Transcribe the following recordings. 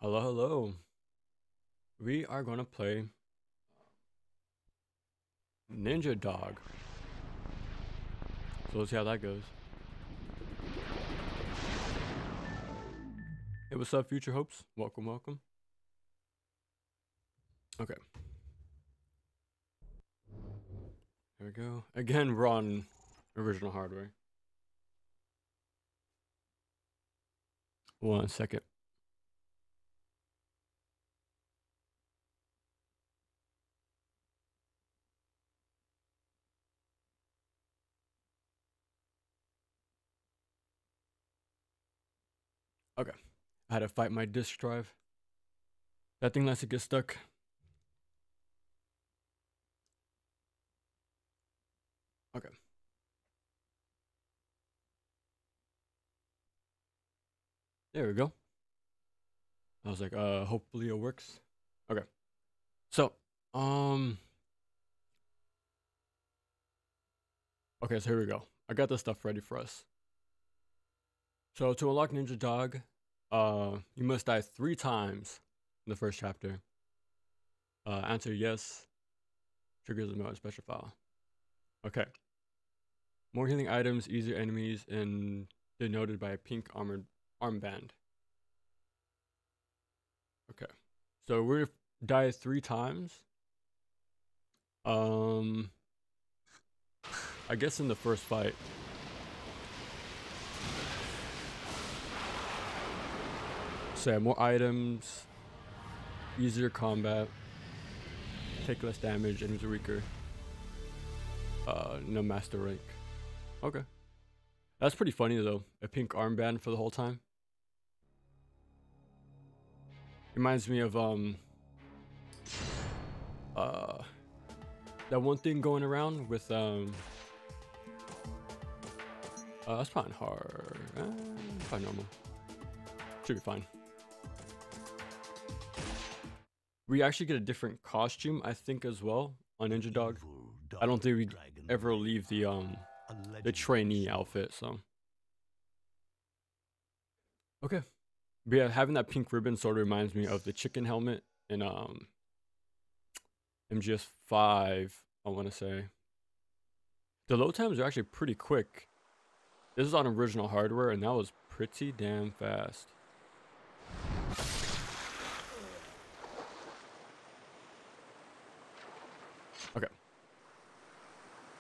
Hello, hello. We are gonna play Ninja Dog. So let's see how that goes. Hey, what's up, future hopes? Welcome, welcome. Okay, here we go. Again, we're on original hardware. 1 second. Okay, I had to fight my disk drive. That thing likes to get stuck. Okay. There we go. I was like, hopefully it works. Okay. So, um, okay, so here we go. I got this stuff ready for us. So to unlock Ninja Dog, you must die 3 times in the first chapter. Answer yes, triggers a mode special file. Okay. More healing items, easier enemies, and denoted by a pink armored armband. Okay. So we're die 3 times. Um, I guess in the first fight. So yeah, more items, easier combat, take less damage, enemies are weaker. No master rank. Okay. That's pretty funny though. A pink armband for the whole time. Reminds me of uh that one thing going around with that's probably hard. Probably normal. Should be fine. We actually get a different costume, I think, as well on Ninja Dog. I don't think we ever leave the trainee outfit, so okay. But yeah, having that pink ribbon sort of reminds me of the chicken helmet in MGS5, I want to say. The load times are actually pretty quick. This is on original hardware, and that was pretty damn fast. Okay.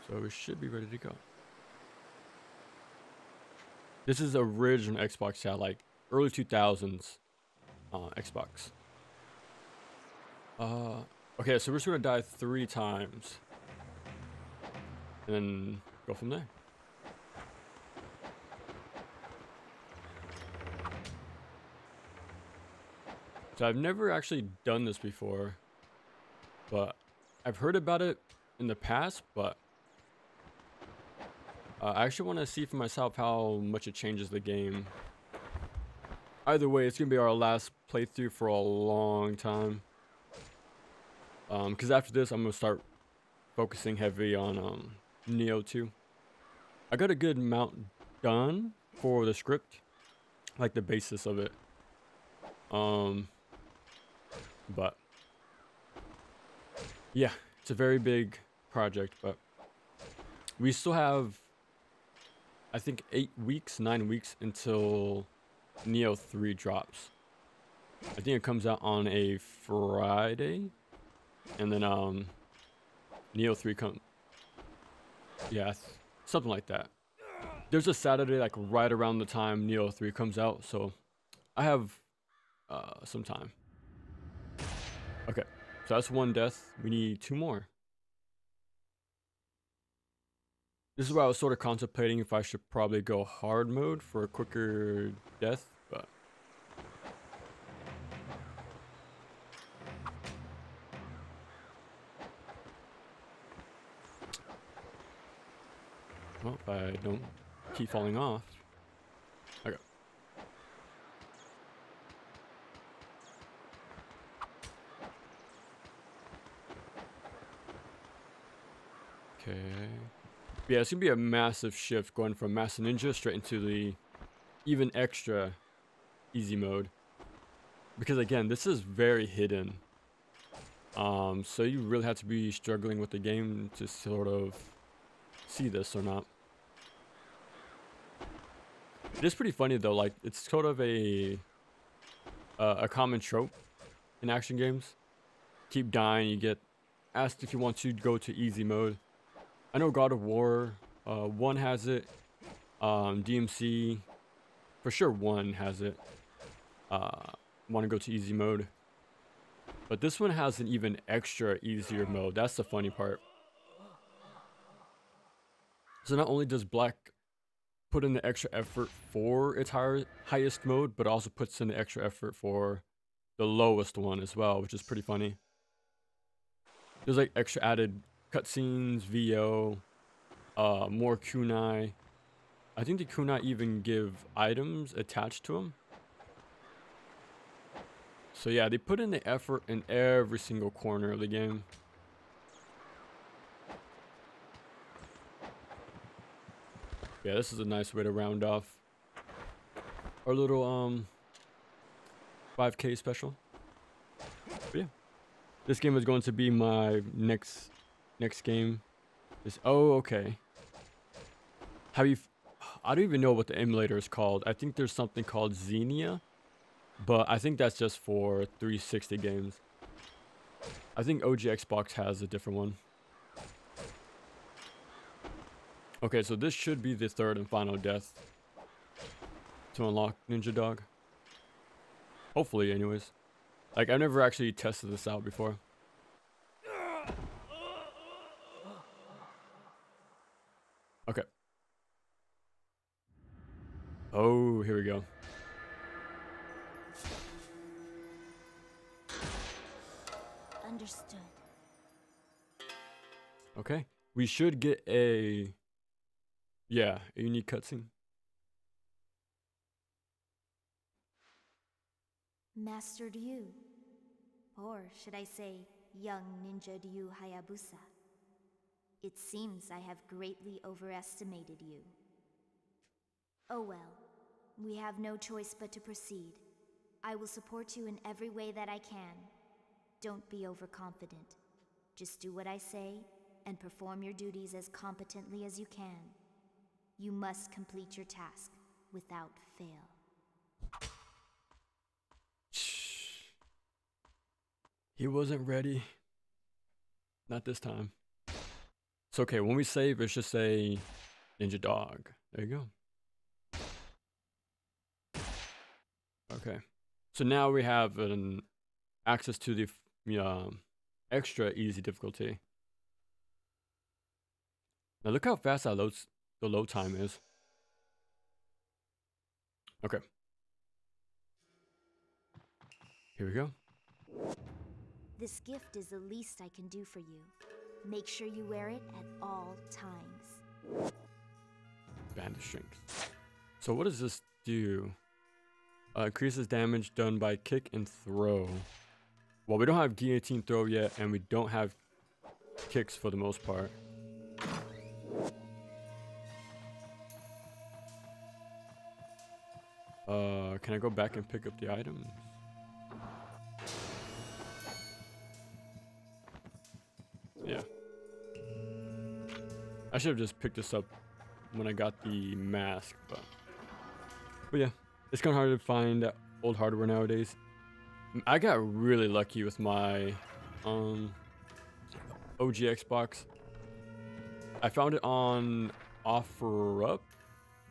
So we should be ready to go. This is original Xbox chat, like early 2000s Xbox. Okay, so we're just gonna die 3 times. And then go from there. So I've never actually done this before, but I've heard about it in the past, but I actually want to see for myself how much it changes the game. Either way, it's gonna be our last playthrough for a long time. Because after this, I'm gonna start focusing heavy on Neo 2. I got a good amount done for the script, like the basis of it. But yeah, it's a very big project, but we still have, I think, 8 weeks, 9 weeks until Neo 3 drops. I think it comes out on a Friday, and then Neo 3 yeah, something like that. There's a Saturday like right around the time Neo 3 comes out, so I have some time. Okay, so that's 1 death. We need 2 more. This is why I was sort of contemplating if I should probably go hard mode for a quicker death, but well, if I don't keep falling off. Okay. Okay. Yeah, it's gonna be a massive shift going from Master Ninja straight into the even extra easy mode. because again, this is very hidden. So you really have to be struggling with the game to sort of see this or not. It is pretty funny though, like it's sort of a common trope in action games. Keep dying, you get asked if you want to go to easy mode. I know God of War 1 has it, DMC for sure 1 has it. Want to go to easy mode, but this one has an even extra easier mode. That's the funny part. So not only does Black put in the extra effort for its highest mode, but also puts in the extra effort for the lowest one as well, which is pretty funny. There's like extra added cutscenes, VO, more kunai. I think the kunai even give items attached to them. So yeah, they put in the effort in every single corner of the game. Yeah, this is a nice way to round off our little 5K special. But yeah, this game is going to be my next game. Oh, okay. I don't even know what the emulator is called. I think there's something called Xenia, but I think that's just for 360 games. I think OG Xbox has a different one. Okay, so this should be the third and final death to unlock Ninja Dog. Hopefully, anyways. Like, I've never actually tested this out before. Okay. Oh, here we go. Understood. Okay. We should get a unique cutscene. Master Ryu, or should I say, young ninja Ryu Hayabusa. It seems I have greatly overestimated you. Oh well, we have no choice but to proceed. I will support you in every way that I can. Don't be overconfident. Just do what I say, and perform your duties as competently as you can. You must complete your task without fail. He wasn't ready. Not this time. It's okay. When we save, it's just say Ninja Dog. There you go. Okay. So now we have an access to the extra easy difficulty. Now look how fast that the load time is. Okay. Here we go. This gift is the least I can do for you. Make sure you wear it at all times. Bandage strength. So what does this do? Increases damage done by kick and throw. Well, we don't have guillotine throw yet, and we don't have kicks for the most part. Can I go back and pick up the items? Yeah. I should have just picked this up when I got the mask, but yeah, it's kind of hard to find old hardware nowadays. I got really lucky with my OG Xbox. I found it on OfferUp,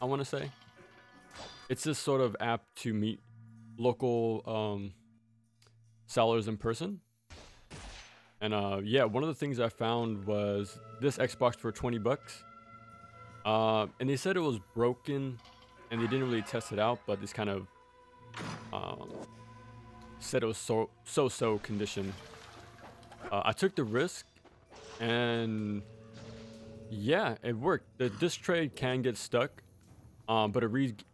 I want to say. It's this sort of app to meet local sellers in person. And yeah, one of the things I found was this Xbox for 20 bucks. And they said it was broken and they didn't really test it out, but this kind of said it was so condition. I took the risk and yeah, it worked. This trade can get stuck, but it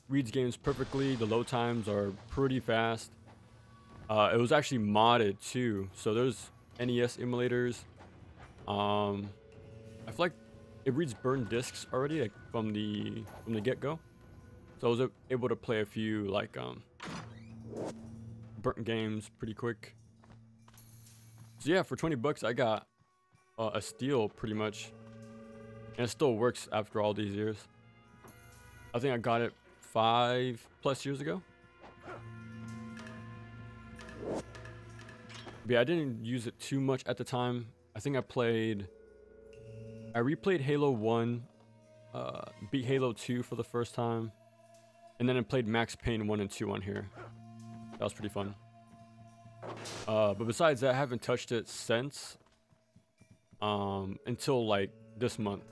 reads games perfectly. The load times are pretty fast. It was actually modded too, so there's NES emulators. I feel like it reads burned discs already, like from the get-go. So I was able to play a few like burnt games pretty quick. So yeah, for 20 bucks, I got a steal pretty much. And it still works after all these years. I think I got it 5+ years ago. But yeah, I didn't use it too much at the time. I think I replayed Halo 1, beat Halo 2 for the first time, and then I played Max Payne 1 and 2 on here. That was pretty fun. But besides that, I haven't touched it since until like this month.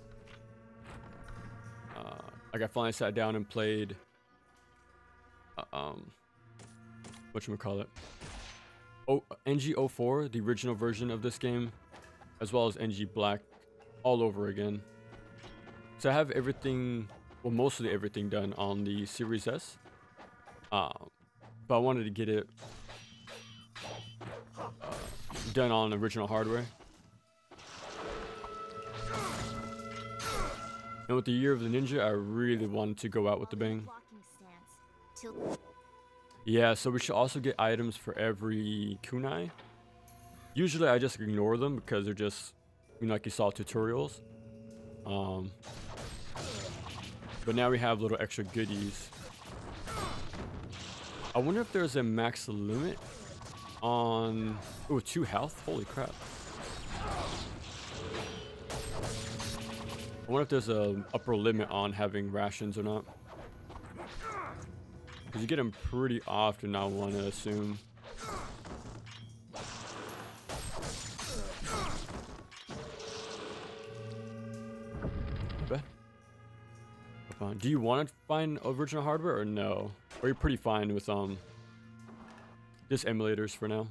Like I finally sat down and played whatchamacallit? NG04, the original version of this game, as well as NG Black, all over again. So I have everything, well, mostly everything done on the Series S. But I wanted to get it done on original hardware. And with the Year of the Ninja, I really wanted to go out with the bang. Yeah, so we should also get items for every kunai. Usually I just ignore them because they're just, you know, like you saw tutorials. But now we have little extra goodies. I wonder if there's a max limit on... Ooh, 2 health? Holy crap. I wonder if there's a upper limit on having rations or not. Because you get them pretty often, I want to assume. Do you want to find original hardware or no? Or you're pretty fine with just emulators for now?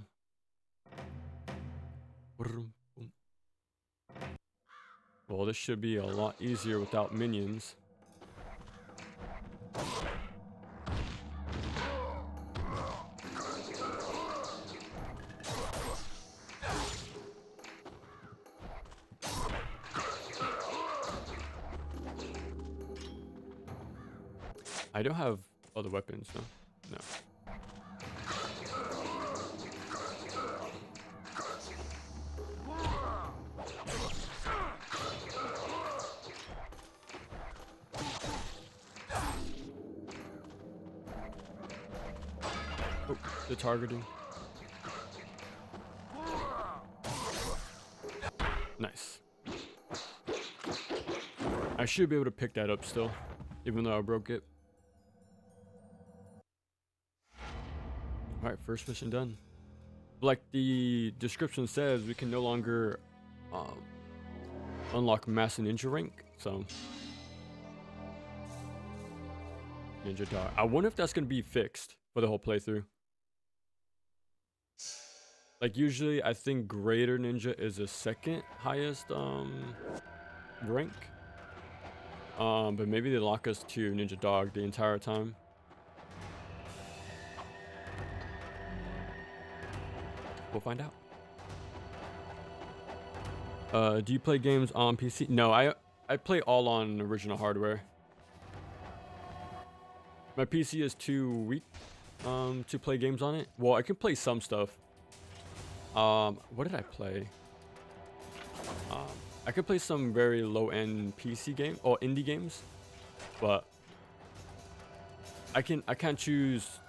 Well, this should be a lot easier without minions. I don't have other weapons, no? No. Oh, the targeting. Nice. I should be able to pick that up still, even though I broke it. Alright, first mission done. Like the description says, we can no longer unlock Master Ninja rank, so... Ninja Dog. I wonder if that's going to be fixed for the whole playthrough. Like usually, I think Greater Ninja is the second highest rank. But maybe they lock us to Ninja Dog the entire time. We'll find out. Do you play games on PC? No, I play all on original hardware. My PC is too weak to play games on it. Well, I can play some stuff. What did I play? I could play some very low-end PC game or indie games, but I can only choose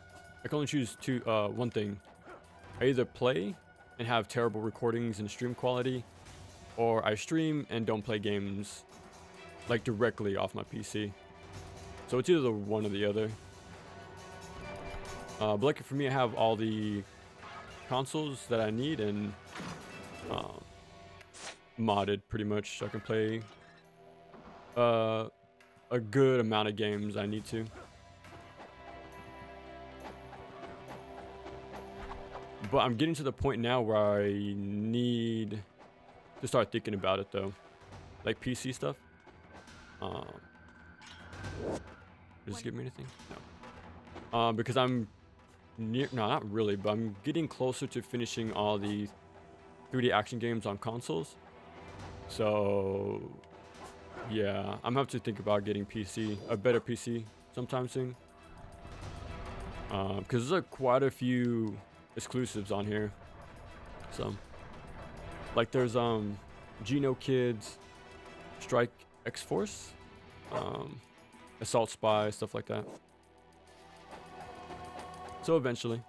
one thing. I either play and have terrible recordings and stream quality, or I stream and don't play games like directly off my PC. So it's either one or the other. But like for me, I have all the consoles that I need and modded pretty much, so I can play a good amount of games I need to. But I'm getting to the point now where I need to start thinking about it though. Like PC stuff. Does this give me anything? No. Because I'm near, no, not really, but I'm getting closer to finishing all the 3D action games on consoles. So yeah, I'm gonna have to think about getting a better PC sometime soon. Because there's quite a few exclusives on here. So like there's Geno Kids, Strike X Force, Assault Spy, stuff like that. So eventually.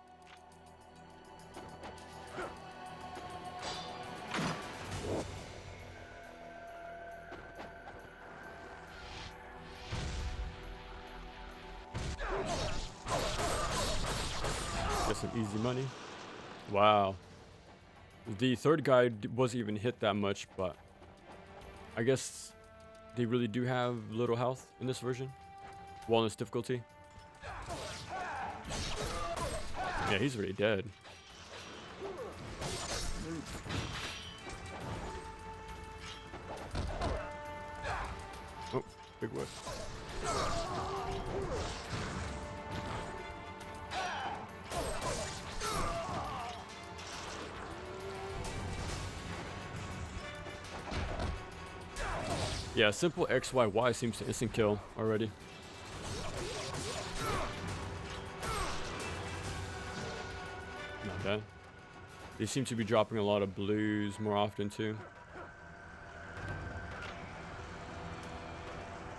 Get some easy money. Wow. The third guy wasn't even hit that much, but I guess they really do have little health in this version. Wellness difficulty. Yeah, he's already dead. Oh, big whiff. Yeah, simple XYY seems to instant kill already. Not bad. They seem to be dropping a lot of blues more often too.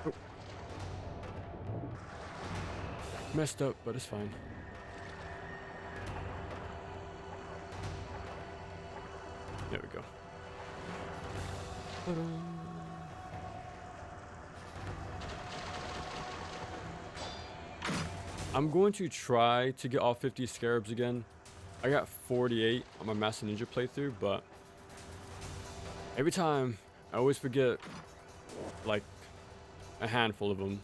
Oh. Messed up, but it's fine. There we go. I'm going to try to get all 50 scarabs again. I got 48 on my Master Ninja playthrough, but every time I always forget like a handful of them.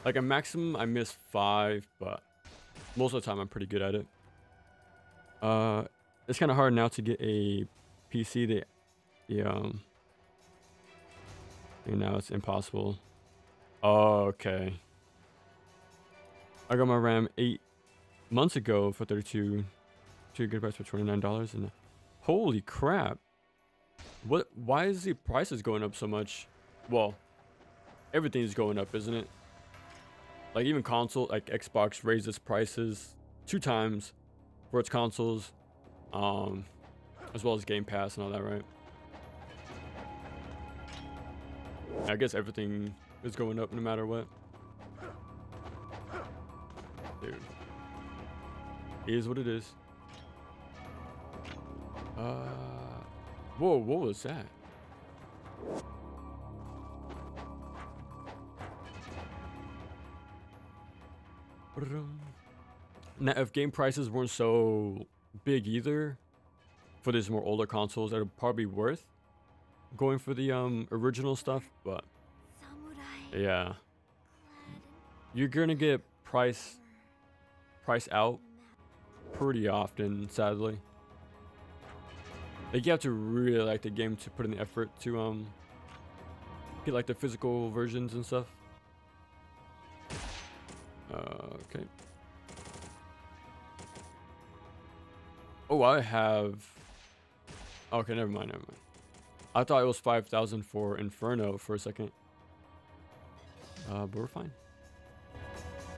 Like a maximum I miss 5, but most of the time I'm pretty good at it. It's kind of hard now to get a PC that, and now it's impossible. Oh, okay. I got my RAM 8 months ago for 32 gigabytes for $29, and holy crap! What? Why is the prices going up so much? Well, everything's going up, isn't it? Like even console, like Xbox raised its prices 2 times for its consoles, as well as Game Pass and all that, right? I guess everything is going up no matter what. Dude. It is what it is. Whoa, what was that? Now, if game prices weren't so big either, for these more older consoles, that would probably be worth going for the original stuff, but yeah. You're gonna get price out pretty often, sadly. Like you have to really like the game to put in the effort to get like the physical versions and stuff. Okay. Oh, I have. Okay, never mind. I thought it was 5,000 for Inferno for a second. But we're fine.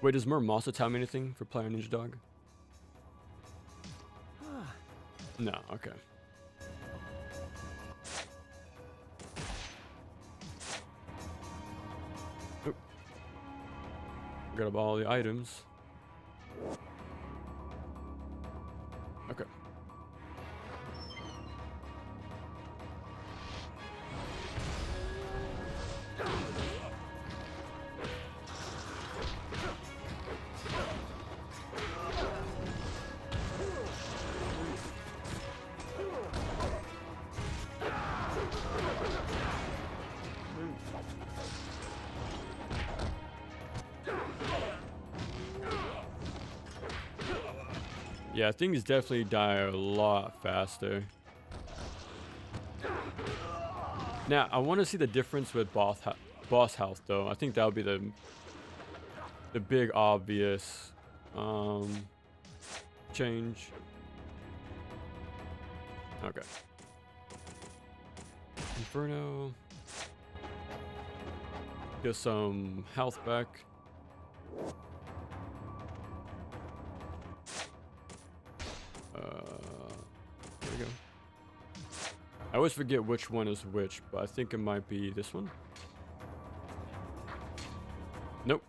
Wait, does Murmasa tell me anything for Player Ninja Dog? No, okay. Oop. Grab all the items. Okay. Yeah, things definitely die a lot faster. Now, I want to see the difference with boss health, though. I think that would be the big obvious change. Okay. Inferno. Get some health back. There we go. I always forget which one is which, but I think it might be this one. Nope.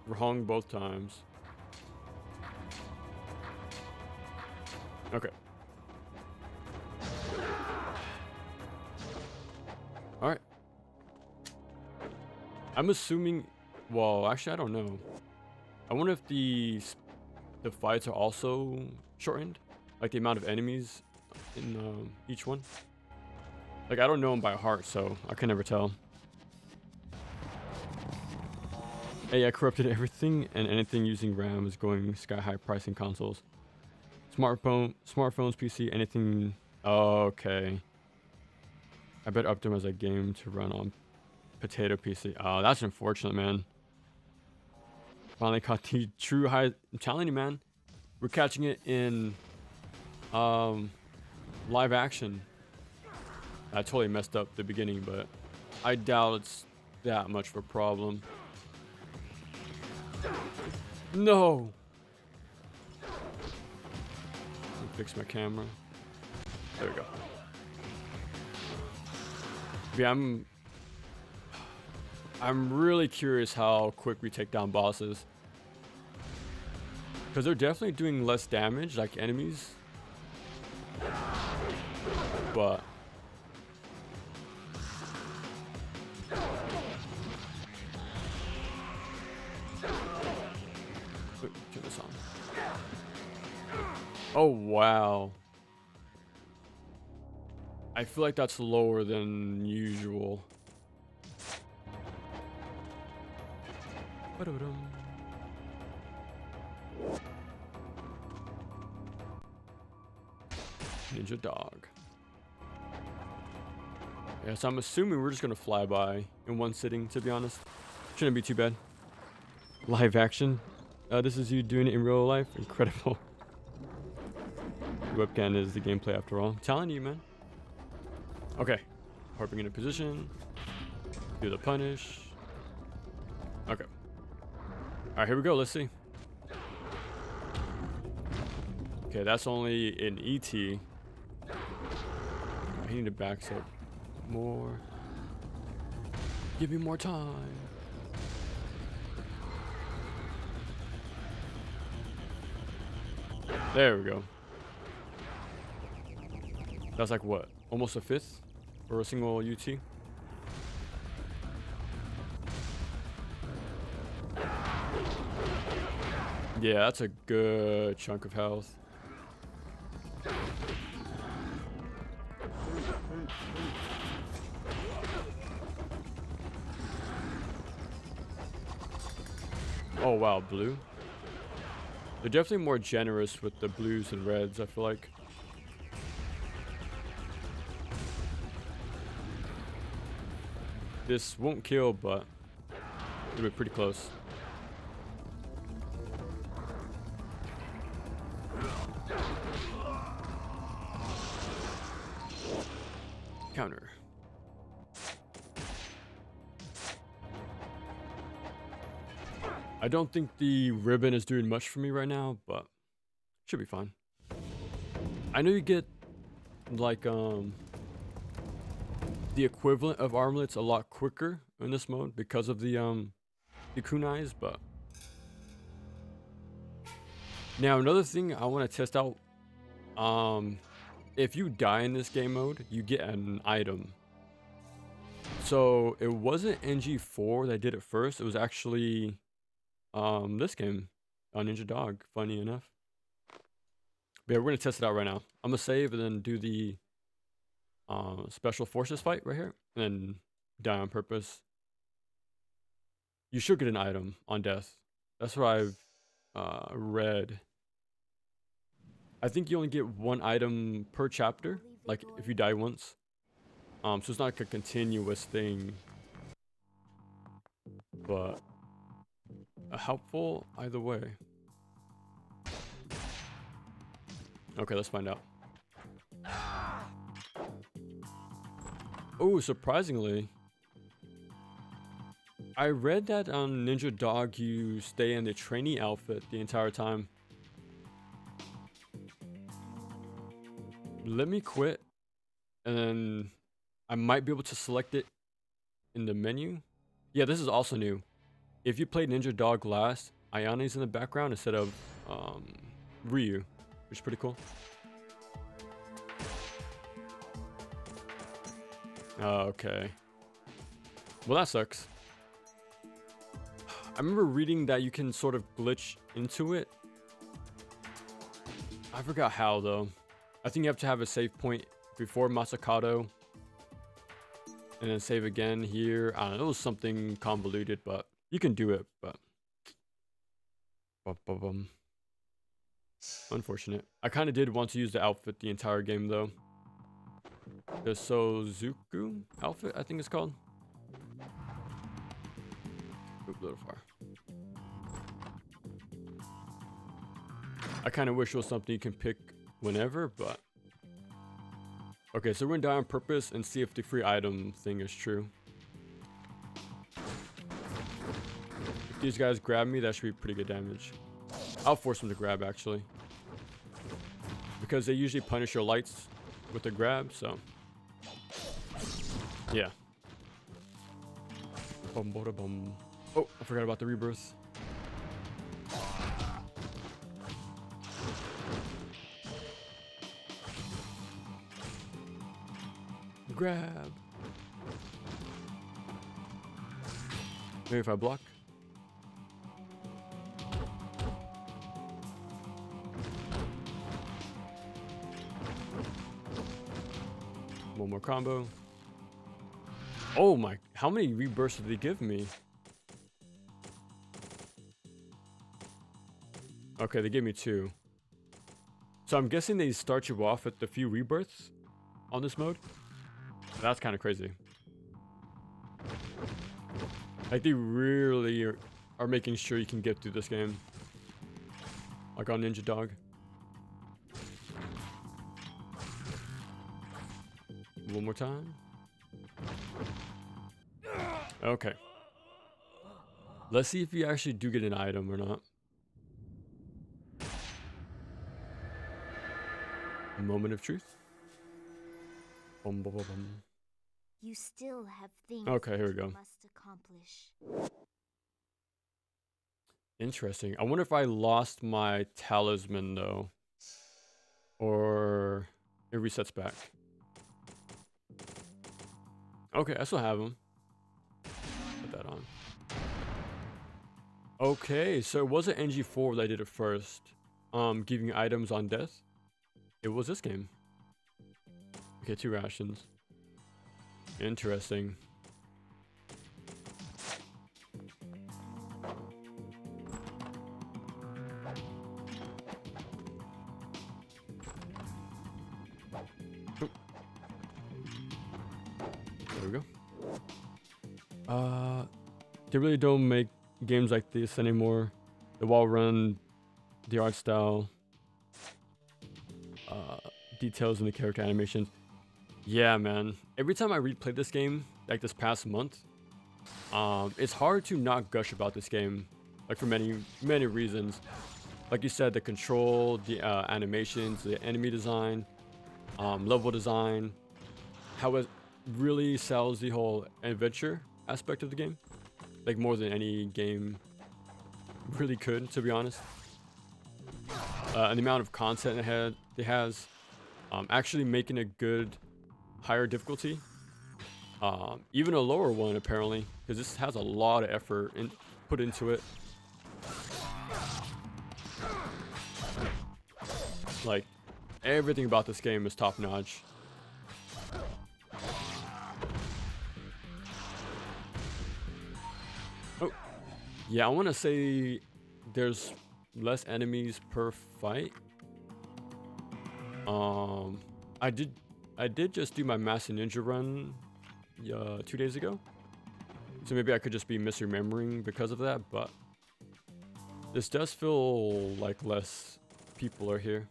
Wrong both times. Okay. Alright. I'm assuming... Well, actually, I don't know. I wonder if the fights are also shortened? Like the amount of enemies in each one? Like, I don't know them by heart, so I can never tell. AI corrupted everything, and anything using RAM is going sky-high pricing consoles. Smartphones, PC, anything... Okay. I better optimize that game to run on potato PC. Oh, that's unfortunate, man. Finally caught the true high... I'm telling you, man. We're catching it in live action. I totally messed up the beginning, but I doubt it's that much of a problem. No! Let me fix my camera. There we go. Yeah, I'm really curious how quick we take down bosses. Because they're definitely doing less damage, like enemies. But... turn this on. Oh, wow. I feel like that's lower than usual. Ninja dog. Yeah, so I'm assuming we're just gonna fly by in one sitting, to be honest. Shouldn't be too bad. Live action. This is you doing it in real life. Incredible. Webcam is the gameplay after all. I'm telling you, man. Okay. Harping into position. Do the punish. Okay. Alright, here we go. Let's see. Okay, that's only in ET. I need to back up more. Give me more time. There we go. That's like what? Almost a fifth for a single UT? Yeah, that's a good chunk of health. Oh wow, blue. They're definitely more generous with the blues and reds, I feel like. This won't kill, but it'll be pretty close. Counter. I don't think the ribbon is doing much for me right now, but should be fine. I know you get like the equivalent of armlets a lot quicker in this mode because of the kunais, but now another thing I want to test out, if you die in this game mode, you get an item. So it wasn't NG4 that did it first, it was actually this game on Ninja Dog, funny enough. But yeah, we're gonna test it out right now. I'm gonna save and then do the special forces fight right here, and then die on purpose. You should get an item on death. That's what I've read. I think you only get one item per chapter, like if you die once. So it's not like a continuous thing, but helpful either way. Okay, let's find out. Oh, surprisingly, I read that on Ninja Dog you stay in the trainee outfit the entire time. let me quit, and then I might be able to select it in the menu. Yeah, this is also new. If you played Ninja Dog last, Ayane's in the background instead of Ryu, which is pretty cool. Okay. Well, that sucks. I remember reading that you can sort of glitch into it. I forgot how, though. I think you have to have a save point before Masakado. And then save again here. I don't know, it was something convoluted, but you can do it, but... Unfortunate. I kind of did want to use the outfit the entire game, though. The Sozuku outfit, I think it's called. Oop, a little far. I kind of wish it was something you can pick whenever, but... Okay, so we're gonna die on purpose and see if the free item thing is true. If these guys grab me, that should be pretty good damage. I'll force them to grab, actually. Because they usually punish your lights with the grab, so... Yeah. Bum, bada, bum. Oh, I forgot about the rebirth. Grab. Maybe if I block. One more combo. Oh my, how many rebirths did they give me? Okay, they gave me 2. So I'm guessing they start you off with a few rebirths on this mode. That's kind of crazy. Like, they really are making sure you can get through this game. Like on Ninja Dog. One more time. Okay. Let's see if you actually do get an item or not. A moment of truth. Bum, bum, bum, bum. You still have things Okay, here we that go. you must accomplish. Interesting. I wonder if I lost my talisman though. Or it resets back. Okay, I still have them. Put that on. Okay, so it wasn't NG4 that I did it first. Giving items on death. It was this game. Okay, 2 rations. Interesting. Oop. There we go. They really don't make games like this anymore. The wall run, the art style, details in the character animations. Yeah, man. Every time I replay this game, like this past month, it's hard to not gush about this game, like for many reasons. Like you said, the control, the animations, the enemy design, level design, how it really sells the whole adventure aspect of the game, like more than any game really could, to be honest. And the amount of content it has, actually making a good higher difficulty, even a lower one apparently, because this has a lot of effort put into it. Like, everything about this game is top notch. Oh, yeah, I want to say there's less enemies per fight. I did just do my Master Ninja run 2 days ago, so maybe I could just be misremembering because of that, but this does feel like less people are here.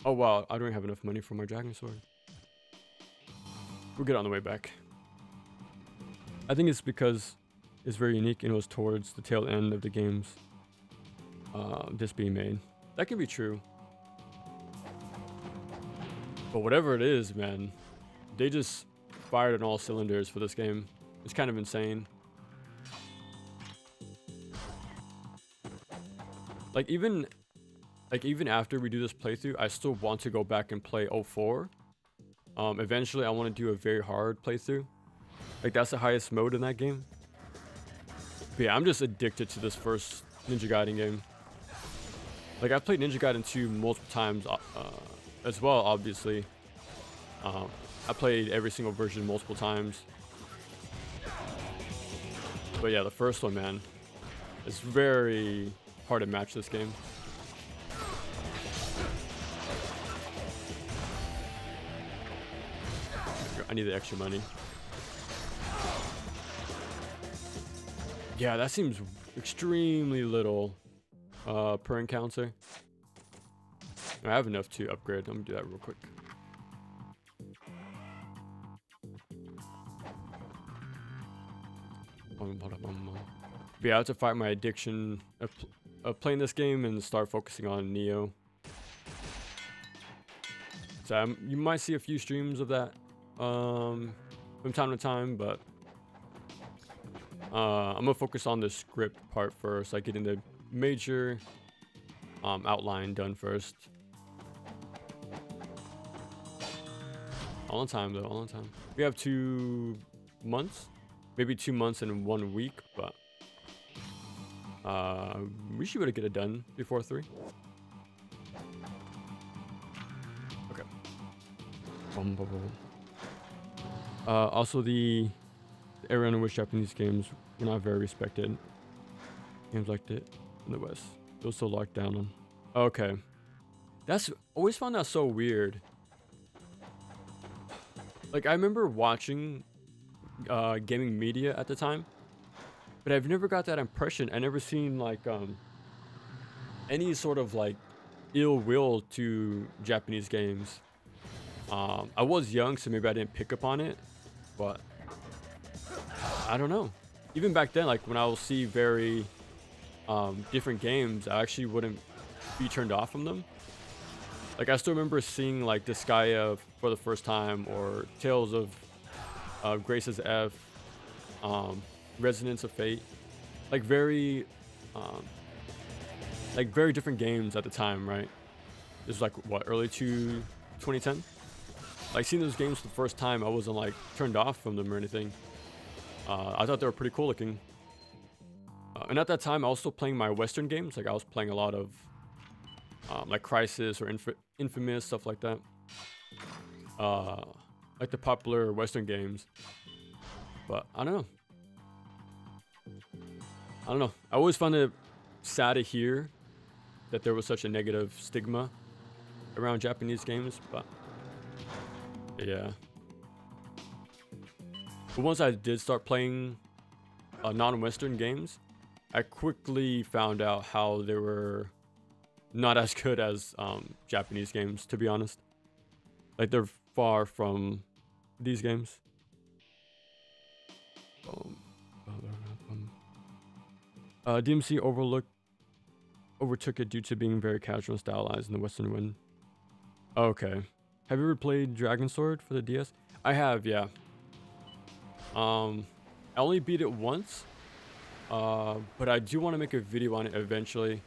Oh wow, I don't have enough money for my dragon sword. We'll get on the way back. I think it's because it's very unique and it was towards the tail end of the game's this being made. That can be true. But whatever it is, man, they just fired on all cylinders for this game. It's kind of insane. Like even after we do this playthrough, I still want to go back and play 04. Eventually I want to do a very hard playthrough. Like that's the highest mode in that game. But yeah, I'm just addicted to this first Ninja Gaiden game. Like I've played Ninja Gaiden 2 multiple times as well, obviously. I played every single version multiple times. But yeah, the first one, man, it's very hard to match this game. I need the extra money. Yeah, that seems extremely little per encounter. I have enough to upgrade. I'm gonna do that real quick. But yeah, I have to fight my addiction of playing this game and start focusing on Neo. So you might see a few streams of that from time to time, but I'm gonna focus on the script part first, like getting the major outline done first. All on time though, all on time. We have 2 months, maybe 2 months and 1 week, but we should be able to get it done before 3. Okay. Also the area in which Japanese games were not very respected. Games like it in the West, those still locked down on. Okay, that's always found that so weird. Like I remember watching gaming media at the time, but I've never got that impression. I never seen like any sort of like ill will to Japanese games. I was young, so maybe I didn't pick up on it, but I don't know. Even back then, like when I will see very different games, I actually wouldn't be turned off from them. Like I still remember seeing like Disgaea for the first time, or Tales of Grace's F, Resonance of Fate, like very different games at the time, right? This was like what, early 2010. Like seeing those games for the first time, I wasn't like turned off from them or anything. I thought they were pretty cool looking. And at that time, I was still playing my Western games. Like I was playing a lot of like Crisis or Infamous, stuff like that. Like the popular Western games. But I don't know. I always found it sad to hear that there was such a negative stigma around Japanese games, but yeah. But once I did start playing non-Western games, I quickly found out how they were not as good as Japanese games, to be honest. Like they're far from these games. DMC overtook it due to being very casual and stylized in the Western wind. Okay. Have you ever played Dragon Sword for the DS? I have, yeah. I only beat it once, but I do want to make a video on it eventually.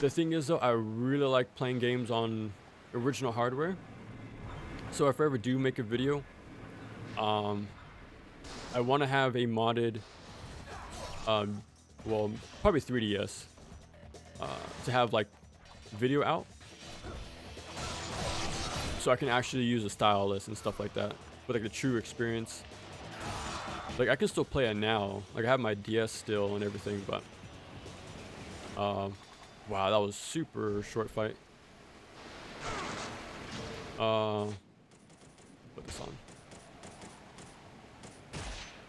The thing is though, I really like playing games on original hardware. So if I ever do make a video, I want to have a modded, well, probably 3DS, to have like video out. So I can actually use a stylus and stuff like that, but like a true experience. Like I can still play it now. Like I have my DS still and everything, but wow, that was super short fight. Put this on.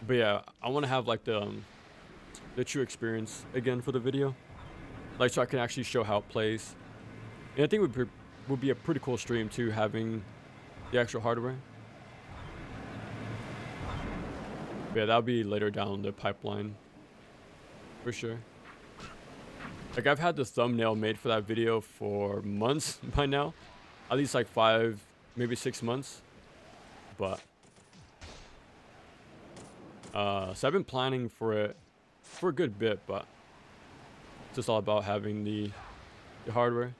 But yeah, I want to have like the true experience again for the video, like so I can actually show how it plays. And I think it would be a pretty cool stream too, having the actual hardware. But yeah, that'll be later down the pipeline for sure. Like I've had the thumbnail made for that video for months by now, at least like 5, maybe 6 months. But so I've been planning for it for a good bit, but it's just all about having the hardware.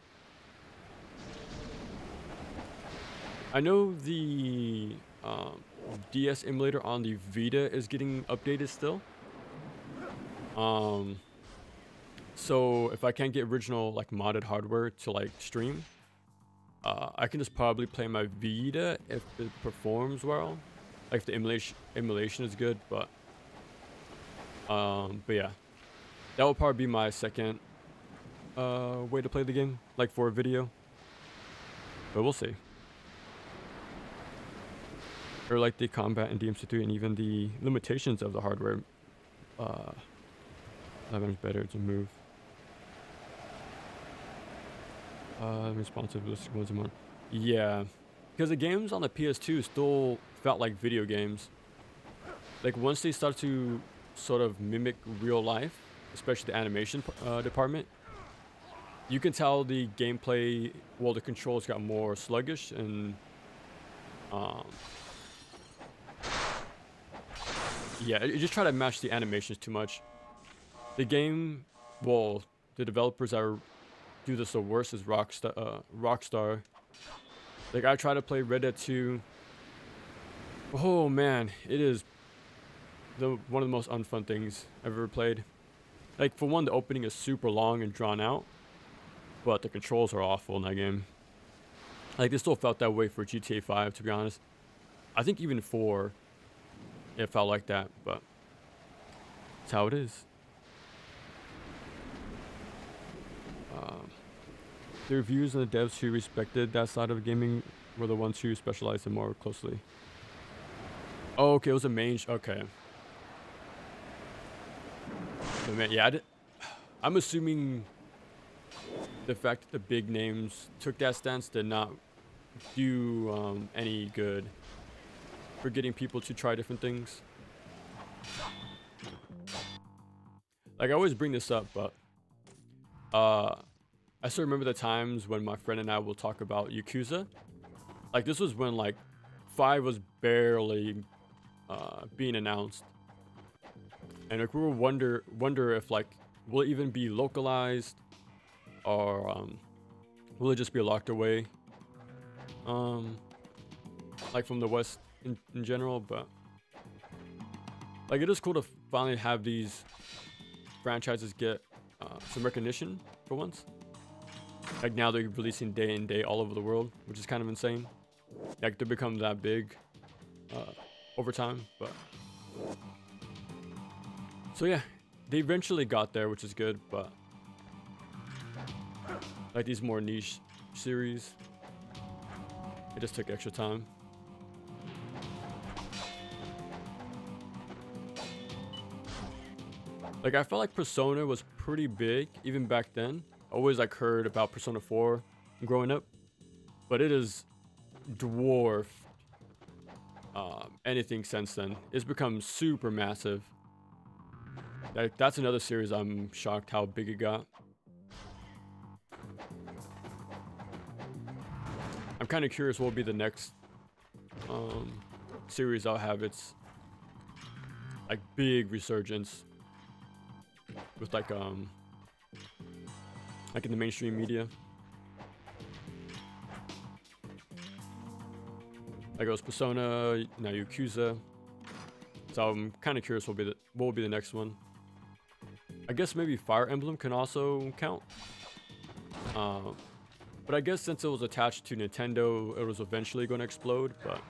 I know the DS emulator on the Vita is getting updated still. So if I can't get original like modded hardware to like stream, I can just probably play my Vita if it performs well, like if the emulation is good. But yeah, that will probably be my second way to play the game, like for a video. But we'll see. Or like the combat in DMC3 and even the limitations of the hardware. That much better to move. Responsive listening once a month. Yeah, because the games on the PS2 still felt like video games. Like once they start to sort of mimic real life, especially the animation department, you can tell the gameplay, well, the controls got more sluggish and yeah, it just try to match the animations too much. The game, well, the developers that do this the worst is Rockstar. Like I try to play Red Dead 2. Oh man, it is one of the most unfun things I've ever played. Like for one, the opening is super long and drawn out, but the controls are awful in that game. Like they still felt that way for GTA 5, to be honest. I think even 4, it felt like that, but it's how it is. The reviews and the devs who respected that side of gaming were the ones who specialized in more closely. Oh, okay, it was a main. Okay. But man, yeah, I'm assuming the fact that the big names took that stance did not do any good for getting people to try different things. Like I always bring this up, but I still remember the times when my friend and I will talk about Yakuza. Like this was when like 5 was barely being announced, and like we were wonder if like will it even be localized or will it just be locked away like from the West in general. But like it is cool to finally have these franchises get some recognition for once. Like now they're releasing day and day all over the world, which is kind of insane. Like they become that big over time. But so yeah, they eventually got there, which is good. But like these more niche series, it just took extra time. Like I felt like Persona was pretty big even back then. Always like heard about Persona 4 growing up, but it is dwarfed anything since then. It's become super massive. Like that's another series I'm shocked how big it got. I'm kind of curious what will be the next series I'll have its like big resurgence with like in the mainstream media. Like it was Persona, now Yakuza. So I'm kind of curious what will be the next one. I guess maybe Fire Emblem can also count. But I guess since it was attached to Nintendo, it was eventually going to explode. But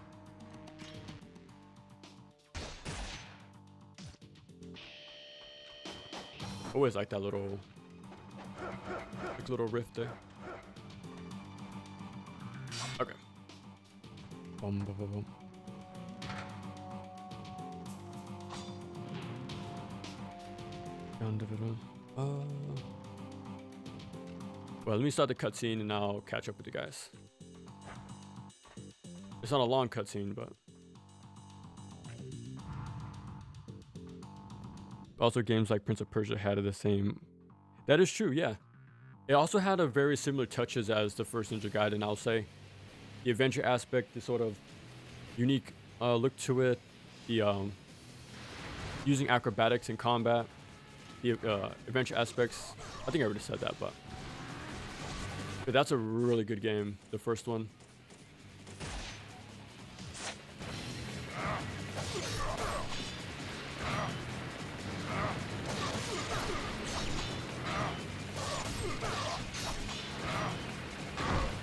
always like that little rift there. Okay. Boom, boom, boom, boom. Well, let me start the cutscene and I'll catch up with you guys. It's not a long cutscene, but also games like Prince of Persia had the same That is true, yeah. It also had a very similar touches as the first Ninja Gaiden, I'll say. The adventure aspect, the sort of unique look to it, the using acrobatics in combat, the adventure aspects. I think I already said that, but that's a really good game, the first one.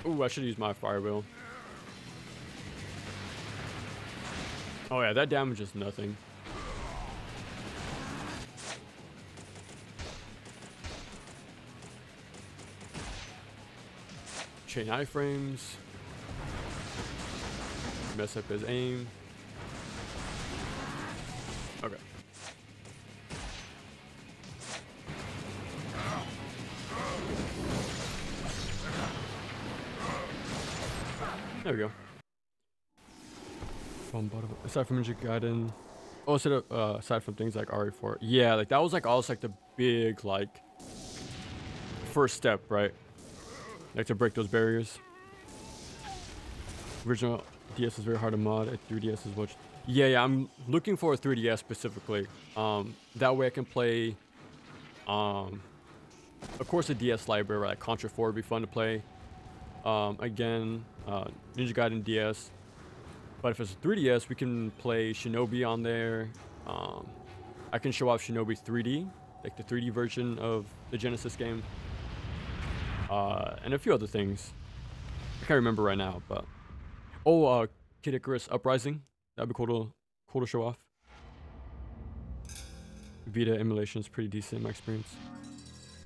Ooh, I should use my fire wheel. Oh yeah, that damage is nothing. Chain iframes. Mess up his aim. Okay. There we go. Aside from Ninja Gaiden, oh, aside from things like RE4, yeah, like that was like also like the big like first step, right? Like to break those barriers. Original DS is very hard to mod. At 3DS is what. Yeah, I'm looking for a 3DS specifically. That way I can play. Of course, the DS library, like Contra 4 would be fun to play. Again, Ninja Gaiden DS. But if it's a 3DS, we can play Shinobi on there. I can show off Shinobi 3D, like the 3D version of the Genesis game. And a few other things. I can't remember right now, but... Oh, Kid Icarus Uprising. That'd be cool to show off. Vita emulation is pretty decent in my experience.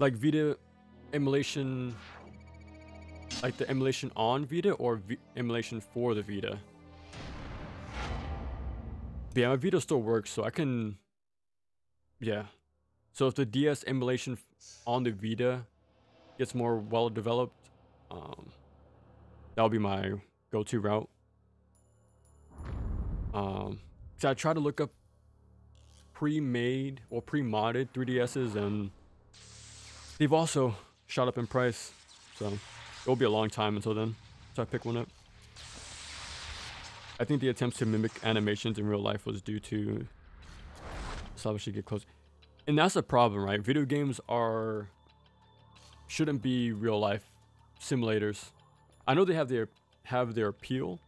Like Vita emulation... Like the emulation on Vita or emulation for the Vita? But yeah, my Vita still works, so I can... Yeah. So if the DS emulation on the Vita gets more well developed, that'll be my go-to route. So I try to look up pre-made or pre-modded 3DSs, and they've also shot up in price, so it'll be a long time until then. So I pick one up. I think the attempts to mimic animations in real life was due to establishing get close, and that's a problem, right? Video games shouldn't be real life simulators. I know they have their appeal,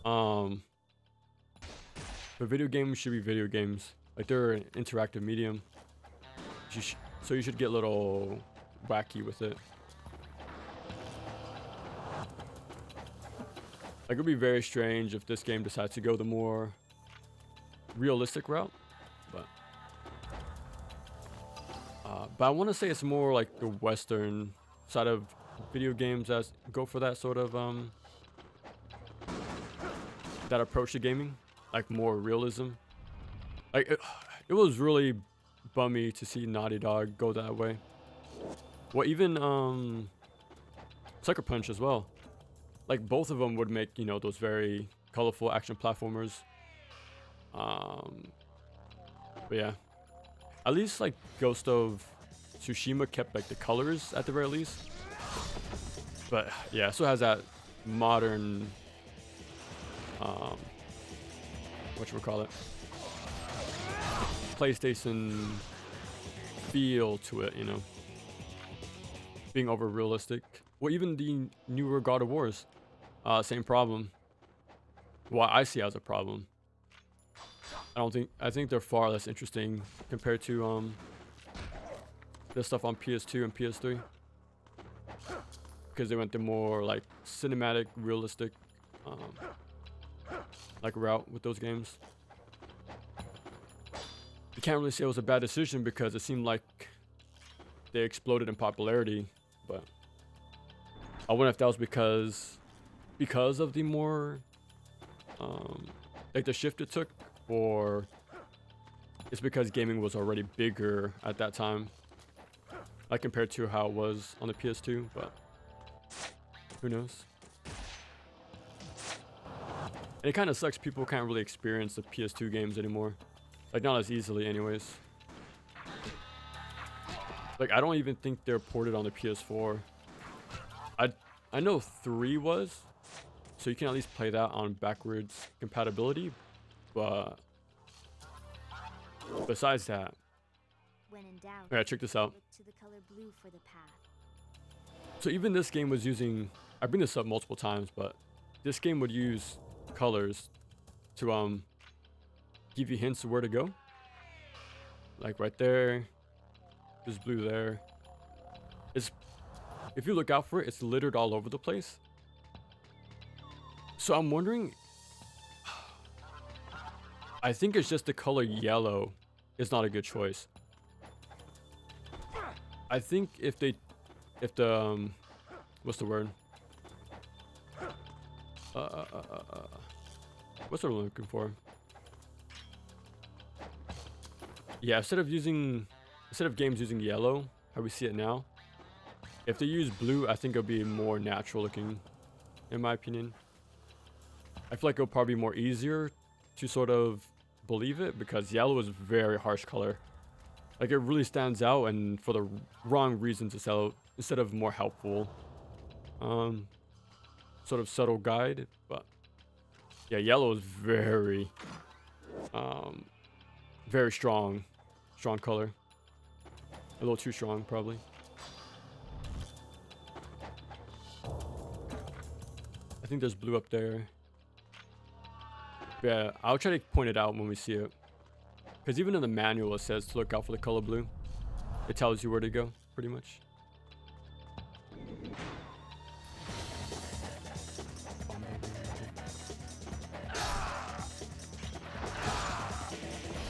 but video games should be video games. Like they're an interactive medium, so you should get a little wacky with it. Like it would be very strange if this game decides to go the more realistic route, but I want to say it's more like the Western side of video games that go for that sort of that approach to gaming, like more realism. Like it was really bummy to see Naughty Dog go that way. Well, even Sucker Punch as well. Like both of them would make, you know, those very colorful action platformers. But yeah, at least like Ghost of Tsushima kept like the colors at the very least. But yeah, it still has that modern, whatchamacallit, PlayStation feel to it, you know, being over realistic. Well, even the newer God of Wars, same problem. Well, I see as a problem. I think they're far less interesting compared to the stuff on PS2 and PS3, because they went the more like cinematic, realistic like route with those games. You can't really say it was a bad decision because it seemed like they exploded in popularity, but I wonder if that was because of the more like the shift it took, or it's because gaming was already bigger at that time, like compared to how it was on the PS2, but who knows. And it kind of sucks people can't really experience the PS2 games anymore, like not as easily anyways. Like, I don't even think they're ported on the PS4. I know 3 was, so you can at least play that on backwards compatibility, but besides that, When in doubt, yeah, check this out. look to the color blue for the path. So even this game was using, I bring this up multiple times, but this game would use colors to give you hints of where to go. Like right there, there's blue there. It's, if you look out for it, it's littered all over the place. So I'm wondering, I think it's just the color yellow is not a good choice. I think if the what's the word? What's what I'm looking for? Yeah, instead of games using yellow, how we see it now, if they use blue, I think it'll be more natural looking, in my opinion. I feel like it'll probably be more easier to sort of believe it, because yellow is a very harsh color. Like, it really stands out, and for the wrong reasons instead of more helpful, sort of subtle guide. But yeah, yellow is very strong color. A little too strong, probably. I think there's blue up there. Yeah, I'll try to point it out when we see it. Because even in the manual, it says to look out for the color blue. It tells you where to go, pretty much.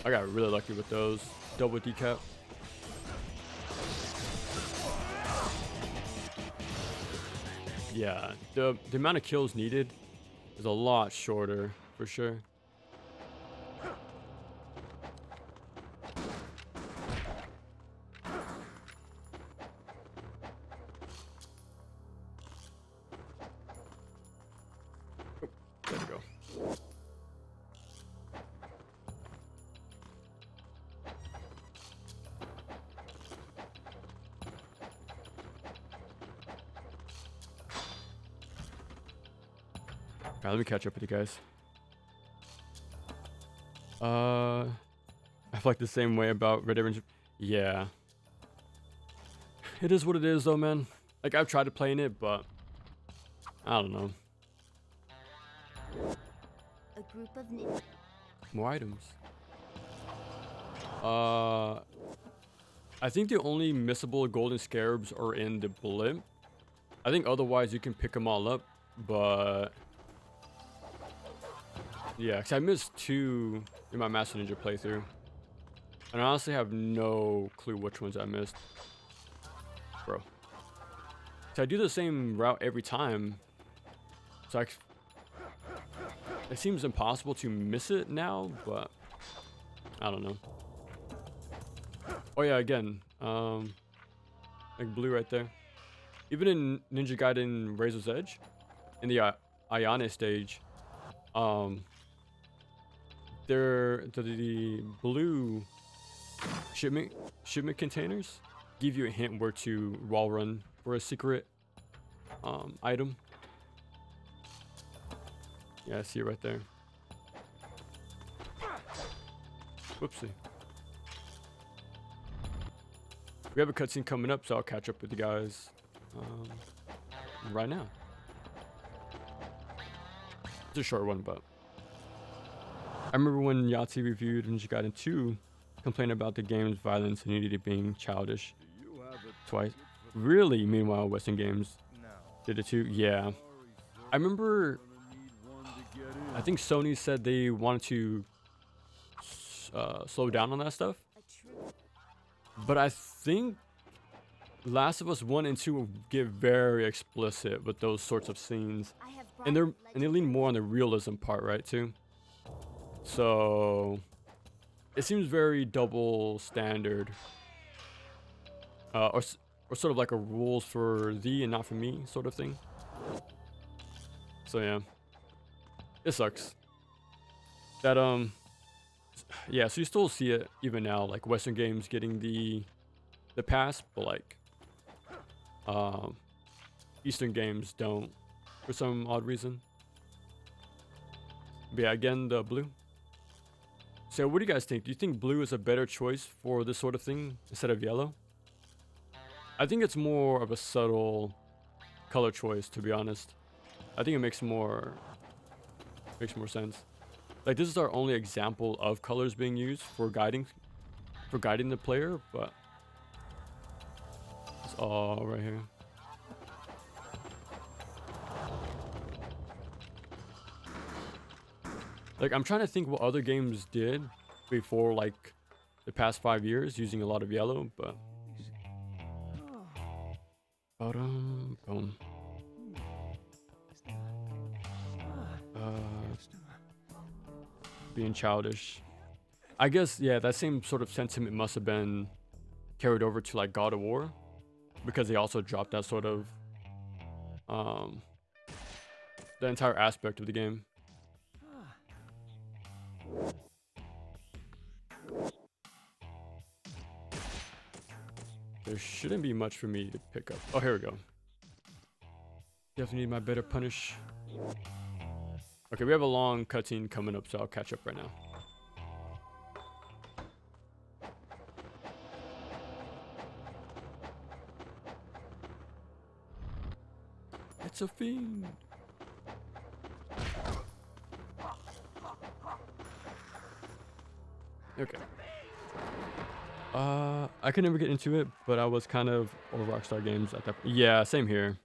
I got really lucky with those. Double decap. Yeah, the amount of kills needed is a lot shorter, for sure. There we go. Alright, let me catch up with you guys. I feel like the same way about Red Dead Redemption. Yeah. It is what it is, though, man. Like, I've tried to play in it, but I don't know. A group of ninjas. More items. I think the only missable golden scarabs are in the blimp. I think otherwise you can pick them all up, but yeah, because I missed 2 in my Master Ninja playthrough, and I honestly have no clue which ones I missed, bro. So I do the same route every time, so it seems impossible to miss it now, but I don't know. Oh yeah, again, like blue right there. Even in Ninja Gaiden Razor's Edge, in the Ayane stage, the blue shipment containers give you a hint where to wall run for a secret item. Yeah, I see it right there. Whoopsie. We have a cutscene coming up, so I'll catch up with you guys right now. It's a short one, but I remember when Yahtzee reviewed Ninja Gaiden 2, complaining about the game's violence and nudity being childish twice. Really, meanwhile, Western games did it too. Yeah. I remember, I think Sony said they wanted to slow down on that stuff. But I think Last of Us 1 and 2 get very explicit with those sorts of scenes. And they lean more on the realism part, right, too? So it seems very double standard. Or sort of like a rules for thee and not for me sort of thing. So yeah. It sucks. That yeah, so you still see it even now, like Western games getting the the past, but like Eastern games don't for some odd reason. But yeah, again, the blue. So what do you guys think? Do you think blue is a better choice for this sort of thing instead of yellow? I think it's more of a subtle color choice, to be honest. I think it makes more sense. Like, this is our only example of colors being used for guiding the player, but it's all right here. Like, I'm trying to think what other games did before, like, the past 5 years using a lot of yellow, but boom. Being childish. I guess, yeah, that same sort of sentiment must have been carried over to like God of War, because they also dropped that sort of the entire aspect of the game. There shouldn't be much for me to pick up. Oh, here we go. Definitely need my better punish. Okay, we have a long cutscene coming up, so I'll catch up right now. It's a fiend. Okay. I could never get into it, but I was kind of over Rockstar Games at that point. Yeah, same here.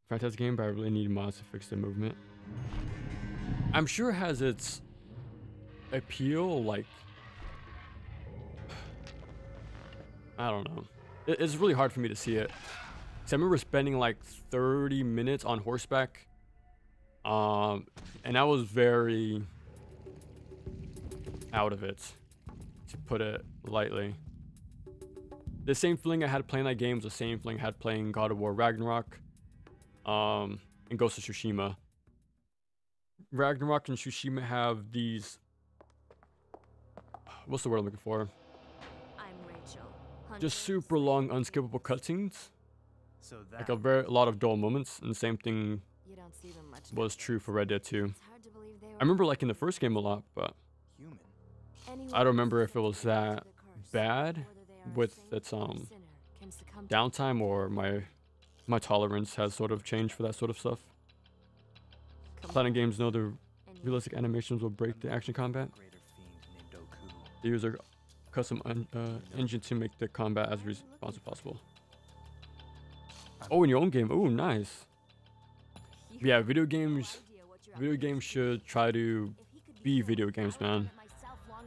Fantastic game, but I really need mods to fix the movement. I'm sure it has its appeal, like, I don't know. It's really hard for me to see it. So I remember spending like 30 minutes on horseback, and I was very out of it, to put it lightly. The same feeling I had playing that game was the same feeling I had playing God of War Ragnarok, and Ghost of Tsushima. Ragnarok and Tsushima have these, what's the word I'm looking for? I'm Rachel. Just super long, unskippable cutscenes. So Like a lot of dull moments, and the same thing You don't see them much. was true for Red Dead 2. It's hard to believe they were I remember liking the first game a lot, but human. I don't remember if it was that bad with its downtime, or my tolerance has sort of changed for that sort of stuff. Platinum games know the realistic animations will break the action combat. Greater fiend named Oku. They use their custom engine to make the combat as responsive as possible. Oh, in your own game. Oh, nice. Yeah, video games should try to be video games, man.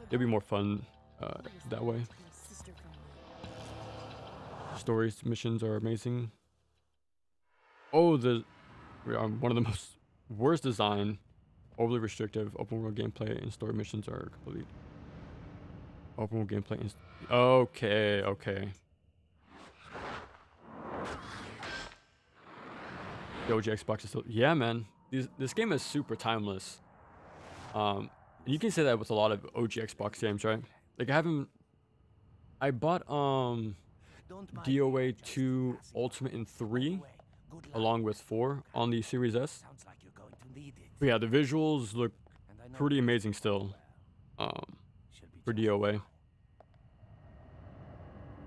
It'll be more fun that way. Stories, missions are amazing. Oh, one of the most worst design, overly restrictive open world gameplay and story missions are complete. Open world gameplay. Okay. The OG Xbox is still, yeah, man. This game is super timeless. You can say that with a lot of OG Xbox games, right? Like I bought DOA 2 Ultimate and 3 along with 4 on the Series S. But yeah, the visuals look pretty amazing still for DOA.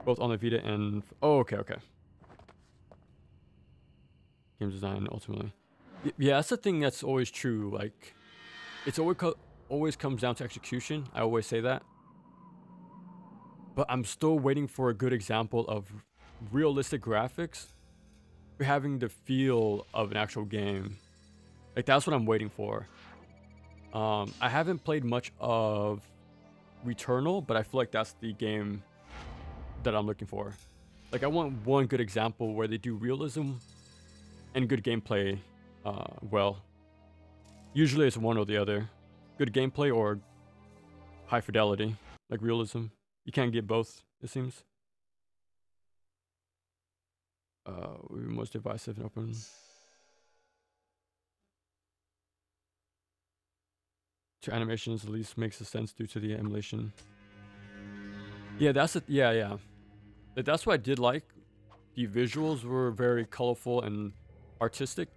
Both on the Vita and okay. Game design ultimately. Yeah, that's the thing that's always true. Like, it's always comes down to execution. I always say that. But I'm still waiting for a good example of realistic graphics having the feel of an actual game. Like, that's what I'm waiting for. I haven't played much of Returnal, but I feel like that's the game that I'm looking for. Like, I want one good example where they do realism and good gameplay well. Usually it's one or the other. Good gameplay or high fidelity, like realism. You can't get both, it seems. We were most divisive and open. To animations at least makes sense due to the emulation. Yeah, that's it. Yeah. That's what I did like. The visuals were very colorful and artistic.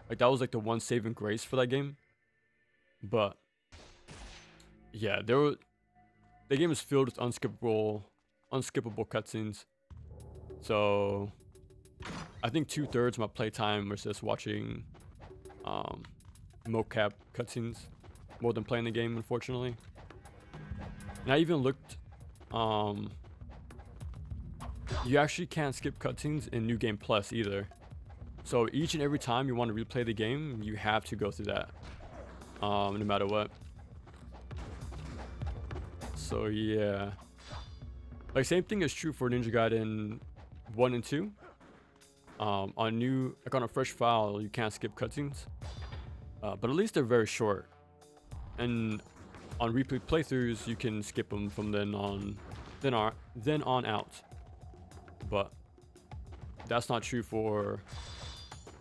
Like that was like the one saving grace for that game. But yeah, the game is filled with unskippable cutscenes. So I think 2/3 of my playtime was just watching mocap cutscenes more than playing the game, unfortunately. And I even looked. You actually can't skip cutscenes in New Game Plus either. So each and every time you want to replay the game, you have to go through that, no matter what. So yeah, like same thing is true for Ninja Gaiden 1 and 2. On a fresh file, you can't skip cutscenes, but at least they're very short. And on replay playthroughs, you can skip them from then on out. But that's not true for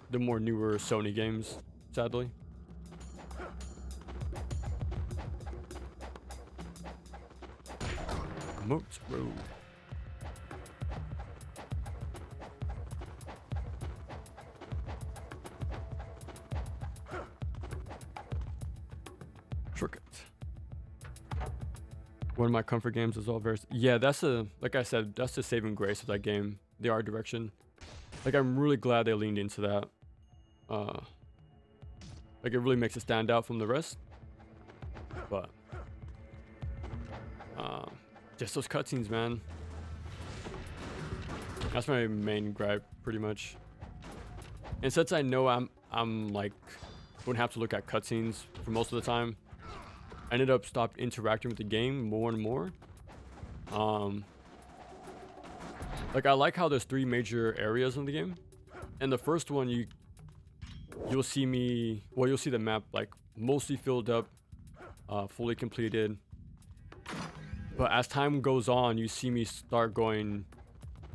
the more newer Sony games, sadly. Moat Road. Shortcut. One of my comfort games is all very. Yeah, like I said, that's the saving grace of that game. The art direction. Like I'm really glad they leaned into that. Like it really makes it stand out from the rest. But just those cutscenes, man. That's my main gripe, pretty much. And since I know I'm like wouldn't have to look at cutscenes for most of the time, I ended up stopped interacting with the game more and more. Like I like how there's 3 major areas in the game, and the first one you'll see the map like mostly filled up, fully completed. But as time goes on, you see me start going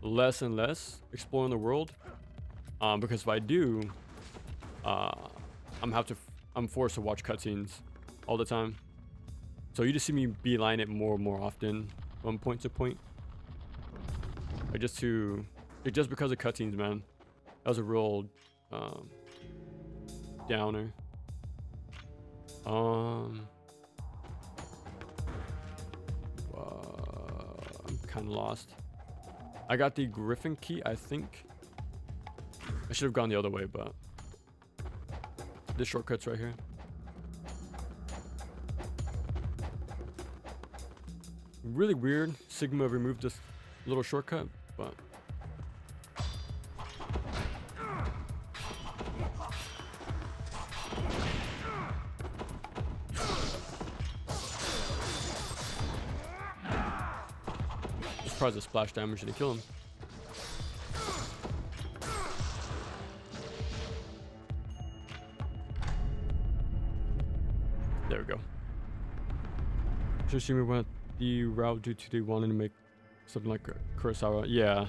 less and less exploring the world, because if I do, I'm forced to watch cutscenes all the time. So you just see me beeline it more and more often from point to point. Like just because of cutscenes, man. That was a real downer. I'm kind of lost. I got the Griffin key, I think. I should have gone the other way, but this shortcut's right here. Really weird. Sigma removed this little shortcut, but surprised the splash damage didn't kill him. There we go. Just me went the route due to they wanted to make something like Kurosawa. Yeah,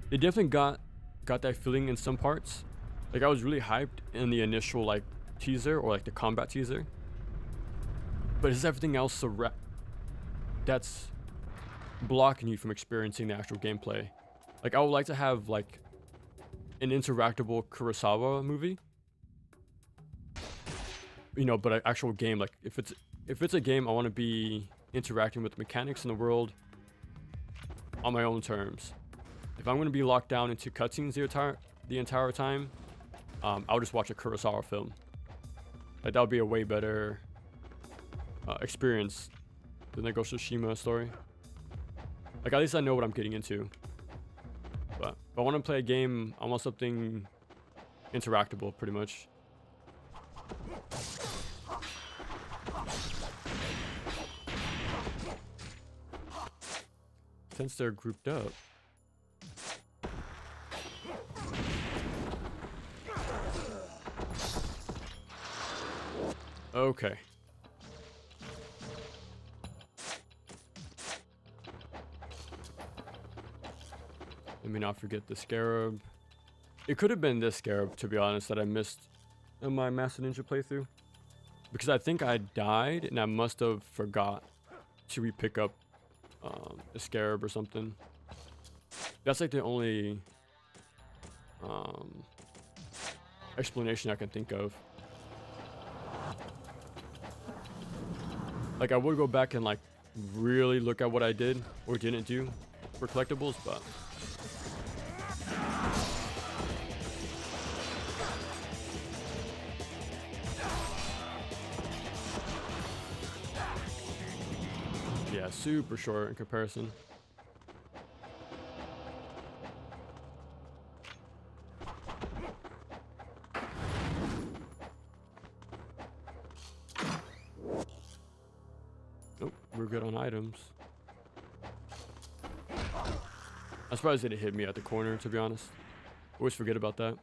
they definitely got that feeling in some parts. Like I was really hyped in the initial like teaser or like the combat teaser, but it's everything else that's blocking you from experiencing the actual gameplay. Like I would like to have like an interactable Kurosawa movie, you know, but an actual game. Like if it's a game, I want to be interacting with mechanics in the world on my own terms. If I'm going to be locked down into cutscenes the entire time, I'll just watch a Kurosawa film. Like that would be a way better experience than the Ghost of Tsushima story. Like at least I know what I'm getting into. But if I want to play a game, I want something interactable, pretty much. Since they're grouped up. Okay. Let me not forget the scarab. It could have been this scarab, to be honest, that I missed in my Master Ninja playthrough. Because I think I died and I must have forgot to re-pick up the scarab or something. That's like the only explanation I can think of. Like I would go back and like really look at what I did or didn't do for collectibles, but yeah, super short in comparison. Nope, we're good on items. I'm surprised it didn't hit me at the corner, to be honest. Always forget about that.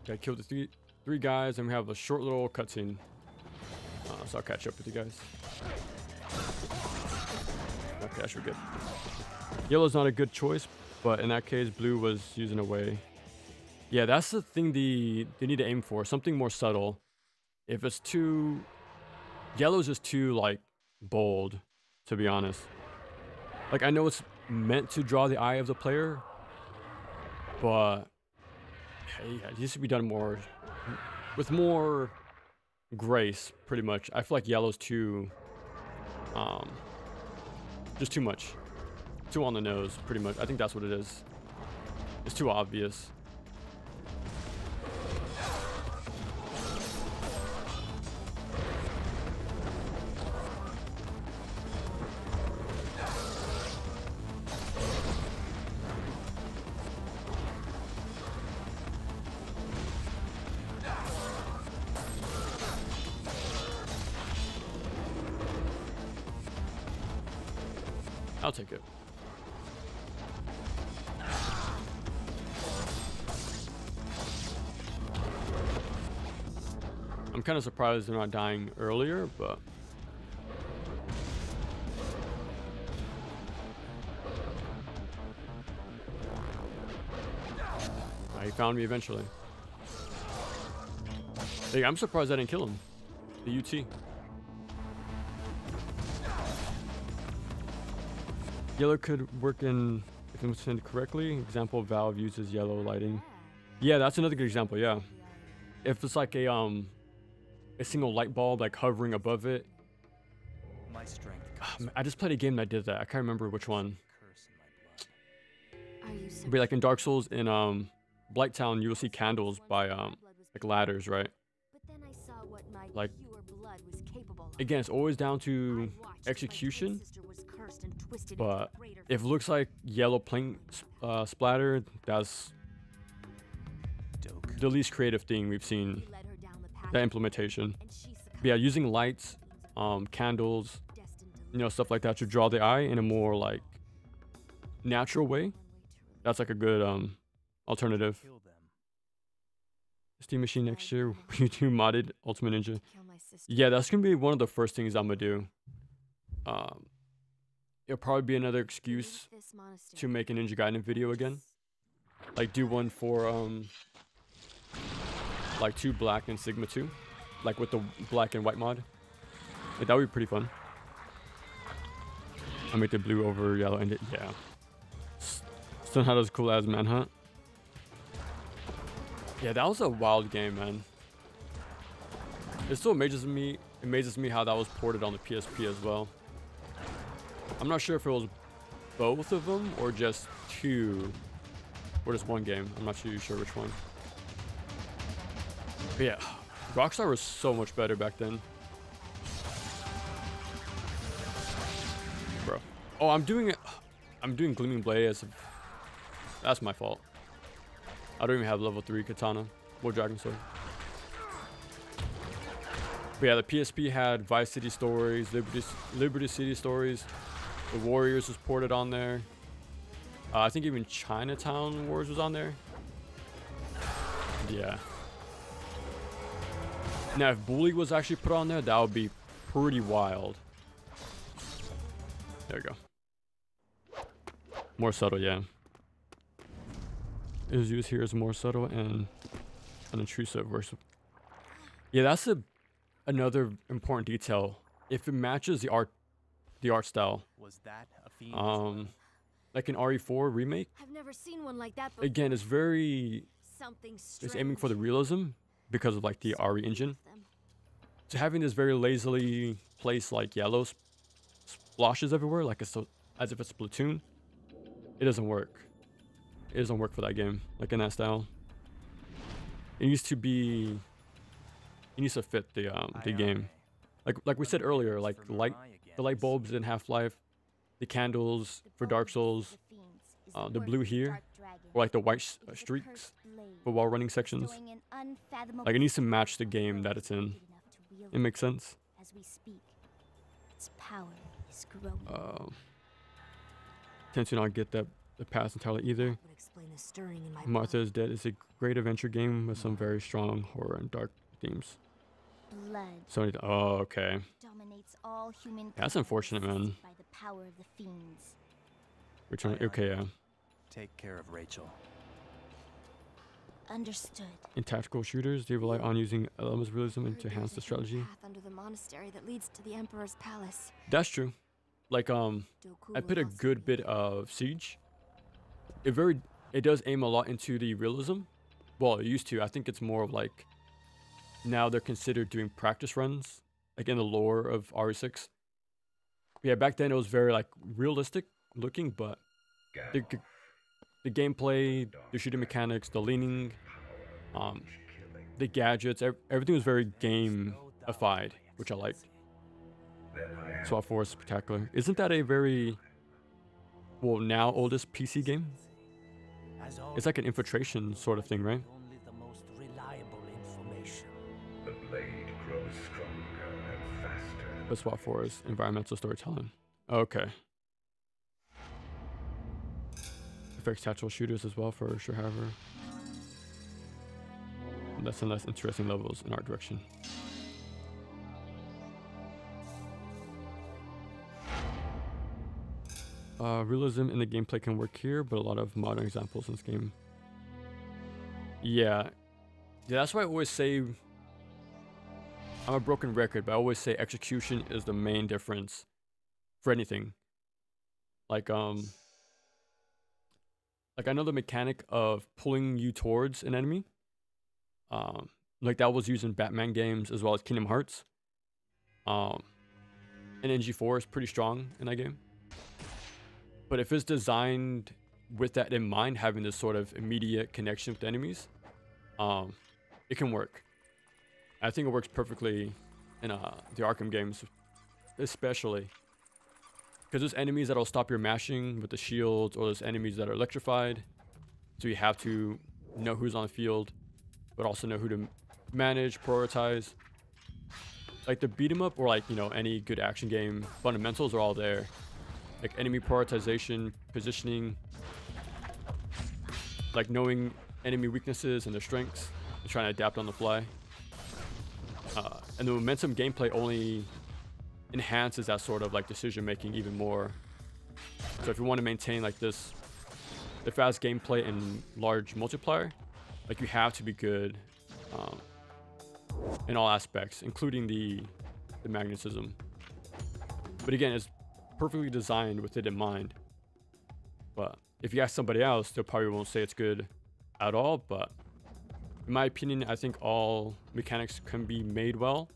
Okay, killed the three guys, and we have a short little cutscene. So I'll catch up with you guys. Okay, that should be good. Yellow's not a good choice, but in that case, blue was using away. Yeah, that's the thing they need to aim for. Something more subtle. If it's too... Yellow's just too, like, bold, to be honest. Like, I know it's meant to draw the eye of the player, but... Hey, it needs to be done more... with more grace, pretty much. I feel like yellow's too... just too much. Too on the nose, pretty much. I think that's what it is. It's too obvious. I'll take it. I'm kind of surprised they're not dying earlier, but... He found me eventually. Hey, I'm surprised I didn't kill him. The UT. Yellow could work in, if implemented correctly. Example, Valve uses yellow lighting. Yeah, that's another good example, yeah. If it's like a single light bulb like hovering above it. My strength I just played a game that did that. I can't remember which one. curse in my blood. Are you It'd be like in Dark Souls in Blighttown, you'll see candles by like ladders, right? But then I saw what my Like, pure blood was capable of. again, it's always down to I watched as my execution. twin sister was cursed and twisted But into a greater if it looks like yellow paint splatter, that's Doke. the least creative thing we've seen. He led her down the path That implementation. and she succumbed But yeah, using lights, candles, destined to you know, stuff like that to draw the eye in a more like natural way. That's like a good alternative. Kill them. Steam Machine next year, you do modded Ultimate Ninja. kill my sister. Yeah, that's gonna be one of the first things I'm gonna do. It'll probably be another excuse Leave this monastery. to make a Ninja Gaiden video again. Like do one for like 2 Black and Sigma 2, like with the black and white mod. Like, that would be pretty fun. I'll make the blue over yellow and yeah. Still not as cool as Manhunt. Yeah, that was a wild game, man. It still amazes me how that was ported on the PSP as well. I'm not sure if it was both of them or just 2 or just one game. I'm not too sure which one. But yeah, Rockstar was so much better back then. Bro. Oh, I'm doing Gleaming Blade as that's my fault. I don't even have level 3 katana or dragon sword. But yeah, the PSP had Vice City Stories, Liberty City Stories. The Warriors was ported on there. I think even Chinatown Wars was on there. Yeah. Now, if Bully was actually put on there, that would be pretty wild. There we go. More subtle, yeah. It was used here as more subtle and unintrusive versus... Yeah, that's another important detail if it matches the art style, Was that a fiend as well? like an RE4 remake, I've never seen one like that before. again, it's very, Something it's aiming for the strange. realism because of like the So RE many engine. of them. So having this very lazily placed like yellow splashes everywhere, like it's so, as if it's Splatoon, it doesn't work. It doesn't work for that game, like in that style. It needs to be, it needs to fit the game. Like we said earlier, like the light bulbs in Half-Life, the candles The for Dark bones of Souls, the fiends is the work blue of here, Dark Dragon. or like the white It is a streaks cursed blade, for while running sections. bestowing an unfathomable Like it needs to match the power on game that those it's in. gifted enough to wield It makes sense. As we speak, its power is growing. Tend to not get that the pass entirely either. That would explain the stirring in my Martha blood. is Dead is a great adventure game with some very strong horror and dark themes. Blood So, oh, okay. dominates all human. That's unfortunate, man. By the power of the fiends. Which one? Okay, yeah. Take care of Rachel. Understood. In tactical shooters, they rely on using elements of realism Heard to enhance the there's a hidden strategy. path under the monastery that leads to the Emperor's palace. That's true. Like, I Dokubo put a lost good me. bit of Siege. It does aim a lot into the realism. Well, it used to. I think it's more of like, now they're considered doing practice runs, like in the lore of RE6. Yeah, back then it was very like realistic looking, but the gameplay, the shooting mechanics, the leaning, the gadgets, everything was very gamified, which I liked. SWAT 4 is spectacular. Isn't that a very, well, now oldest PC game? It's like an infiltration sort of thing, right? Only the most reliable information. The blade grows stronger and faster. But SWAT 4 is environmental storytelling. Okay. Affects tactical shooters as well for sure, however. Less and less interesting levels in art direction. Realism in the gameplay can work here, but a lot of modern examples in this game. Yeah, that's why I always say, I'm a broken record, but I always say execution is the main difference for anything. Like I know the mechanic of pulling you towards an enemy. Like that was used in Batman games as well as Kingdom Hearts. And NG4 is pretty strong in that game. But if it's designed with that in mind, having this sort of immediate connection with the enemies, it can work. I think it works perfectly in the Arkham games, especially. Because there's enemies that'll stop your mashing with the shields, or there's enemies that are electrified. So you have to know who's on the field, but also know who to manage, prioritize. Like the beat 'em up, or like, you know, any good action game, fundamentals are all there. Like enemy prioritization, positioning, like knowing enemy weaknesses and their strengths, and trying to adapt on the fly. And the momentum gameplay only enhances that sort of like decision making even more. So if you want to maintain like the fast gameplay and large multiplayer, like you have to be good in all aspects, including the magnetism. But again, it's perfectly designed with it in mind. But if you ask somebody else, they probably won't say it's good at all. But in my opinion, I think all mechanics can be made well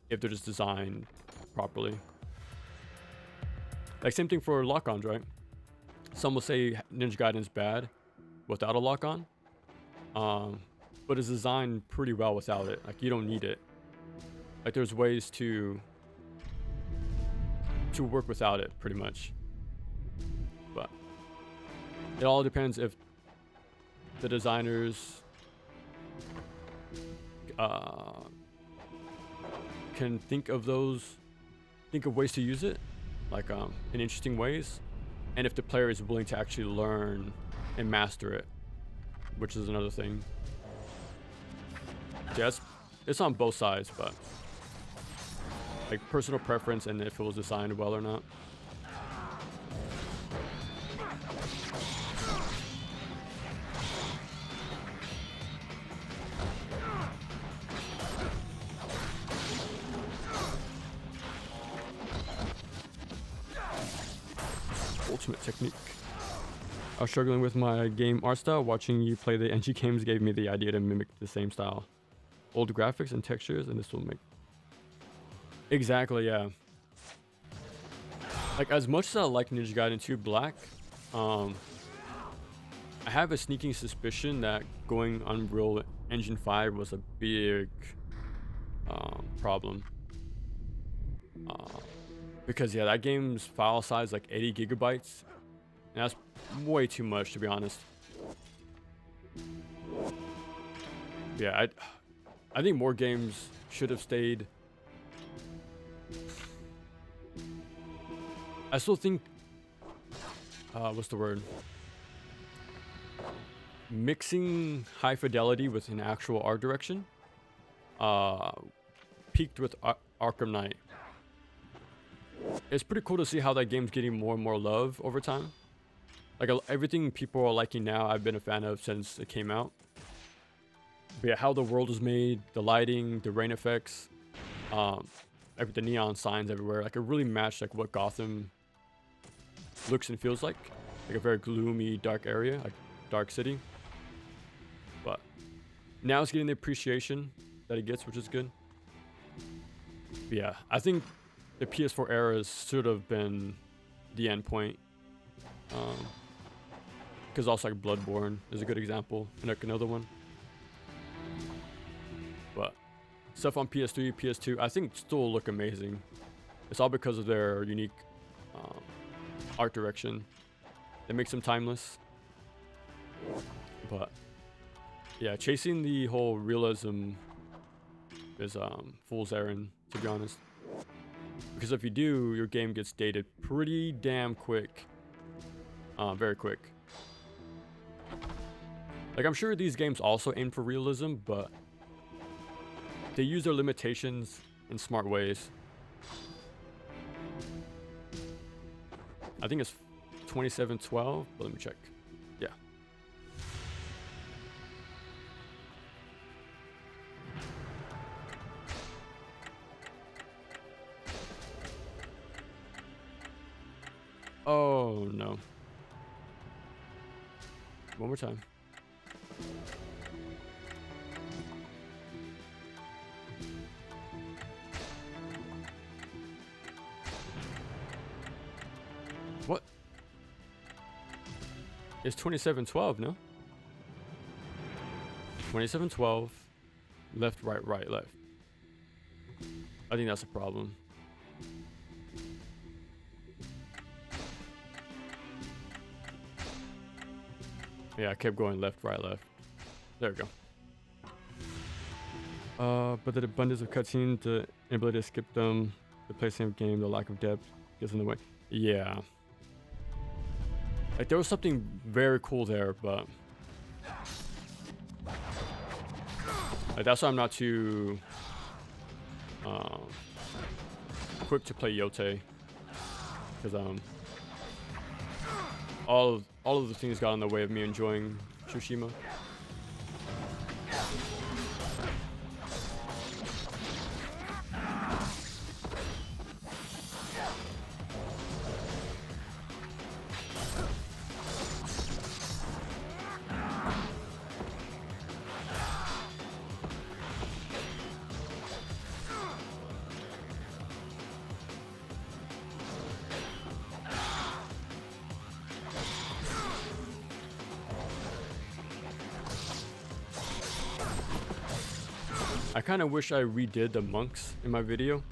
if they're just designed properly. Like same thing for lock-ons, right? Some will say Ninja Gaiden's bad without a lock-on, but it's designed pretty well without it. Like you don't need it. Like there's ways to work without it, pretty much. But it all depends if the designers can think of ways to use it, like in interesting ways, and if the player is willing to actually learn and master it, which is another thing. Yeah, it's on both sides, but like personal preference and if it was designed well or not. ultimate technique. I was struggling with my game art style. Watching you play the NG games gave me the idea to mimic the same style. Old graphics and textures, and this will make... Exactly, yeah. Like, as much as I like Ninja Gaiden 2 Black, I have a sneaking suspicion that going Unreal Engine 5 was a big problem. Because yeah, that game's file size like 80 gigabytes, and that's way too much, to be honest. Yeah, I think more games should have stayed. I still think, what's the word? Mixing high fidelity with an actual art direction peaked with Arkham Knight. It's pretty cool to see how that game's getting more and more love over time. Like, everything people are liking now, I've been a fan of since it came out. But yeah, how the world is made, the lighting, the rain effects, like the neon signs everywhere, like it really matched like what Gotham looks and feels like a very gloomy, dark area, like dark city. But now it's getting the appreciation that it gets, which is good. But yeah, I think the PS4 era has sort of been the end point. Because also like Bloodborne is a good example, and like another one. But stuff on PS3, PS2, I think still look amazing. It's all because of their unique art direction that makes them timeless. But yeah, chasing the whole realism is fool's errand, to be honest. Because if you do, your game gets dated pretty damn quick. Very quick. Like, I'm sure these games also aim for realism, but they use their limitations in smart ways. I think it's 2712, but let me check. Yeah. Oh no. One more time. What? It's 2712, no? 2712, left, right, right, left. I think that's a problem. Yeah, I kept going left, right, left. There we go. But the abundance of cutscenes, the inability to skip them, the placing of game, the lack of depth gets in the way. Yeah. Like, there was something very cool there, but like, that's why I'm not too quick to play Yote, because all of the things got in the way of me enjoying Tsushima. I kind of wish I redid the monks in my video.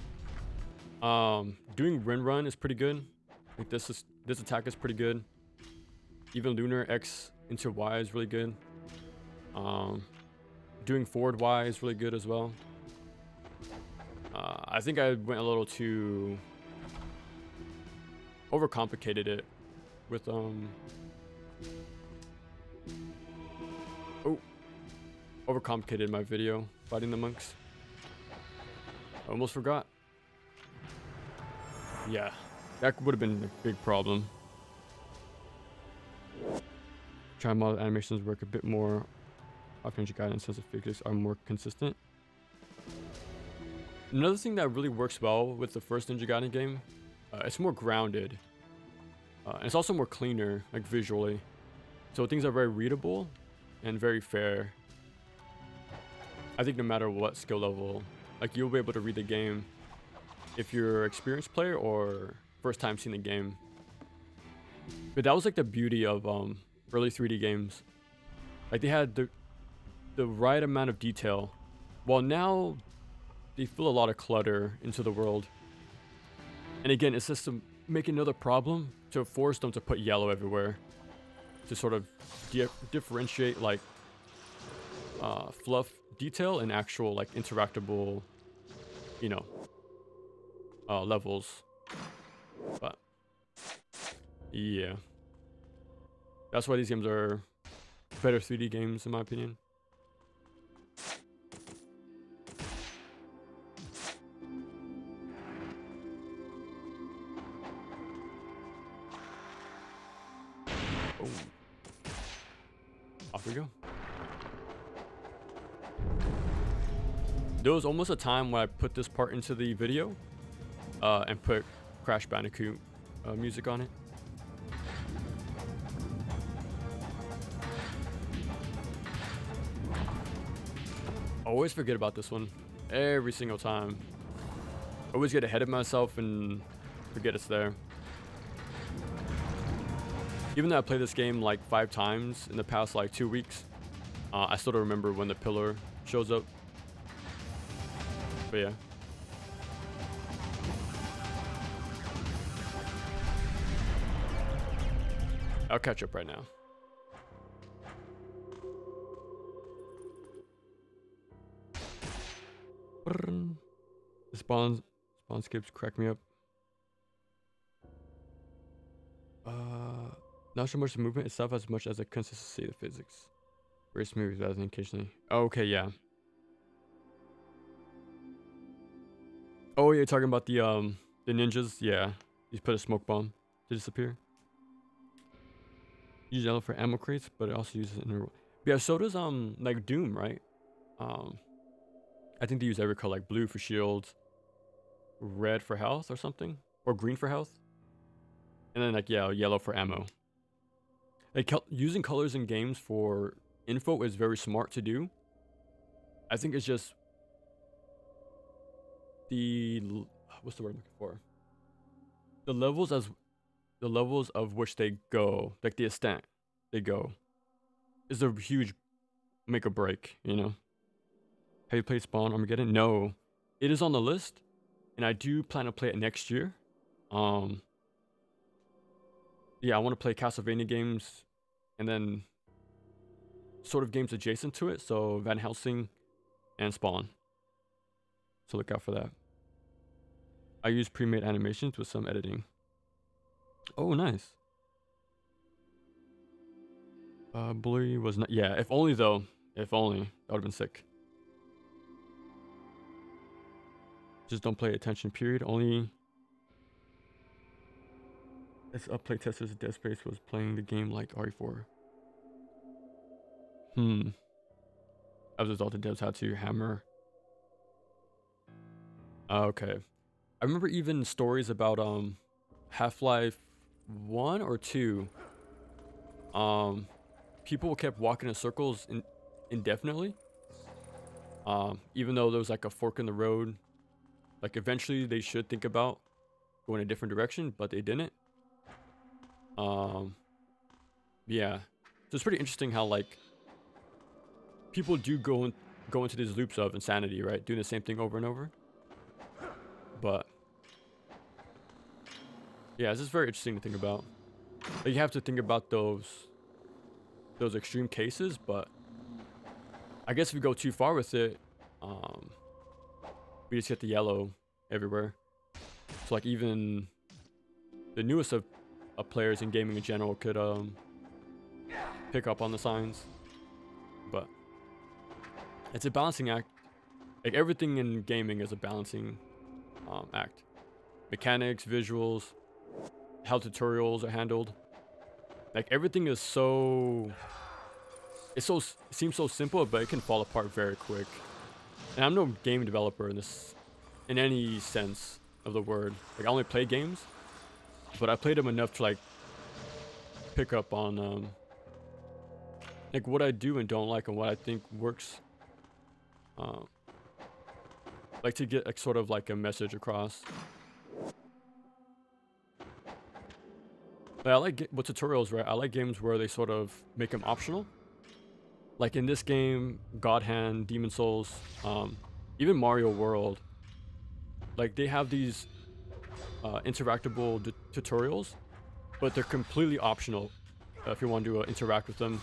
Doing Rin Run is pretty good. Like, this attack is pretty good. Even Lunar X into Y is really good. Doing forward Y is really good as well. I think I went a little too overcomplicated it with overcomplicated my video fighting the monks. I almost forgot. Yeah, that would have been a big problem. Try model animations work a bit more. Ninja Gaiden says the physics are more consistent. Another thing that really works well with the first Ninja Gaiden game, it's more grounded. And it's also more cleaner, like visually. So things are very readable and very fair. I think no matter what skill level, like you'll be able to read the game if you're an experienced player or first time seeing the game. But that was like the beauty of early 3D games. Like they had the right amount of detail. While now they feel a lot of clutter into the world. And again, it's just to make another problem to force them to put yellow everywhere to sort of differentiate like fluff detail and actual like interactable, you know, levels. But yeah, that's why these games are better 3D games in my opinion. Oh. Off we go. There was almost a time when I put this part into the video and put Crash Bandicoot music on it. I always forget about this one every single time. I always get ahead of myself and forget it's there. Even though I played this game like 5 times in the past like 2 weeks, I still don't remember when the pillar shows up. But yeah. I'll catch up right now. The spawn skips crack me up. Not so much the movement itself as much as the consistency of the physics. Very smooth rather than occasionally. Okay, yeah. Oh, you're talking about the ninjas? Yeah. You put a smoke bomb to disappear. Use yellow for ammo crates, but it also uses it in yeah, so does like Doom, right? I think they use every color, like blue for shields, red for health or something, or green for health, and then like yeah, yellow for ammo. Like using colors in games for info is very smart to do. I think it's just what's the word I'm looking for? The levels of which they go, like the extent they go, is a huge make or break, you know? Have you played Spawn Armageddon? No. It is on the list, and I do plan to play it next year. Yeah, I want to play Castlevania games, and then sort of games adjacent to it, so Van Helsing and Spawn. So look out for that. I use pre-made animations with some editing. Oh, nice. Blurry was not. Yeah, if only though. If only. That would have been sick. Just don't play attention, period. Only. As up playtesters, Dead Space was playing the game like RE4. As a result, the devs had to hammer. Okay. I remember even stories about Half-Life 1 or 2. People kept walking in circles indefinitely. Even though there was like a fork in the road. Like eventually they should think about going a different direction, but they didn't. Yeah. So it's pretty interesting how like people do go into these loops of insanity, right? Doing the same thing over and over. But yeah, it's just very interesting to think about. Like, you have to think about those extreme cases, but I guess if we go too far with it, we just get the yellow everywhere. So like even the newest of players in gaming in general could pick up on the signs. But it's a balancing act. Like everything in gaming is a balancing act. Mechanics, visuals, how tutorials are handled. Like everything is it seems so simple, but it can fall apart very quick. And I'm no game developer in any sense of the word. Like I only play games, but I played them enough to like pick up on like what I do and don't like and what I think works. Like to get like sort of like a message across. But I like with tutorials, right? I like games where they sort of make them optional. Like in this game, God Hand, Demon Souls, even Mario World. Like they have these interactable tutorials, but they're completely optional if you want to interact with them.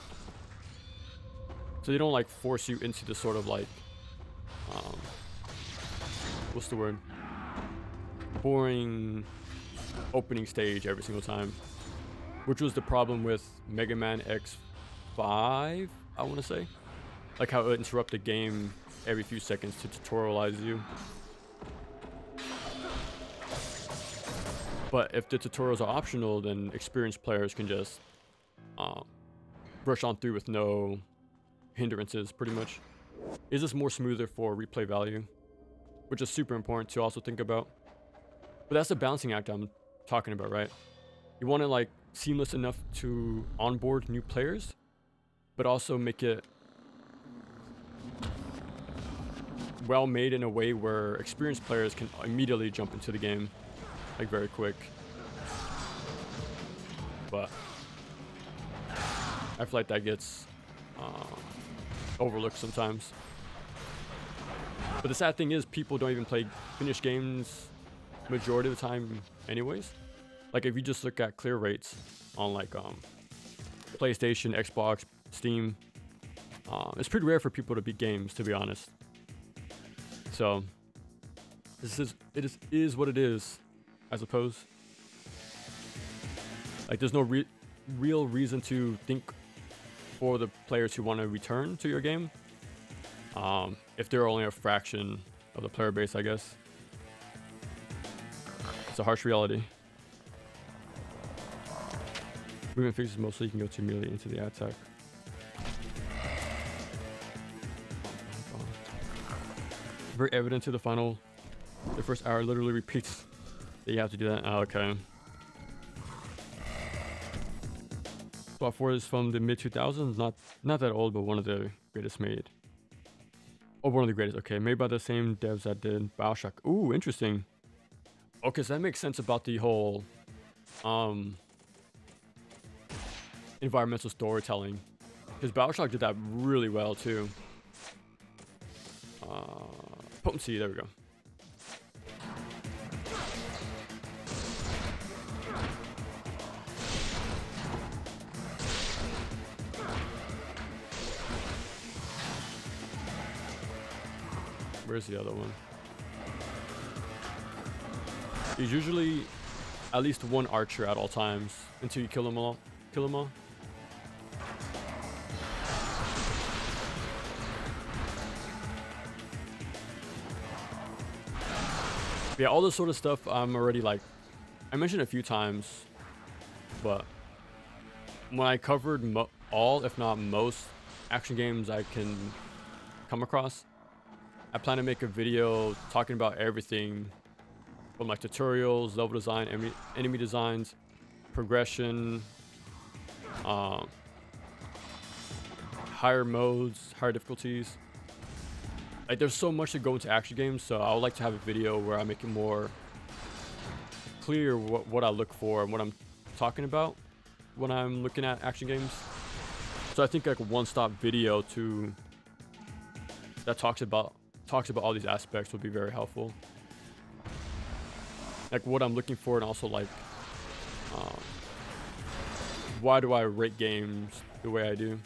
So they don't like force you into the sort of like, what's the word? Boring opening stage every single time. Which was the problem with Mega Man X5, I want to say. Like how it interrupts the game every few seconds to tutorialize you. But if the tutorials are optional, then experienced players can just rush on through with no hindrances, pretty much. It's just more smoother for replay value, which is super important to also think about. But that's the balancing act I'm talking about, right? You want to like seamless enough to onboard new players, but also make it well made in a way where experienced players can immediately jump into the game, like very quick. But I feel like that gets overlooked sometimes. But the sad thing is people don't even play finished games majority of the time anyways. Like if you just look at clear rates on like PlayStation, Xbox, Steam, it's pretty rare for people to beat games, to be honest. So it is what it is, I suppose. Like there's no real reason to think for the players who want to return to your game, if they're only a fraction of the player base, I guess. It's a harsh reality. Movement fixes mostly you can go too immediately into the attack. Very evident to the first hour literally repeats that you have to do that. Oh, okay. Spot 4 is from the mid 2000s, not that old, but one of the greatest made. Oh, one of the greatest. Okay, made by the same devs that did BioShock. Ooh, interesting. Okay, so that makes sense about the whole environmental storytelling, because BioShock did that really well too. Potency, there we go. Where's the other one? There's usually at least one archer at all times until you kill them all. Yeah, all this sort of stuff I'm already like, I mentioned a few times, but when I covered all, if not most, action games I can come across, I plan to make a video talking about everything from like tutorials, level design, enemy designs, progression, higher modes, higher difficulties. Like there's so much to go into action games, so I would like to have a video where I make it more clear what I look for and what I'm talking about when I'm looking at action games. So I think like a one-stop video that talks about all these aspects would be very helpful. Like what I'm looking for, and also like why do I rate games the way I do.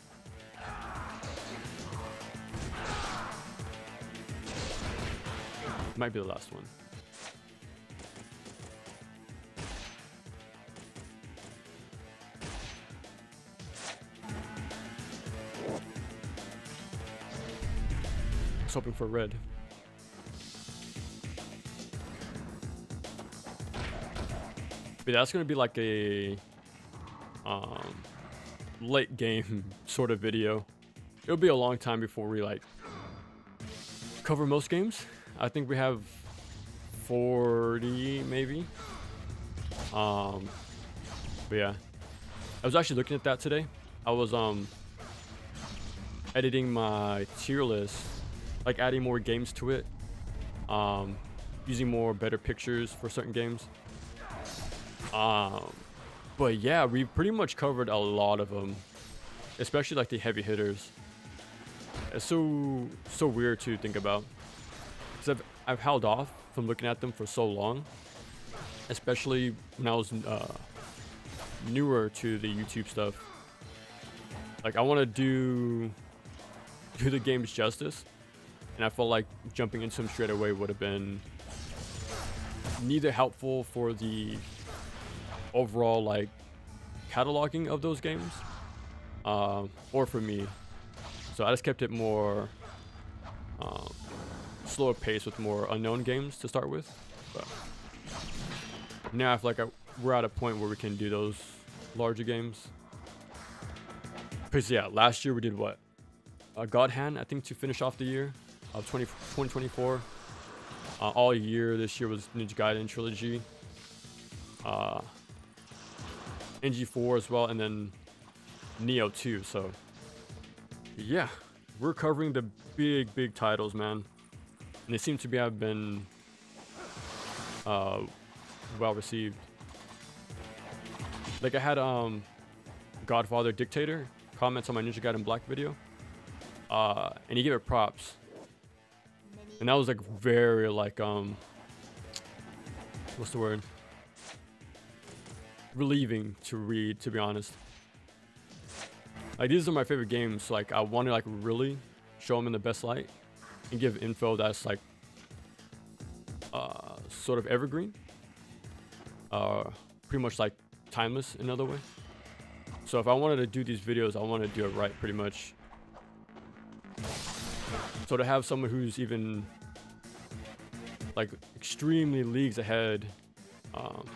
Might be the last one. I was hoping for red. But that's gonna be like a late game sort of video. It'll be a long time before we like cover most games. I think we have 40 maybe. But yeah, I was actually looking at that today. I was editing my tier list, like adding more games to it, using more better pictures for certain games. But yeah, we pretty much covered a lot of them, especially like the heavy hitters. It's so weird to think about, because I've held off from looking at them for so long, especially when I was newer to the YouTube stuff. Like I want to do the games justice, and I felt like jumping into them straight away would have been neither helpful for the overall like cataloging of those games, or for me. So I just kept it more slower pace with more unknown games to start with. But now I feel like we're at a point where we can do those larger games. Because yeah, last year we did what? God Hand, I think, to finish off the year of 2024. All year this year was Ninja Gaiden Trilogy, NG4 as well, and then Neo 2. So yeah, we're covering the big titles, man, and they seem to have been well received. Like I had Godfather Dictator comments on my Ninja Gaiden Black video, and he gave it props, and that was like very like what's the word, relieving to read, to be honest. Like these are my favorite games, so like I want to like really show them in the best light and give info that's like sort of evergreen, pretty much like timeless in another way. So if I wanted to do these videos, I want to do it right, pretty much. So to have someone who's even like extremely leagues ahead of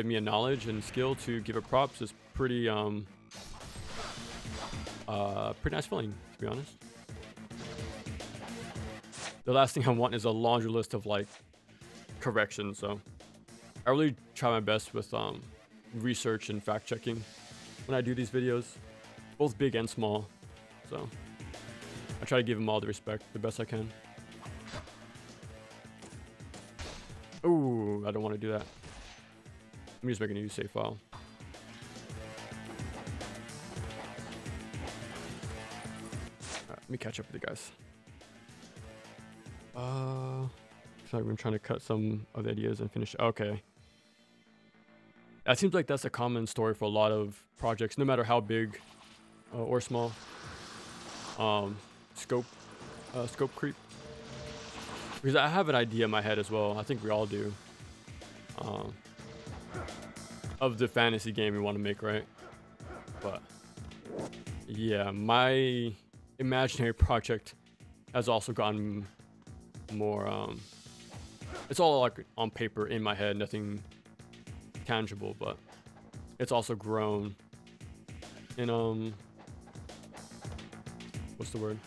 me in knowledge and skill to give it props is pretty nice feeling, to be honest. The last thing I want is a laundry list of like corrections, so I really try my best with research and fact checking when I do these videos, both big and small. So I try to give them all the respect the best I can. Ooh, I don't want to do that. Let me just make a new save file. Alright, let me catch up with you guys. Sorry, I'm trying to cut some of the ideas and finish. Okay. That seems like that's a common story for a lot of projects, no matter how big or small. Scope creep. Because I have an idea in my head as well. I think we all do. Of the fantasy game we want to make, right? But yeah, my imaginary project has also gotten more. It's all like on paper in my head, nothing tangible, but it's also grown in what's the word?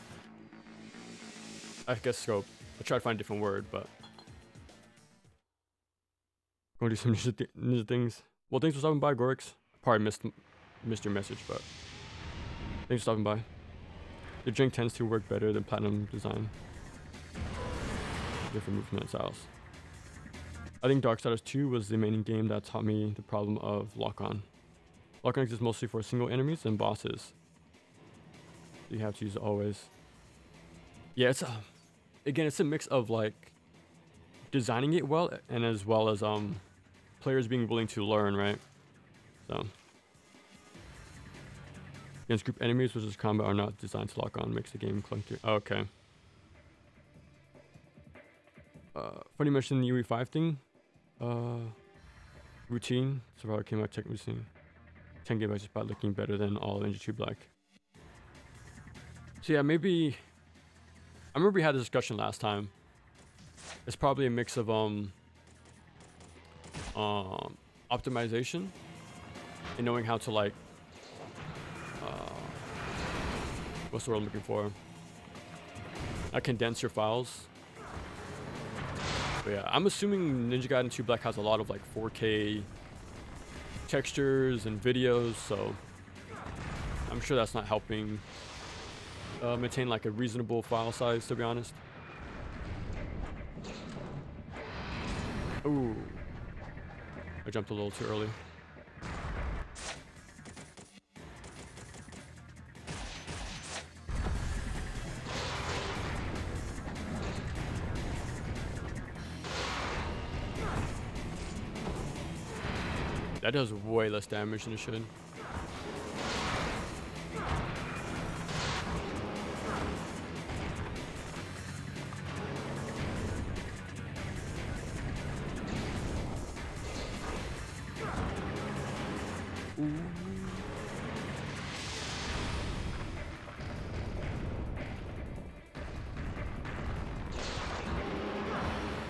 I guess scope. I'll try to find a different word, but gonna do some ninja things. Well, thanks for stopping by, Gorix. Probably missed your message, but thanks for stopping by. The drink tends to work better than platinum design. Different movement styles. I think Darksiders 2 was the main game that taught me the problem of lock-on. Lock-on exists mostly for single enemies and bosses. You have to use it always. Yeah, it's a mix of like designing it well and as well as players being willing to learn, right? So against group enemies versus combat are not designed to lock on, makes the game clunky. Okay. Funny you mentioned the UE5 thing. Routine. Survivor came out tech routine. 10 gigabytes just by looking better than all of NG2 Black. So yeah, maybe I remember we had a discussion last time. It's probably a mix of optimization and knowing how to like what's the word I'm looking for? Condense your files. But yeah, I'm assuming Ninja Gaiden 2 Black has a lot of like 4K textures and videos, so I'm sure that's not helping maintain like a reasonable file size, to be honest. Ooh, I jumped a little too early. That does way less damage than it should. Ooh.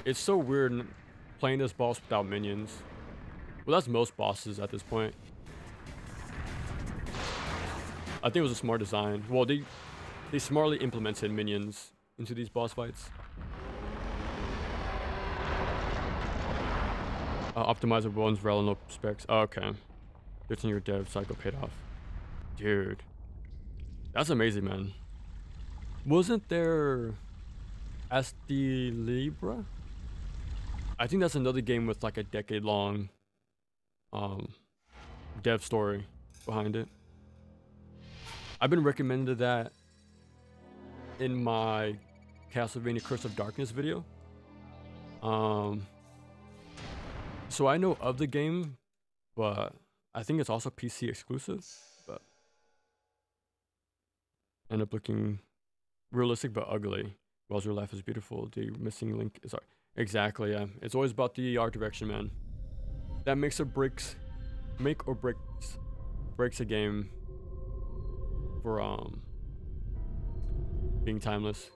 It's so weird playing this boss without minions. Well, that's most bosses at this point. I think it was a smart design. Well, they smartly implemented minions into these boss fights. Optimizer bones, relevant specs. Oh, okay. 13-year dev cycle paid off. Dude. That's amazing, man. Wasn't there Asti Libra? I think that's another game with like a decade-long dev story behind it. I've been recommended that in my Castlevania Curse of Darkness video. So I know of the game, but I think it's also PC exclusive, but end up looking realistic but ugly. Whilst your life is beautiful, the missing link is art. Exactly, yeah. It's always about the art direction, man. That makes or breaks a game for being timeless.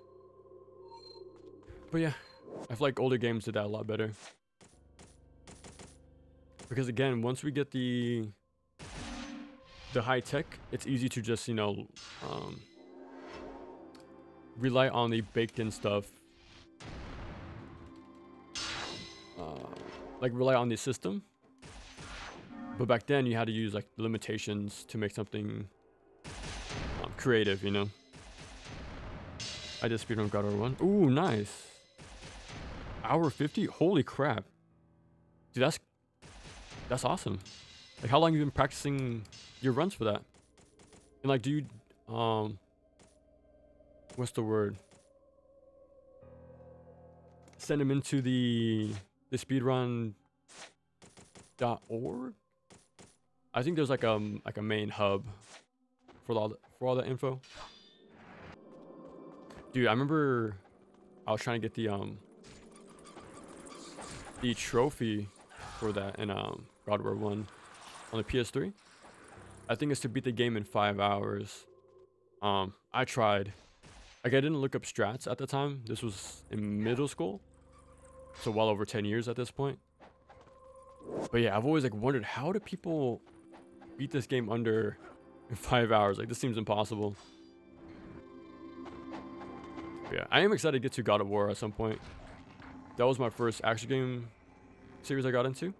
But yeah, I feel like older games did that a lot better. Because again, once we get the high tech, it's easy to just, you know, rely on the baked in stuff. Like rely on the system. But back then you had to use like limitations to make something creative, you know. I just speedrun God of War 1. Ooh, nice. Hour 50? Holy crap. Dude, that's awesome. Like, how long have you been practicing your runs for that? And like, do you what's the word? Send them into the speedrun.org? I think there's like a main hub for all the info. Dude, I remember I was trying to get the trophy for that in God of War 1 on the PS3. I think it's to beat the game in 5 hours. I tried. Like, I didn't look up strats at the time. This was in middle school, so well over 10 years at this point. But yeah, I've always like wondered, how do people beat this game under in 5 hours? Like, this seems impossible. But yeah, I am excited to get to God of War at some point. That was my first action game series I got into.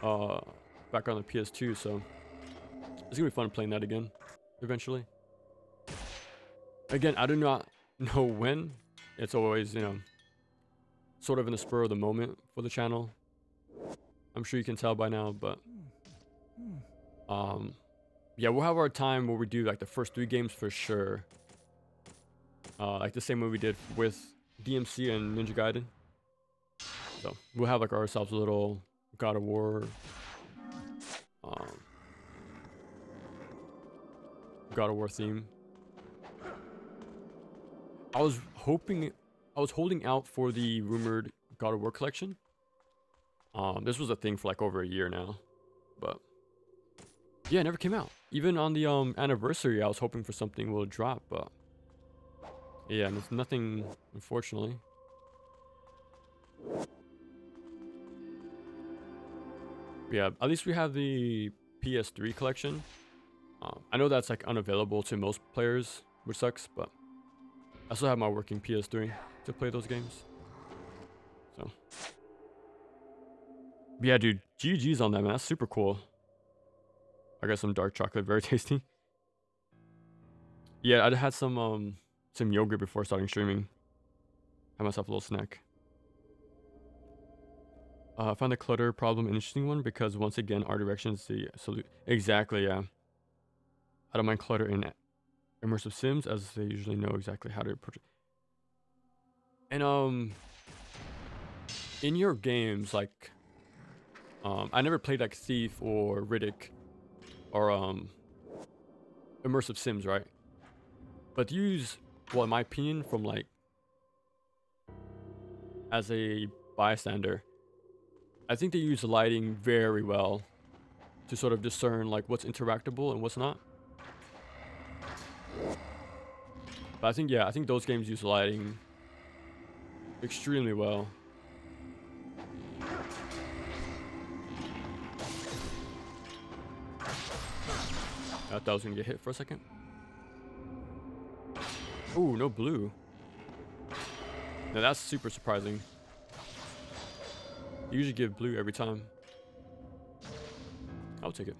Back on the PS2, so it's gonna be fun playing that again eventually. Again, I do not know when. It's always, you know, sort of in the spur of the moment for the channel. I'm sure you can tell by now, but yeah, we'll have our time where we do like the first 3 games for sure. Like the same way we did with DMC and Ninja Gaiden. So we'll have like ourselves a little God of War theme. I was holding out for the rumored God of War collection. This was a thing for like over a year now, but yeah, it never came out. Even on the anniversary, I was hoping for something will drop, but yeah, there's nothing, unfortunately. Yeah, at least we have the PS3 collection. I know that's like unavailable to most players, which sucks, but I still have my working PS3 to play those games. So yeah, dude, GG's on that, man. That's super cool. I got some dark chocolate, very tasty. Yeah, I had some yogurt before starting streaming. Had myself a little snack. I found the clutter problem an interesting one because once again, art direction is the solution. Exactly, yeah. I don't mind clutter in immersive sims as they usually know exactly how to approach it. And in your games, like I never played like Thief or Riddick or immersive sims, right? But use, well, in my opinion, from like as a bystander, I think they use lighting very well to sort of discern like what's interactable and what's not. But I think, yeah, I think those games use lighting extremely well. I thought I was gonna get hit for a second. Ooh, no blue. Now that's super surprising. You usually give blue every time. I'll take it.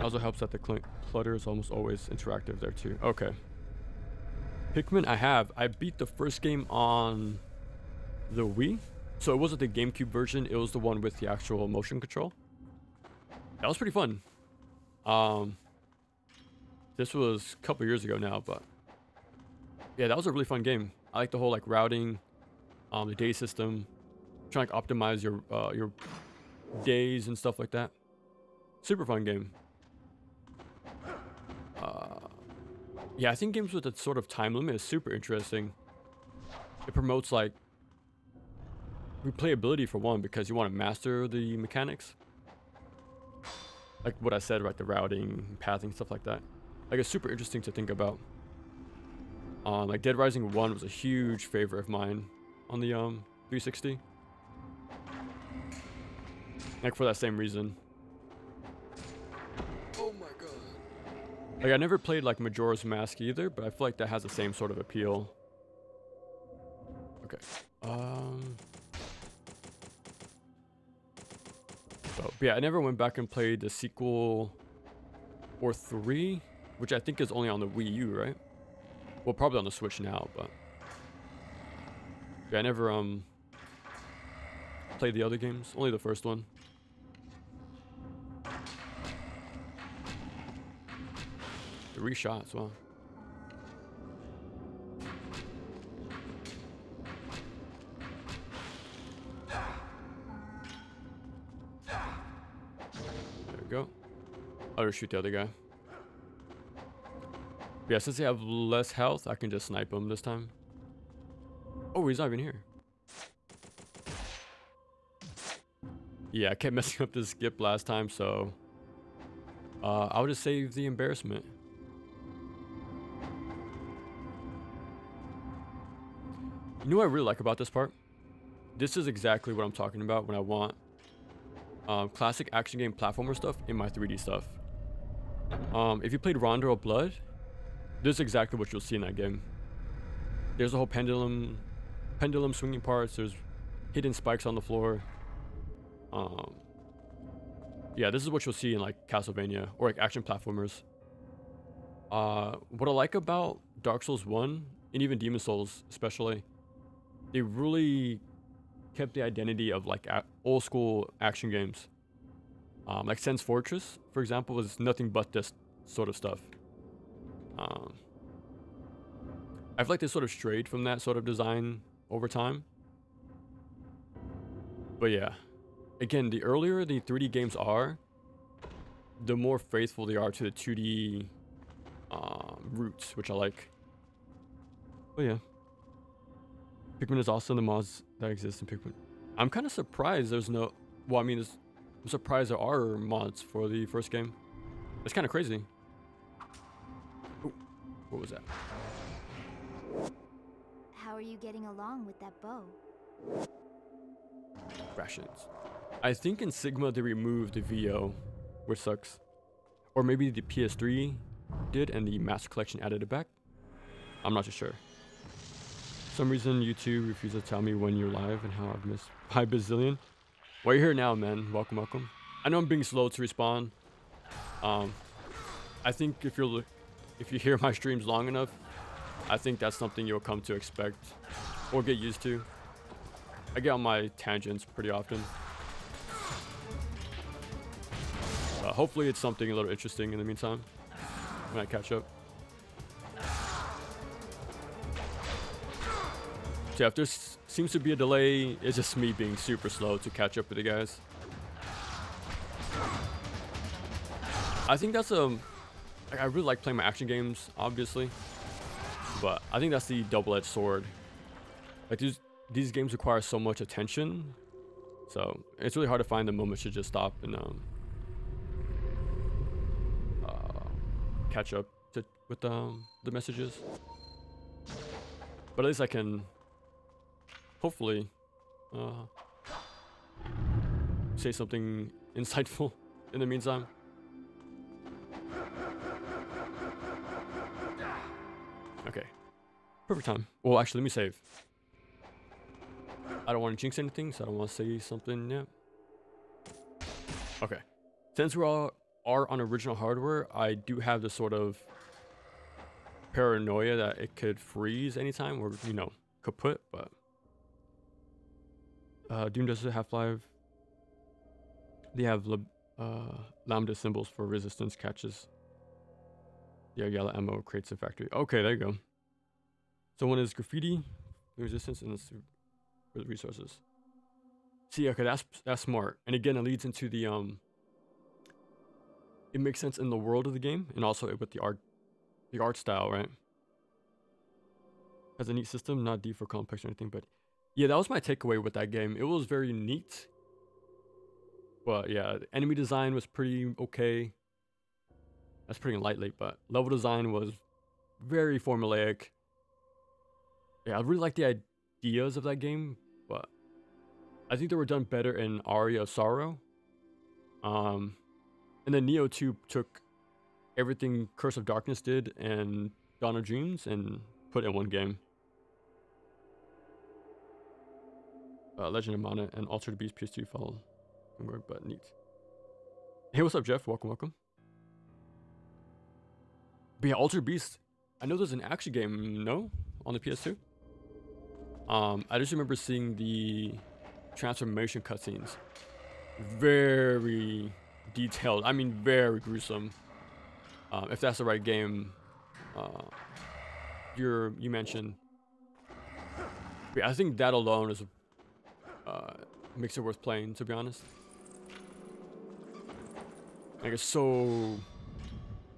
Also helps that the clutter is almost always interactive there too. Okay. Pikmin I beat the first game on the Wii. So it wasn't the GameCube version, it was the one with the actual motion control. That was pretty fun. This was a couple years ago now, but yeah, that was a really fun game. I like the whole like routing, the day system, trying to optimize your days and stuff like that. Super fun game. Yeah, I think games with a sort of time limit is super interesting. It promotes like replayability for one, because you want to master the mechanics. Like what I said, right? The routing, pathing, stuff like that. Like it's super interesting to think about. Like Dead Rising 1 was a huge favorite of mine on the 360. Like for that same reason. Oh my god. Like I never played like Majora's Mask either, but I feel like that has the same sort of appeal. Okay. So, yeah, I never went back and played the sequel or 3, which I think is only on the Wii U, right? Well, probably on the Switch now, but yeah, I never played the other games, only the first one. 3 shots, wow. There we go. I'll just shoot the other guy. Yeah, since they have less health, I can just snipe him this time. Oh, he's not even here. Yeah, I kept messing up this skip last time, so I'll just save the embarrassment. You know what I really like about this part? This is exactly what I'm talking about when I want classic action game platformer stuff in my 3D stuff. If you played Rondo of Blood, this is exactly what you'll see in that game. There's a whole pendulum swinging parts. There's hidden spikes on the floor. Yeah, this is what you'll see in like Castlevania or like action platformers. What I like about Dark Souls 1 and even Demon Souls especially, they really kept the identity of like old school action games. Like Sense Fortress, for example, was nothing but this sort of stuff. I feel like they sort of strayed from that sort of design over time. But yeah, again, the earlier the 3D games are, the more faithful they are to the 2D roots, which I like. But yeah, Pikmin is also the mods that exist in Pikmin. I'm kind of surprised there's no, well, I mean, I'm surprised there are mods for the first game. It's kind of crazy. Ooh, what was that? How are you getting along with that bow? Rations. I think in Sigma they removed the VO, which sucks. Or maybe the PS3 did and the Master Collection added it back. I'm not too sure. For some reason YouTube refuses to tell me when you're live and how I've missed 5 bazillion. Well, you're here now, man. Welcome, welcome. I know I'm being slow to respawn. I think if you hear my streams long enough, I think that's something you'll come to expect or get used to. I get on my tangents pretty often. Hopefully it's something a little interesting in the meantime when I catch up. So yeah, if there seems to be a delay, it's just me being super slow to catch up with the guys. I think that's I really like playing my action games, obviously, but I think that's the double-edged sword. Like these games require so much attention, so it's really hard to find the moment to just stop and catch up with the messages. But at least I can hopefully say something insightful in the meantime. Okay, perfect time. Well, actually, let me save. I don't want to jinx anything, so I don't want to say something yet. Okay, since we all are on original hardware, I do have this sort of paranoia that it could freeze anytime or, you know, kaput, but Doom does Half-Life. They have lambda symbols for resistance catches. Yeah, yellow ammo creates a factory. Okay, there you go. So one is graffiti, resistance, and it's for the resources. See, okay, that's smart. And again, it leads into the it makes sense in the world of the game and also with the art style, right? Has a neat system, not deep or complex or anything, but yeah, that was my takeaway with that game. It was very neat. But yeah, the enemy design was pretty okay. That's pretty lightly, but level design was very formulaic. Yeah, I really like the ideas of that game, but I think they were done better in Aria of Sorrow. And then Neo 2 took everything Curse of Darkness did and Dawn of Dreams and put it in one game. Legend of Mana and Altered Beast PS2 follow. But neat. Hey, what's up, Jeff? Welcome, welcome. But yeah, Altered Beast, I know there's an action game, no? On the PS2? I just remember seeing the transformation cutscenes. Very detailed. I mean, very gruesome. If that's the right game you mentioned. But yeah, I think that alone is makes it worth playing, to be honest. Like, it's so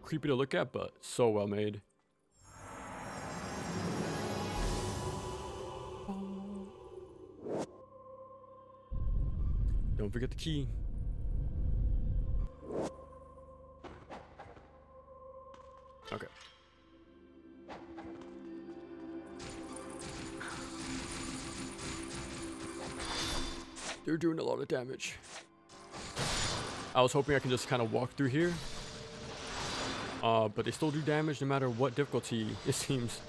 creepy to look at, but so well made. Don't forget the key. Okay. They're doing a lot of damage. I was hoping I can just kind of walk through here. But they still do damage no matter what difficulty, it seems.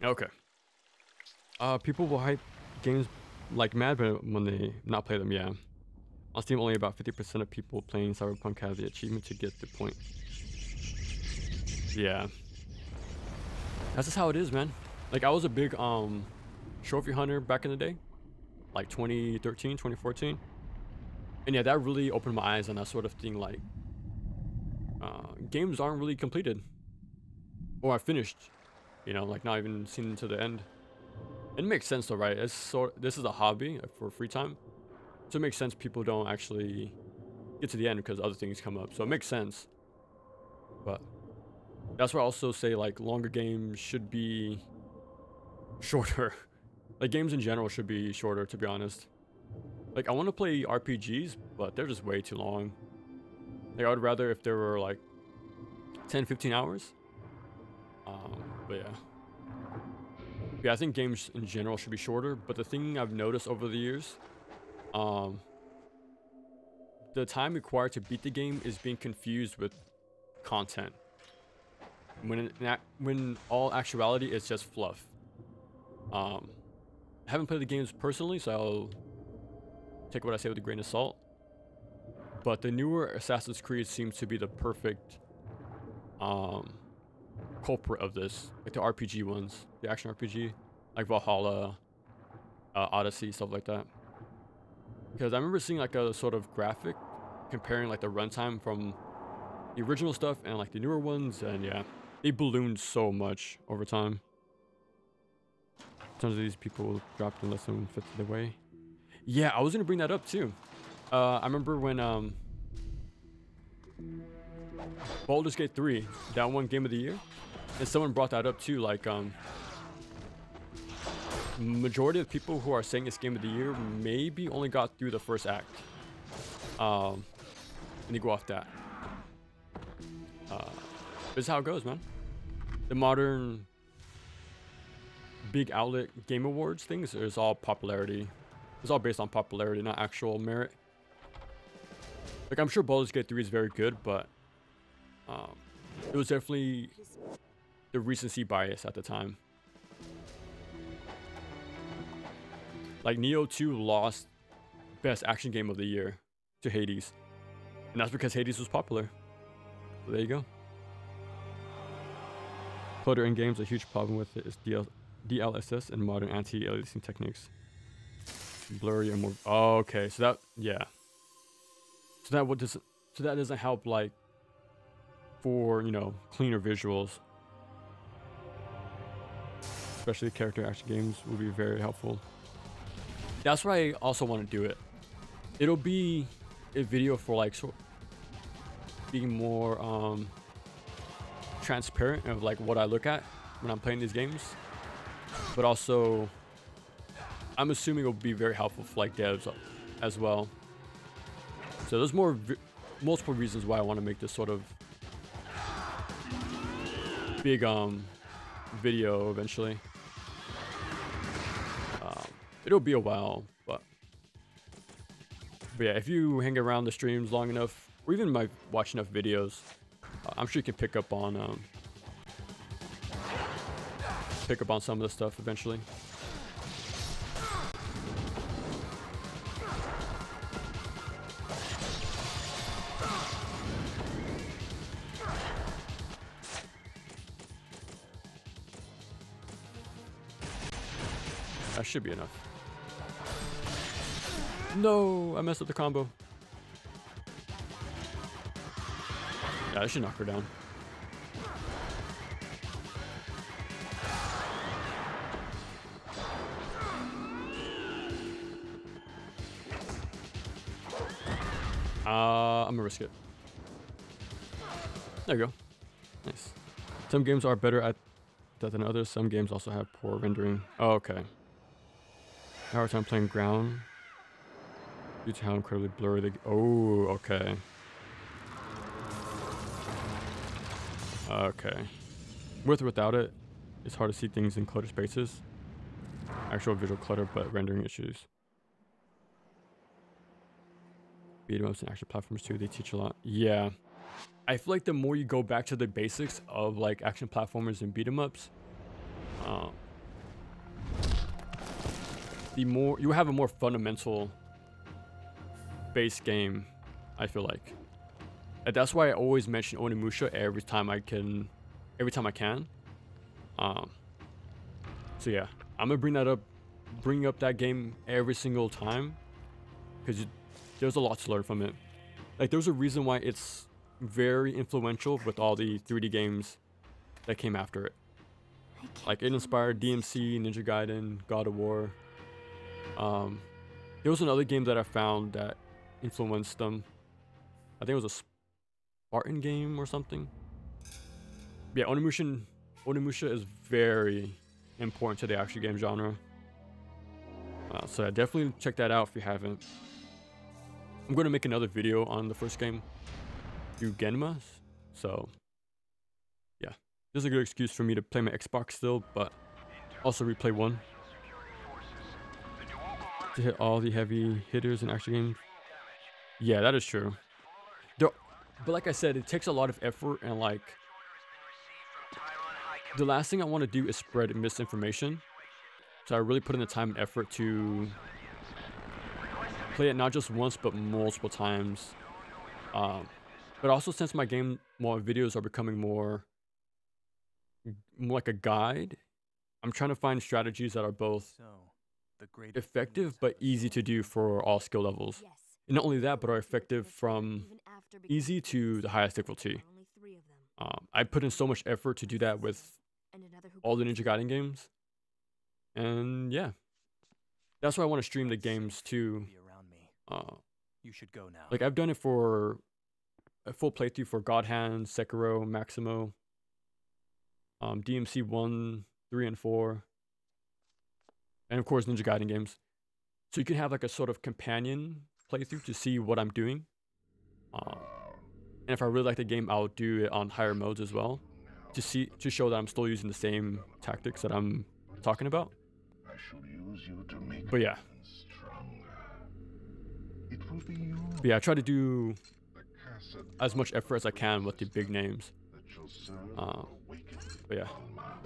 Okay. People will hype games like mad, but when they not play them, yeah. On Steam, only about 50% of people playing Cyberpunk have the achievement to get the point. Yeah. That's just how it is, man. Like, I was a big trophy hunter back in the day. Like 2013, 2014. And yeah, that really opened my eyes on that sort of thing. Like, games aren't really completed. Or finished. You know, like not even seen to the end. It makes sense though, right? This is a hobby for free time. So it makes sense people don't actually get to the end because other things come up. So it makes sense. But that's why I also say like longer games should be shorter. Like games in general should be shorter, to be honest. Like I want to play RPGs, but they're just way too long. Like I would rather if there were like 10, 15 hours. But yeah, I think games in general should be shorter. But the thing I've noticed over the years, the time required to beat the game is being confused with content. When all actuality is just fluff. I haven't played the games personally, so I'll take what I say with a grain of salt. But the newer Assassin's Creed seems to be the perfect culprit of this, like the RPG ones, the action RPG, like Valhalla, Odyssey, stuff like that. Because I remember seeing like a sort of graphic comparing like the runtime from the original stuff and like the newer ones, and yeah, they ballooned so much over time. Tons of these people dropped in less than 1/5 of the way. Yeah, I was gonna bring that up too. I remember when Baldur's Gate 3, that one game of the year, and someone brought that up too. Like majority of people who are saying it's game of the year maybe only got through the first act, and you go off that. This is how it goes, man. The modern big outlet game awards things is all popularity. It's all based on popularity, not actual merit. Like, I'm sure Baldur's Gate 3 is very good, but it was definitely the recency bias at the time. Like, Neo 2 lost best action game of the year to Hades, and that's because Hades was popular. So there you go. Clutter in games, a huge problem with it is DLSS and modern anti-aliasing techniques. Blurry and more. Oh, okay, so that, yeah. So that doesn't help, like, for, you know, cleaner visuals. Especially character action games will be very helpful. That's why I also want to do it. It'll be a video for like being more transparent of like what I look at when I'm playing these games, but also I'm assuming it'll be very helpful for like devs as well. So there's multiple reasons why I want to make this sort of big video eventually. It'll be a while, but yeah, if you hang around the streams long enough, or even might watch enough videos, I'm sure you can pick up on some of the stuff eventually. That should be enough. No, I messed up the combo. Yeah, I should knock her down. I'm gonna risk it. There you go. Nice. Some games are better at that than others. Some games also have poor rendering. Oh, okay. Hard time playing ground due to how incredibly blurry they. Oh, okay. Okay. With or without it, it's hard to see things in cluttered spaces. Actual visual clutter, but rendering issues. Beat 'em ups and action platformers too, they teach a lot. Yeah. I feel like the more you go back to the basics of like action platformers and beat 'em ups, the more you have a more fundamental base game, I feel like. And that's why I always mention Onimusha every time I can. So yeah, I'm gonna bring up that game every single time, because there's a lot to learn from it. Like, there's a reason why it's very influential with all the 3D games that came after it. Like, it inspired DMC, Ninja Gaiden, God of War. There was another game that I found that influenced them. I think it was a Spartan game or something. Yeah, Onimusha is very important to the action game genre. So yeah, definitely check that out if you haven't. I'm going to make another video on the first game, Genma. So yeah, this is a good excuse for me to play my Xbox still, but also replay 1. To hit all the heavy hitters in action games. Yeah, that is true. But like I said, it takes a lot of effort, and like, the last thing I want to do is spread misinformation. So I really put in the time and effort to play it not just once but multiple times. But also since my videos are becoming more like a guide, I'm trying to find strategies that are both So, the great effective but easy to do for all skill levels. Yes. And not only that, but are effective from Even after becoming easy to the highest difficulty. there are only 3 of them. I put in so much effort to do that with And another who all the Ninja Gaiden games. And yeah, that's why I want to stream the games too. be around me. You should go now. Like I've done it for a full playthrough for God Hand, Sekiro, Maximo, DMC 1, 3, and 4, and of course Ninja Gaiden games. So you can have like a sort of companion playthrough to see what I'm doing. And if I really like the game, I'll do it on higher modes as well to show that I'm still using the same tactics that I'm talking about. I shall use you to make But yeah. them stronger. It will be you, But yeah, I try to do the Cassid as much effort as I can with the big names. that shall serve awakened But yeah, Alma.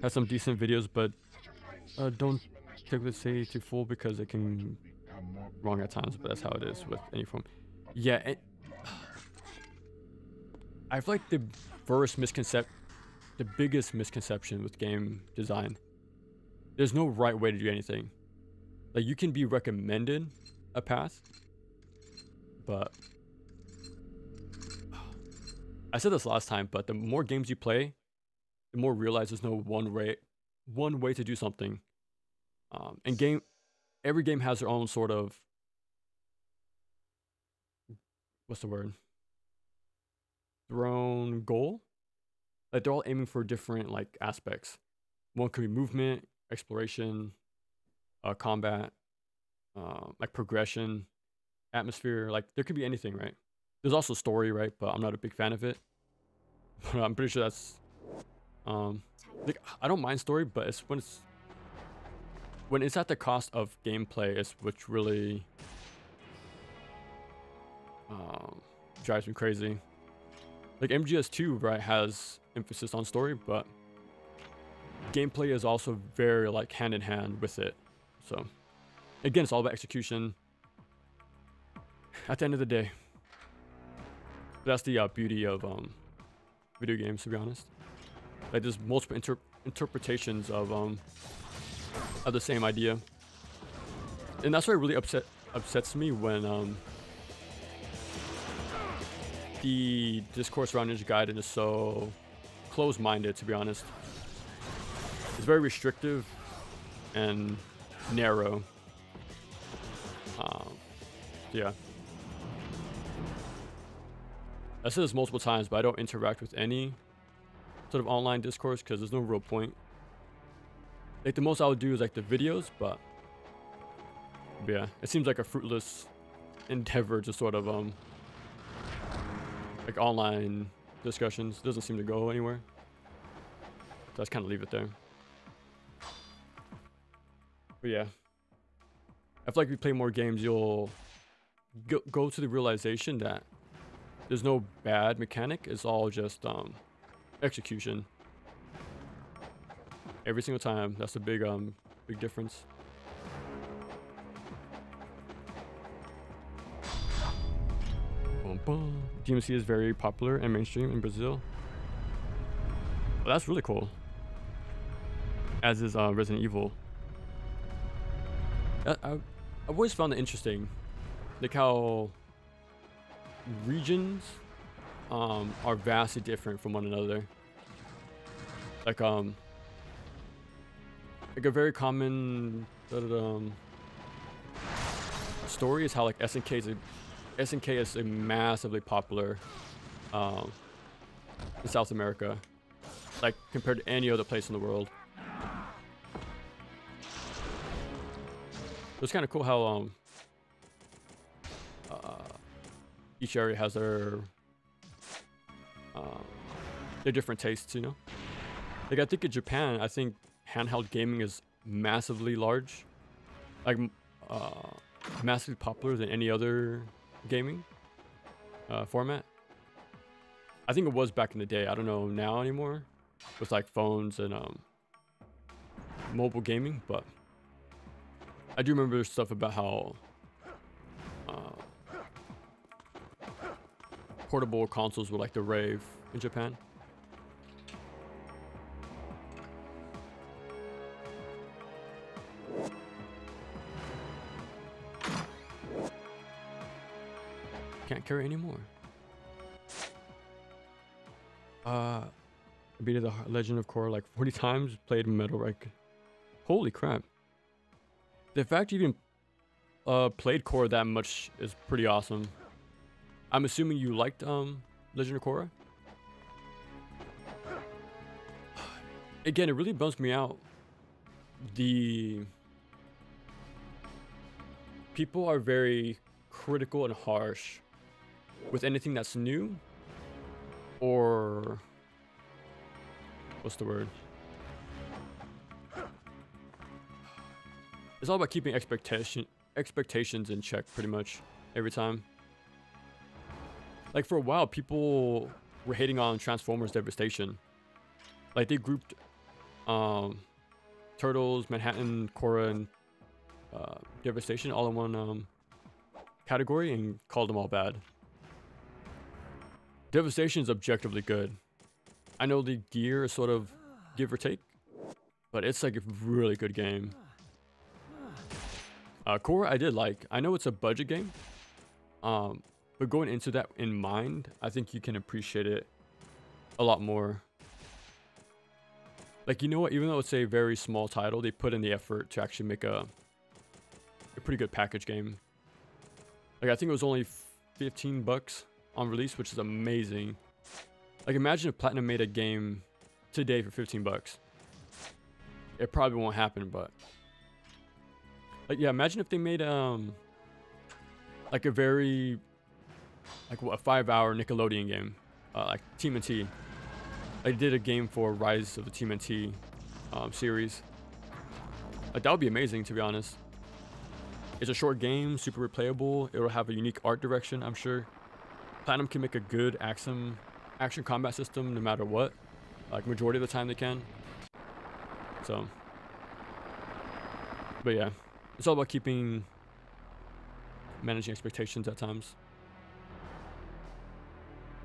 have some decent videos, but Such a fine don't specimen, Master take the say too full because it can become more wrong at times. But that's how it is with any form. Yeah, I feel like the biggest misconception with game design, there's no right way to do anything. Like you can be recommended a path, but I said this last time, but the more games you play, the more you realize there's no one way to do something. And every game has their own sort of, what's the word? Their own goal. Like they're all aiming for different like aspects. One could be movement, exploration, combat, like progression, atmosphere. Like there could be anything, right? There's also story, right? But I'm not a big fan of it. But I'm pretty sure that's like I don't mind story, but it's when it's at the cost of gameplay is which really drives me crazy. Like MGS2, right, has emphasis on story, but gameplay is also very like hand in hand with it. So again, it's all about execution at the end of the day. That's the beauty of video games, to be honest. Like there's multiple interpretations of the same idea, and that's what really upsets me when the discourse around Ninja Gaiden is so close-minded, to be honest. It's very restrictive and narrow. Yeah. I said this multiple times, but I don't interact with any sort of online discourse because there's no real point. Like the most I would do is like the videos, but yeah, it seems like a fruitless endeavor to sort of like online discussions. Doesn't seem to go anywhere. So I just kind of leave it there. But yeah, I feel like if you play more games, you'll go to the realization that there's no bad mechanic. It's all just execution. Every single time. That's a big difference. DMC is very popular and mainstream in Brazil. Well, that's really cool. As is Resident Evil. I've always found it interesting, like how regions are vastly different from one another. Like a very common story is how like SNK is a massively popular in South America, like compared to any other place in the world. It's kind of cool how each area has their different tastes, you know. Like I think in Japan, I think handheld gaming is massively large, like massively popular than any other gaming format. I think it was back in the day. I don't know now anymore with like phones and mobile gaming, but I do remember stuff about how portable consoles were like the rave in Japan. Can't carry anymore. I beat the Legend of Korra like 40 times, played Metal like holy crap. The fact you even played Korra that much is pretty awesome. I'm assuming you liked Legend of Korra. Again, it really bums me out. The people are very critical and harsh with anything that's new, or what's the word? It's all about keeping expectations in check pretty much every time. Like for a while, people were hating on Transformers Devastation. Like they grouped Turtles, Manhattan, Korra, and Devastation all in one category and called them all bad. Devastation is objectively good. I know the gear is sort of give or take, but it's like a really good game. Korra I did like. I know it's a budget game, but going into that in mind, I think you can appreciate it a lot more. Like, you know what, even though it's a very small title, they put in the effort to actually make a pretty good package game. Like, I think it was only $15 on release, which is amazing. Like, imagine if Platinum made a game today for $15. It probably won't happen, but like, yeah, imagine if they made like a very like what, a 5-hour Nickelodeon game, like TMNT. I did a game for Rise of the TMNT series. Like, that would be amazing, to be honest. It's a short game, super replayable. It'll have a unique art direction, I'm sure. Platinum can make a good action combat system no matter what. Like, majority of the time they can. So, but yeah, it's all about managing expectations at times.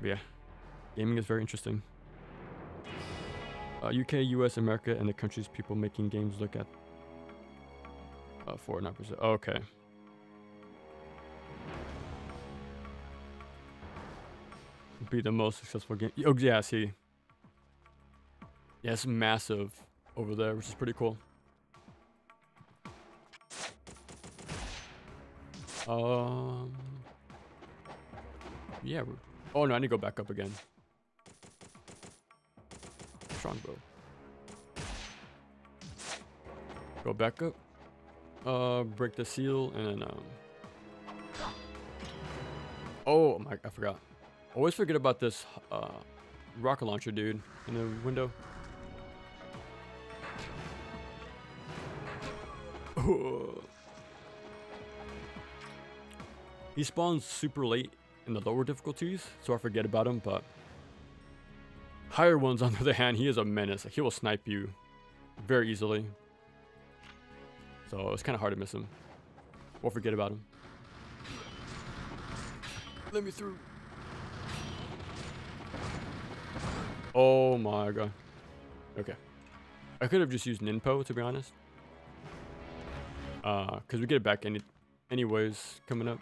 But yeah, gaming is very interesting. UK, US, America, and the countries people making games look at 4.9%. Oh, okay. Be the most successful game. Oh yeah, see. Yeah, it's massive over there, which is pretty cool. Yeah. Oh no, I need to go back up again. Strongbow. Go back up. Break the seal and then oh my, I forgot. Always forget about this rocket launcher dude in the window. He spawns super late in the lower difficulties, so I forget about him, but higher ones, on the other hand, he is a menace. Like, he will snipe you very easily. So it's kind of hard to miss him or forget about him. Let me through. Oh my god. Okay. I could have just used Ninpo, to be honest. Because we get it back anyways coming up.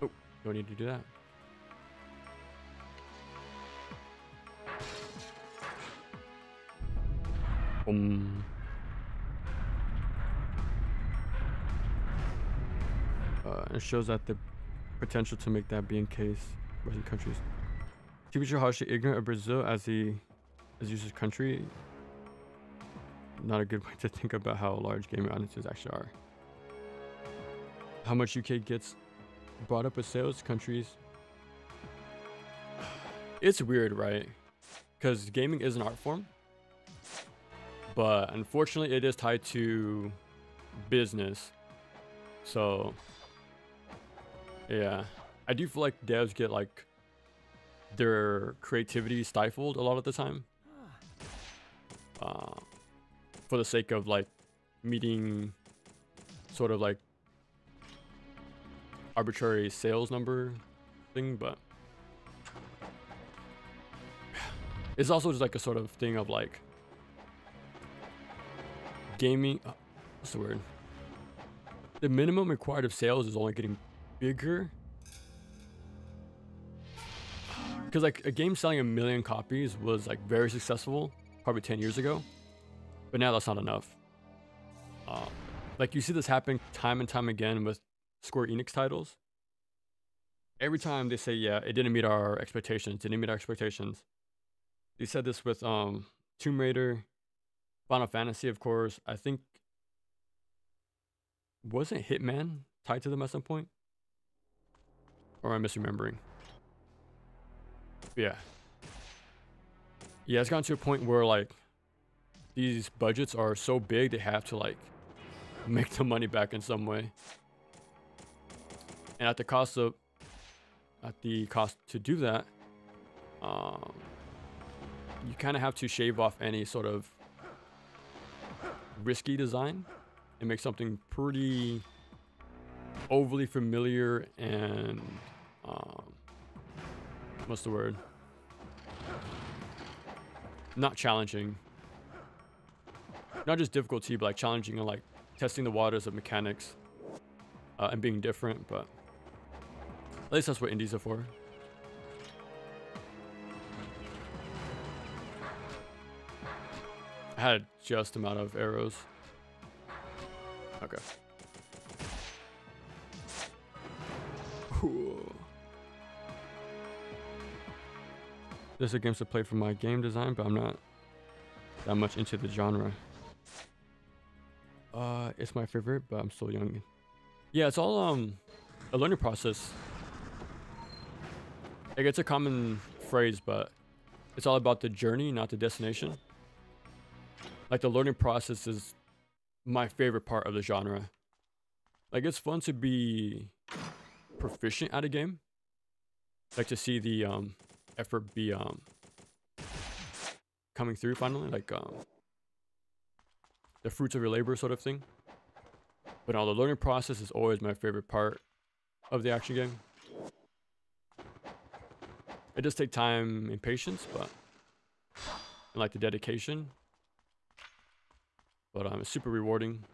Oh, don't need to do that. It shows that the potential to make that be in case Western countries. TV show harshly ignorant of Brazil as user's country. Not a good way to think about how large gaming audiences actually are. How much UK gets brought up with sales countries. It's weird, right? Because gaming is an art form. But unfortunately, it is tied to business. So, yeah. I do feel like devs get like their creativity stifled a lot of the time, for the sake of like meeting sort of like arbitrary sales number thing, but it's also just like a sort of thing of like gaming. What's the word? The minimum required of sales is only getting bigger. Because like a game selling 1 million copies was like very successful probably 10 years ago, but now that's not enough. Like you see this happen time and time again with Square Enix titles. Every time they say, yeah, it didn't meet our expectations, They said this with Tomb Raider, Final Fantasy, of course. I think, wasn't Hitman tied to them at some point? Or am I misremembering? Yeah. Yeah, it's gotten to a point where like these budgets are so big they have to like make the money back in some way. And at the cost to do that, you kind of have to shave off any sort of risky design and make something pretty overly familiar and what's the word? Not challenging. Not just difficulty, but like challenging and like testing the waters of mechanics and being different, but at least that's what indies are for. I had just amount of arrows. Okay. Ooh. There's a games to play for my game design, but I'm not that much into the genre. It's my favorite, but I'm still young. Yeah, it's all a learning process. Like it's a common phrase, but it's all about the journey, not the destination. Like the learning process is my favorite part of the genre. Like it's fun to be proficient at a game. Like to see the effort be coming through finally, like the fruits of your labor sort of thing. But the learning process is always my favorite part of the action game. It does take time and patience, but and like the dedication. But it's super rewarding.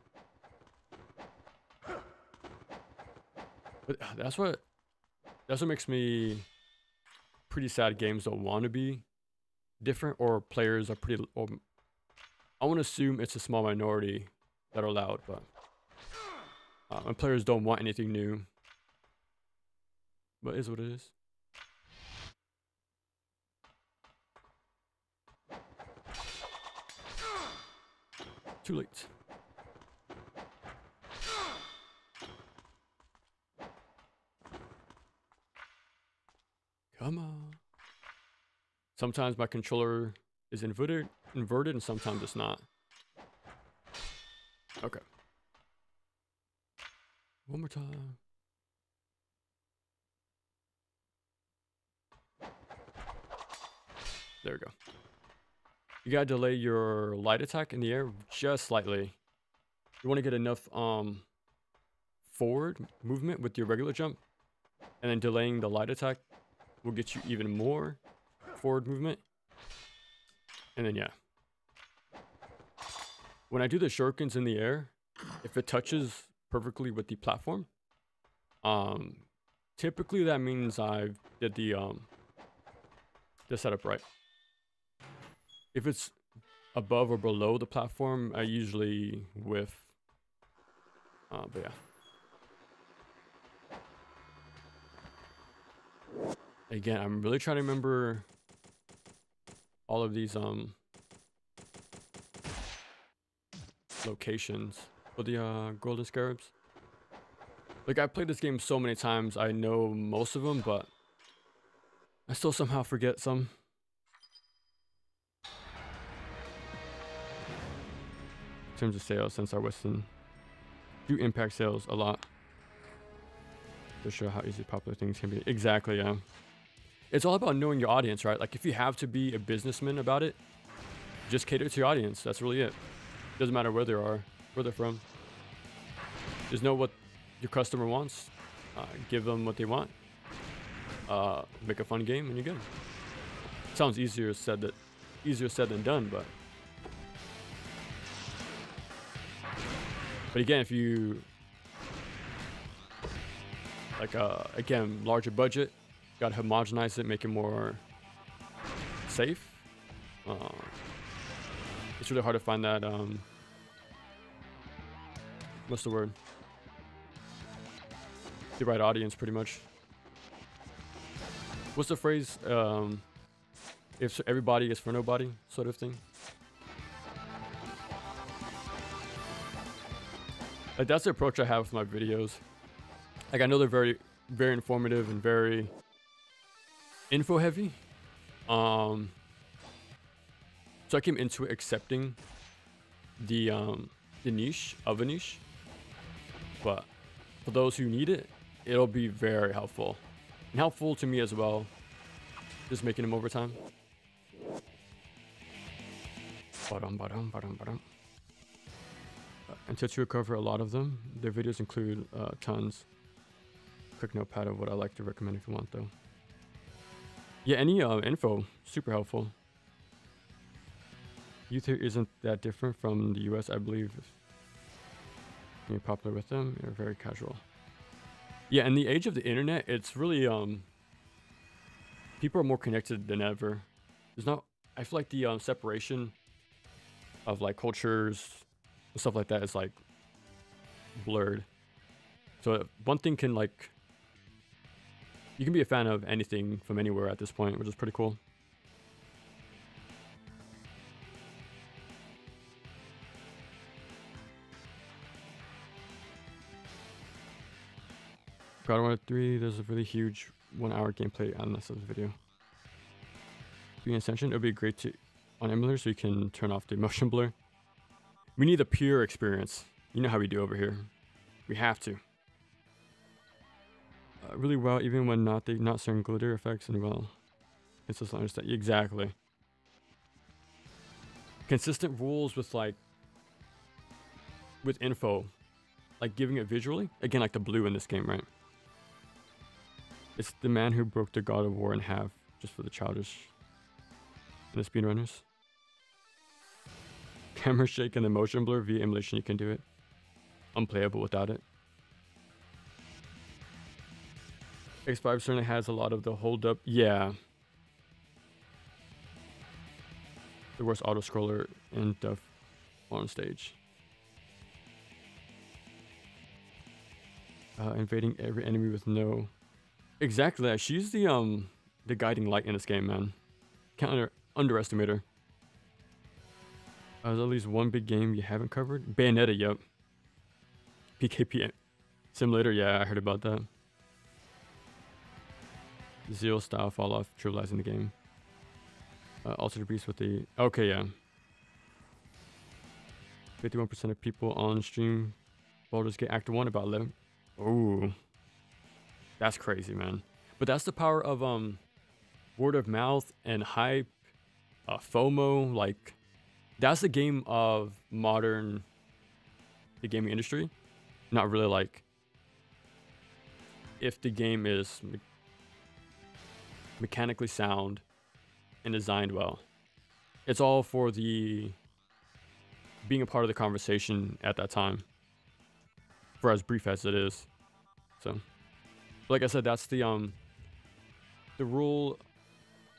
But that's what makes me pretty sad. Games don't want to be different, or players are pretty. Or I want to assume it's a small minority that are loud, but and players don't want anything new. But it is what it is. Too late. Come on. Sometimes my controller is inverted, and sometimes it's not. Okay. One more time. There we go. You gotta delay your light attack in the air just slightly. You want to get enough forward movement with your regular jump, and then delaying the light attack will get you even more forward movement. And then yeah, when I do the shurikens in the air, if it touches perfectly with the platform, typically that means I did the setup right. If it's above or below the platform, I usually whiff. But yeah. Again, I'm really trying to remember all of these locations for the golden scarabs. Like I played this game so many times, I know most of them, but I still somehow forget some. In terms of sales, since our Western do impact sales a lot. to show how easy popular things can be. Exactly, yeah. It's all about knowing your audience, right? Like if you have to be a businessman about it, just cater to your audience. That's really it. Doesn't matter where they are, where they're from. Just know what your customer wants. Give them what they want. Make a fun game, and you're good. Sounds easier said than done, but again, if you like, again, larger budget, gotta homogenize it, make it more safe. It's really hard to find that. What's the word? The right audience, pretty much. What's the phrase? If everybody is for nobody, sort of thing. Like that's the approach I have with my videos. Like I know they're very, very informative and very info heavy. So I came into it accepting the niche of a niche, but for those who need it, it'll be very helpful and helpful to me as well. Just making them over time. And to cover a lot of them, their videos include tons. Quick notepad of what I like to recommend if you want, though. Yeah, any info, super helpful. Youth here isn't that different from the US, I believe. If you're popular with them, you're very casual. Yeah, in the age of the internet, it's really people are more connected than ever. There's not, I feel like the separation of like cultures and stuff like that is like blurred. So one thing can like, you can be a fan of anything from anywhere at this point, which is pretty cool. God of War 3, there's a really huge 1 hour gameplay on this video. Being Ascension, it would be great to on emulator so you can turn off the motion blur. We need the pure experience. You know how we do over here. We have to. Really well, even when not certain glitter effects, and well, consistent understand. Exactly. Consistent rules with like with info, like giving it visually. Again, like the blue in this game, right? It's the man who broke the God of War in half just for the childish and the speedrunners. Camera shake and the motion blur via emulation, you can do it. Unplayable without it. X5 certainly has a lot of the hold up. Yeah. The worst auto scroller in Duff on stage. Invading every enemy with no. Exactly. She's the guiding light in this game, man. Can't underestimate her. There's at least one big game you haven't covered. Bayonetta, yep. PKP Simulator, yeah, I heard about that. Zeal style fall off, trivializing the game. Altered Beast with the. Okay, yeah. 51% of people on stream. Baldur's Gate Act 1, about 11. Ooh. That's crazy, man. But that's the power of word of mouth and hype, FOMO. Like, that's the game of the gaming industry. Not really like if the game is mechanically sound and designed well. It's all for the being a part of the conversation at that time, for as brief as it is. So, like I said, that's the rule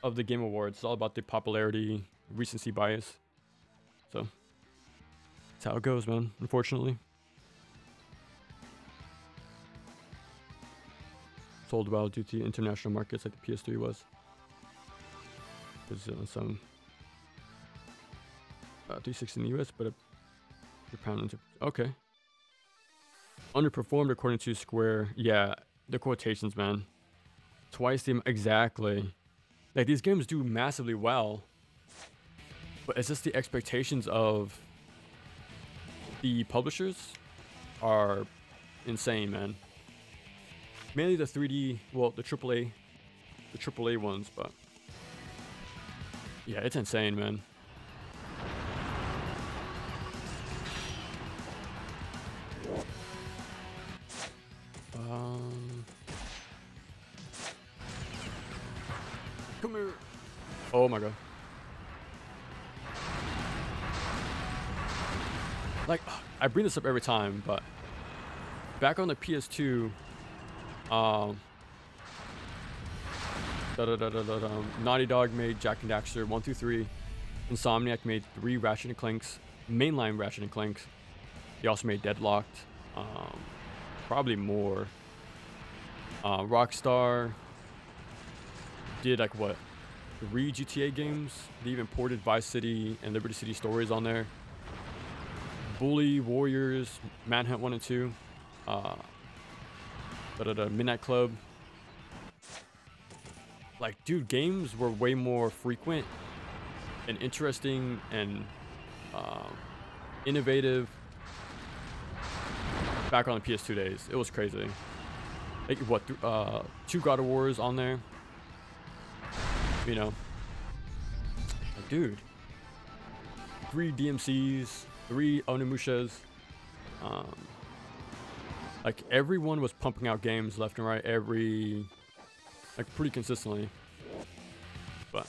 of the Game Awards. It's all about the popularity, recency bias. So, that's how it goes, man, unfortunately. Sold well due to international markets like the PS3 was. There's some 360 in the US, but Japan into okay. Underperformed according to Square. Yeah, the quotations, man. Twice the exactly. Like these games do massively well, but it's just the expectations of the publishers are insane, man. Mainly the 3D, well, the AAA ones, but yeah, it's insane, man. Come here. Oh my god. Like, I bring this up every time, but back on the PS2, Naughty Dog made Jak and Daxter 1 through 3. Insomniac made 3 Ratchet and Clanks, mainline Ratchet and Clanks. They also made Deadlocked, probably more. Rockstar did like what, 3 GTA games. They even ported Vice City and Liberty City Stories on there. Bully, Warriors, Manhunt 1 and 2, Midnight Club. Like, dude, games were way more frequent and interesting and innovative back on the PS2 days. It was crazy. Like, what, 2 God of Wars on there, you know? Like, dude, 3 DMCs, 3 Onimushas. Like, everyone was pumping out games left and right like, pretty consistently. But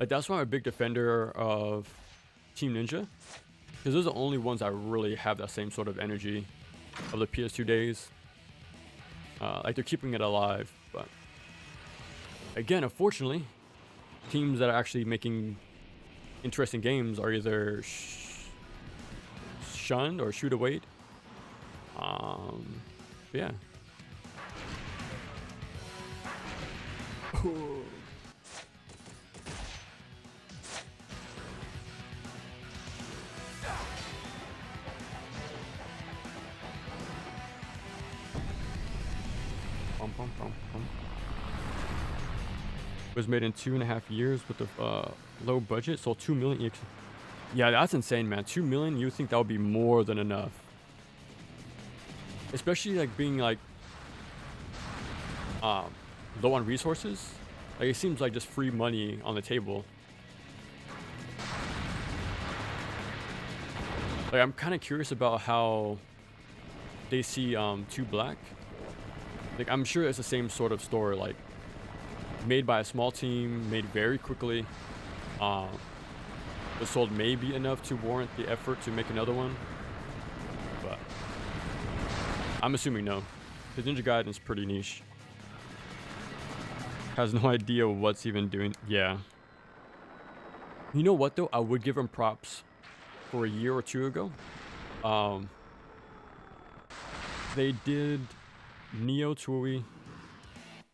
like, that's why I'm a big defender of Team Ninja, because those are the only ones that really have that same sort of energy of the PS2 days. Like, they're keeping it alive. But again, unfortunately, teams that are actually making interesting games are either shunned or shooed away. Yeah. Was made in 2.5 years with a low budget, sold 2 million. Yeah, that's insane, man. 2 million, you would think that would be more than enough. Especially like being like low on resources. Like, it seems like just free money on the table. Like, I'm kind of curious about how they see 2 Black. Like, I'm sure it's the same sort of story, like made by a small team, made very quickly. But sold maybe enough to warrant the effort to make another one. But I'm assuming no, because Ninja Gaiden is pretty niche. Has no idea what's even doing. Yeah. You know what though? I would give him props for a year or 2 ago. They did Neo Tui,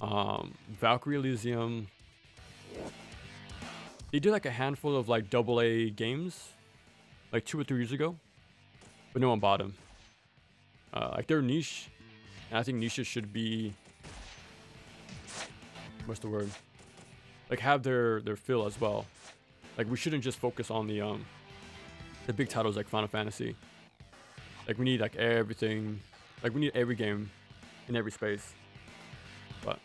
Valkyrie Elysium. They did like a handful of like AA games, like 2 or 3 years ago, but no one bought them. Like, they're niche, and I think niches should be, what's the word? Like, have their fill as well. Like, we shouldn't just focus on the big titles like Final Fantasy. Like, we need like everything. Like, we need every game in every space. But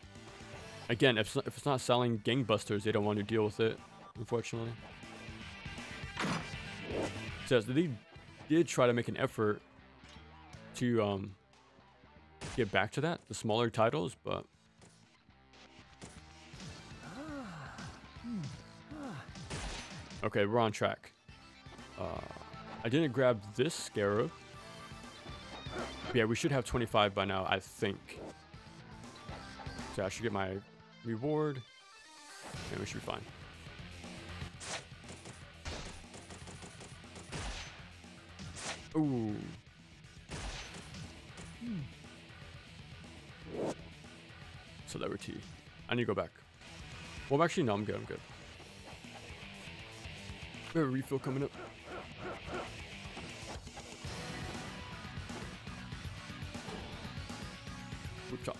again, if it's not selling gangbusters, they don't want to deal with it, unfortunately. Says they did try to make an effort to get back to that, the smaller titles, but okay, we're on track. I didn't grab this scarab. Yeah, we should have 25 by now, I think. So I should get my reward, and we should be fine. Ooh. Celebrity. I need to go back. Well, actually, no, I'm good. We have a refill coming up. Whip chop.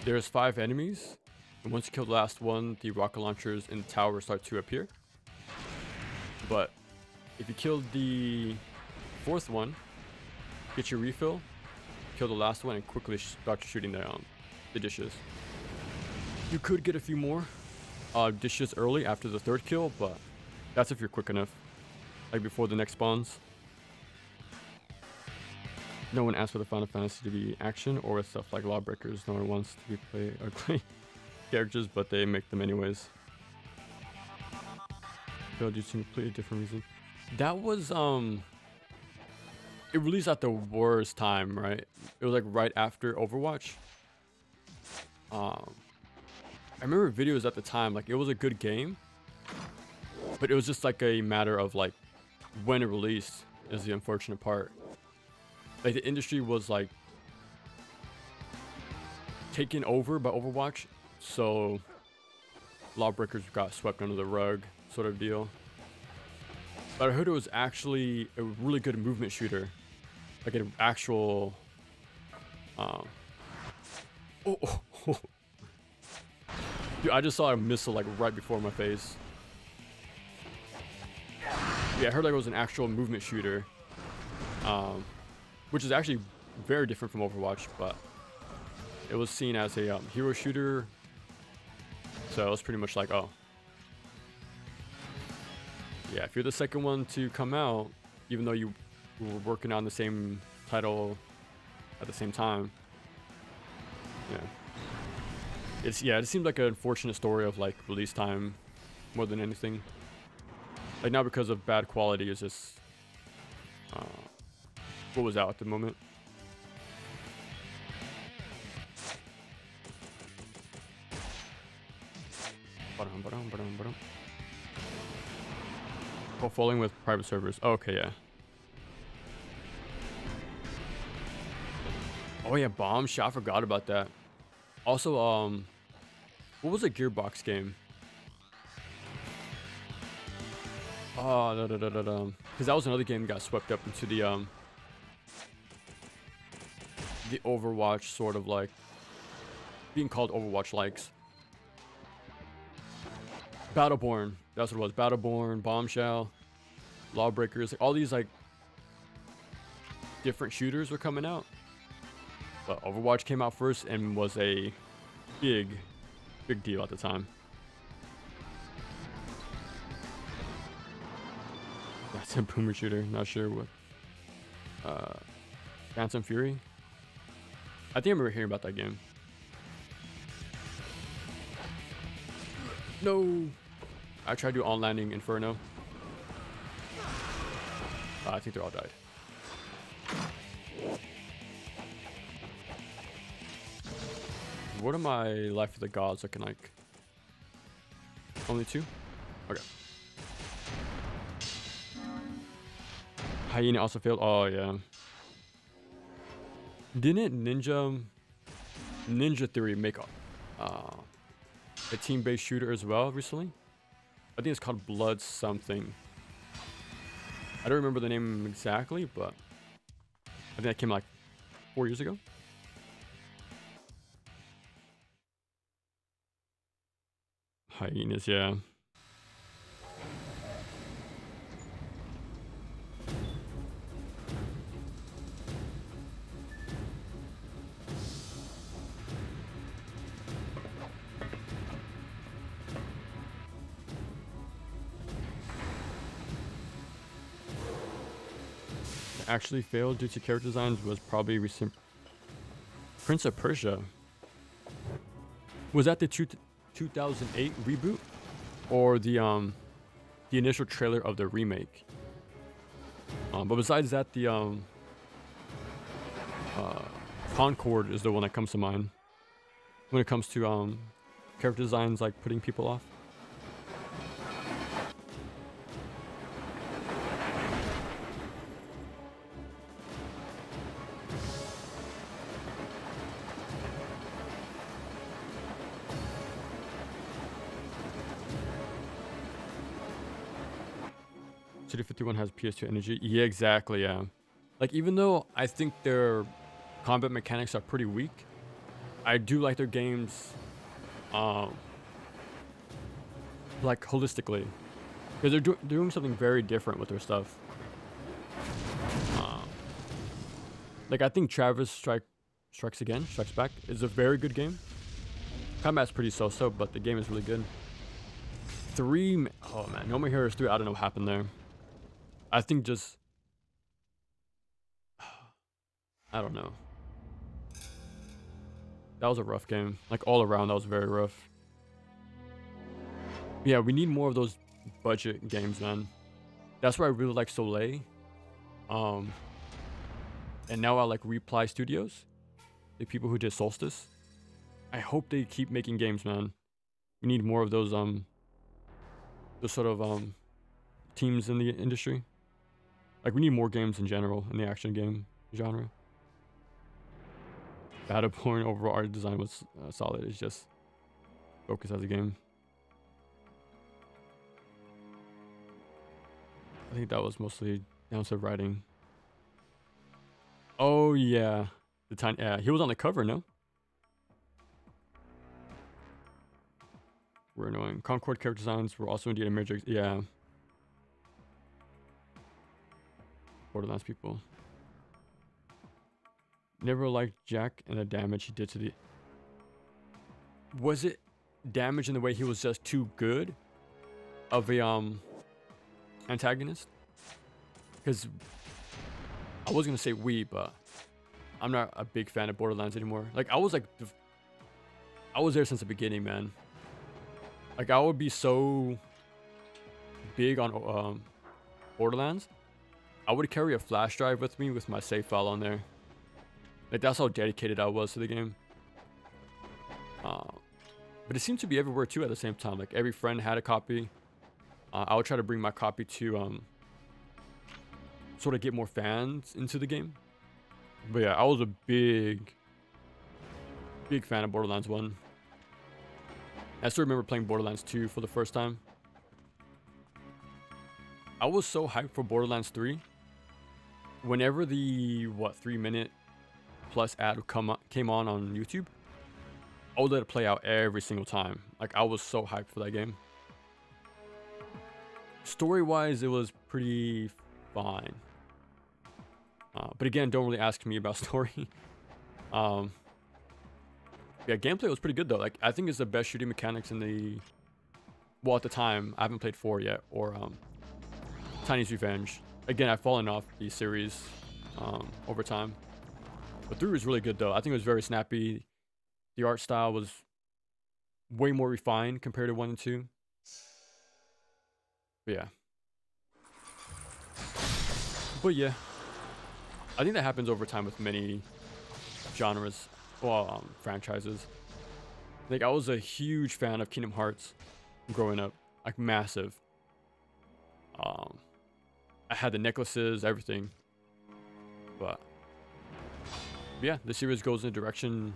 there's 5 enemies, and once you kill the last one, the rocket launchers in the tower start to appear. But if you kill the 4th one, get your refill, kill the last one, and quickly start shooting the dishes. You could get a few more dishes early after the 3rd kill, but that's if you're quick enough, like before the next spawns. No one asked for the Final Fantasy to be action or with stuff like Lawbreakers. No one wants to be play ugly characters, but they make them anyways. They'll do some completely different reason. That was it released at the worst time, right? It was like right after Overwatch. I remember videos at the time, like it was a good game, but it was just like a matter of like when it released is the unfortunate part. Like the industry was like taken over by Overwatch, so Lawbreakers got swept under the rug, sort of deal. But I heard it was actually a really good movement shooter, like an actual. Dude, I just saw a missile like right before my face. Yeah, I heard like it was an actual movement shooter. Which is actually very different from Overwatch, but it was seen as a hero shooter, so it was pretty much like, oh, yeah, if you're the second one to come out, even though you were working on the same title at the same time, yeah, it seemed like an unfortunate story of like release time more than anything. Like not because of bad quality, it's just what was out at the moment. Oh, falling with private servers. Oh, okay, yeah. Oh yeah, Bombshell. I forgot about that. Also, what was a Gearbox game? Oh, because that was another game that got swept up into the Overwatch sort of like being called Overwatch likes. Battleborn, that's what it was. Battleborn, Bombshell, Lawbreakers, like all these like different shooters were coming out. But Overwatch came out first and was a big deal at the time. That's a boomer shooter, not sure what. Phantom Fury. I think I remember hearing about that game. No! I tried to do on-landing Inferno. I think they all died. What are my Life of the Gods looking like? Only 2? Okay. Hyena also failed. Oh, yeah. Didn't Ninja Theory make a team-based shooter as well recently? I think it's called Blood something. I don't remember the name exactly, but I think that came like 4 years ago. Hyenas, yeah. Actually failed due to character designs was probably recent Prince of Persia. Was that the 2008 reboot or the initial trailer of the remake? But besides that, the Concord is the one that comes to mind when it comes to character designs, like putting people off. City 51 has PS2 energy. Yeah, exactly, yeah. Like, even though I think their combat mechanics are pretty weak, I do like their games, like holistically, because they're doing something very different with their stuff. Like I think Travis Strikes Back is a very good game. Combat's pretty so-so, but the game is really good. Oh man, No More Heroes 3. I don't know what happened there. I think just I don't know. That was a rough game. Like all around, that was very rough. Yeah, we need more of those budget games, man. That's why I really like Soleil. And now I like Reply Studios, the people who did Solstice. I hope they keep making games, man. We need more of those sort of teams in the industry. Like we need more games in general in the action game genre. Battleborn overall art design was solid. It's just focus as a game. I think that was mostly down to writing. Oh yeah, yeah, he was on the cover, no? We're annoying. Concord character designs were also indeed a major. Yeah. Borderlands people. Never liked Jack and the damage he did to the. Was it damage in the way he was just too good of a antagonist? Because I was gonna say but I'm not a big fan of Borderlands anymore. Like I was there since the beginning, man. Like I would be so big on Borderlands. I would carry a flash drive with me with my save file on there. Like that's how dedicated I was to the game. But it seemed to be everywhere too at the same time. Like every friend had a copy. I would try to bring my copy to sort of get more fans into the game. But yeah, I was a big fan of Borderlands 1. I still remember playing Borderlands 2 for the first time. I was so hyped for Borderlands 3. Whenever the 3-minute plus ad came on YouTube, I would let it play out every single time. Like I was so hyped for that game. Story-wise, it was pretty fine. But again, don't really ask me about story. Yeah, gameplay was pretty good though. Like I think it's the best shooting mechanics in the. Well, at the time, I haven't played 4 yet, or Tiny's Revenge. Again, I've fallen off the series over time. But 3 was really good though. I think it was very snappy. The art style was way more refined compared to 1 and 2. But yeah. But yeah. I think that happens over time with many genres, well, franchises. Like I was a huge fan of Kingdom Hearts growing up, like massive. I had the necklaces, everything. But yeah, the series goes in a direction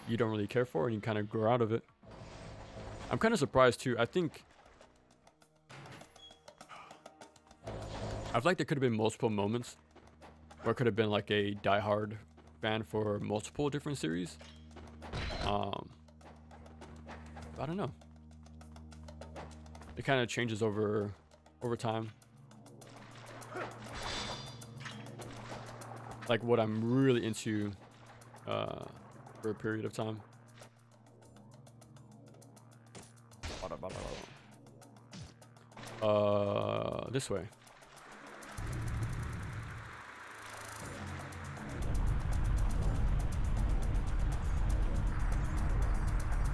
you don't really care for and you kind of grow out of it. I'm kind of surprised too. I think I feel like there could have been multiple moments where it could have been like a diehard fan for multiple different series. I don't know. It kind of changes over time. Like what I'm really into for a period of time. This way.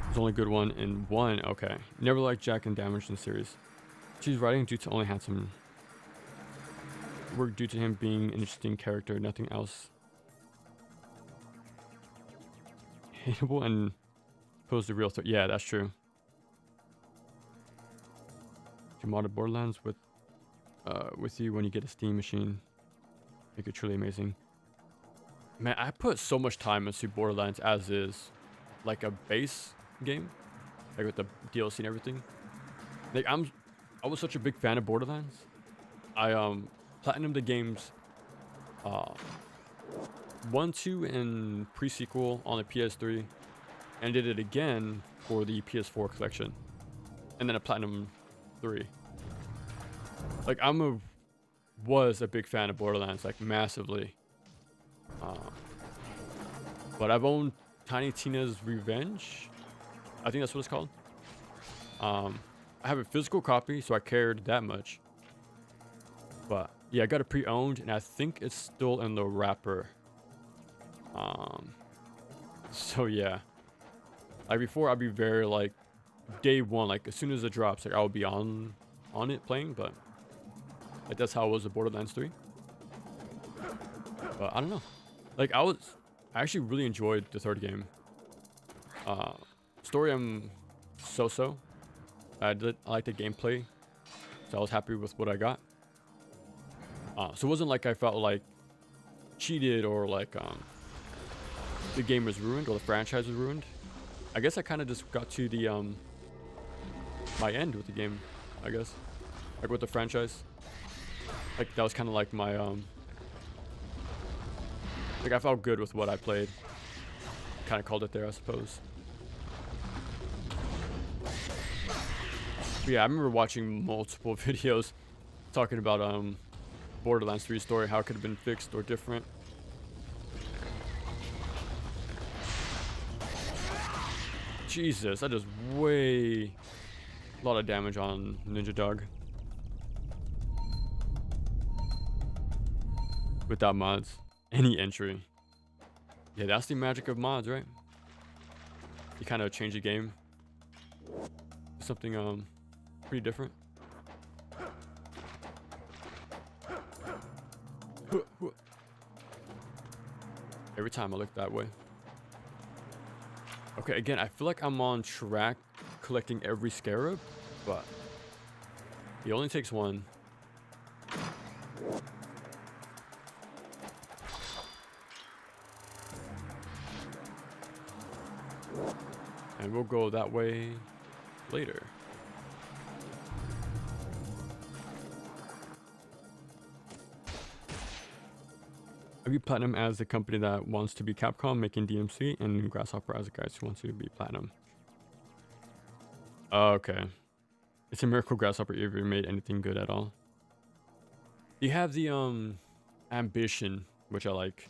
There's only good one in 1. Okay. Never liked Jack and damaged in the series. She's writing due to only handsome work due to him being an interesting character, nothing else. Hateable and pose the real threat. Yeah, that's true. You modded Borderlands with you when you get a Steam machine. Make it truly amazing. Man, I put so much time into Borderlands as is, like a base game, like with the DLC and everything. Like I was such a big fan of Borderlands. I platinumed the games 1, 2, and pre-sequel on the PS3, and did it again for the PS4 collection, and then a Platinum 3. Like was a big fan of Borderlands, like massively. But I've owned Tiny Tina's Revenge. I think that's what it's called. I have a physical copy, so I cared that much. But yeah, I got it pre-owned, and I think it's still in the wrapper. So yeah, like before, I'd be very like day one, like as soon as it drops, like I would be on it playing. But like that's how it was with Borderlands 3. But I don't know. Like I actually really enjoyed the third game. Story, I'm so. I liked the gameplay, so I was happy with what I got. So it wasn't like I felt like cheated or like the game was ruined or the franchise was ruined. I guess I kind of just got to the my end with the game, I guess, like with the franchise. Like that was kind of like my like I felt good with what I played. Kind of called it there, I suppose. But yeah, I remember watching multiple videos talking about Borderlands 3 story, how it could have been fixed or different. Jesus, that does a lot of damage on Ninja Dog. Without mods. Any entry. Yeah, that's the magic of mods, right? You kind of change the game. Something pretty different. Every time I look that way. Okay, again, I feel like I'm on track collecting every scarab, but he only takes one. And we'll go that way later. I view Platinum as the company that wants to be Capcom making DMC, and Grasshopper as the guys who want to be Platinum. Okay. It's a miracle Grasshopper ever made anything good at all. You have the ambition, which I like.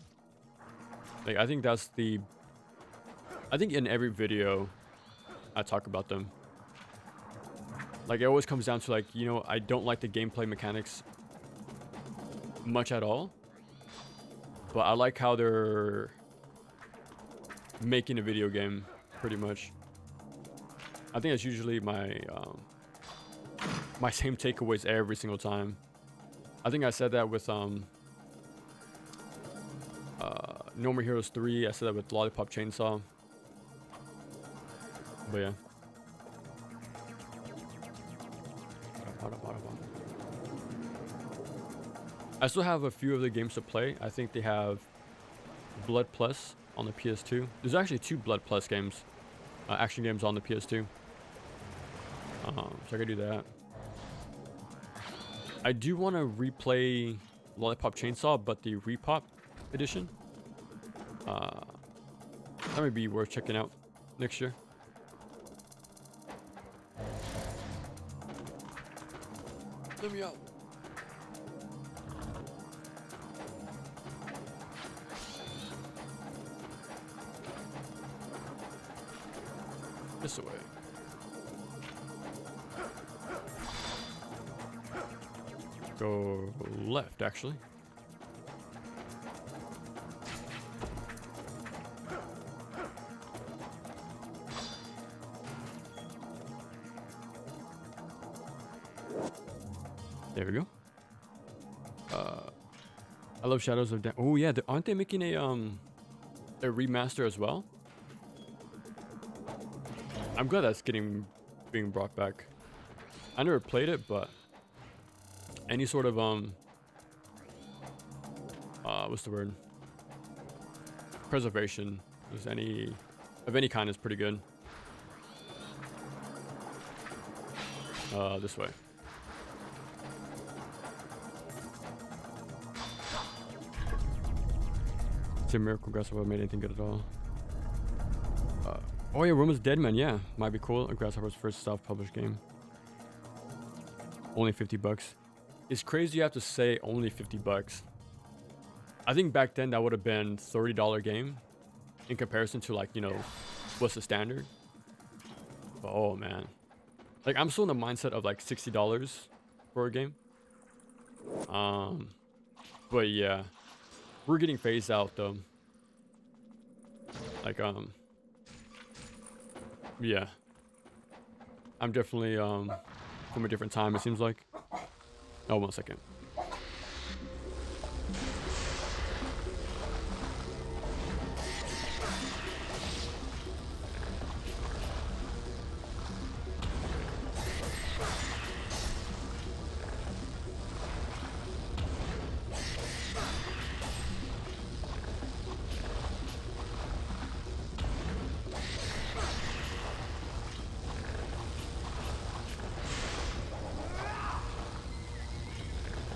Like I think that's the I think in every video I talk about them. Like it always comes down to like, you know, I don't like the gameplay mechanics much at all. But I like how they're making a video game, pretty much. I think that's usually my my same takeaways every single time. I think I said that with No More Heroes 3. I said that with Lollipop Chainsaw. But yeah. I still have a few of the games to play. I think they have Blood Plus on the PS2. There's actually 2 Blood Plus games, action games on the PS2. So I could do that. I do want to replay Lollipop Chainsaw, but the Repop edition. That might be worth checking out next year. Let me out. This way. Go left, actually. There we go. I love Shadows of Down. Oh yeah, aren't they making a remaster as well? I'm glad that's being brought back. I never played it, but any sort of what's the word? Preservation of any kind is pretty good. This way. It's a miracle Grasshopper made anything good at all. Oh yeah, Roman's Dead Man, yeah. Might be cool. Grasshopper's first self-published game. Only 50 bucks. It's crazy you have to say only 50 bucks. I think back then that would have been $30 game in comparison to like, you know, what's the standard. But oh man. Like I'm still in the mindset of like $60 for a game. But yeah. We're getting phased out though. Like yeah. I'm definitely from a different time it seems like. Oh, 1 second.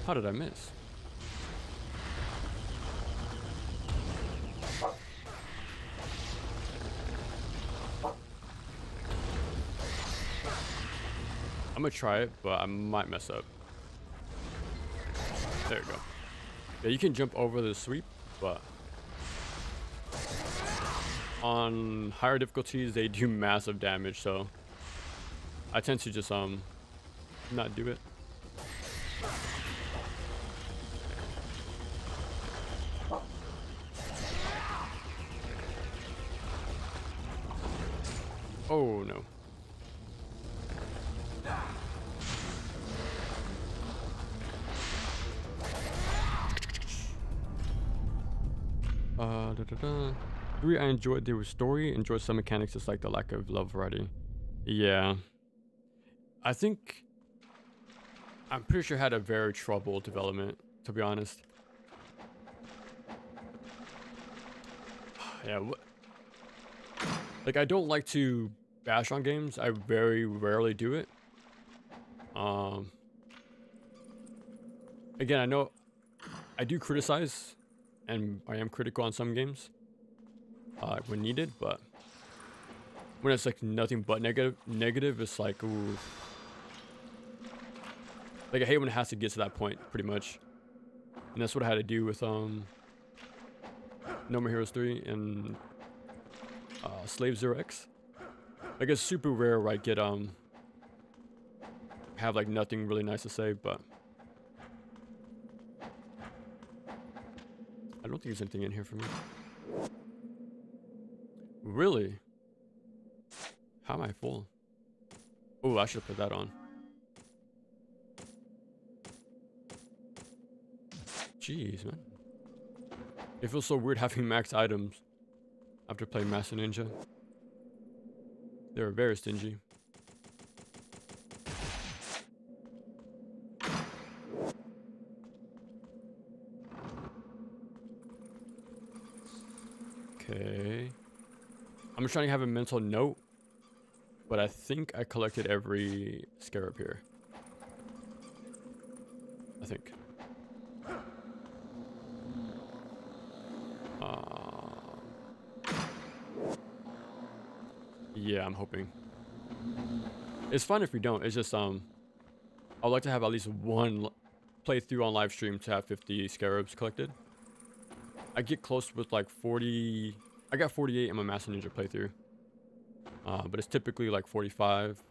How did I miss? I'm gonna try it, but I might mess up. There we go. Yeah, you can jump over the sweep, but on higher difficulties they do massive damage, so I tend to just not do it. Oh no. Three, I enjoyed the story, enjoyed some mechanics, just like the lack of love variety. Yeah. I think I'm pretty sure it had a very troubled development, to be honest. Yeah, like I don't like to bash on games. I very rarely do it. Again, I know I do criticize and I am critical on some games when needed, but when it's like nothing but negative, it's like, ooh. Like I hate when it has to get to that point, pretty much. And that's what I had to do with No More Heroes 3 and Slave 0X. Like it's super rare where I get have like nothing really nice to say, but I don't think there's anything in here for me. Really? How am I full? Oh, I should put that on. Jeez, man. It feels so weird having max items after playing Master Ninja. They were very stingy. Okay. I'm just trying to have a mental note, but I think I collected every scarab here. I think. Yeah, I'm hoping. It's fine if we don't. It's just I'd like to have at least one playthrough on live stream to have 50 scarabs collected. I get close with like 40. I got 48 in my Master Ninja playthrough, but it's typically like 45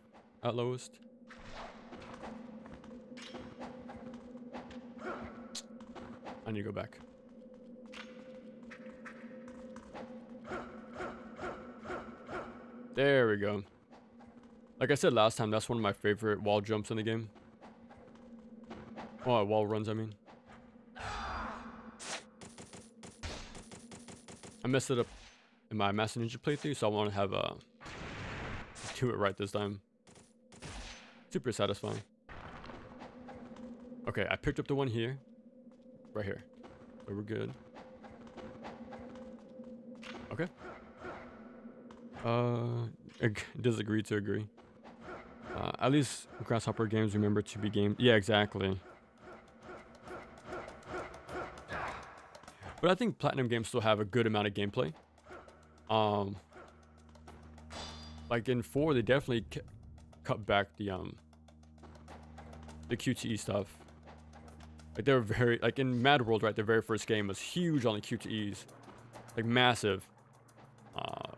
at lowest. I need to go back. There we go. Like I said last time, that's one of my favorite wall jumps in the game. Oh, wall runs, I mean. I messed it up in my Master Ninja playthrough, so I want to have do it right this time. Super satisfying. Okay, I picked up the one here. Right here. So we're good. Okay. Disagree to agree. At least Grasshopper games remember to be games. Yeah, exactly. But I think Platinum games still have a good amount of gameplay. Like in 4, they definitely cut back the QTE stuff. Like they were very, like in Mad World, right? Their very first game was huge on the QTEs, like massive. But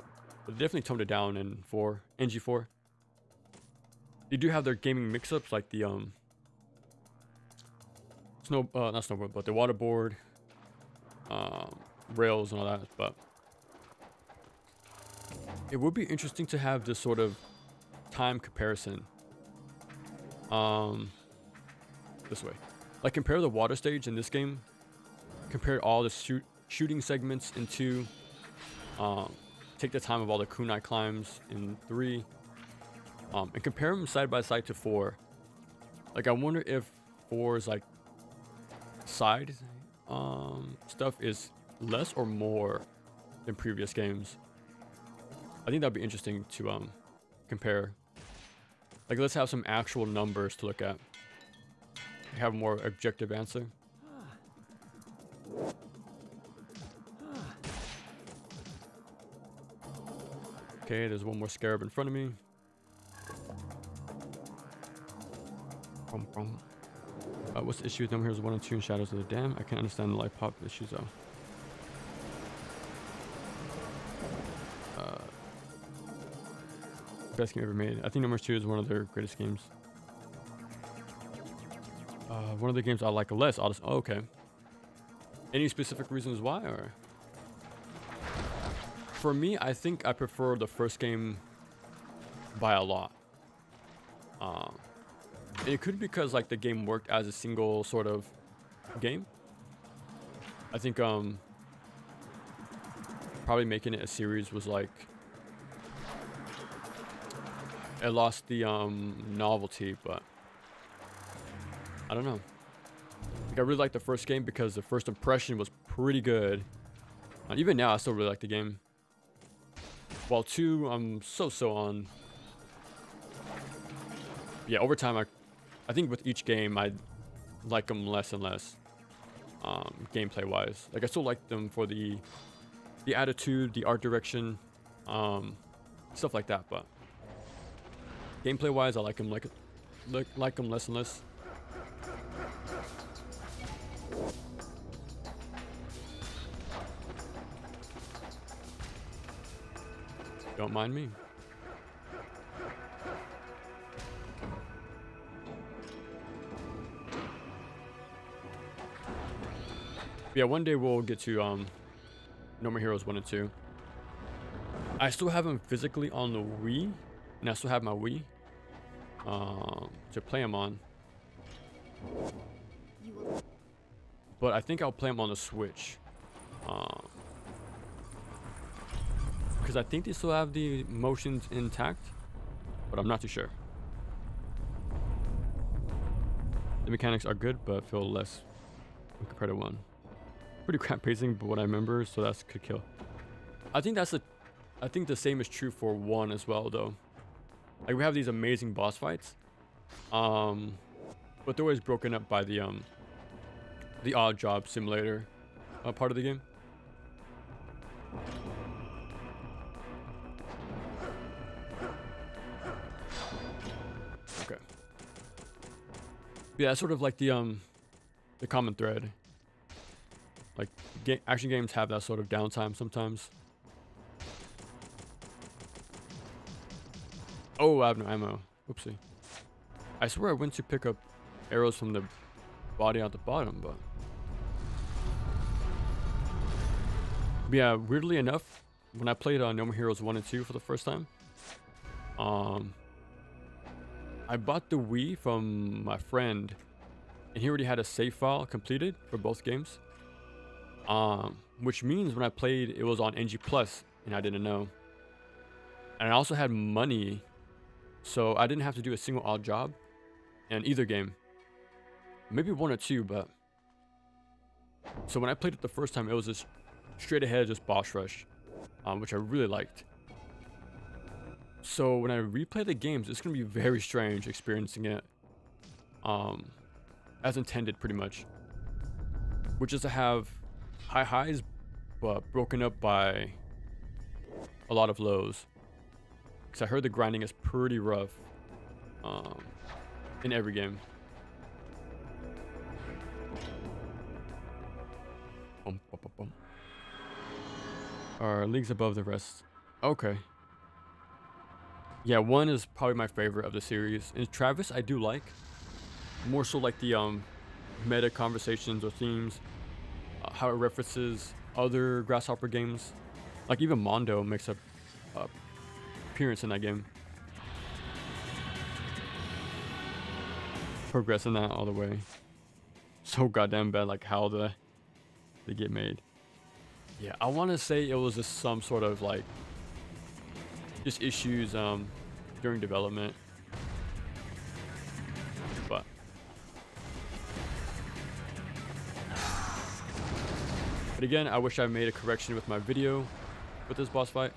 they definitely toned it down in 4, NG4. They do have their gaming mix-ups, like the not snowboard, but the waterboard, rails and all that. But it would be interesting to have this sort of time comparison. This way, like compare the water stage in this game, compare all the shooting segments in 2. Take the time of all the kunai climbs in 3, and compare them side by side to 4. Like I wonder if 4's like side stuff is less or more than previous games. I think that'd be interesting to compare. Like let's have some actual numbers to look at. Have a more objective answer. Okay, there's one more scarab in front of me. What's the issue with them? Here's 1 and 2 in Shadows of the Dam. I can't understand the light pop issues though. Best game ever made. I think number 2 is one of their greatest games. One of the games I like less. Oh, okay. Any specific reasons why, or? For me, I think I prefer the first game by a lot. And it could be because like the game worked as a single sort of game. I think probably making it a series was like it lost the novelty, but I don't know. Like I really like the first game because the first impression was pretty good. Even now, I still really like the game. While 2, I'm so on. Yeah, over time, I think with each game, I like them less and less. Gameplay wise, like I still like them for the attitude, the art direction, stuff like that. But gameplay wise, I like them like them less and less. Don't mind me. Yeah, one day we'll get to No More Heroes 1 and 2. I still have them physically on the Wii, and I still have my Wii to play them on. But I think I'll play them on the Switch. Because I think they still have the motions intact, but I'm not too sure. The mechanics are good, but feel less compared to 1. Pretty crap pacing, but what I remember, so that's could kill. I think the same is true for 1 as well, though. Like we have these amazing boss fights, but they're always broken up by the odd job simulator part of the game. Okay. Yeah, sort of like the common thread. Like action games have that sort of downtime sometimes. Oh, I have no ammo. Oopsie. I swear I went to pick up arrows from the body at the bottom, but yeah, weirdly enough, when I played No More Heroes 1 and 2 for the first time, I bought the Wii from my friend, and he already had a save file completed for both games. Which means when I played, it was on NG Plus, and I didn't know. And I also had money, so I didn't have to do a single odd job in either game. Maybe 1 or 2, but so when I played it the first time, it was just straight ahead, just boss rush, which I really liked. So when I replay the games, it's gonna be very strange experiencing it as intended, pretty much, which is to have high highs, but broken up by a lot of lows. Because I heard the grinding is pretty rough in every game. Our leagues above the rest. Okay. Yeah, 1 is probably my favorite of the series. And Travis, I do like. More so like the meta conversations or themes. How it references other Grasshopper games. Like even Mondo makes a appearance in that game. Progressing that all the way. So goddamn bad, like how they get made. Yeah, I want to say it was just some sort of like just issues during development, but again, I wish I made a correction with my video with this boss fight.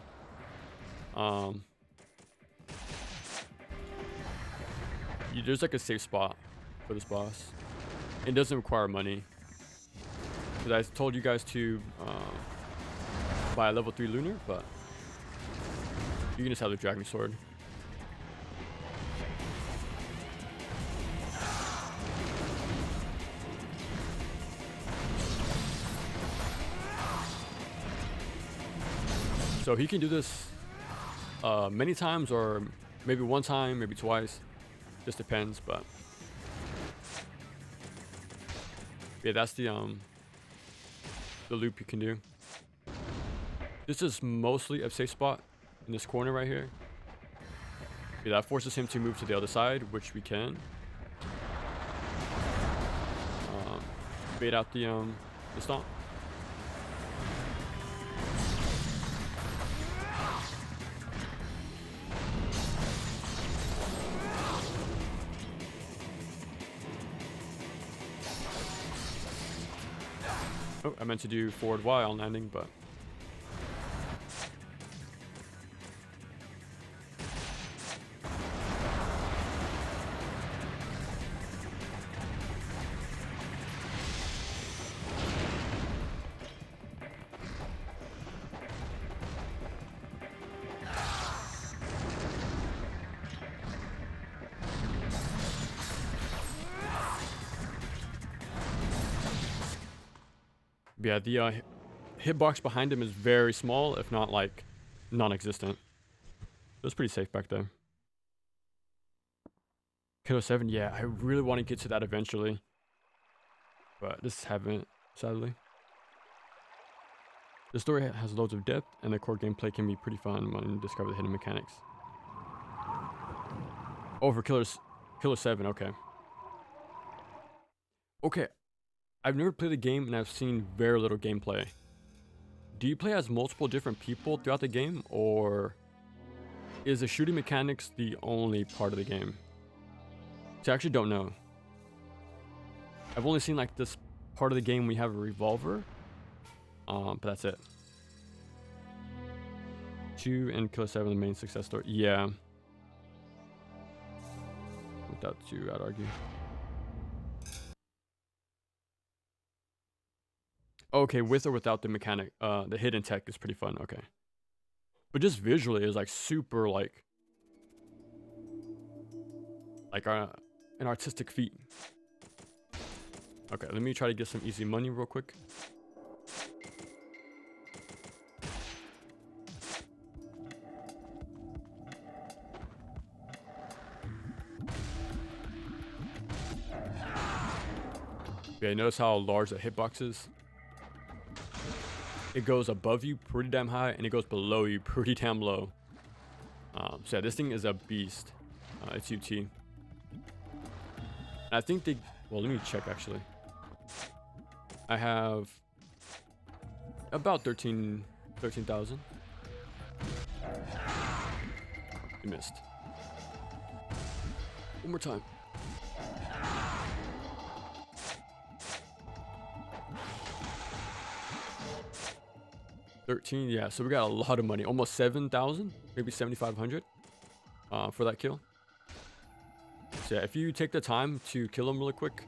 There's like a safe spot for this boss. It doesn't require money. Because I told you guys to buy a level 3 lunar, but you can just have the dragon sword. So he can do this many times, or maybe one time, maybe twice. Just depends, but yeah, that's the loop you can do. This is mostly a safe spot in this corner right here. Yeah, that forces him to move to the other side, which we can. Bait out the stomp. Oh, I meant to do forward Y on landing, but yeah, the hitbox behind him is very small, if not like non-existent. It was pretty safe back there. Kilo 7, yeah, I really want to get to that eventually, but just haven't, sadly. The story has loads of depth, and the core gameplay can be pretty fun when you discover the hidden mechanics. Oh, for Killer 7, okay. Okay, I've never played the game, and I've seen very little gameplay. Do you play as multiple different people throughout the game, or is the shooting mechanics the only part of the game? So I actually don't know. I've only seen like this part of the game we have a revolver, but that's it. 2 and Killer 7, the main success story. Yeah. Without 2, I'd argue. Okay, with or without the mechanic, the hidden tech is pretty fun. Okay, but just visually, it's like super like an artistic feat. Okay, let me try to get some easy money real quick. Yeah, notice how large the hitbox is. It goes above you pretty damn high, and it goes below you pretty damn low. So yeah, this thing is a beast. It's UT. And I think they... Well, let me check actually. I have about 13,000. You missed. One more time. $13, yeah, so we got a lot of money, almost 7,000, maybe 7,500 for that kill. So yeah, if you take the time to kill him really quick,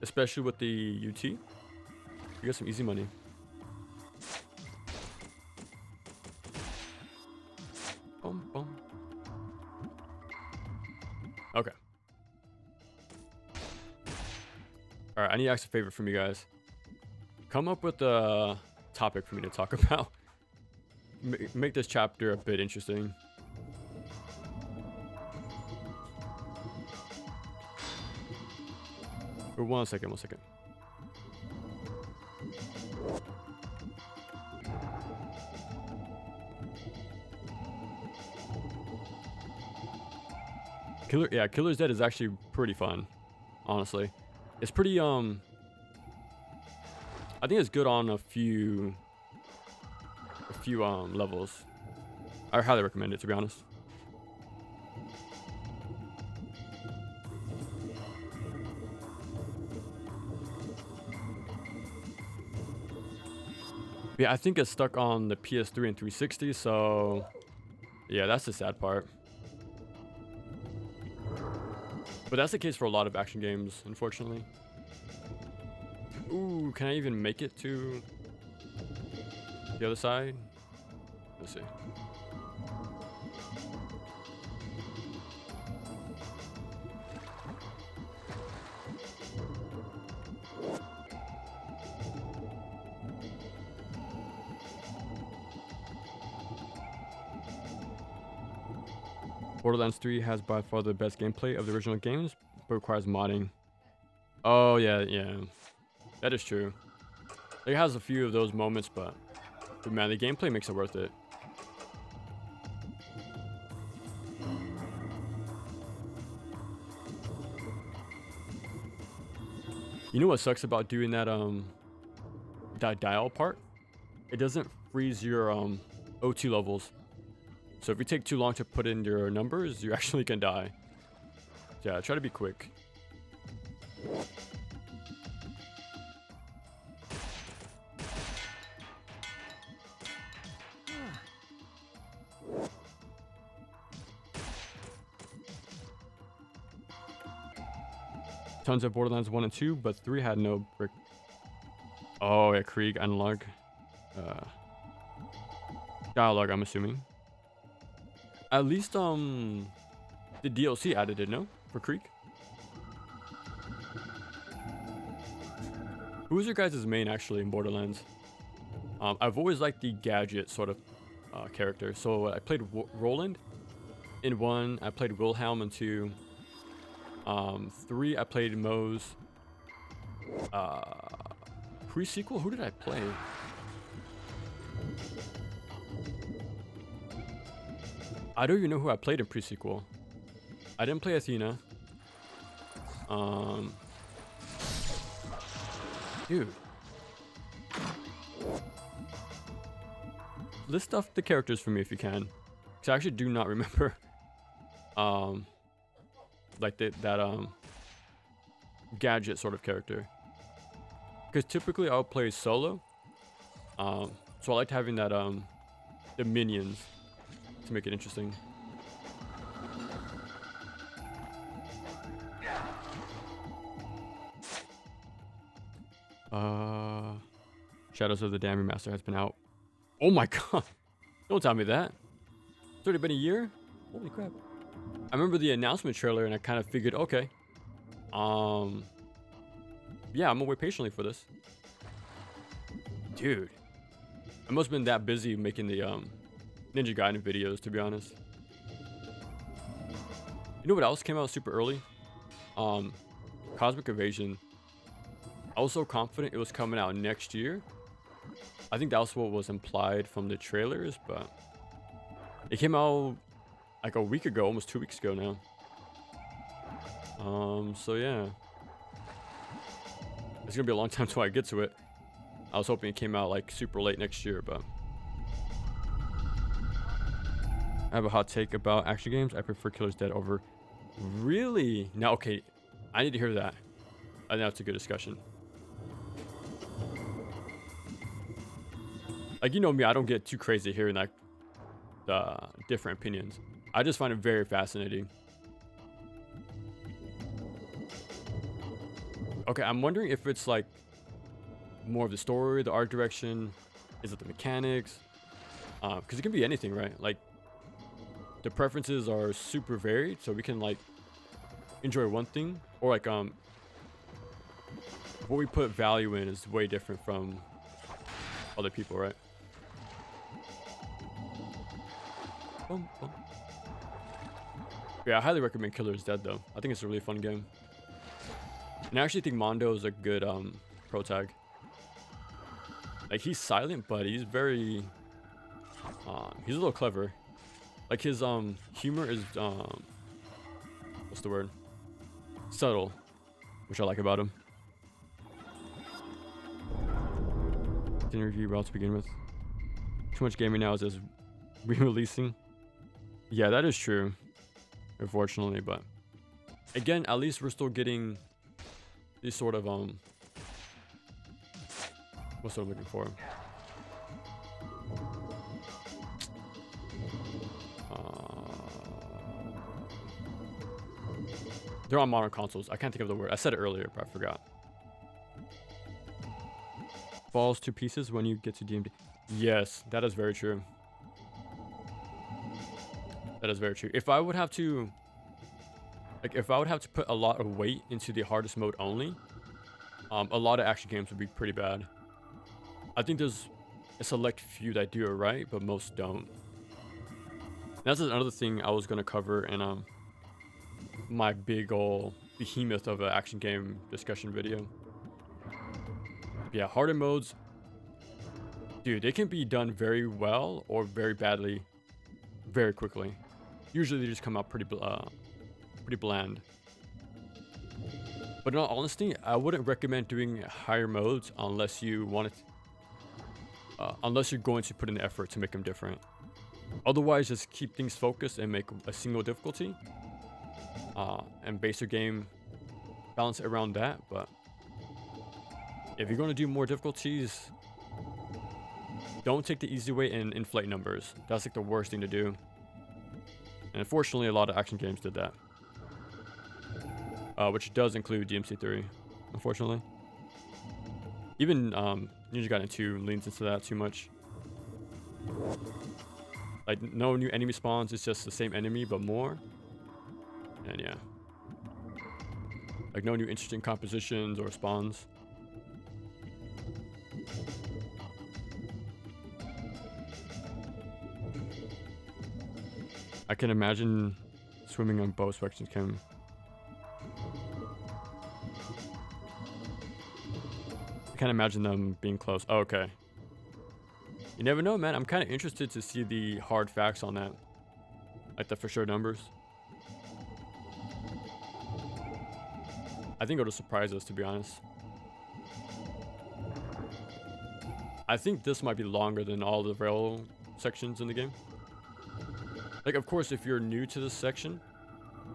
especially with the UT, We got some easy money. Boom, boom. Okay. All right, I need to ask a favor from you guys. Come up with a topic for me to talk about. Make this chapter a bit interesting. Or one second. Killer's Dead is actually pretty fun, honestly. It's pretty I think it's good on a few levels. I highly recommend it, to be honest. Yeah, I think it's stuck on the PS3 and 360, so yeah, that's the sad part. But that's the case for a lot of action games, unfortunately. Ooh, can I even make it to the other side? Let's see. Borderlands 3 has by far the best gameplay of the original games, but requires modding. Oh, yeah. That is true. It has a few of those moments, but man, the gameplay makes it worth it. You know what sucks about doing that dial part? It doesn't freeze your O2 levels. So if you take too long to put in your numbers, you actually can die. Yeah, try to be quick. Tons of Borderlands 1 and 2, but 3 had no brick. Oh, yeah, Krieg analog. Dialogue, I'm assuming. At least, the DLC added it, no? For Krieg? Who's your guys' main, actually, in Borderlands? I've always liked the gadget sort of character. So I played Roland in 1. I played Wilhelm in 2. 3, I played Moe's. Pre-sequel, who did I play? I don't even know who I played in pre-sequel. I didn't play Athena. Dude. List off the characters for me if you can. Because I actually do not remember. Like that gadget sort of character. Because typically I'll play solo. So I liked having that the minions to make it interesting. Shadows of the Damn Remaster has been out. Oh my god. Don't tell me that. It's already been a year? Holy crap. I remember the announcement trailer and I kind of figured, okay. Yeah, I'm gonna wait patiently for this. Dude. I must have been that busy making the Ninja Gaiden videos, to be honest. You know what else came out super early? Cosmic Invasion. I was so confident it was coming out next year. I think that was what was implied from the trailers, but it came out like a week ago, almost 2 weeks ago now. So yeah. It's gonna be a long time till I get to it. I was hoping it came out like super late next year, but I have a hot take about action games. I prefer Killer's Dead over. Really? Now, okay, I need to hear that. I think that's a good discussion. Like, you know me, I don't get too crazy hearing like different opinions. I just find it very fascinating. Okay, I'm wondering if it's like more of the story, the art direction? Is it the mechanics? Because it can be anything, right? Like, the preferences are super varied, so we can like enjoy one thing, or like what we put value in is way different from other people, right? Boom, boom. Yeah, I highly recommend Killer is Dead though. I think it's a really fun game. And I actually think Mondo is a good pro tag. Like, he's silent, but he's very he's a little clever. Like, his humor is what's the word? Subtle, which I like about him. Didn't review well to begin with. Too much gaming now is just re-releasing. Yeah, that is true, unfortunately, but again, at least we're still getting these sort of what's what I'm looking for? They're on modern consoles. I can't think of the word. I said it earlier, but I forgot. Falls to pieces when you get to DMD. Yes, that is very true. That is very true. If I would have to, like, if I would have to put a lot of weight into the hardest mode only, a lot of action games would be pretty bad. I think there's a select few that do it right, but most don't. That's another thing I was gonna cover in my big ol' behemoth of an action game discussion video. Yeah, harder modes, dude, they can be done very well or very badly, very quickly. Usually they just come out pretty bland. But in all honesty, I wouldn't recommend doing higher modes unless you want it, unless you're going to put in the effort to make them different. Otherwise, just keep things focused and make a single difficulty, and base your game, balance it around that. But if you're going to do more difficulties, don't take the easy way and inflate numbers. That's like the worst thing to do. And unfortunately, a lot of action games did that, which does include DMC3, unfortunately. Even Ninja Gaiden 2 leans into that too much. Like, no new enemy spawns, it's just the same enemy but more. And yeah, like no new interesting compositions or spawns. I can imagine swimming on both sections can. I can't imagine them being close. Oh, okay. You never know, man. I'm kind of interested to see the hard facts on that. Like the for sure numbers. I think it'll surprise us, to be honest. I think this might be longer than all the rail sections in the game. Like, of course, if you're new to this section,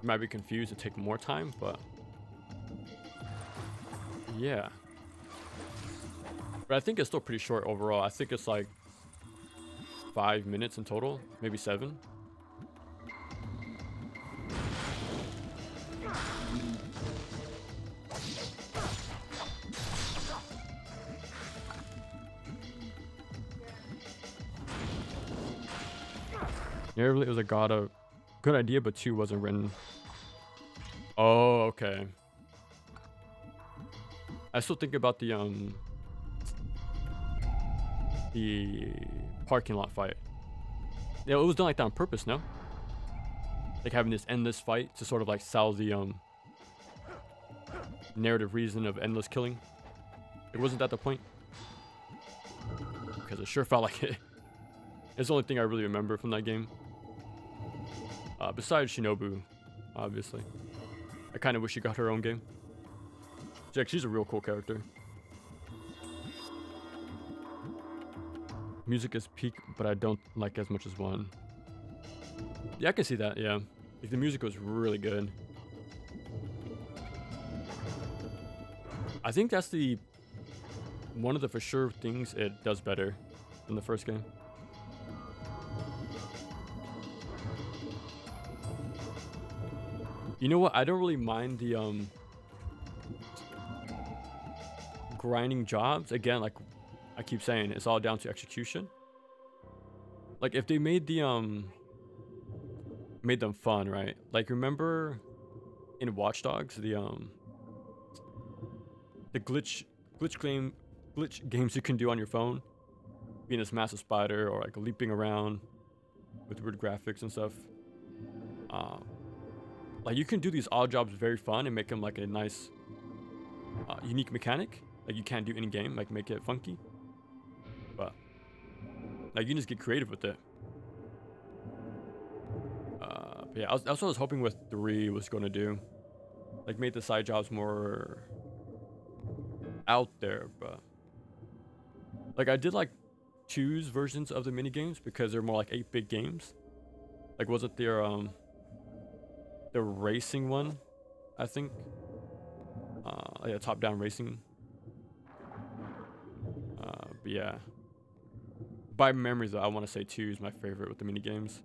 you might be confused and take more time, but yeah. But I think it's still pretty short overall. I think it's like 5 minutes in total, maybe 7. Narratively, it was a good idea, but 2 wasn't written. Oh, okay. I still think about the parking lot fight. Yeah, it was done like that on purpose, no? Like having this endless fight to sort of like sell the narrative reason of endless killing. It wasn't that the point? Because it sure felt like it. It's the only thing I really remember from that game. Besides Shinobu, obviously. I kind of wish she got her own game. She's a real cool character. Music is peak, but I don't like as much as 1. Yeah, I can see that, yeah. Like, the music was really good. I think that's one of the for sure things it does better than the first game. You know what? I don't really mind grinding jobs, again, like I keep saying, it's all down to execution. Like if they made made them fun, right? Like remember in Watch Dogs the glitch games you can do on your phone, being this massive spider or like leaping around with weird graphics and stuff. Like you can do these odd jobs very fun and make them like a nice unique mechanic. Like you can't do any game, like make it funky. But like you can just get creative with it. But yeah, that's what I was hoping with 3 was going to do. Like make the side jobs more out there, but like I did like choose versions of the mini games because they're more like 8-bit games. Like was it their the racing one, I think. Yeah, top-down racing. But yeah, by memory though, I want to say 2 is my favorite with the mini games.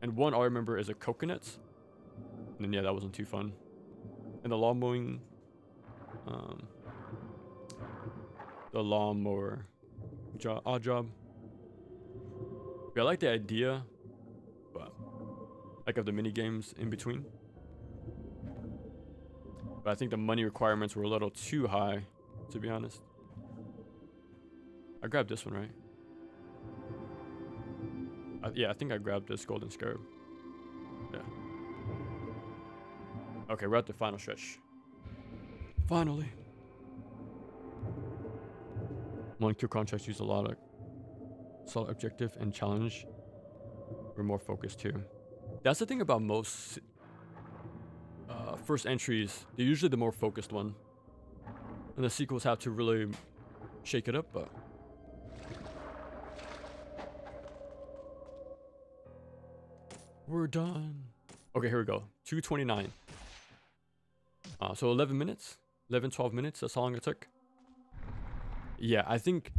And 1 I remember is a coconuts. And then yeah, that wasn't too fun. And the lawn mowing, the lawnmower odd job. Yeah, I like the idea, but like of the mini games in between. But I think the money requirements were a little too high, to be honest. I grabbed this one, right? Yeah, I think I grabbed this golden scarab. Yeah. Okay, we're at the final stretch. Finally. 1 kill contracts use a lot of solid objective and challenge. We're more focused too. That's the thing about most first entries. They're usually the more focused one. And the sequels have to really shake it up, but... We're done. Okay, here we go. 2:29. So 11 minutes. 12 minutes. That's how long it took. Yeah, I think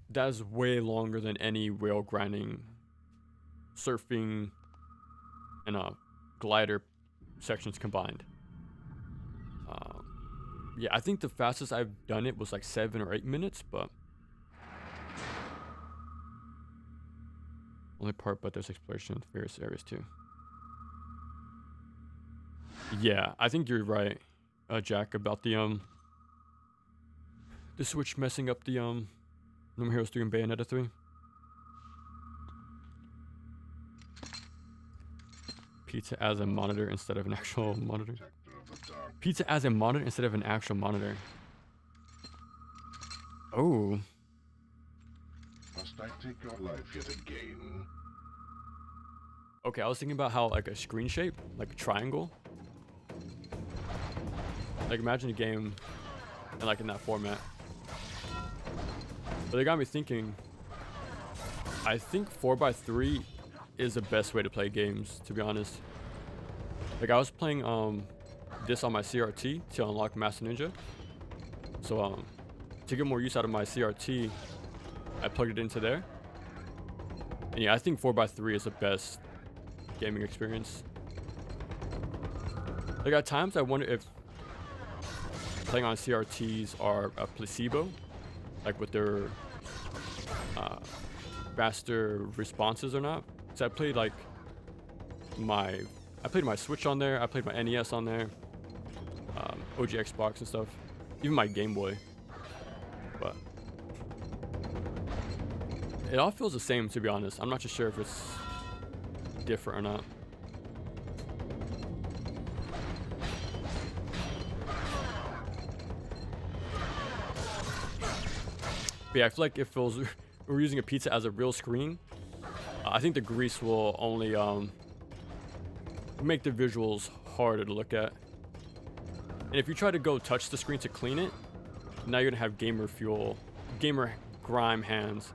that's way longer than any rail grinding, surfing, and glider sections combined. Yeah, I think the fastest I've done it was like 7 or 8 minutes, but only part, but there's exploration in various areas too. Yeah, I think you're right, Jack, about the Switch messing up the No More Heroes 3 and Bayonetta 3. Pizza as a monitor instead of an actual monitor. Pizza as a monitor instead of an actual monitor. Oh. Must I take your life yet again? Okay, I was thinking about how like a screen shape, like a triangle. Like imagine a game and like in that format. But they got me thinking, I think 4x3 is the best way to play games, to be honest. Like I was playing this on my CRT to unlock Master Ninja. So to get more use out of my CRT, I plugged it into there. And yeah, I think 4x3 is the best gaming experience. Like at times I wonder if playing on CRTs are a placebo, like with their faster responses or not. So I played like my Switch on there, I played my NES on there, OG Xbox and stuff, even my Game Boy. But it all feels the same, to be honest. I'm not just sure if it's different or not. But yeah, I feel like if we're using a pizza as a real screen, I think the grease will only make the visuals harder to look at. And if you try to go touch the screen to clean it, now you're gonna have gamer grime hands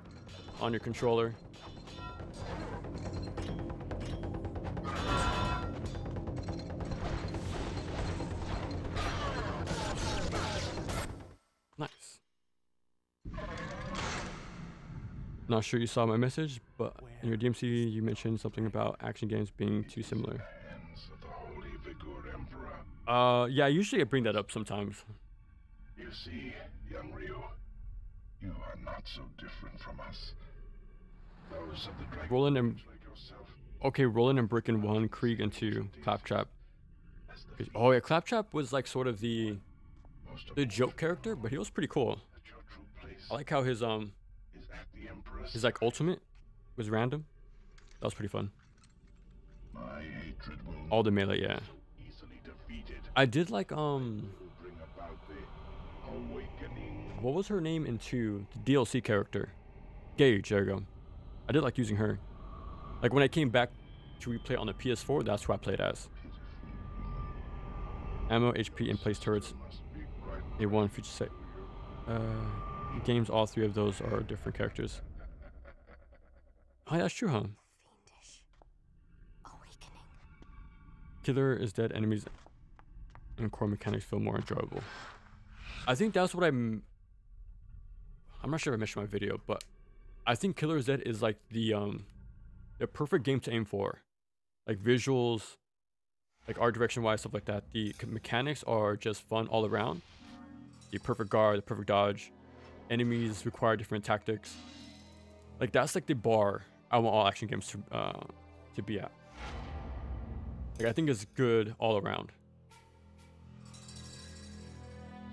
on your controller. Nice. Not sure you saw my message, but in your DMC you mentioned something about action games being too similar. Hands of the Holy Vigor Emperor. Yeah, usually I bring that up sometimes. You see, young Ryu, you are not so different from us. Those of the dragon Roland and like yourself. okay, Roland and Brick in 1, Krieg in 2, Claptrap. Oh yeah, Claptrap was like sort of the joke character, but he was pretty cool. That your true place I like how his is at the Emperor's like side. ultimate was random. That was pretty fun. My hatred will All not the melee, yeah. be so easily defeated. I did like Will bring about the awakening. what was her name in 2? The DLC character. Gage, there you go. I did like using her. Like when I came back to replay on the PS4, that's who I played as. Ammo, HP, in place turrets. A1 future set. Games, all 3 of those are different characters. Oh, that's true, huh? Fiendish. Awakening. Killer is dead. Enemies and core mechanics feel more enjoyable. I think that's what I'm not sure if I mentioned in my video, but I think Killer is Dead is like the perfect game to aim for. Like visuals, like art direction wise, stuff like that. The mechanics are just fun all around. The perfect guard, the perfect dodge. Enemies require different tactics. Like that's like the bar I want all action games to be at. Like I think it's good all around.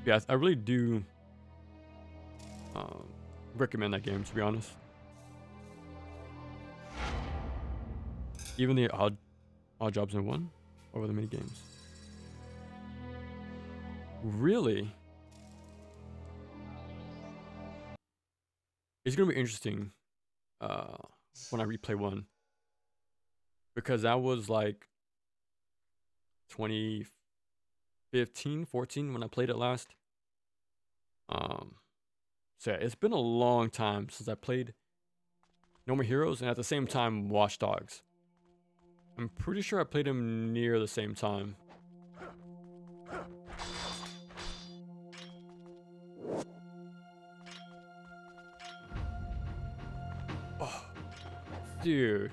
Yeah, I really do recommend that game, to be honest. Even the odd jobs in 1 over the mini games. Really? It's gonna be interesting when I replay 1, because that was like 2015, 14 when I played it last. So yeah, it's been a long time since I played No More Heroes, and at the same time Watch Dogs. I'm pretty sure I played them near the same time. Oh, dude.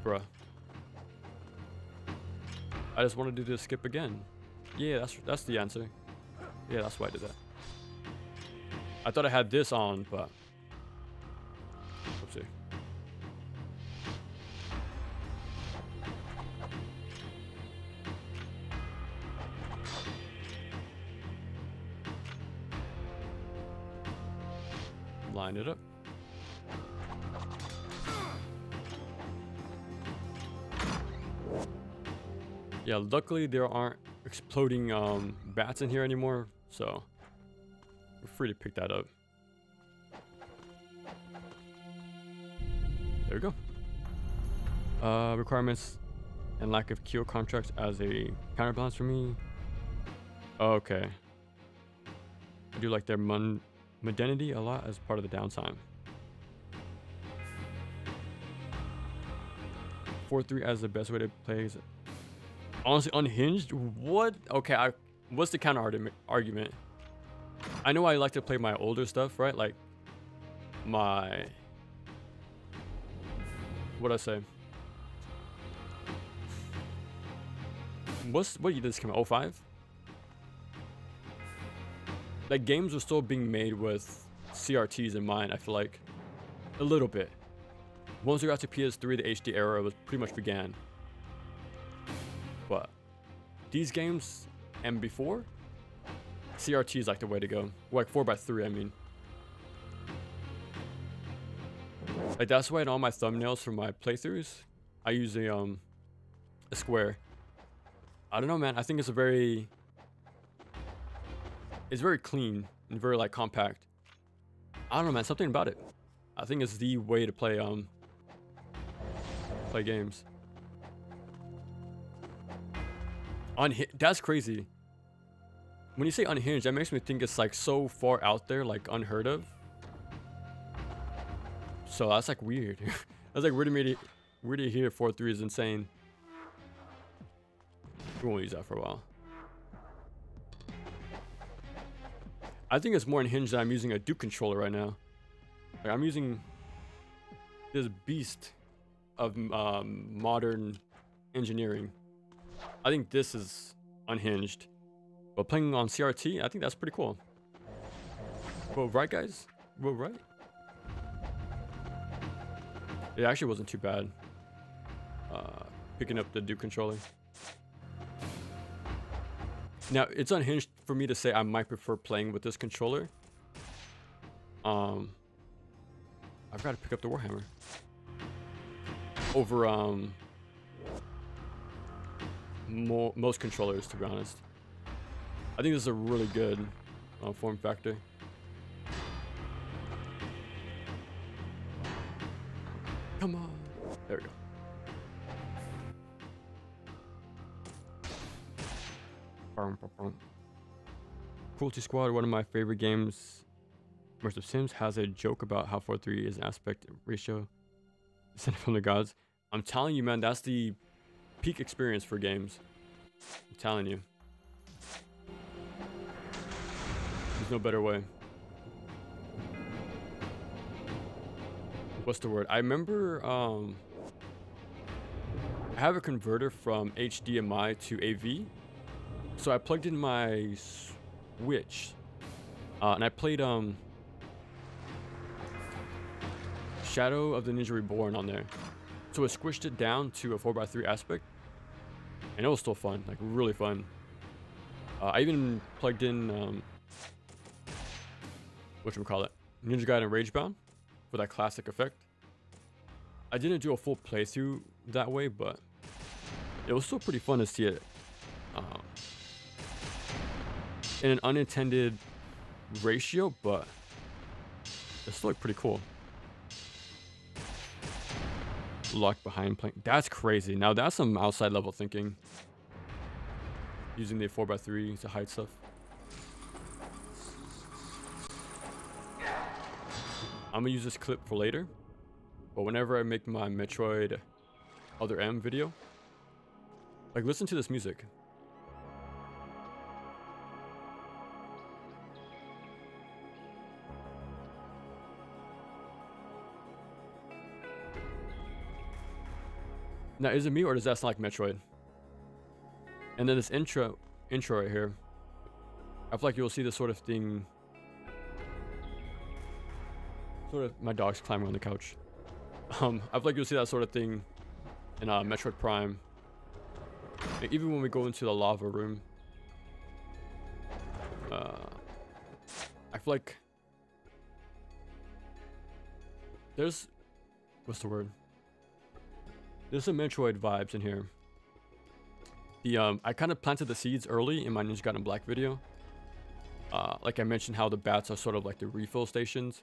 Bruh. I just want to do this skip again. Yeah, that's the answer. Yeah, that's why I did that. I thought I had this on, but oopsie. Line it up. Yeah, luckily there aren't exploding bats in here anymore, so we're free to pick that up. There we go. Requirements and lack of Kyo contracts as a counterbalance for me. Okay. I do like their modernity a lot as part of the downtime. 4-3 as the best way to play is honestly unhinged. What? Okay, what's the counter argument? I know I like to play my older stuff, right? Like my what I say? What year did this come out? 05? Like games were still being made with CRTs in mind, I feel like. A little bit. Once we got to PS3, the HD era was pretty much began. But these games and before, CRT is like the way to go. Like 4x3, I mean. Like that's why in all my thumbnails for my playthroughs, I use a square. I don't know, man. I think it's very clean and very like compact. I don't know, man. Something about it. I think it's the way to play games. That's crazy. When you say unhinged, that makes me think it's like so far out there, like unheard of. So that's like weird. That's like weird to hear 4-3 is insane. We won't use that for a while. I think it's more unhinged that I'm using a Duke controller right now. Like I'm using this beast of modern engineering. I think this is unhinged. But playing on CRT, I think that's pretty cool. Well, right, guys? Well, right? It actually wasn't too bad. Picking up the Duke controller. Now, it's unhinged for me to say I might prefer playing with this controller. I've got to pick up the Warhammer. Over, most controllers, to be honest. I think this is a really good form factor. Come on. There we go. Cruelty Squad, one of my favorite games. Immersive Sims has a joke about how 4:3 is an aspect ratio descended from the gods. I'm telling you, man, that's the peak experience for games. I'm telling you. There's no better way. What's the word? I remember I have a converter from HDMI to AV. So I plugged in my Switch and I played Shadow of the Ninja Reborn on there. So it squished it down to a 4:3 aspect. And it was still fun, like really fun. I even plugged in whatchamacallit, Ninja Gaiden Ragebound for that classic effect. I didn't do a full playthrough that way, but it was still pretty fun to see it in an unintended ratio, but it still looked pretty cool. Locked behind playing. That's crazy. Now that's some outside level thinking. Using the 4:3 to hide stuff. I'm gonna use this clip for later, but whenever I make my Metroid Other M video, like listen to this music. Now, is it me or does that sound like Metroid? And then this intro right here, I feel like you'll see this sort of thing. My dog's climbing on the couch. I feel like you'll see that sort of thing in Metroid Prime. And even when we go into the lava room, I feel like there's, what's the word? There's some Metroid vibes in here. I kind of planted the seeds early in my Ninja Gaiden Black video. Like I mentioned how the bats are sort of like the refill stations,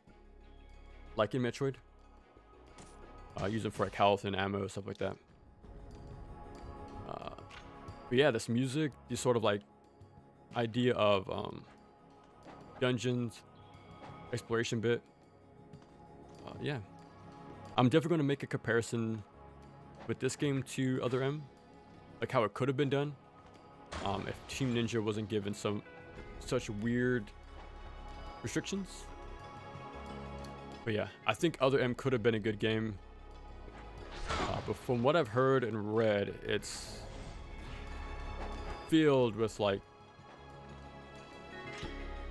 like in Metroid. Use them for like health and ammo, stuff like that. But yeah, this music, this sort of like idea of dungeons, exploration bit. Yeah, I'm definitely going to make a comparison with this game to Other M, like how it could have been done if Team Ninja wasn't given such weird restrictions. But yeah, I think Other M could have been a good game, but from what I've heard and read, it's filled with like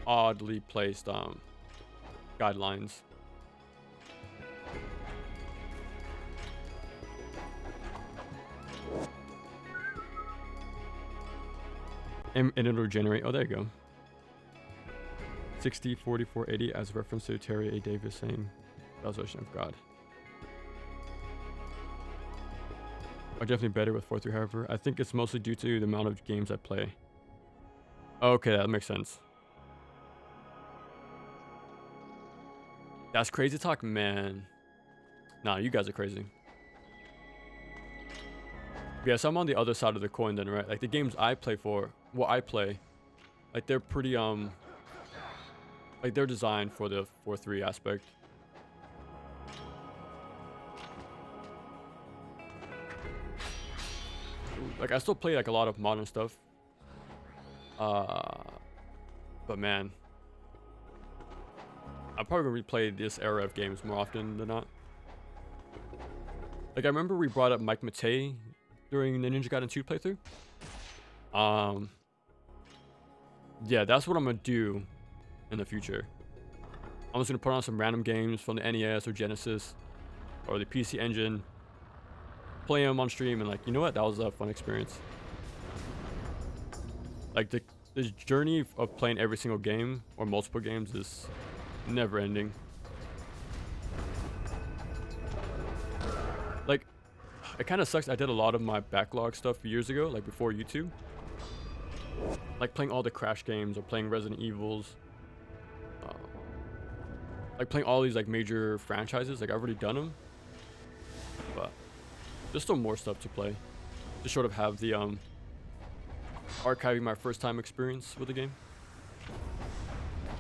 oddly placed guidelines. And it'll generate, oh, there you go. 60, 44, 80 as a reference to Terry A. Davis saying, that was Ocean of God. Are definitely better with 4:3, however. I think it's mostly due to the amount of games I play. Okay, that makes sense. That's crazy talk, man. Nah, you guys are crazy. Yeah, so I'm on the other side of the coin then, right? Like the games I play like they're pretty like they're designed for the 4:3 aspect. Like I still play like a lot of modern stuff. But man, I'm probably gonna replay this era of games more often than not. Like I remember we brought up Mike Matei during the Ninja Gaiden 2 playthrough. Yeah, that's what I'm gonna do in the future. I'm just gonna put on some random games from the NES or Genesis or the PC Engine, play them on stream, and like, you know what? That was a fun experience. Like the journey of playing every single game or multiple games is never ending. Like, it kind of sucks. I did a lot of my backlog stuff years ago, like before YouTube. Like playing all the Crash games or playing Resident Evils. Like playing all these like major franchises. Like I've already done them. But there's still more stuff to play. Just sort of have the archiving my first time experience with the game.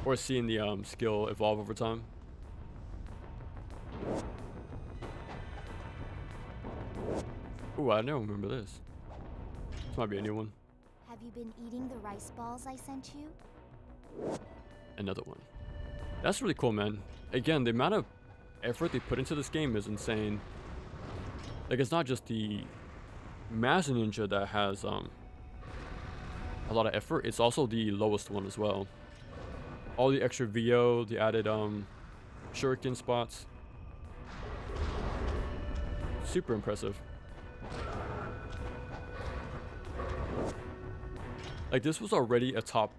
Or seeing the skill evolve over time. Ooh, I don't remember this. This might be a new one. Have you been eating the rice balls I sent you? Another one. That's really cool, man. Again, the amount of effort they put into this game is insane. Like, it's not just the Master Ninja that has a lot of effort. It's also the lowest one as well. All the extra VO, the added shuriken spots. Super impressive. Like, this was already a top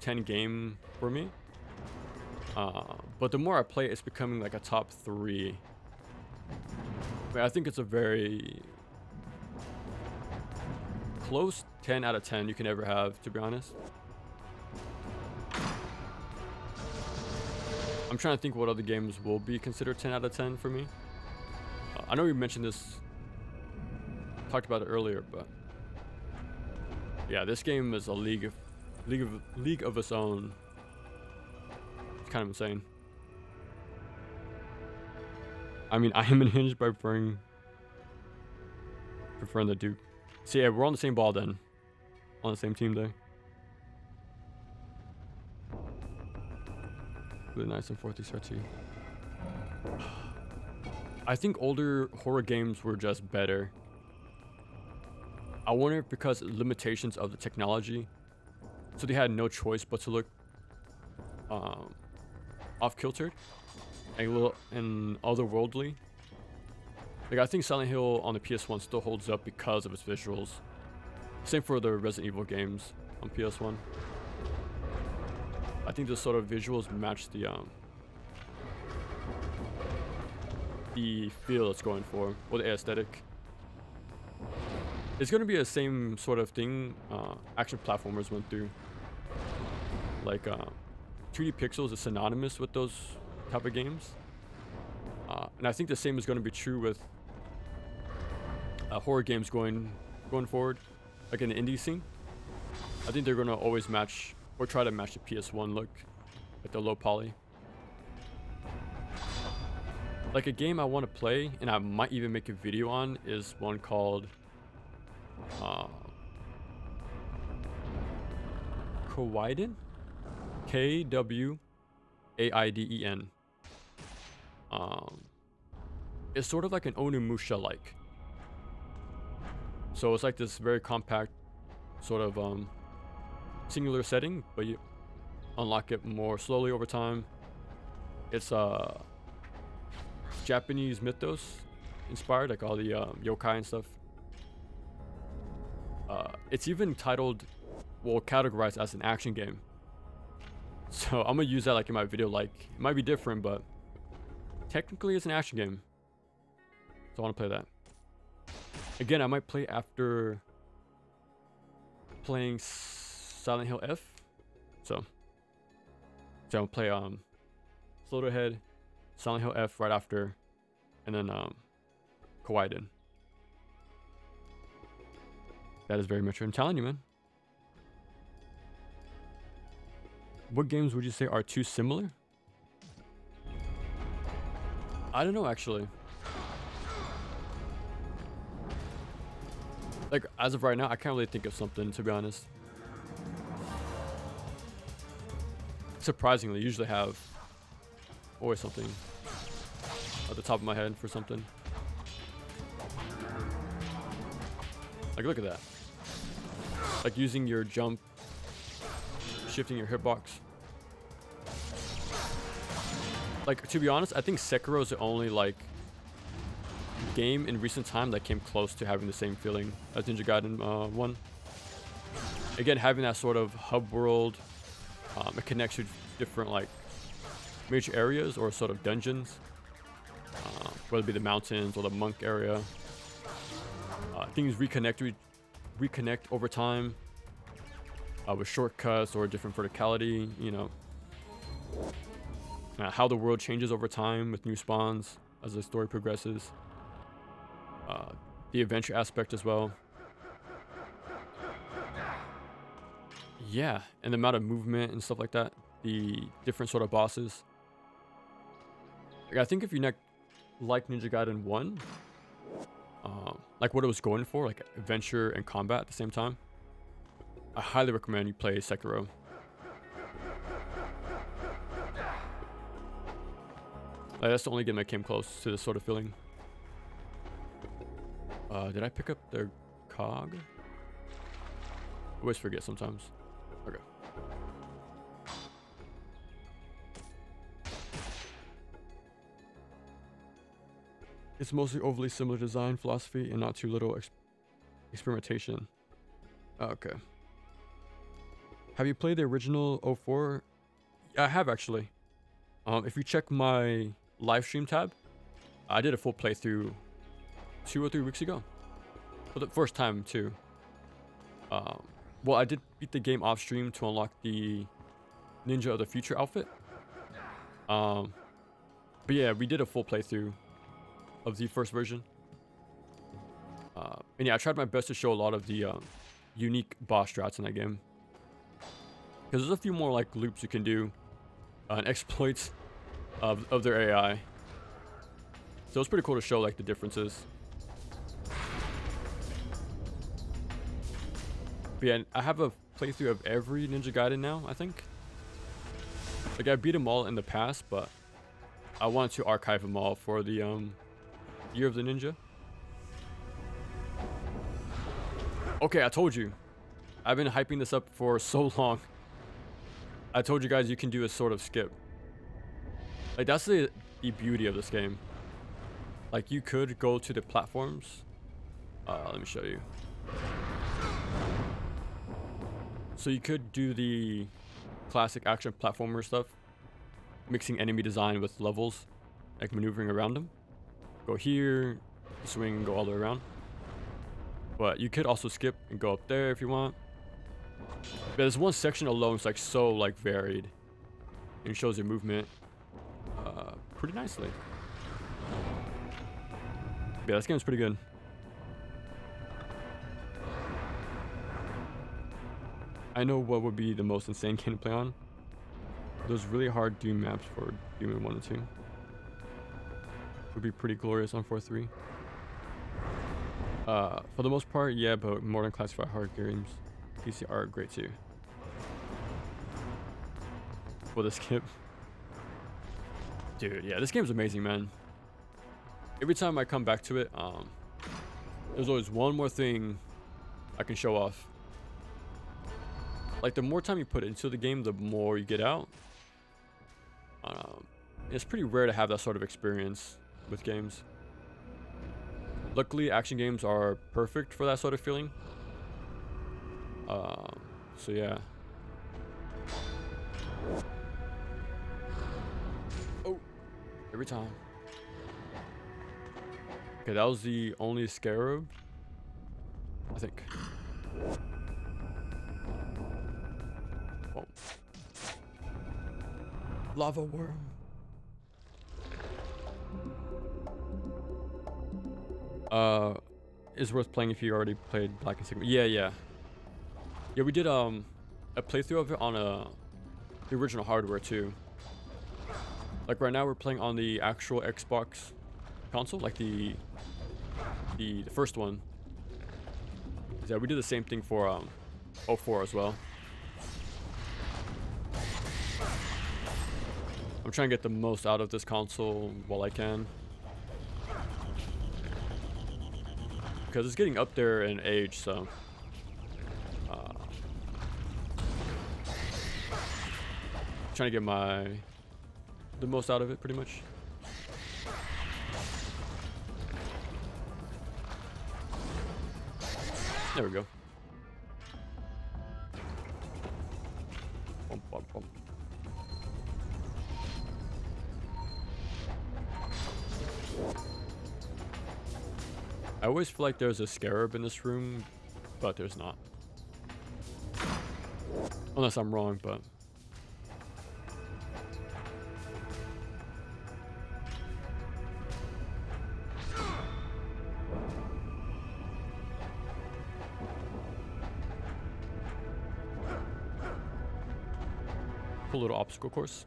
10 game for me. But the more I play, it's becoming like a top 3. I mean, I think it's a very close 10 out of 10 you can ever have, to be honest. I'm trying to think what other games will be considered 10 out of 10 for me. I know we mentioned this, talked about it earlier, but yeah, this game is a league of its own. It's kind of insane. I mean, I am unhinged by preferring the Duke. So yeah, we're on the same ball then. On the same team there. Really nice and 4-3 I think older horror games were just better. I wonder if because limitations of the technology, so they had no choice but to look off-kiltered and a little and otherworldly. Like, I think Silent Hill on the PS1 still holds up because of its visuals. Same for the Resident Evil games on PS1. I think the sort of visuals match the feel it's going for, or the aesthetic. It's gonna be the same sort of thing action platformers went through. Like 2D pixels is synonymous with those type of games. And I think the same is gonna be true with horror games going forward, like in the indie scene. I think they're gonna always match or try to match the PS1 look, like the low poly. Like a game I want to play, and I might even make a video on, is one called Gaiden? K-W-A-I-D-E-N. It's sort of like an Onimusha-like. So it's like this very compact sort of singular setting, but you unlock it more slowly over time. It's Japanese mythos inspired, like all the yokai and stuff. It's even titled, well, categorized as an action game. So I'm gonna use that like in my video. Like, it might be different, but technically it's an action game. So I want to play that. Again, I might play after playing Silent Hill F. So I'll play Slaughter Head, Silent Hill F right after, and then Gaiden. That is very mature. I'm telling you, man. What games would you say are too similar? I don't know, actually. Like, as of right now, I can't really think of something, to be honest. Surprisingly, usually have always something at the top of my head for something. Like, look at that. like using your jump, shifting your hitbox. Like, to be honest, I think Sekiro is the only like game in recent time that came close to having the same feeling as Ninja Gaiden 1. Again, having that sort of hub world, it connects to different like major areas or sort of dungeons, whether it be the mountains or the monk area. Things reconnect over time with shortcuts or different verticality, you know. How the world changes over time with new spawns as the story progresses. The adventure aspect as well. Yeah, and the amount of movement and stuff like that. The different sort of bosses. Like, I think if you like Ninja Gaiden 1, like what it was going for, like adventure and combat at the same time, I highly recommend you play Sekiro. Like, that's the only game that came close to this sort of feeling. Did I pick up their cog? I always forget sometimes. Okay. It's mostly overly similar design philosophy and not too little experimentation. Okay. Have you played the original 04? Yeah, I have actually. If you check my live stream tab, I did a full playthrough 2 or 3 weeks ago. For the first time too. Well, I did beat the game off stream to unlock the Ninja of the Future outfit. But yeah, we did a full playthrough of the first version. And yeah, I tried my best to show a lot of the unique boss strats in that game. Because there's a few more like loops you can do and exploits of their AI. So it's pretty cool to show like the differences. But yeah, I have a playthrough of every Ninja Gaiden now, I think. Like, I beat them all in the past, but I wanted to archive them all for the Year of the Ninja. Okay, I told you. I've been hyping this up for so long. I told you guys you can do a sort of skip. Like, that's the beauty of this game. Like, you could go to the platforms. Let me show you. So you could do the classic action platformer stuff, mixing enemy design with levels, like maneuvering around them. Go here, swing, and go all the way around. But you could also skip and go up there if you want. But there's one section alone, it's like so like varied, and shows your movement pretty nicely. Yeah, this game's pretty good. I know what would be the most insane game to play on. Those really hard Doom maps for Doom 1 and 2 would be pretty glorious on 4.3. For the most part, yeah, but more than classified hard games, PC are great too. For the skip. Dude, yeah, this game's amazing, man. Every time I come back to it, there's always one more thing I can show off. Like, the more time you put into the game, the more you get out. It's pretty rare to have that sort of experience with games. Luckily, action games are perfect for that sort of feeling. So yeah. Oh, every time. Okay, that was the only scarab, I think. Oh. Lava worm. Is worth playing if you already played Black and Sigma. Yeah, we did a playthrough of it on the original hardware too. Like, right now we're playing on the actual Xbox console, like the first one. Yeah, we did the same thing for 04 as well. I'm trying to get the most out of this console while I can, because it's getting up there in age, so Trying to get the most out of it, pretty much. There we go. Bump, bump, bump. I always feel like there's a scarab in this room, but there's not. Unless I'm wrong, but... Cool little obstacle course.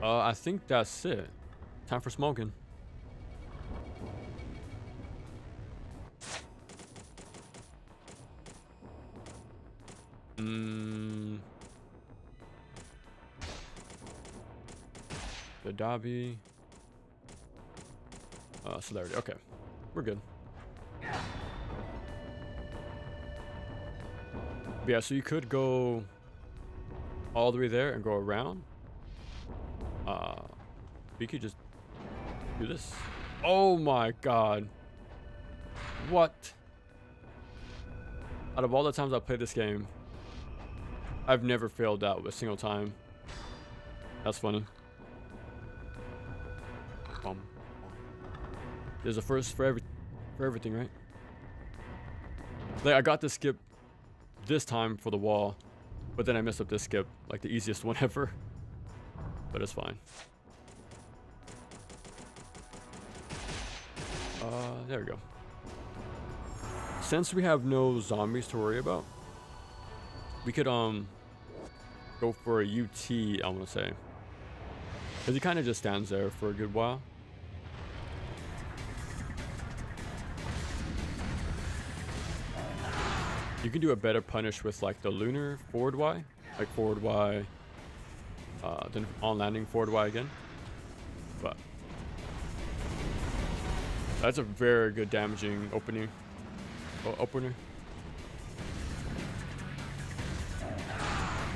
I think that's it. Time for smoking. The Dobby. Celerity. Okay. We're good. But yeah, so you could go all the way there and go around. We could just do this. Oh my god. What? Out of all the times I've played this game, I've never failed out a single time. That's funny. There's a first for everything, right? Like, I got to skip this time for the wall, but then I messed up this skip, like the easiest one ever. But it's fine. There we go. Since we have no zombies to worry about, we could go for a UT, I want to say, because he kind of just stands there for a good while. You can do a better punish with like the lunar forward Y, like forward Y, then on landing forward Y again. But that's a very good damaging opener.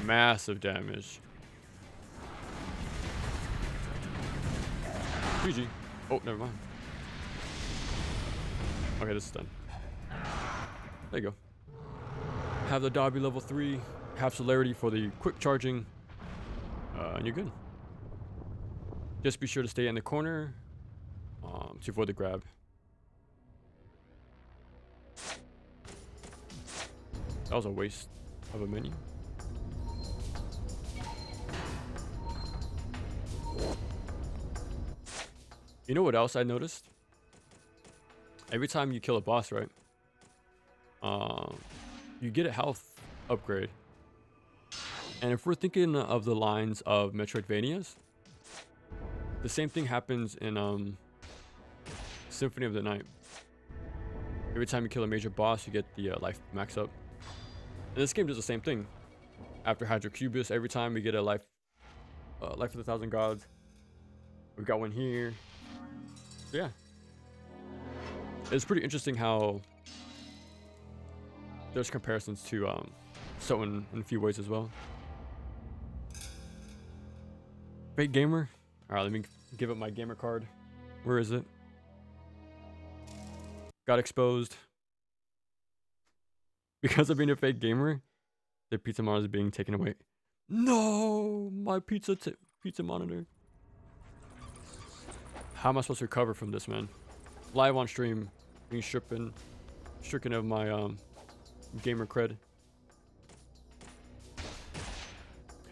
Massive damage. GG. Oh, never mind. Okay, this is done. There you go. Have the Dobby level 3, have celerity for the quick charging, and you're good. Just be sure to stay in the corner to avoid the grab. That was a waste of a menu. You know what else I noticed? Every time you kill a boss, right? You get a health upgrade. And if we're thinking of the lines of Metroidvanias, the same thing happens in Symphony of the Night. Every time you kill a major boss, you get the life max up. And this game does the same thing. After Hydrocubus, every time we get a life of the 1,000 gods. We've got one here. So yeah. It's pretty interesting how there's comparisons to so in a few ways as well. Fake gamer. All right, let me give up my gamer card. Where is it? Got exposed. Because of being a fake gamer, the pizza monitor is being taken away. No, my pizza monitor. How am I supposed to recover from this, man? Live on stream, being stricken of my gamer cred.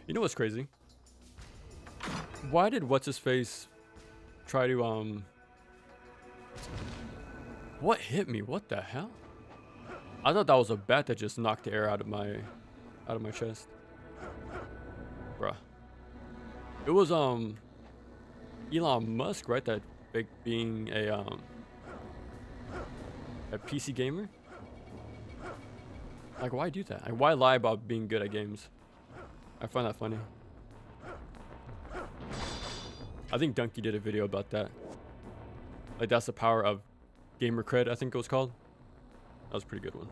You know what's crazy? Why did what's his face try to what hit me? What the hell? I thought that was a bat that just knocked the air out of my chest. Bruh. It was Elon Musk, right? That big being a PC gamer. Like, why do that? Like, why lie about being good at games? I find that funny. I think Donkey did a video about that. Like, that's the power of gamer cred, I think it was called. That was a pretty good one.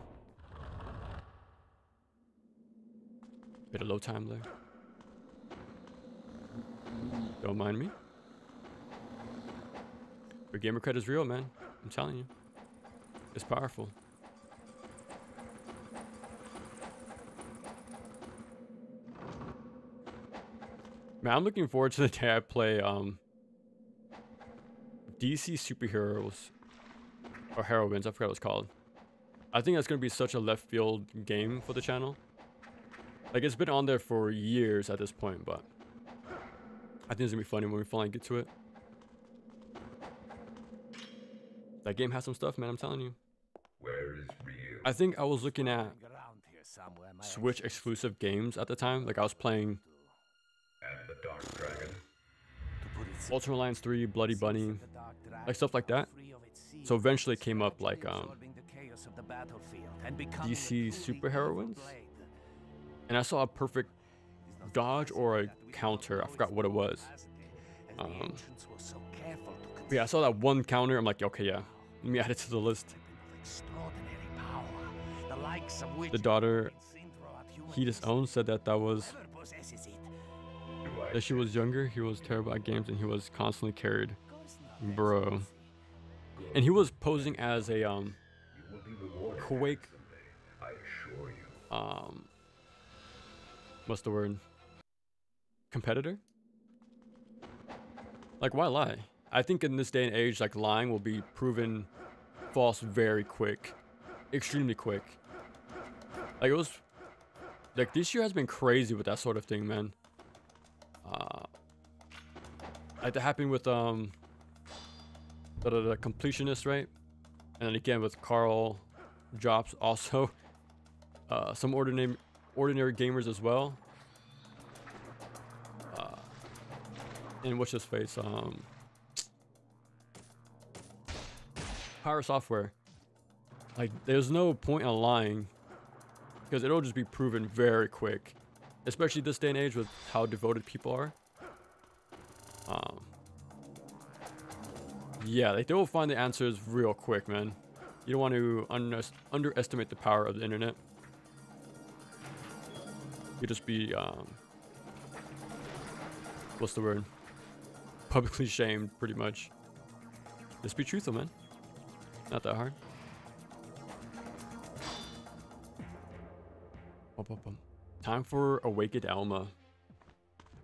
Bit of low time there. Don't mind me. But gamer cred is real, man. I'm telling you. It's powerful. Man, I'm looking forward to the day I play DC superheroes or heroines. I forgot what it's called. I think that's gonna be such a left field game for the channel. Like, it's been on there for years at this point, but I think it's gonna be funny when we finally get to it. That game has some stuff, man. I'm telling you. Where is Ryu? I think I was looking at Around here somewhere, my Switch exclusive games at the time. Like, I was playing And the Dark Dragon? To put it Ultimate Alliance 3, Bloody Bunny, the Dark Dragon, like stuff like that. free of its seed, So eventually it came up like absorbing the chaos of the battlefield and becoming a DC truly superheroines. evil blade. And I saw a perfect It's not dodge or a surprising that we counter. I always forgot what it was. as the ancients were so careful to But yeah, I saw that one counter. I'm like, okay, yeah. Let me add it to the list. extraordinary power, the likes of which The daughter have been seen throughout human he just history. owned said that was Whoever possesses it, Do I that she was younger. He was terrible at games and he was constantly carried, goes not bro. And he was posing as a You will be rewarded Quake. handsomely, I assure you. What's the word? Competitor? Like, why lie? I think in this day and age, like, lying will be proven false very quick. Extremely quick. Like, it was... Like, this year has been crazy with that sort of thing, man. Like, that happened with, the completionist, right? And then again with Carl Drops also. Some ordinary gamers as well. And what's his face? Power Software. Like, there's no point in lying because it'll just be proven very quick, especially this day and age with how devoted people are. Yeah, like, they will find the answers real quick, man. You don't want to underestimate the power of the internet. You just be what's the word? Publicly shamed, pretty much. Just be truthful, man. Not that hard. Bum, bum, bum. Time for Awakened Alma.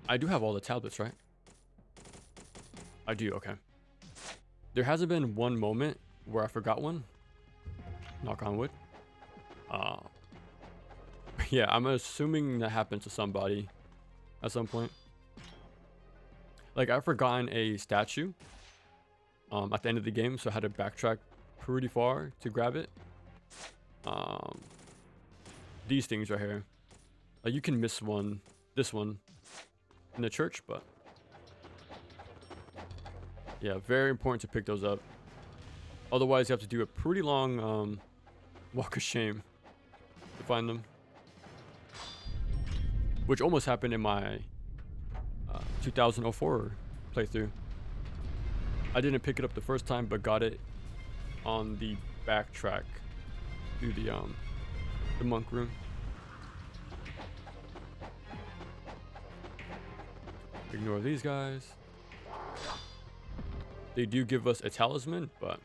I do have all the tablets, right? I do, okay. There hasn't been one moment where I forgot one. Knock on wood. Yeah, I'm assuming that happened to somebody at some point. Like, I've forgotten a statue at the end of the game, so I had to backtrack pretty far to grab it. These things right here. Like, you can miss this one in the church, but yeah, very important to pick those up. Otherwise, you have to do a pretty long walk of shame to find them. Which almost happened in my 2004 playthrough. I didn't pick it up the first time, but got it on the backtrack through the monk room. Ignore these guys. They do give us a talisman, but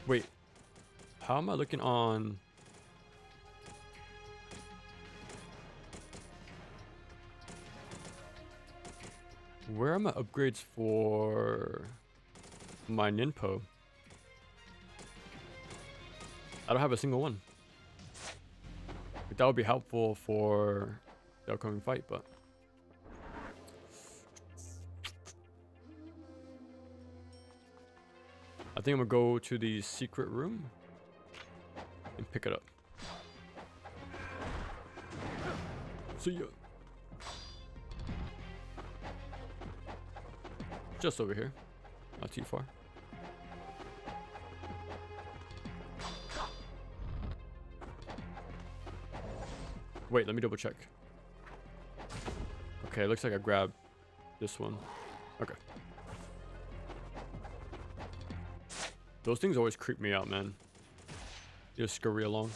wait, how am I looking on? Where are my upgrades for my Ninpo? I don't have a single one. That would be helpful for the upcoming fight, but I think I'm gonna go to the secret room and pick it up. See ya. Just over here, not too far. Wait, let me double check. Okay, looks like I grabbed this one. Okay. Those things always creep me out, man. They just scurry along.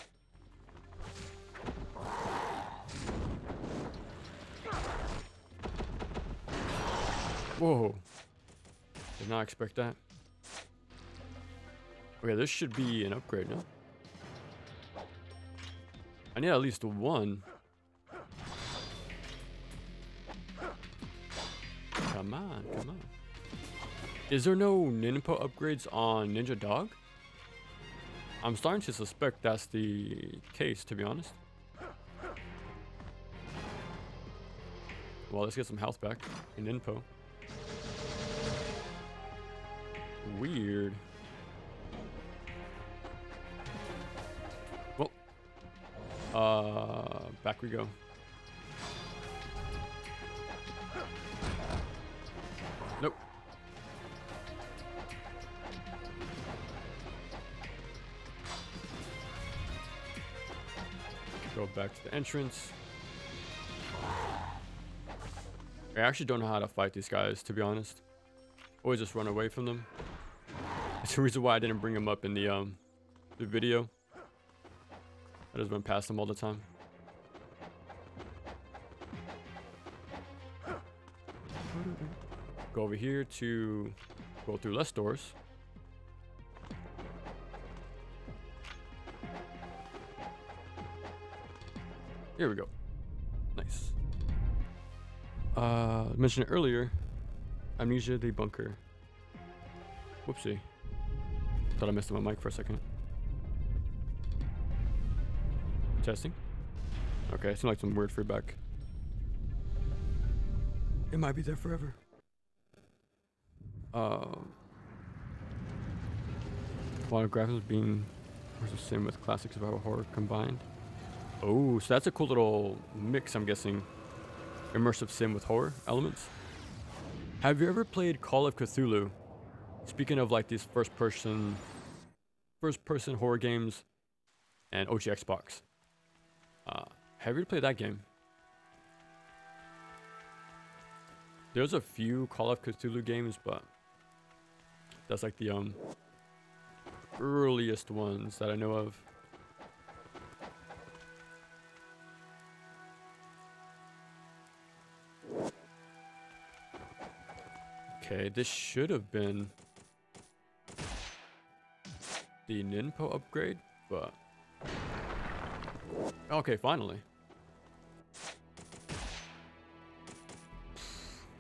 Whoa. Did not expect that. Okay, this should be an upgrade, no? I need at least one. Come on, come on. Is there no ninpo upgrades on Ninja Dog? I'm starting to suspect that's the case, to be honest. Well, let's get some health back in Ninpo. Weird. Well, back we go. Nope. Go back to the entrance. I actually don't know how to fight these guys, to be honest. Always just run away from them. It's the reason why I didn't bring them up in the video. I just run past them all the time. Go over here to go through less doors. Here we go. Nice. I mentioned it earlier. Amnesia debunker. Whoopsie. Thought I messed up my mic for a second. Testing. Okay, it seemed like some weird feedback. It might be there forever. While graphics being the same with classic survival horror combined. Oh, so that's a cool little mix, I'm guessing. Immersive sim with horror elements. Have you ever played Call of Cthulhu? Speaking of like these first person horror games and OG Xbox. Have you played that game? There's a few Call of Cthulhu games, but that's like the earliest ones that I know of. Okay, this should have been the Ninpo upgrade, but okay, finally.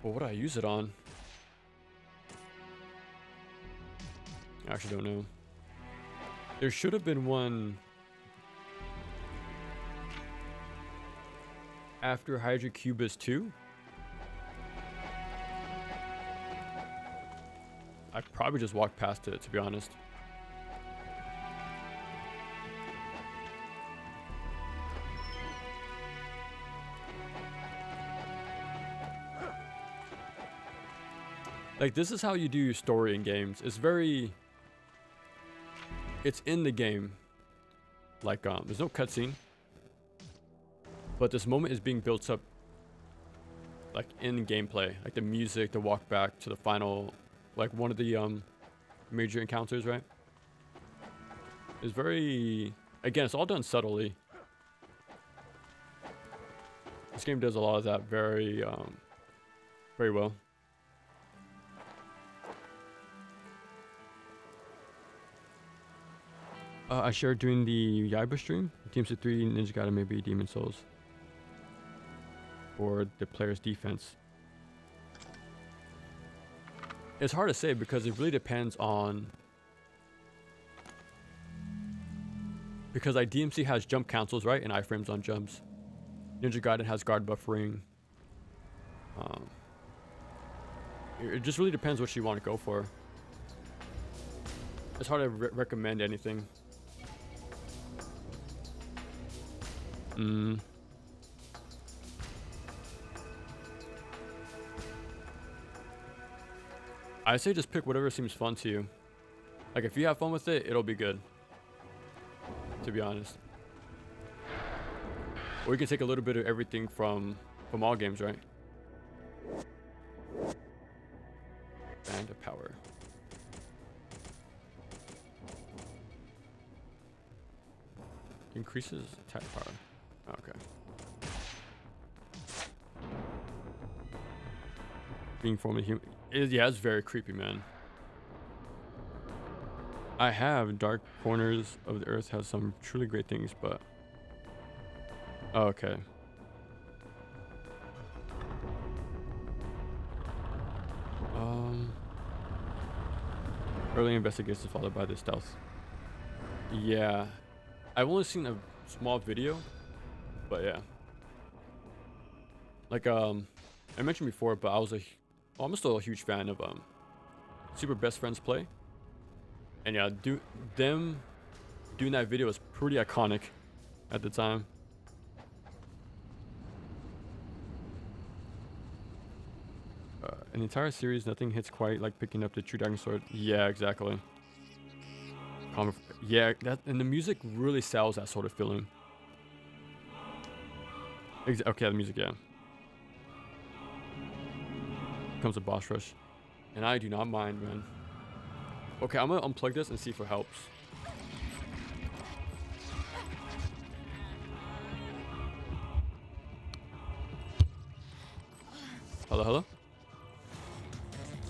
Well, what do I use it on? I actually don't know. There should have been one after Hydra Cubus 2. I probably just walked past it, to be honest. Like, this is how you do story in games. It's in the game. Like, there's no cutscene. But this moment is being built up, like, in gameplay. Like, the music, the walk back to the final, like, one of the, major encounters, right? It's very, again, it's all done subtly. This game does a lot of that very well. I shared during the Yaiba stream, DMC 3, Ninja Gaiden, maybe Demon Souls. For the player's defense. It's hard to say because it really depends on... Because like DMC has jump cancels, right? And iframes on jumps. Ninja Gaiden has guard buffering. It just really depends what you want to go for. It's hard to recommend anything. I say just pick whatever seems fun to you. Like if you have fun with it, it'll be good. To be honest. Or you can take a little bit of everything from all games, right? Band of Power. increases attack power. Okay. Being formerly human. Yeah, it's very creepy, man. I have dark corners of the earth has some truly great things, but oh, okay. Early investigations followed by the stealth. Yeah, I've only seen a small video, but yeah. Like I mentioned before, but I'm still a huge fan of Super Best Friends Play. And yeah, them doing that video was pretty iconic at the time. An entire series, nothing hits quite like picking up the true dragon sword. Yeah, exactly. Yeah, and the music really sells that sort of feeling. Okay, the music, yeah. Comes a boss rush, and I do not mind, man. Okay, I'm gonna unplug this and see if it helps. Hello, hello.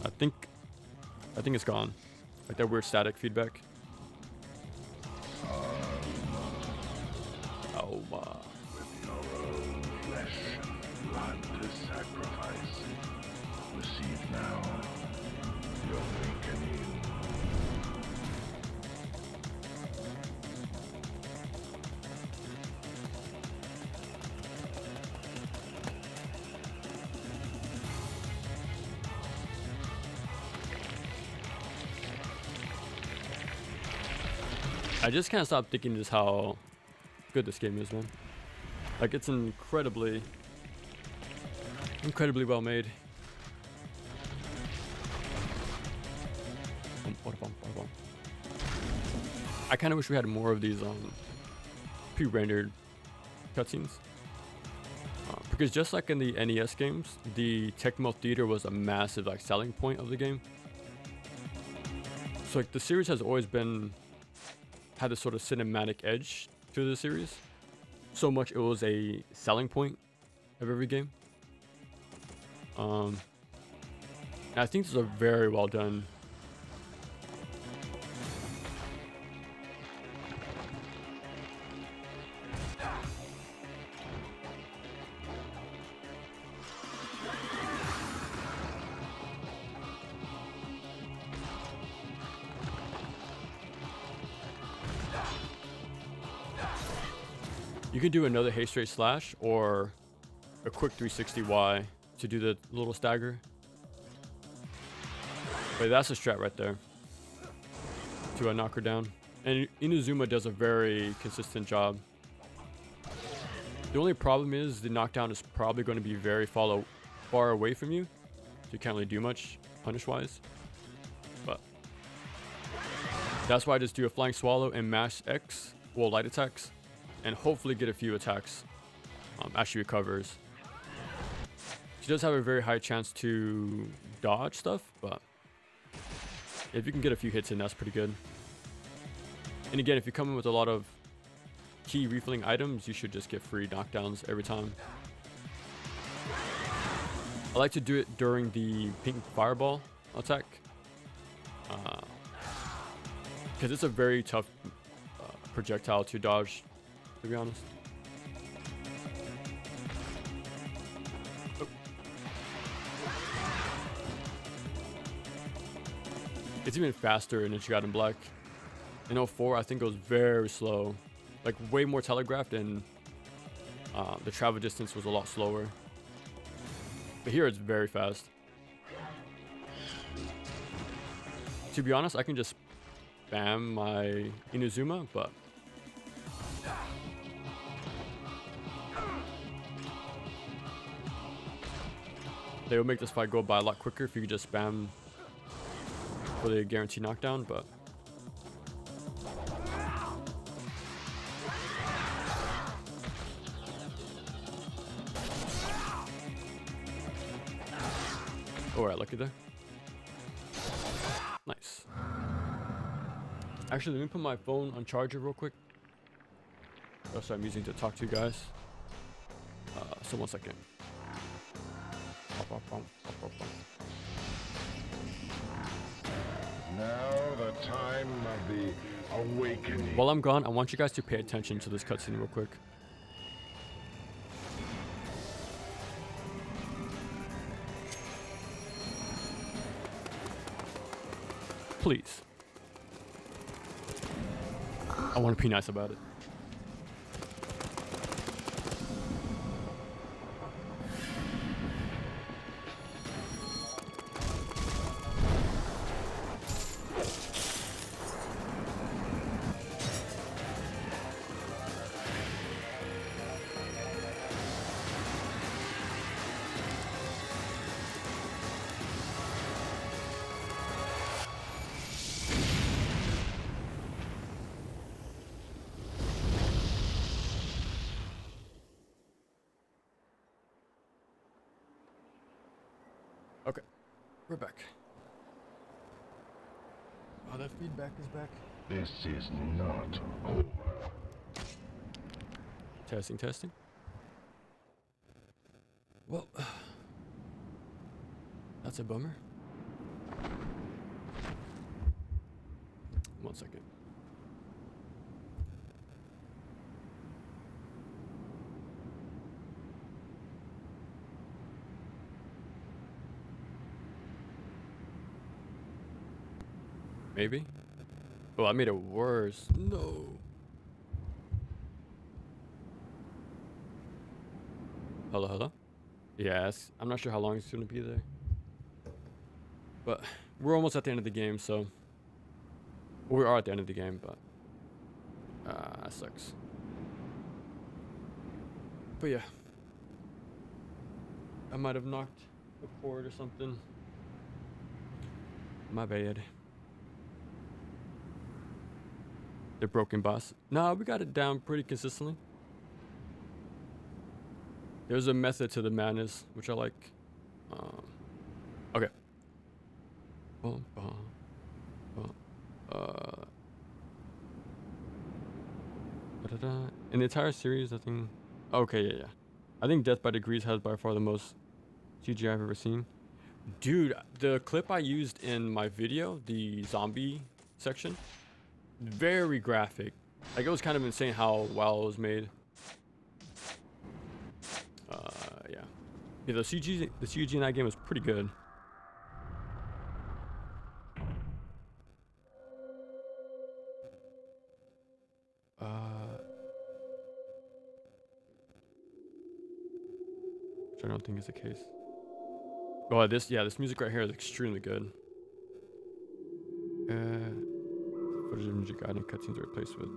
I think it's gone. Like that weird static feedback. Oh my. With your own flesh and blood to sacrifice, receive now your awakening. I just can't stop thinking just how good this game is, man. Like it's incredibly well made. I kind of wish we had more of these pre-rendered cutscenes. Because just like in the NES games, the Tecmo Theater was a massive like selling point of the game. So like the series has always had this sort of cinematic edge to the series. So much it was a selling point of every game. And I think this is a very well done. You can do another haste rate slash or a quick 360Y to do the little stagger. But that's a strat right there to knock her down. And Inazuma does a very consistent job. The only problem is the knockdown is probably going to be very far away from you. So you can't really do much punish-wise. But that's why I just do a flying swallow and mash X, well, light attacks. And hopefully get a few attacks as she recovers. She does have a very high chance to dodge stuff, but if you can get a few hits in, that's pretty good. And again, if you come in with a lot of key refilling items, you should just get free knockdowns every time. I like to do it during the pink fireball attack. Because it's a very tough projectile to dodge, to be honest. Oh. It's even faster in Gaiden Black. In 04, I think it was very slow. Like way more telegraphed, and the travel distance was a lot slower. But here it's very fast. To be honest, I can just spam my Inazuma, but they will make this fight go by a lot quicker if you could just spam for the guaranteed knockdown, but alright, lucky there. Nice. Actually, let me put my phone on charger real quick. That's what I'm using to talk to you guys. So 1 second. Now the time of the awakening. While I'm gone, I want you guys to pay attention to this cutscene real quick. Please. I want to be nice about it. Okay, we're back. Oh, that feedback is back. This is not over. Testing, testing. Well, that's a bummer. 1 second. Maybe? Oh, I made it worse. No. Hello, hello? Yes, I'm not sure how long it's gonna be there. But we're almost at the end of the game, so... We are at the end of the game, but... that sucks. But yeah. I might have knocked a cord or something. My bad. The broken boss. No, we got it down pretty consistently. There's a method to the madness, which I like. Okay. Bum, bum, bum. Da-da-da. In the entire series, I think... Okay, yeah. I think Death by Degrees has by far the most CGI I've ever seen. Dude, the clip I used in my video, the zombie section, very graphic. Like, it was kind of insane how well it was made. Yeah, the CG in that game was pretty good. Which I don't think is the case. Oh, this music right here is extremely good. Footage of music Gaiden cutscenes are replaced with.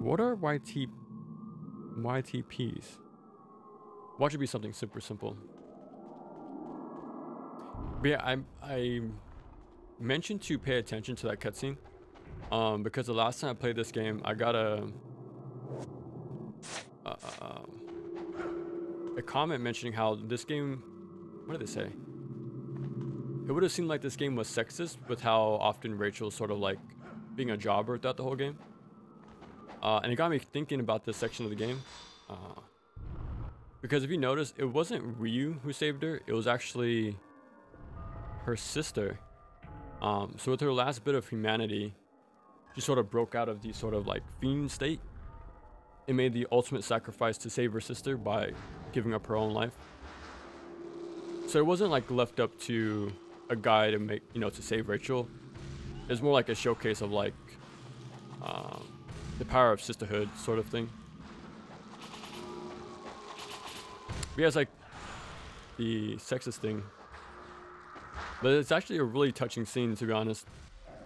What are YTPs? Watch it be something super simple. But yeah, I mentioned to pay attention to that cutscene. Because the last time I played this game, I got a comment mentioning how this game, what did they say? It would have seemed like this game was sexist with how often Rachel's sort of like being a jobber throughout the whole game. And it got me thinking about this section of the game. Because if you notice, it wasn't Ryu who saved her, it was actually her sister. So with her last bit of humanity, she sort of broke out of the sort of like fiend state and made the ultimate sacrifice to save her sister by giving up her own life. So it wasn't like left up to a guy to make, to save Rachel. It's more like a showcase of like the power of sisterhood sort of thing. But yeah, it's like the sexist thing. But it's actually a really touching scene, to be honest.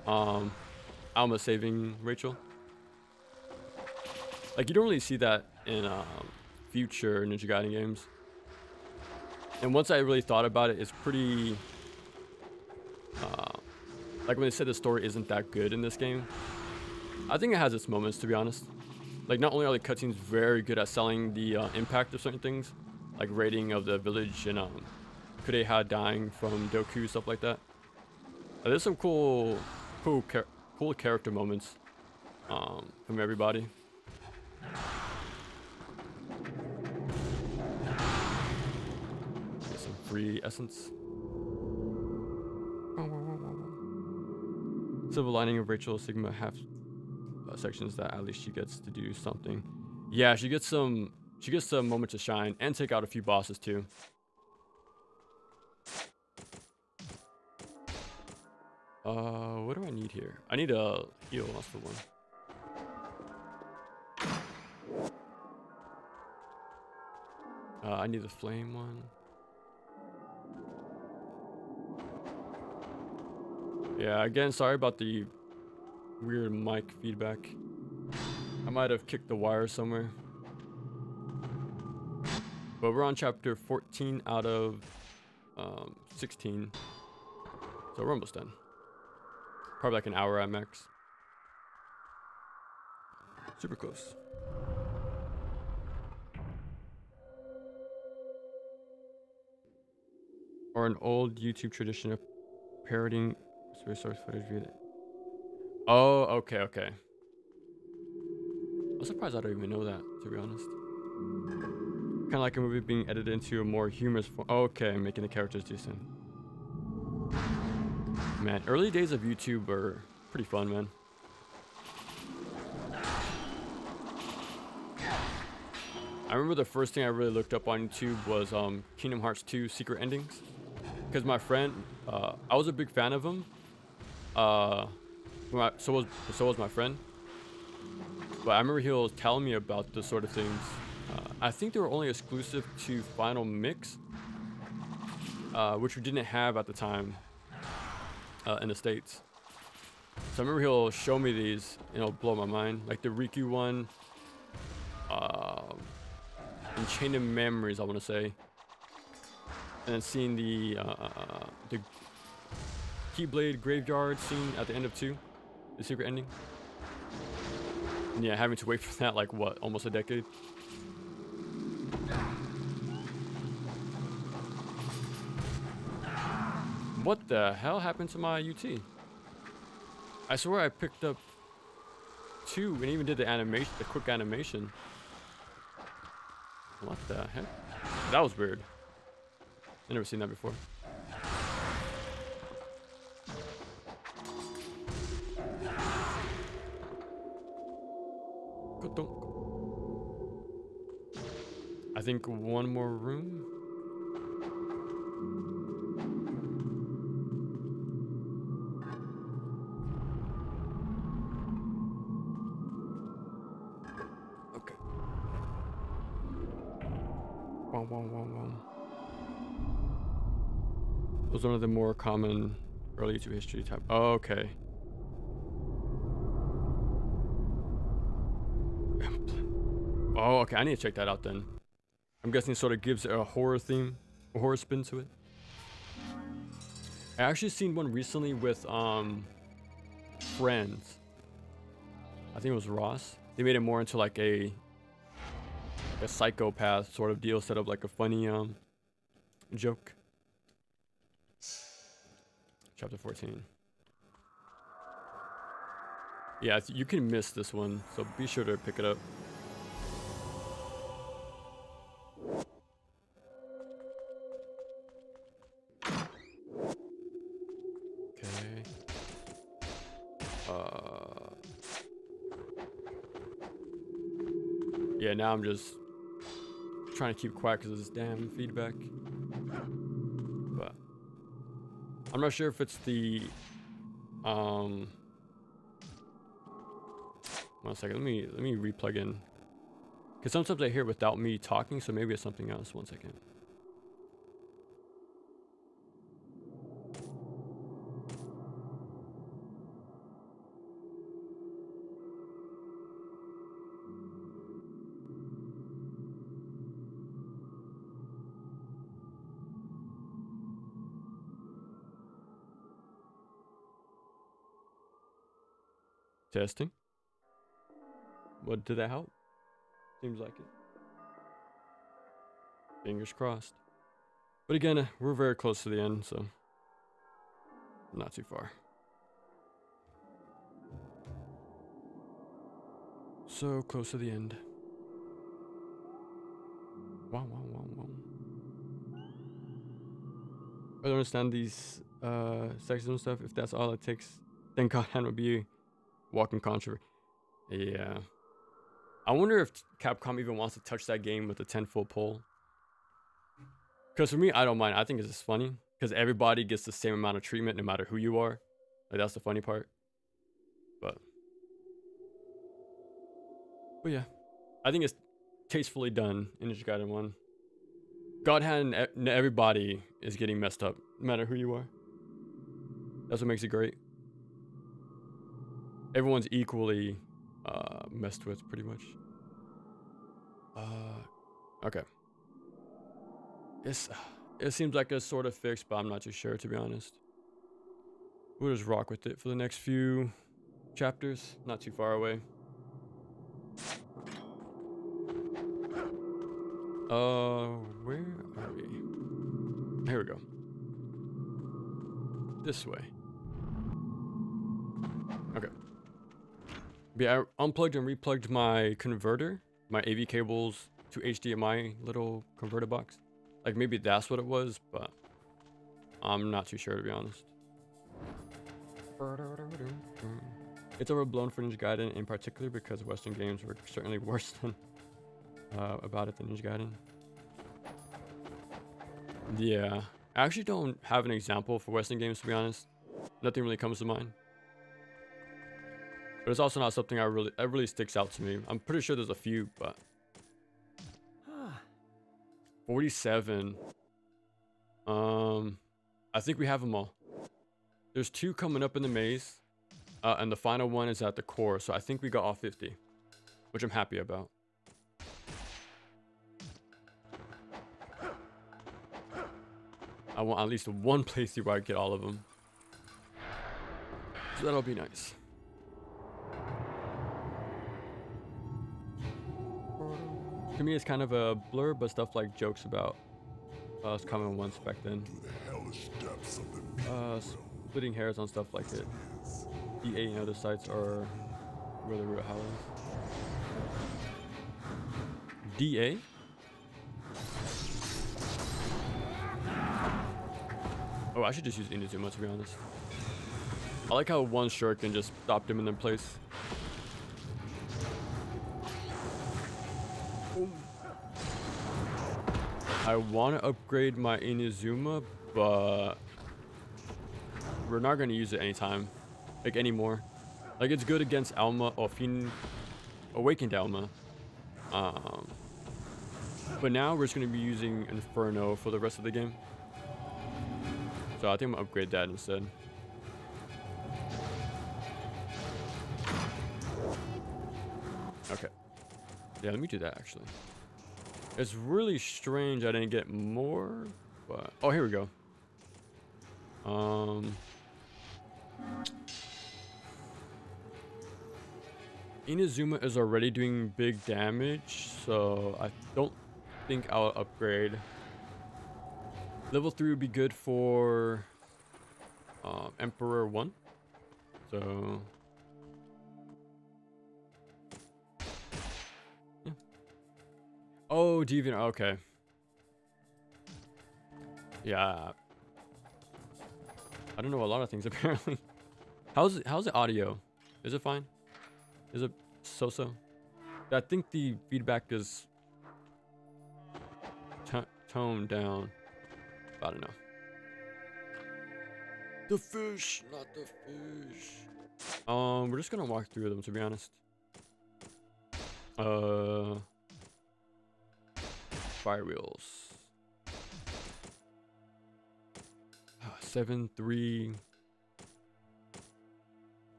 Alma saving Rachel. Like, you don't really see that in future Ninja Gaiden games. And once I really thought about it, it's pretty... like when they said the story isn't that good in this game, I think it has its moments, to be honest. Like, not only are the cutscenes very good at selling the impact of certain things, like raiding of the village and Kureha dying from Doku, stuff like that. There's some cool cool character moments from everybody. Get some free essence. Silver lining of Rachel Sigma half sections that at least she gets to do something. Yeah, she gets some moments to shine and take out a few bosses too. What do I need here? I need a heal, that's the one. I need the flame one. Yeah, again, sorry about the weird mic feedback. I might have kicked the wire somewhere. But we're on chapter 14 out of 16. So we're almost done. Probably like an hour at max. Super close. Or an old YouTube tradition of parodying source footage via. Oh, okay, okay. I'm surprised I don't even know that, to be honest. Kind of like a movie being edited into a more humorous form. Okay, making the characters decent. Man, early days of YouTube were pretty fun, man. I remember the first thing I really looked up on YouTube was Kingdom Hearts 2 secret endings. Because my friend, I was a big fan of him. So was my friend. But I remember he was telling me about this sort of things. I think they were only exclusive to Final Mix, which we didn't have at the time in the States. So I remember he'll show me these and it'll blow my mind. Like the Riku one, and Chain of Memories, I want to say. And then seeing the Keyblade Graveyard scene at the end of 2, the secret ending. And yeah, having to wait for that, like what, almost a decade? What the hell happened to my UT? I swear I picked up 2 and even did the animation, the quick animation. What the heck? That was weird. I've never seen that before. I think one more room. Okay. Wow. Was one of the more common early YouTube history type. Oh, okay. Oh, okay. I need to check that out then. I'm guessing it sort of gives it a horror theme, a horror spin to it. I actually seen one recently with Friends. I think it was Ross. They made it more into like a psychopath sort of deal, set up like a funny joke. Chapter 14. Yeah, you can miss this one, so be sure to pick it up. Okay. Yeah, now I'm just trying to keep quiet because of this damn feedback. But I'm not sure if it's the one second, let me re-plug in. Because sometimes I hear it without me talking, so maybe it's something else. 1 second. Testing. What, did that help? Seems like it. Fingers crossed. But again, we're very close to the end, so not too far. So close to the end. Wow, wow, wow, wow. I don't understand these sexism stuff. If that's all it takes, then Godhand would be walking controversy. Yeah. I wonder if Capcom even wants to touch that game with a 10-foot pole. Because for me, I don't mind. I think it's just funny. Because everybody gets the same amount of treatment no matter who you are. Like, that's the funny part. But yeah. I think it's tastefully done in Ninja Gaiden 1. Godhand, everybody is getting messed up, no matter who you are. That's what makes it great. Everyone's equally messed with, pretty much. Okay. It seems like it's sort of fixed, but I'm not too sure, to be honest. We'll just rock with it for the next few chapters. Not too far away. Where are we? Here we go. This way. Okay. Yeah, I unplugged and replugged my converter, my AV cables to HDMI little converter box. Like, maybe that's what it was, but I'm not too sure, to be honest. It's overblown for Ninja Gaiden in particular because Western games were certainly worse than about it than Ninja Gaiden. Yeah, I actually don't have an example for Western games, to be honest. Nothing really comes to mind. But it's also not something that really sticks out to me. I'm pretty sure there's a few, but 47. I think we have them all. There's 2 coming up in the maze, and the final one is at the core. So I think we got all 50, which I'm happy about. I want at least one playthrough where I get all of them. So that'll be nice. To me, it's kind of a blur, but stuff like jokes about us common once back then. Splitting hairs on stuff like it. DA and other sites are where the real hell is. DA? Oh, I should just use Inazuma, to be honest. I like how one shuriken just stopped him in their place. I want to upgrade my Inazuma, but we're not going to use it anytime, like anymore. Like, it's good against Alma or Awakened Alma. But now we're just going to be using Inferno for the rest of the game. So I think I'm going to upgrade that instead. Okay. Yeah, let me do that actually. It's really strange I didn't get more, but oh, here we go. Inazuma is already doing big damage, so I don't think I'll upgrade. Level 3 would be good for Emperor 1. So yeah. Oh, Deviant, okay. Yeah. I don't know a lot of things apparently. How's the audio? Is it fine? Is it so-so? I think the feedback is toned down. I don't know. The fish, not the fish. We're just gonna walk through them, to be honest. Fire wheels. 7-3.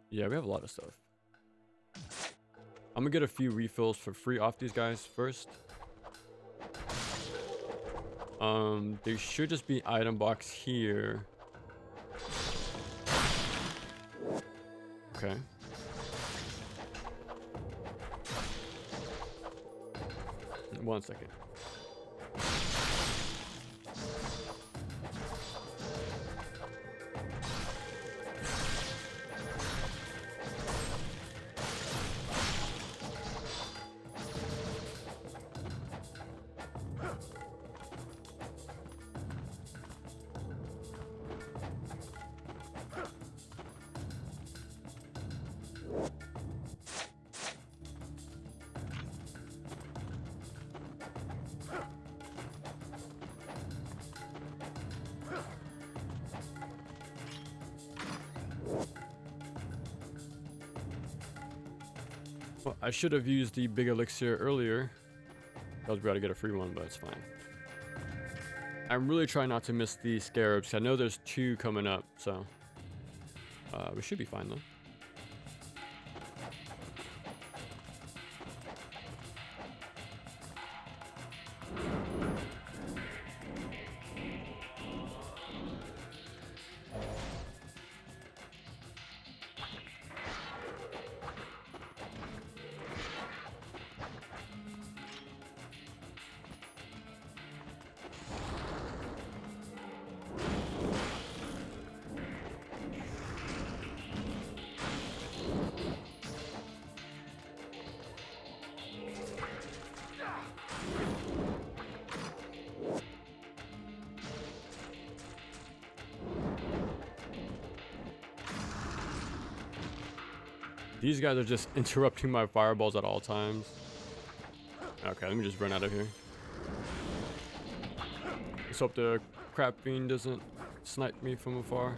Yeah, we have a lot of stuff. I'm gonna get a few refills for free off these guys first. There should just be item box here. Okay. One second. Well, I should have used the big elixir earlier. I was about to get a free one, but it's fine. I'm really trying not to miss the scarabs. I know there's 2 coming up, so we should be fine though. These guys are just interrupting my fireballs at all times. Okay, let me just run out of here. Let's hope the crap fiend doesn't snipe me from afar.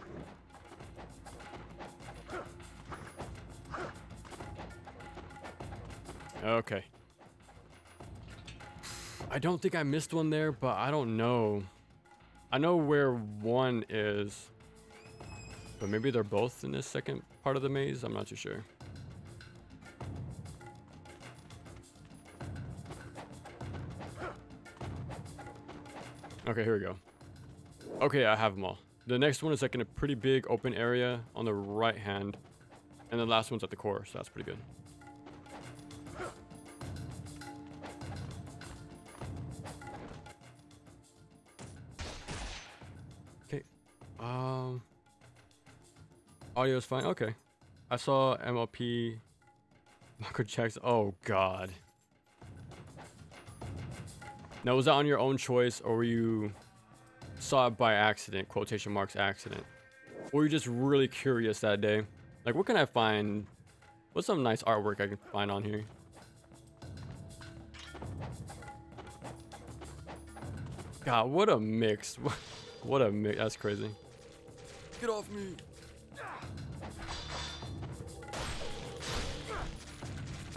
Okay. I don't think I missed one there, but I don't know. I know where one is, but maybe they're both in this second part of the maze. I'm not too sure. Okay, here we go. Okay, I have them all. The next one is like in a pretty big open area on the right hand, and the last one's at the core, so that's pretty good. Okay. Audio is fine. Okay. I saw MLP Marco checks. Oh god. Now, was that on your own choice, or you saw it by accident, quotation marks accident? Or you just really curious that day? Like, what can I find? What's some nice artwork I can find on here? God, what a mix. What a mix. That's crazy. Get off me.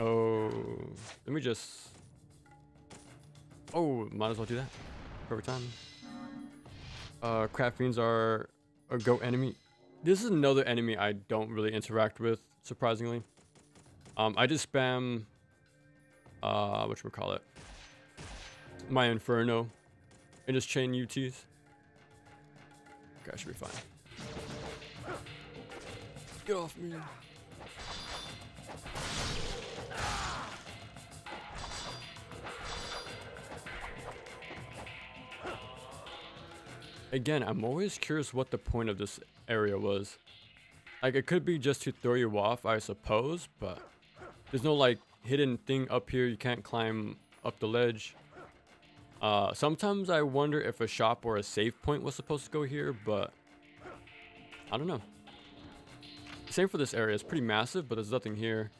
Oh, let me just... Oh, might as well do that. Perfect time. Crab fiends are a goat enemy. This is another enemy I don't really interact with, surprisingly. I just spam, whatchamacallit, my Inferno, and just chain UTs. Okay, I should be fine. Get off me. Again, I'm always curious what the point of this area was. Like, it could be just to throw you off, I suppose, but there's no, like, hidden thing up here. You can't climb up the ledge. Sometimes I wonder if a shop or a save point was supposed to go here, but I don't know. Same for this area. It's pretty massive, but there's nothing here.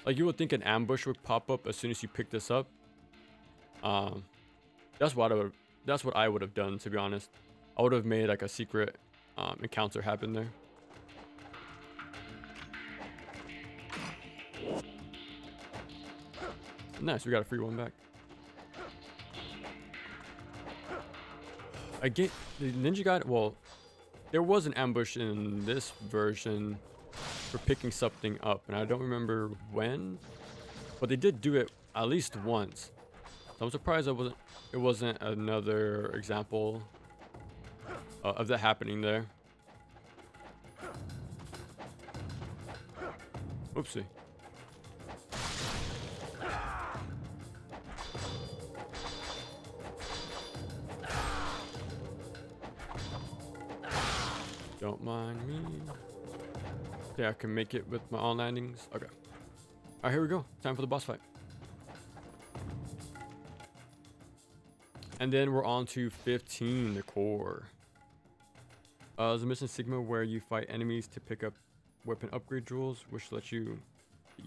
Like, you would think an ambush would pop up as soon as you pick this up. That's what I would have done, to be honest. I would have made like a secret encounter happen there. Nice, we got a free one back. Again, the Ninja Gaiden, well, there was an ambush in this version for picking something up, and I don't remember when, but they did do it at least once. So I'm surprised it wasn't another example of that happening there. Oopsie. Don't mind me. Yeah, I can make it with my on landings. Okay. Alright, here we go. Time for the boss fight. And then we're on to 15, the core. There's a mission Sigma where you fight enemies to pick up weapon upgrade jewels, which lets you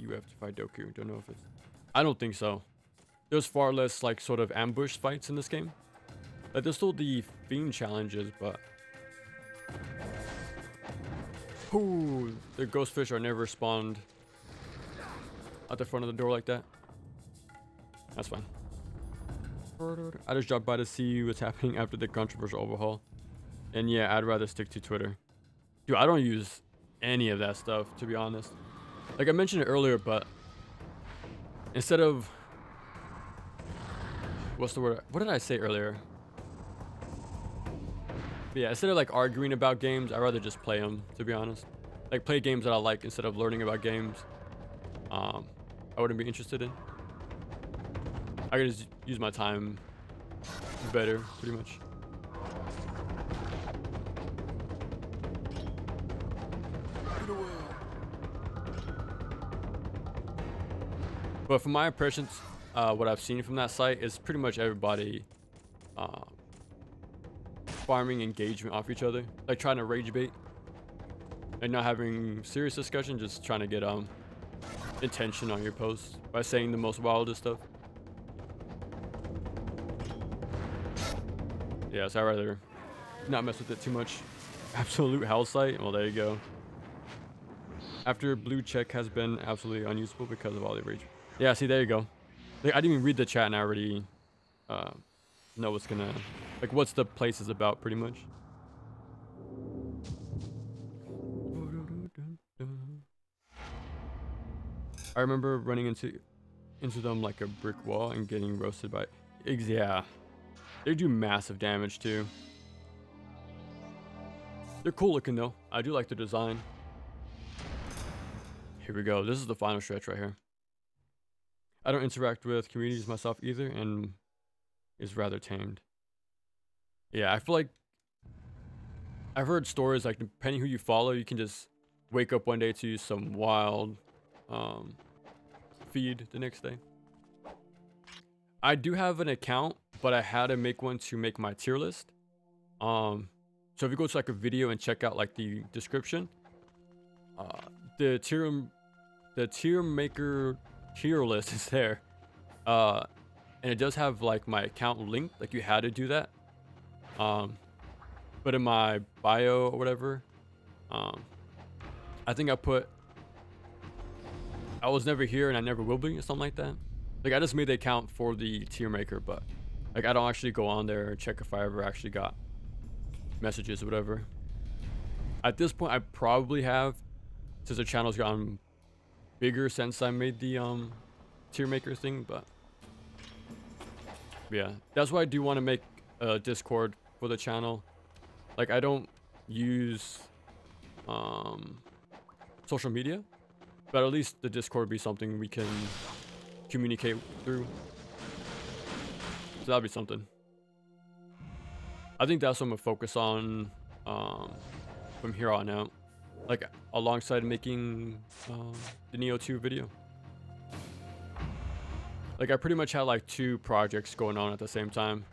have to fight Doku. Don't know if it's... I don't think so. There's far less like sort of ambush fights in this game. Like, there's still the fiend challenges, but... Ooh, the ghost fish are never spawned at the front of the door like that. That's fine. I just dropped by to see what's happening after the controversial overhaul. And yeah, I'd rather stick to Twitter. Dude, I don't use any of that stuff, to be honest. Like I mentioned it earlier, but instead of... What's the word? What did I say earlier? But yeah, instead of like arguing about games, I'd rather just play them, to be honest. Like play games that I like instead of learning about games. I wouldn't be interested in. I could just use my time better, pretty much. But from my impressions, what I've seen from that site is pretty much everybody farming engagement off each other, like trying to rage bait and not having serious discussion, just trying to get attention on your posts by saying the most wildest stuff. Yeah, so I'd rather not mess with it too much. Absolute hell site. Well, there you go. After blue check has been absolutely unuseful because of all the rage. Yeah, see, there you go. Like, I didn't even read the chat and I already know what's gonna, like, what's the place is about, pretty much. I remember running into them like a brick wall and getting roasted by... Yeah. They do massive damage too. They're cool looking though. I do like the design. Here we go. This is the final stretch right here. I don't interact with communities myself either and is rather tamed. Yeah, I feel like I've heard stories like depending who you follow, you can just wake up one day to some wild feed the next day. I do have an account, but I had to make one to make my tier list. So if you go to like a video and check out like the description, the tier maker tier list is there. And it does have like my account linked, like you had to do that. But in my bio or whatever, I think I put I was never here and I never will be or something like that. Like I just made the account for the tier maker, but like I don't actually go on there and check if I ever actually got messages or whatever. At this point I probably have, since the channel's gotten bigger since I made the tier maker thing, but yeah, that's why I do want to make a Discord for the channel. Like I don't use social media, but at least the Discord be something we can communicate through. So that'll be something. I think that's what I'm gonna focus on from here on out, like alongside making the Neo 2 video. Like I pretty much had like 2 projects going on at the same time.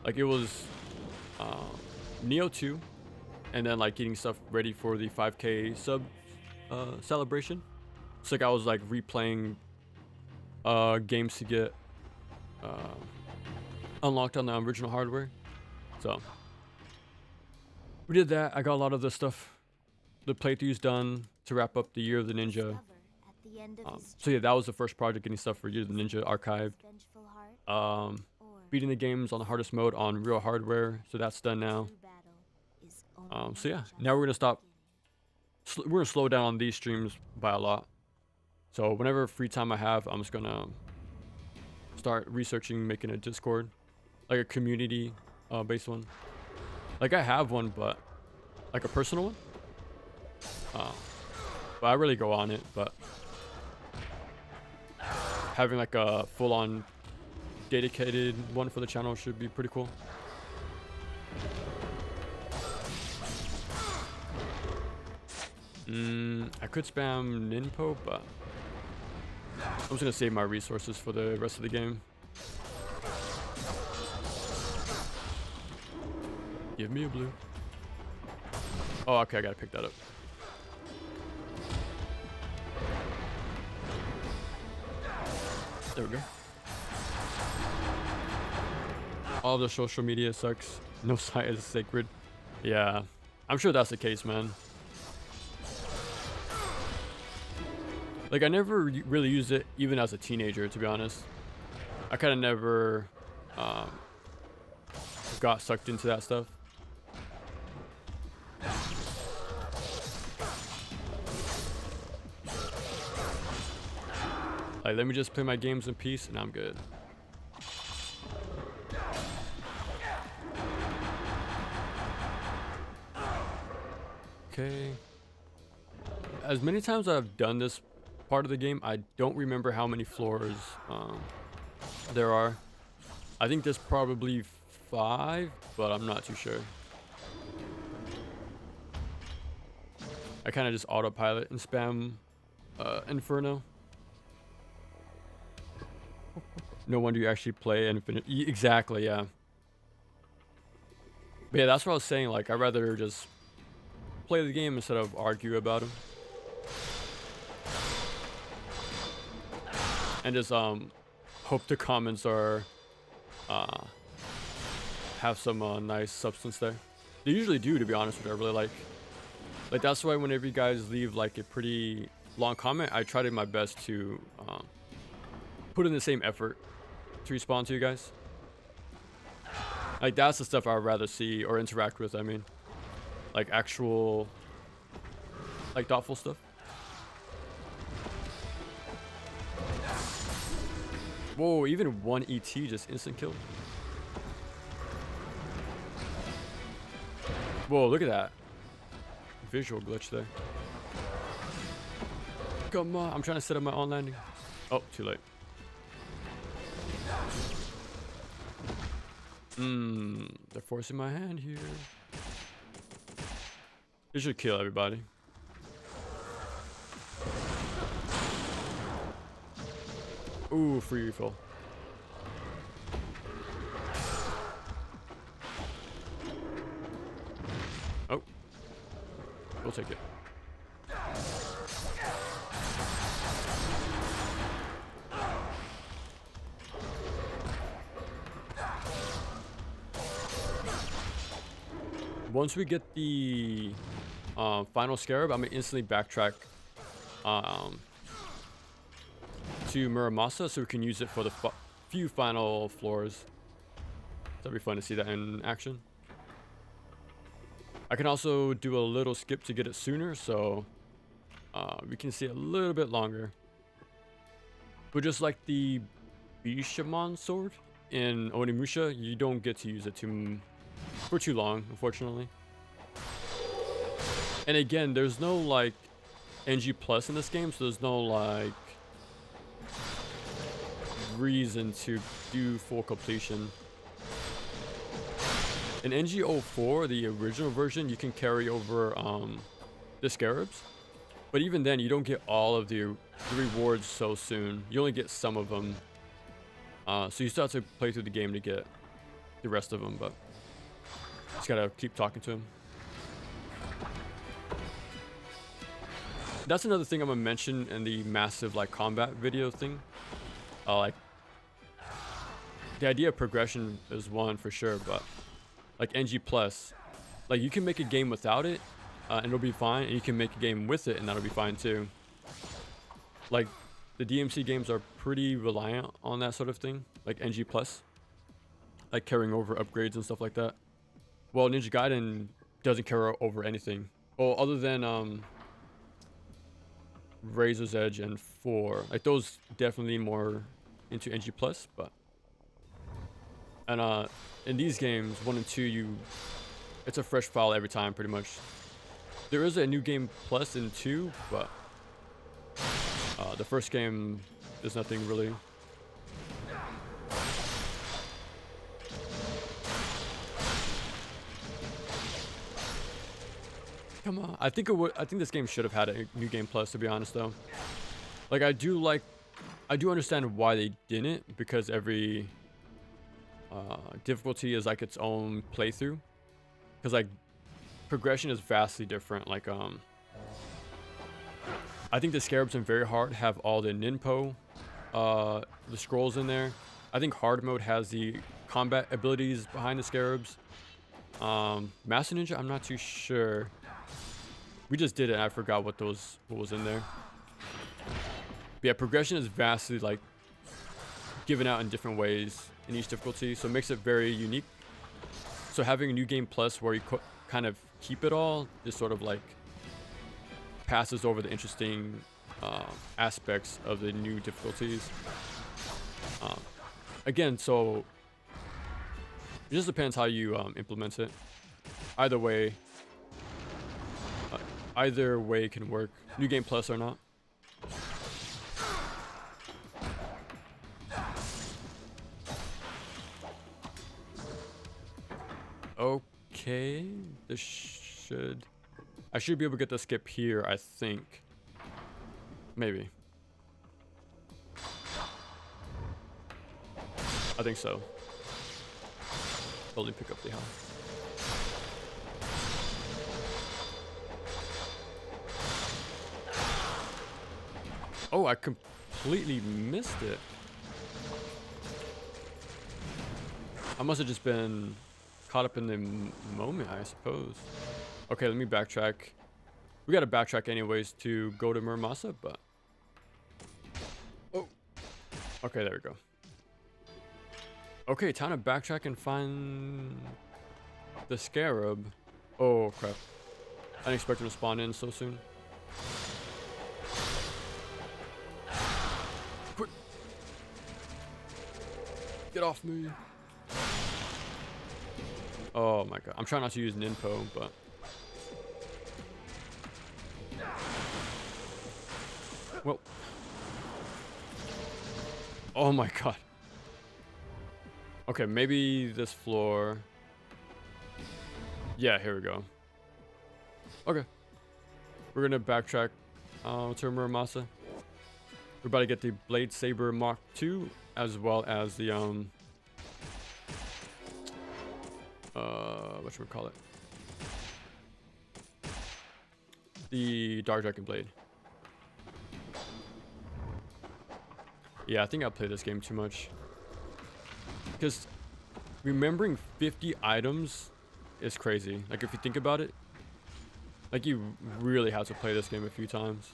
Like it was Neo 2 and then like getting stuff ready for the 5K sub celebration. So like I was like replaying games to get unlocked on the original hardware. So we did that. I got a lot of the stuff, the playthroughs done to wrap up the Year of the Ninja. So yeah, that was the first project, getting stuff for Year of the Ninja archived. Beating the games on the hardest mode on real hardware, so that's done now. So yeah, now we're gonna stop. We're gonna slow down on these streams by a lot. So whenever free time I have, I'm just gonna start researching making a Discord, like a community based one. Like I have one, but like a personal one. But I really go on it, but having like a full-on dedicated one for the channel should be pretty cool. I could spam Ninpo, but I'm just gonna save my resources for the rest of the game. Give me a blue. Oh, okay, I gotta pick that up. There we go. All the social media sucks. No site is sacred. Yeah, I'm sure that's the case, man. Like, I never really used it even as a teenager, to be honest. I kind of never got sucked into that stuff. Like, let me just play my games in peace and I'm good. Okay. As many times as I've done this part of the game, I don't remember how many floors there are. I think there's probably 5, but I'm not too sure. I kind of just autopilot and spam Inferno. No wonder you actually play Infinite. Exactly, yeah. But yeah, that's what I was saying. Like, I'd rather just play the game instead of argue about him. And just hope the comments are have some nice substance there. They usually do, to be honest with you. I really like that's why whenever you guys leave like a pretty long comment, I try to my best to put in the same effort to respond to you guys. Like, that's the stuff I'd rather see or interact with. I mean, like actual like thoughtful stuff. Whoa, even one ET just instant kill. Whoa, look at that. Visual glitch there. Come on, I'm trying to set up my on landing. Oh, too late. They're forcing my hand here. This should kill everybody. Ooh, free refill. Oh. We'll take it. Once we get the final scarab, I'm gonna instantly backtrack to Muramasa so we can use it for the few final floors. That'd be fun to see that in action. I can also do a little skip to get it sooner, so we can see it a little bit longer. But just like the Bishamon sword in Onimusha, you don't get to use it for too long, unfortunately. And again, there's no like NG plus in this game, so there's no like reason to do full completion. In NG04, the original version, you can carry over the scarabs, but even then you don't get all of the rewards so soon. You only get some of them, so you still have to play through the game to get the rest of them, but just gotta keep talking to him. That's another thing I'm gonna mention in the massive like combat video thing. Like the idea of progression is one for sure, but like NG plus, like you can make a game without it and it'll be fine, and you can make a game with it and that'll be fine too. Like the DMC games are pretty reliant on that sort of thing, like NG plus, like carrying over upgrades and stuff like that. Well, Ninja Gaiden doesn't carry over anything. Well, other than Razor's Edge and 4, like those definitely more into NG plus, but and in these games 1 and 2, it's a fresh file every time pretty much. There is a new game plus in 2, but the first game there's nothing really. Come on, I think this game should have had a new game plus, to be honest though. Like I do understand why they didn't, because every difficulty is like its own playthrough, because like progression is vastly different. Like I think the scarabs in very hard have all the ninpo the scrolls in there. I think hard mode has the combat abilities behind the scarabs. Master Ninja, I'm not too sure. We just did it and I forgot what was in there. But yeah, progression is vastly like given out in different ways in each difficulty, so it makes it very unique. So having a new game plus where you kind of keep it all just sort of like passes over the interesting aspects of the new difficulties. Again, so it just depends how you implement it. Either way can work, new game plus or not. Okay, I should be able to get the skip here, I think. Maybe. I think so. Only pick up the health. Oh, I completely missed it. I must have just been caught up in the moment, I suppose. Okay, let me backtrack. We gotta backtrack anyways to go to Muramasa, but... Oh. Okay, there we go. Okay, time to backtrack and find the scarab. Oh, crap. I didn't expect him to spawn in so soon. Quick. Get off me. Oh my god. I'm trying not to use Ninpo, but... Well. Oh my god. Okay, maybe this floor. Yeah, here we go. Okay. We're gonna backtrack to Muramasa. We're about to get the Blade Saber Mark II, as well as the whatchamacallit? The Dark Dragon Blade. Yeah, I think I played this game too much. Because remembering 50 items is crazy. Like, if you think about it, like, you really have to play this game a few times.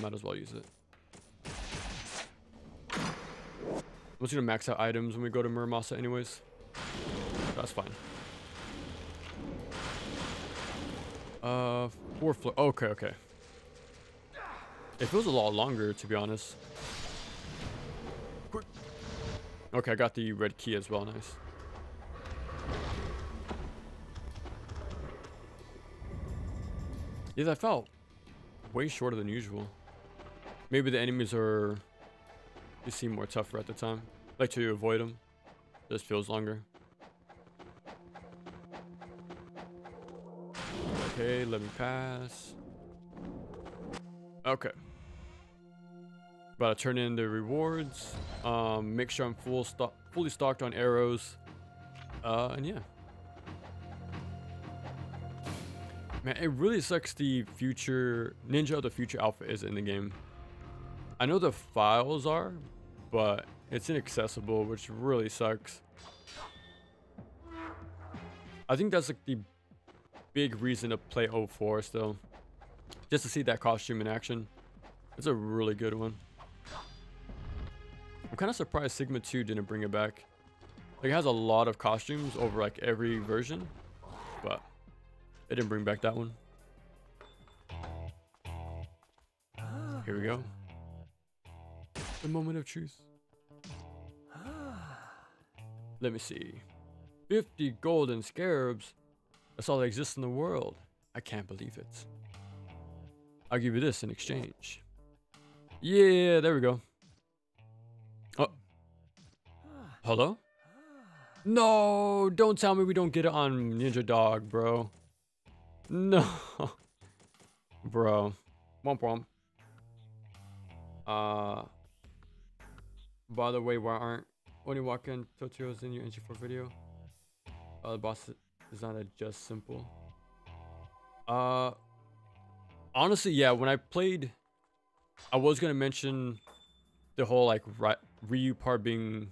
Might as well use it. I'm just gonna max out items when we go to Muramasa anyways. That's fine. 4 floor. Okay, okay. It feels a lot longer, to be honest. Quick. Okay, I got the red key as well. Nice. Yeah, that felt way shorter than usual. Maybe the enemies are... They seem more tougher at the time. Like to avoid them. This feels longer. Okay, let me pass. Okay. About to turn in the rewards. Make sure I'm fully stocked on arrows. And yeah. Man, it really sucks the future Ninja of the Future Alpha is in the game. I know the files are, but it's inaccessible, which really sucks. I think that's like the big reason to play 04 still. Just to see that costume in action. It's a really good one. I'm kind of surprised Sigma 2 didn't bring it back. Like, it has a lot of costumes over like every version, but they didn't bring back that one. Here we go. The moment of truth. Let me see. 50 golden scarabs. That's all that exists in the world. I can't believe it. I'll give you this in exchange. Yeah, there we go. Oh. Hello? No, don't tell me we don't get it on Ninja Dog, bro. No. Bro. Womp womp. By the way, why aren't Oniwaka and Totoro's in your NG4 video? The boss is not a just simple. Honestly, yeah, when I played, I was gonna mention the whole like Ryu part being,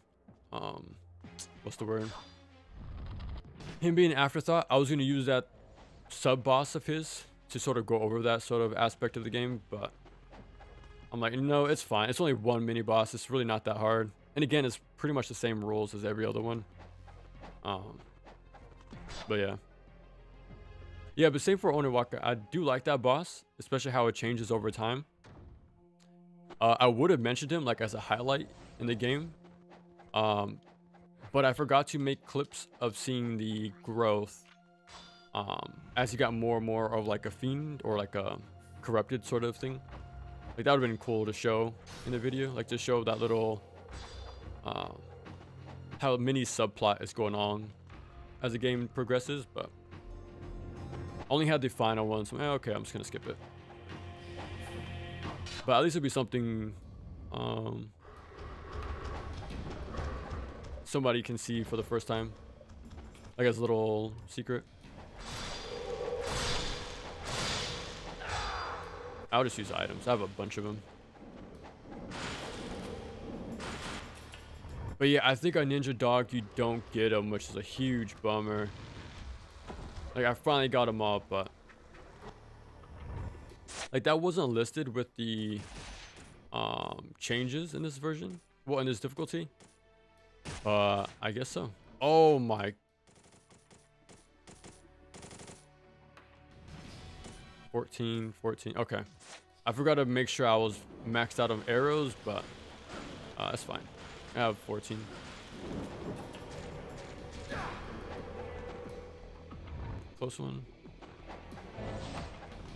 what's the word? Him being an afterthought. I was gonna use that sub boss of his to sort of go over that sort of aspect of the game, but I'm like, no, it's fine. It's only one mini boss. It's really not that hard. And again, it's pretty much the same rules as every other one. But yeah. Yeah, but same for Onewaka. I do like that boss, especially how it changes over time. I would have mentioned him like as a highlight in the game. But I forgot to make clips of seeing the growth as he got more and more of like a fiend or like a corrupted sort of thing. Like that would have been cool to show in the video, like to show that little how mini subplot is going on as the game progresses. But only had the final one, so okay, I'm just gonna skip it. But at least it'll be something somebody can see for the first time, like as a little secret. I'll just use items. I have a bunch of them. But yeah, I think on Ninja Dog you don't get them, which is a huge bummer. Like I finally got them all, but like that wasn't listed with the changes in this version. Well, in this difficulty. I guess so. Oh my. 14. Okay. I forgot to make sure I was maxed out on arrows, but that's fine. I have 14. Close one.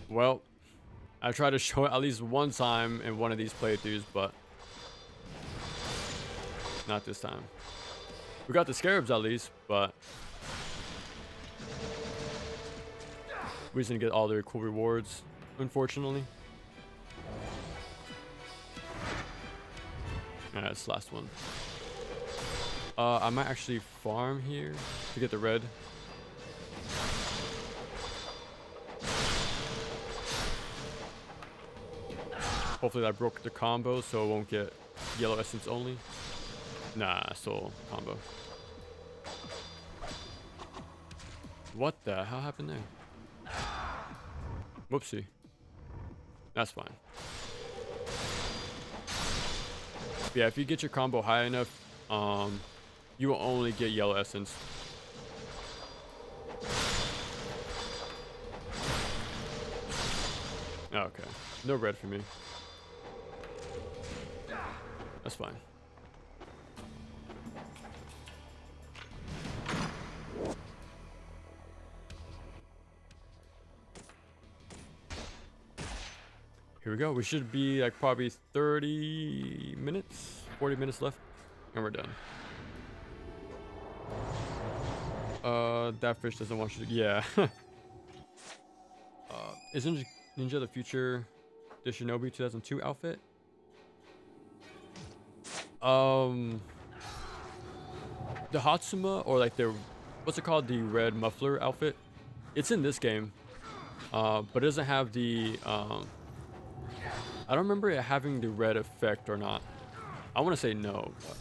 Well, I tried to show it at least one time in one of these playthroughs, but not this time. We got the scarabs at least, but we just didn't get all their cool rewards, unfortunately. Alright, that's the last one. I might actually farm here to get the red. Hopefully that broke the combo so it won't get yellow essence only. Nah, still combo. What the hell happened there? Whoopsie. That's fine. Yeah, if you get your combo high enough, you will only get yellow essence. Okay, no red for me. That's fine. Here we go. We should be like probably 30 minutes, 40 minutes left, and we're done. That fish doesn't want you to. Yeah. Isn't Ninja the Future the Shinobi 2002 outfit? The Hatsuma, or like the, what's it called, the red muffler outfit? It's in this game, but it doesn't have the I don't remember it having the red effect or not. I want to say no, but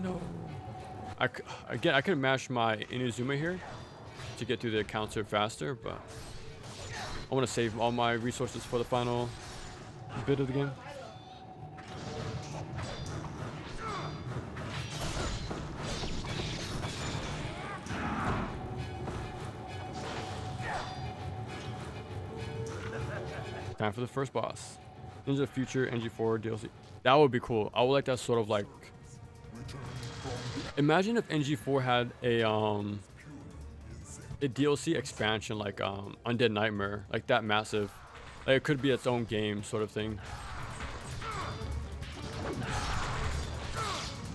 no. Again, I could mash my Inazuma here to get through the counter faster, but I want to save all my resources for the final bit of the game. Time for the first boss. Ninja Future NG4 DLC. That would be cool. I would like that sort of like. Imagine if NG4 had a DLC expansion like Undead Nightmare, like that massive. Like it could be its own game sort of thing.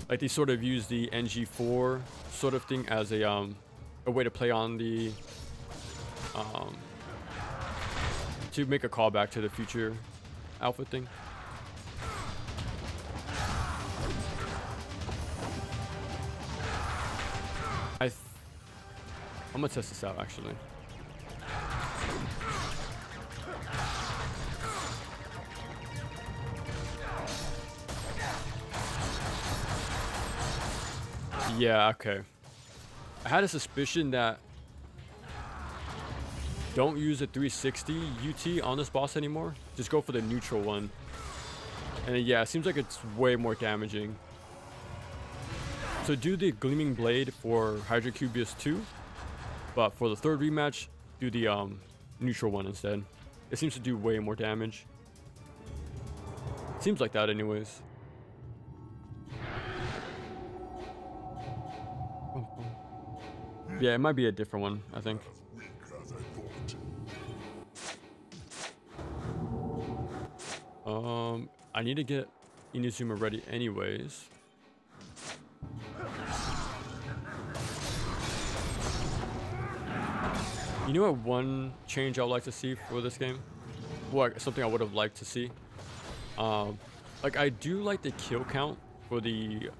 Like they sort of use the NG4 sort of thing as a way to play on the to make a callback to the future outfit thing. I'm gonna test this out actually. Yeah, okay. I had a suspicion that don't use the 360 UT on this boss anymore. Just go for the neutral one. And yeah, it seems like it's way more damaging. So do the Gleaming Blade for Hydrocubius 2. But for the third rematch, do the neutral one instead. It seems to do way more damage. Seems like that anyways. Yeah, it might be a different one, I think. I need to get Inazuma ready anyways. You know what one change I would like to see for this game? Well, something I would have liked to see. Like I do like the kill count for the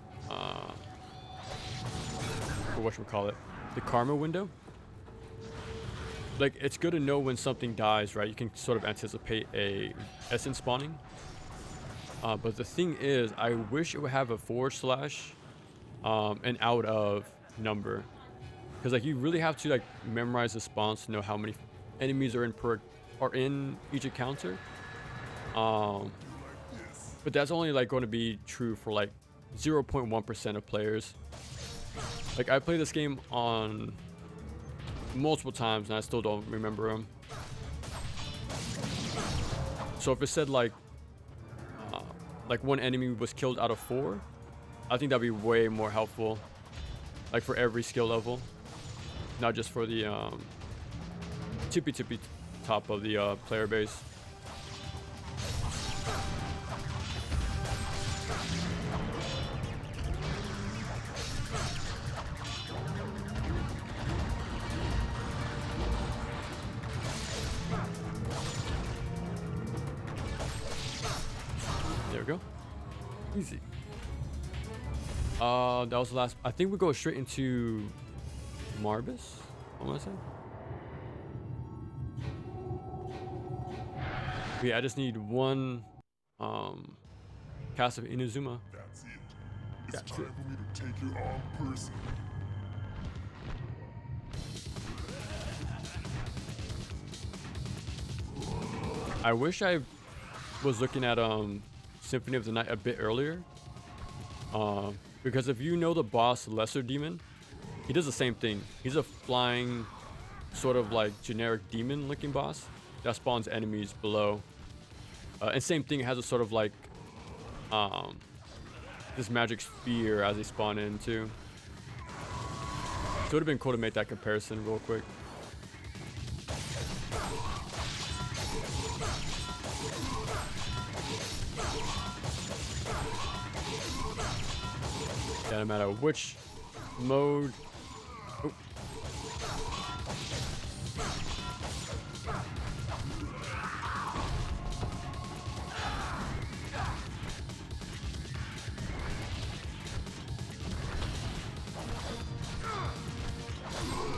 for whatchamacallit, the karma window. Like it's good to know when something dies, right? You can sort of anticipate a essence spawning. But the thing is, I wish it would have a / an out of number, because like you really have to like memorize the spawns to know how many enemies are in each encounter. But that's only like going to be true for like 0.1% of players. Like I played this game on multiple times and I still don't remember them. So if it said like one enemy was killed out of 4, I think that'd be way more helpful. Like for every skill level, not just for the tippy top of the player base. There we go. Easy. That was the last. I think we go straight into Marbus, I want to say. Yeah, I just need one cast of Inazuma. That's it. It's time for me to take it on personally. I wish I was looking at Symphony of the Night a bit earlier. Because if you know the boss Lesser Demon, he does the same thing. He's a flying, sort of like generic demon looking boss that spawns enemies below. And same thing, it has a sort of like this magic sphere as they spawn in too. So it would have been cool to make that comparison real quick. Yeah, no matter which mode. Oh.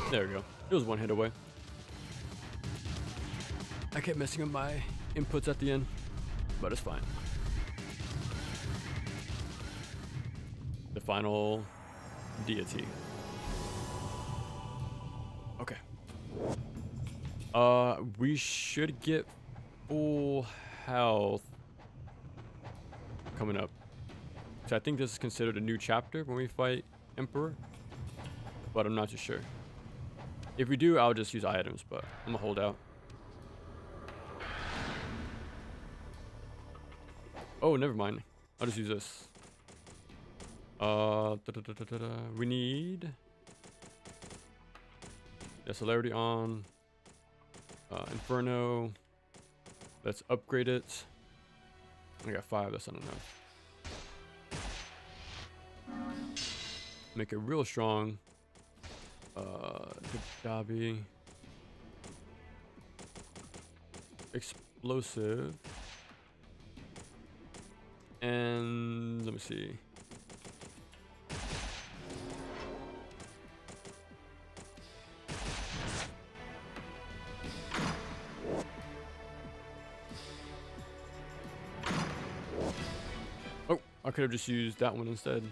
There we go. It was one hit away. I kept messing up my inputs at the end, but it's fine. The final deity. Okay. We should get full health coming up. So I think this is considered a new chapter when we fight Emperor, but I'm not too sure. If we do, I'll just use items, but I'm gonna hold out. Oh, never mind. I'll just use this. We need celerity on Inferno. Let's upgrade it. I got 5, that's not enough. Make it real strong. Dabi. Explosive. And let me see. Oh, I could have just used that one instead.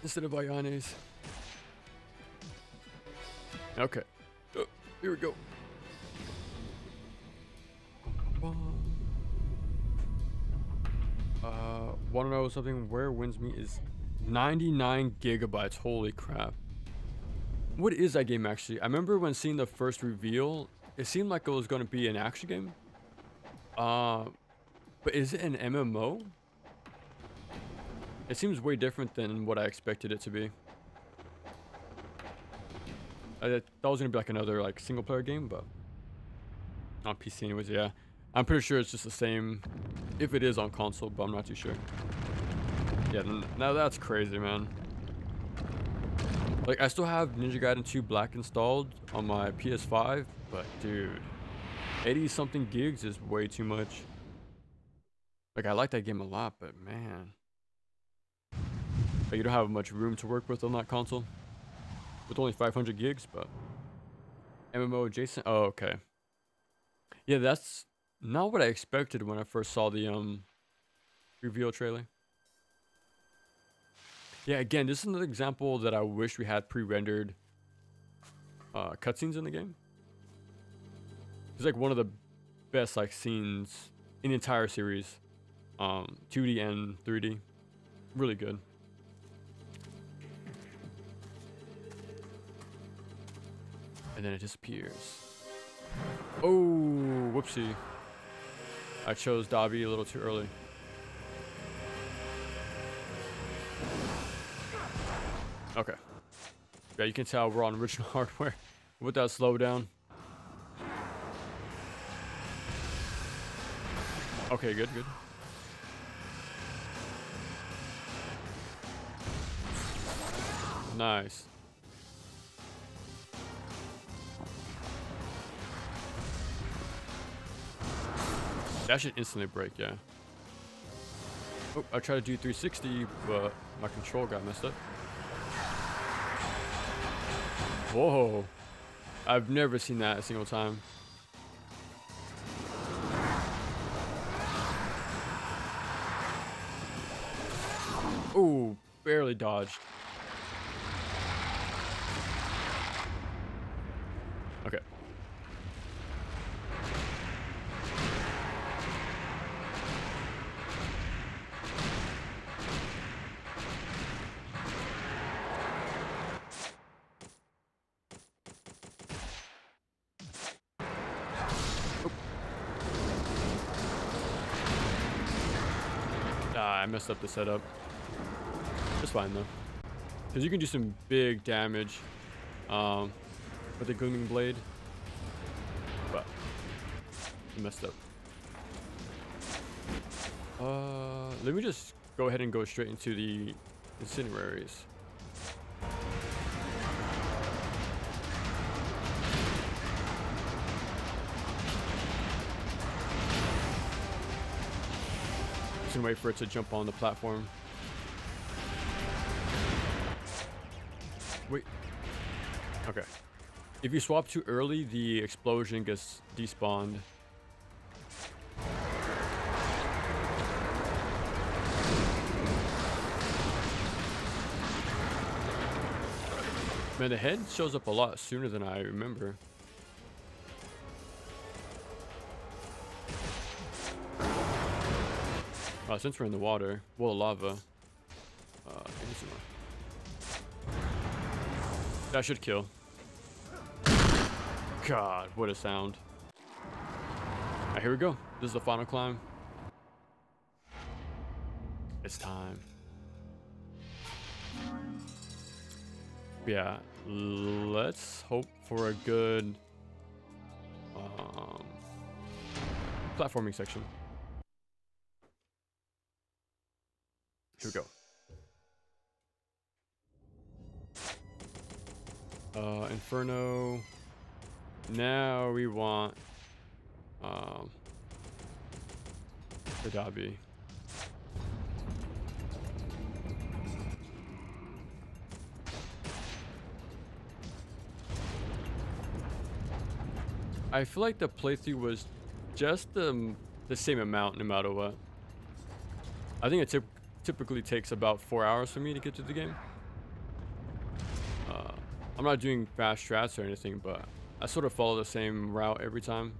instead of Ayanes. Okay. Oh, here we go. Want to know something? Where wins me is 99 gigabytes. Holy crap. What is that game actually? I remember when seeing the first reveal, it seemed like it was going to be an action game. But is it an MMO? It seems way different than what I expected it to be. I thought it was going to be like another like single player game, but on PC anyways, yeah. I'm pretty sure it's just the same if it is on console, but I'm not too sure. Yeah, now that's crazy, man. Like, I still have Ninja Gaiden 2 Black installed on my PS5, but dude, 80 something gigs is way too much. Like, I like that game a lot, but man. Like, you don't have much room to work with on that console. With only 500 gigs, but MMO adjacent. Oh, okay. Yeah, that's not what I expected when I first saw the reveal trailer. Yeah, again, this is another example that I wish we had pre-rendered cutscenes in the game. It's like one of the best like scenes in the entire series, 2D and 3D, really good. And then it disappears. Oh, whoopsie. I chose Dabi a little too early. Okay. Yeah, you can tell we're on original hardware with that slowdown. Okay, good, good. Nice. That should instantly break, yeah. Oh, I tried to do 360, but my control got messed up. Whoa. I've never seen that a single time. Ooh, barely dodged. Okay. I messed up the setup. It's fine though, because you can do some big damage with the gleaming blade, but I messed up. Let me just go ahead and go straight into the incineraries. Just gonna wait for it to jump on the platform. Wait. Okay. If you swap too early, the explosion gets despawned. Man, the head shows up a lot sooner than I remember. Since we're in the water, well, lava. That should kill. God, what a sound. Alright, here we go. This is the final climb. It's time. Yeah, let's hope for a good platforming section. Here we go. Inferno. Now we want the Dabi. I feel like the playthrough was just the same amount no matter what. I think it typically takes about 4 hours for me to get to the game. I'm not doing fast strats or anything, but I sort of follow the same route every time.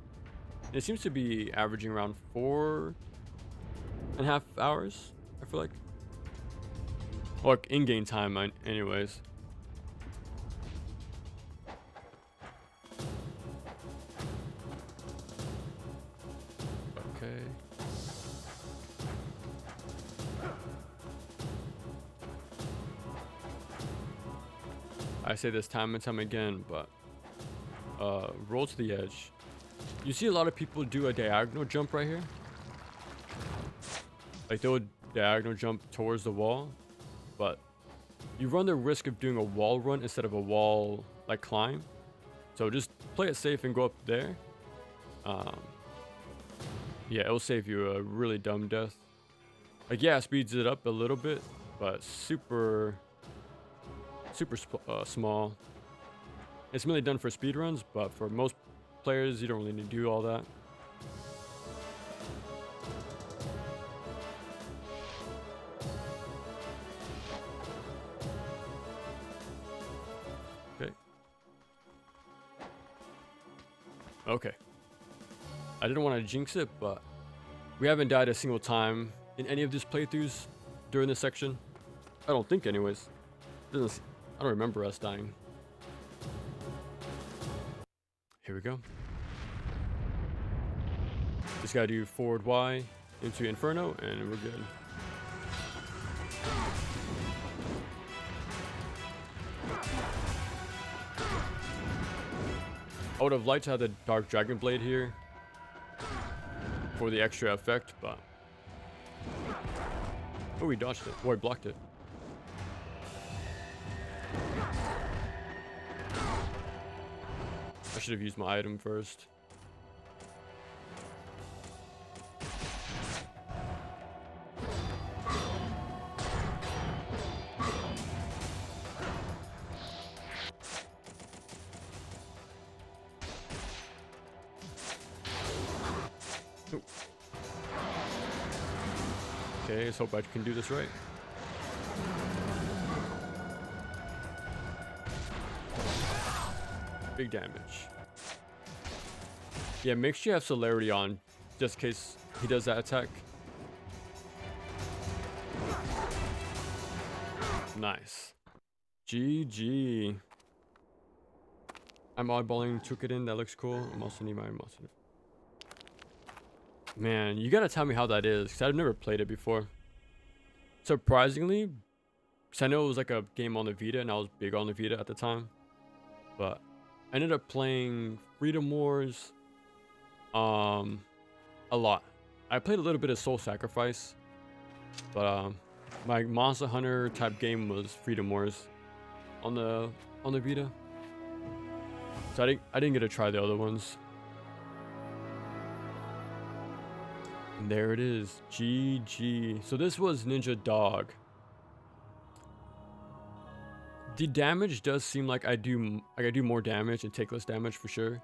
It seems to be averaging around 4.5 hours, I feel like. Or like in-game time, anyways. Okay. I say this time and time again, but roll to the edge. You see a lot of people do a diagonal jump right here. Like they'll diagonal jump towards the wall, but you run the risk of doing a wall run instead of a wall like climb. So just play it safe and go up there. Yeah, it'll save you a really dumb death. Like yeah, it speeds it up a little bit, but super small. It's mainly done for speedruns, but for most players, you don't really need to do all that. Okay. Okay. I didn't want to jinx it, but we haven't died a single time in any of these playthroughs during this section. I don't think, anyways. I don't remember us dying. Here we go. Just gotta do forward Y into Inferno, and we're good. I would have liked to have the Dark Dragon Blade here for the extra effect, but oh, we dodged it. Oh, I blocked it. I should have used my item first. Ooh. Okay, let's hope I can do this right. Big damage. Yeah, make sure you have celerity on, just in case he does that attack. Nice. GG. I'm oddballing, took it in, that looks cool. I'm also need my emotion. Man, you gotta tell me how that is, because I've never played it before. Surprisingly, because I know it was like a game on the Vita, and I was big on the Vita at the time. But I ended up playing Freedom Wars a lot. I played a little bit of Soul Sacrifice, but my Monster Hunter type game was Freedom Wars on the Vita. So I didn't get to try the other ones. And there it is, GG. So this was Ninja Dog. The damage does seem like I do more damage and take less damage for sure.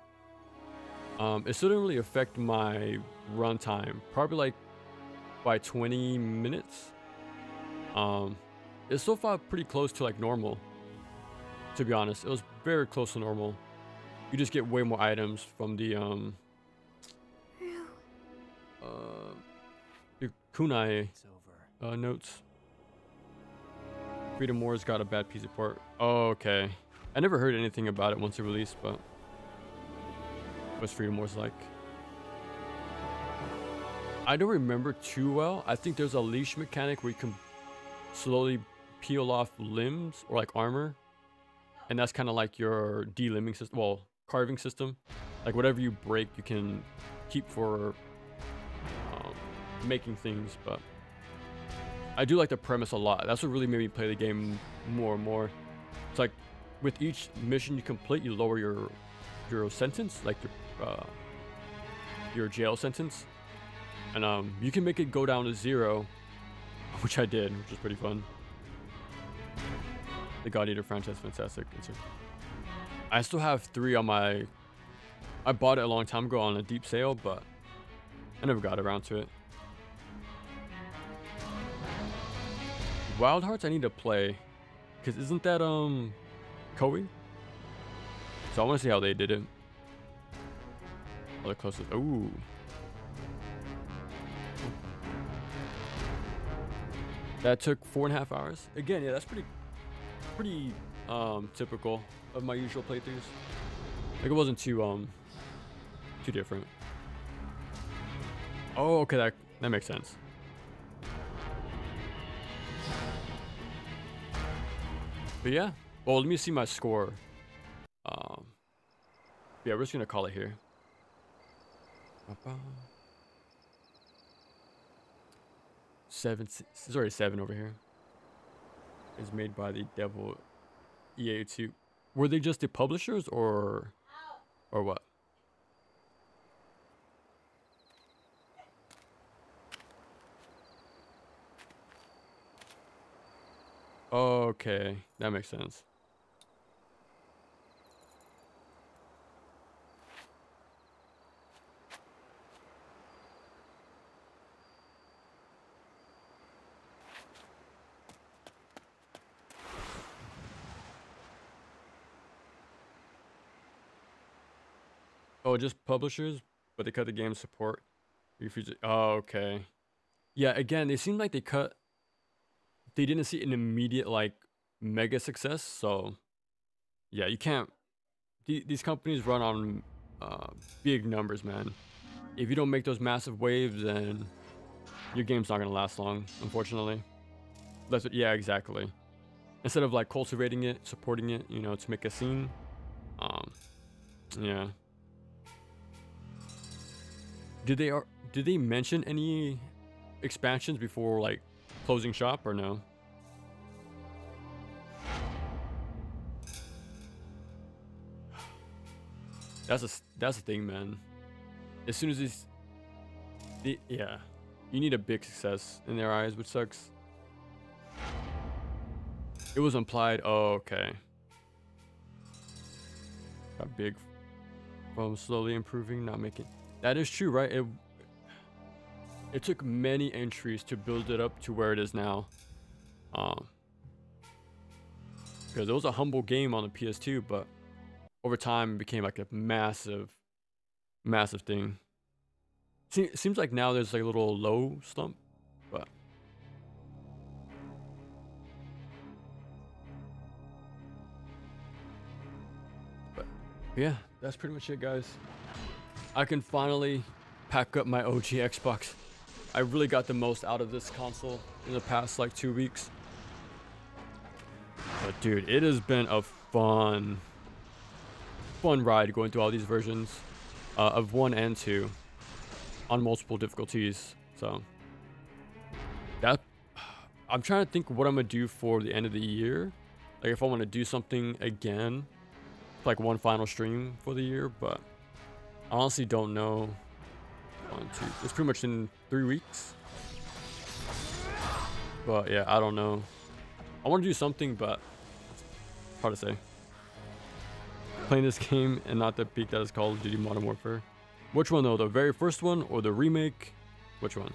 It still didn't really affect my runtime. Probably like by 20 minutes. It's so far pretty close to like normal. To be honest, it was very close to normal. You just get way more items from the your kunai notes. Freedom Wars got a bad piece of port. Oh, okay. I never heard anything about it once it released, but what's Freedom Wars like? I don't remember too well. I think there's a leash mechanic where you can slowly peel off limbs or like armor, and that's kind of like your de-limbing system, well, carving system. Like whatever you break, you can keep for making things. But I do like the premise a lot. That's what really made me play the game more and more. It's like with each mission you complete, you lower your sentence, like your jail sentence, and you can make it go down to 0, which I did, which was pretty fun. The God Eater franchise is fantastic. I still have 3 on my. I bought it a long time ago on a deep sale, but I never got around to it. Wild Hearts I need to play, because isn't that Koei? So I want to see how they did it. Oh, the closest. Ooh. That took 4.5 hours. Again, yeah, that's pretty typical of my usual playthroughs. Like it wasn't too different. Oh, okay, that makes sense. But yeah, well, let me see my score. Yeah, we're just gonna call it here. It's already 7 over here. It's made by the Devil EA2. Were they just the publishers or what? Okay, that makes sense. Oh, just publishers, but they cut the game support. Refuse it. Oh, okay. Yeah, again, they seem like they didn't see an immediate like mega success, so yeah, you can't. These companies run on big numbers, man. If you don't make those massive waves, then your game's not gonna last long, unfortunately. That's what, yeah, exactly. Instead of like cultivating it, supporting it, you know, to make a scene. Yeah. Did they mention any expansions before like closing shop or no? That's the thing, man. As soon as yeah, you need a big success in their eyes, which sucks. It was implied. Oh, okay. Got big from slowly improving, not making. That is true, right? It took many entries to build it up to where it is now. Because it was a humble game on the PS2, but over time it became like a massive thing. Seems like now there's like a little low slump, but yeah, that's pretty much it, guys. I can finally pack up my OG Xbox. I really got the most out of this console in the past like 2 weeks. But dude, it has been a fun ride going through all these versions of 1 and 2 on multiple difficulties. So that I'm trying to think what I'm gonna do for the end of the year. Like if I want to do something again, like one final stream for the year, but I honestly don't know. 1, 2. It's pretty much in 3 weeks. But yeah, I don't know. I want to do something, but it's hard to say. Playing this game and not the peak that is Call of Duty Modern Warfare. Which one though? The very first one or the remake? Which one?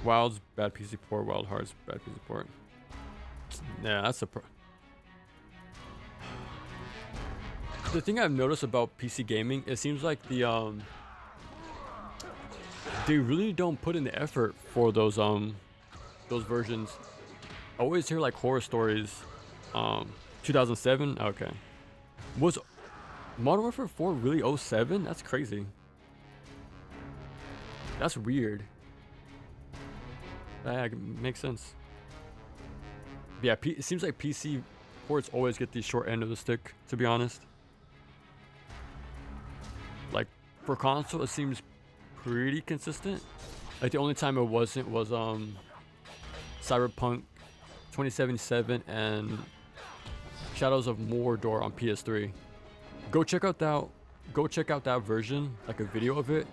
Wild's bad PC port. Wild Hearts bad PC port. Yeah, that's the thing I've noticed about PC gaming, it seems like they really don't put in the effort for those versions. I always hear like horror stories. 2007. Okay, was Modern Warfare 4 really 07? That's crazy. That's weird. That makes sense. Yeah, it seems like PC ports always get the short end of the stick, to be honest. Like for console, it seems pretty consistent. Like the only time it wasn't was Cyberpunk 2077 and Shadows of Mordor on PS3. Go check out that version, like a video of it,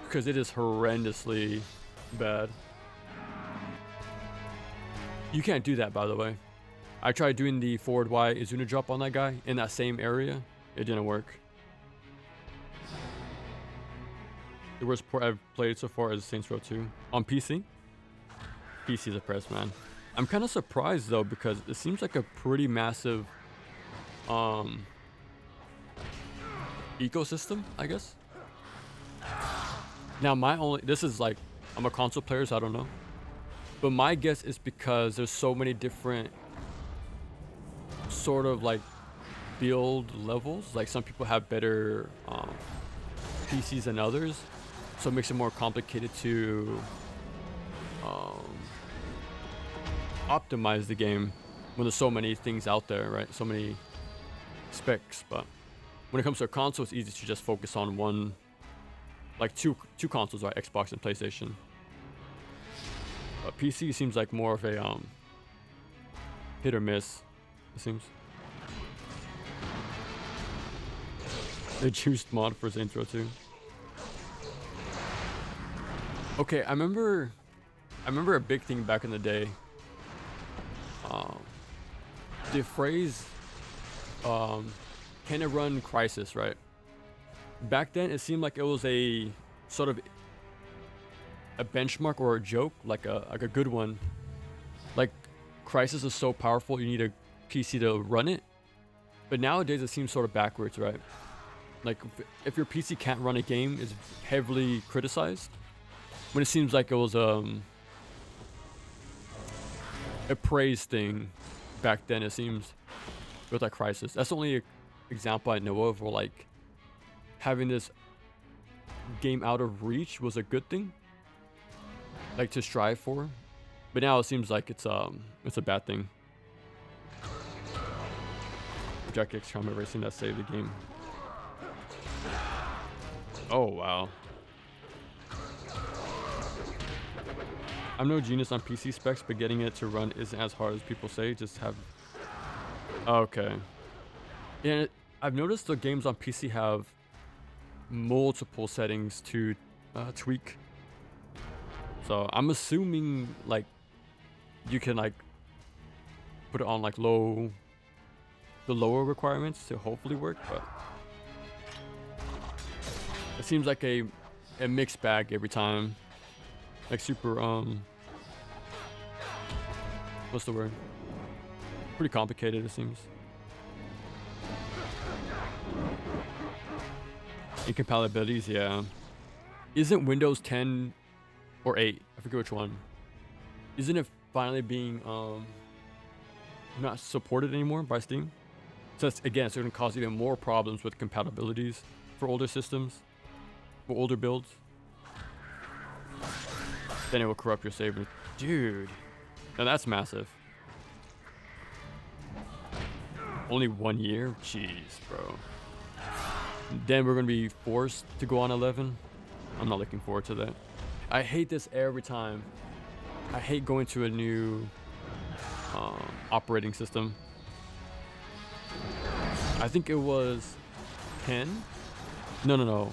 because it is horrendously bad. You can't do that, by the way. I tried doing the forward Y Izuna drop on that guy in that same area. It didn't work. The worst port I've played so far is Saints Row 2 on PC. PC's a press, man. I'm kind of surprised though because it seems like a pretty massive ecosystem, I guess. Now this is like, I'm a console player, so I don't know. But my guess is because there's so many different sort of like build levels. Like some people have better PCs than others, so it makes it more complicated to optimize the game when there's so many things out there, right? So many specs. But when it comes to a console, it's easy to just focus on one, like two consoles, right? Xbox and PlayStation. But PC seems like more of a hit or miss, it seems. The juiced mod for his intro too. Okay, I remember a big thing back in the day. The phrase can it run Crisis, right? Back then it seemed like it was a sort of a benchmark or a joke, like a good one. Like Crisis is so powerful you need a PC to run it. But nowadays it seems sort of backwards, right? Like if your PC can't run a game, it's heavily criticized. When it seems like it was a praise thing back then, it seems, with like Crisis. That's the only example I know of where like having this game out of reach was a good thing, like to strive for. But now it seems like it's a bad thing. Jack X Trauma Racing that saved the game. Oh wow. I'm no genius on PC specs, but getting it to run isn't as hard as people say. Just have... Okay. And I've noticed the games on PC have multiple settings to tweak. So I'm assuming like you can like put it on like the lower requirements to hopefully work, but it seems like a mixed bag every time. Like super what's the word? Pretty complicated, it seems. Incompatibilities, yeah. Isn't Windows 10 or 8? I forget which one. Isn't it finally being not supported anymore by Steam? So it's, again, it's going to cause even more problems with compatibilities for older systems, for older builds. Then it will corrupt your save. Dude, now that's massive. Only 1 year? Jeez, bro. Then we're going to be forced to go on 11. I'm not looking forward to that. I hate this every time. I hate going to a new operating system. I think it was 10? No.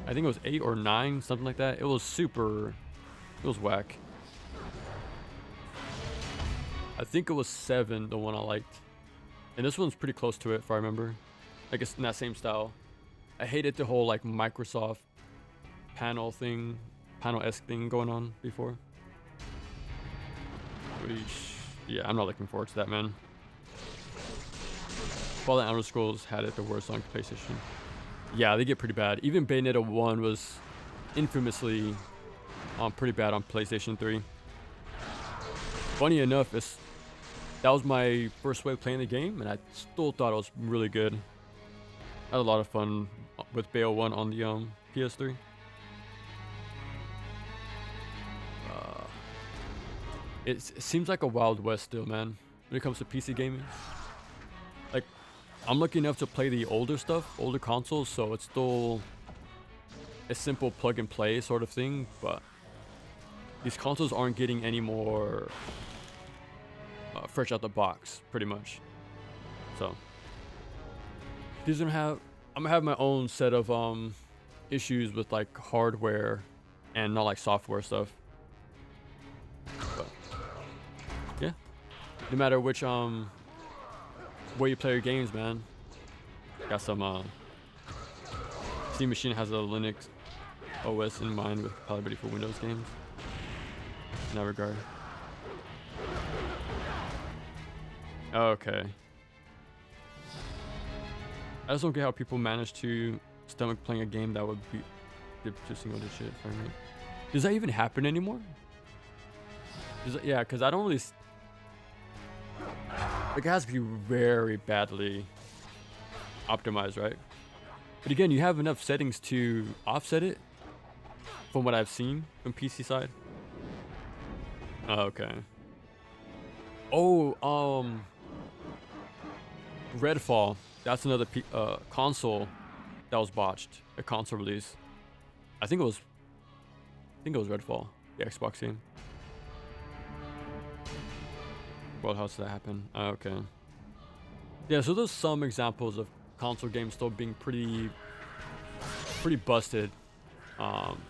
I think it was 8 or 9, something like that. It was whack. I think it was 7, the one I liked. And this one's pretty close to it, if I remember. I guess in that same style. I hated the whole like Microsoft panel-esque thing going on before. Yeah, I'm not looking forward to that, man. Fallout Outer Scrolls had it the worst on PlayStation. Yeah, they get pretty bad. Even Bayonetta 1 was infamously pretty bad on PlayStation 3. Funny enough, that was my first way of playing the game, and I still thought it was really good. I had a lot of fun with Bayo 1 on the PS3. It seems like a Wild West still, man, when it comes to PC gaming. Like, I'm lucky enough to play the older stuff, older consoles, so it's still a simple plug and play sort of thing, but these consoles aren't getting any more fresh out the box, pretty much. So I'm gonna have my own set of issues with like hardware and not like software stuff. But yeah, no matter which way you play your games, man. Got some Steam Machine has a Linux OS in mind with compatibility for Windows games in that regard. Okay. I just don't get how people manage to stomach playing a game that would be dip to single digit frame rate. Does that even happen anymore? Yeah, because I don't really. Like, it has to be very badly optimized, right? But again, you have enough settings to offset it, from what I've seen from PC side. Okay. Oh, Redfall. That's another console that was botched. A console release. I think it was Redfall, the Xbox game. Well, how does that happen? Okay. Yeah, so there's some examples of console games still being pretty busted,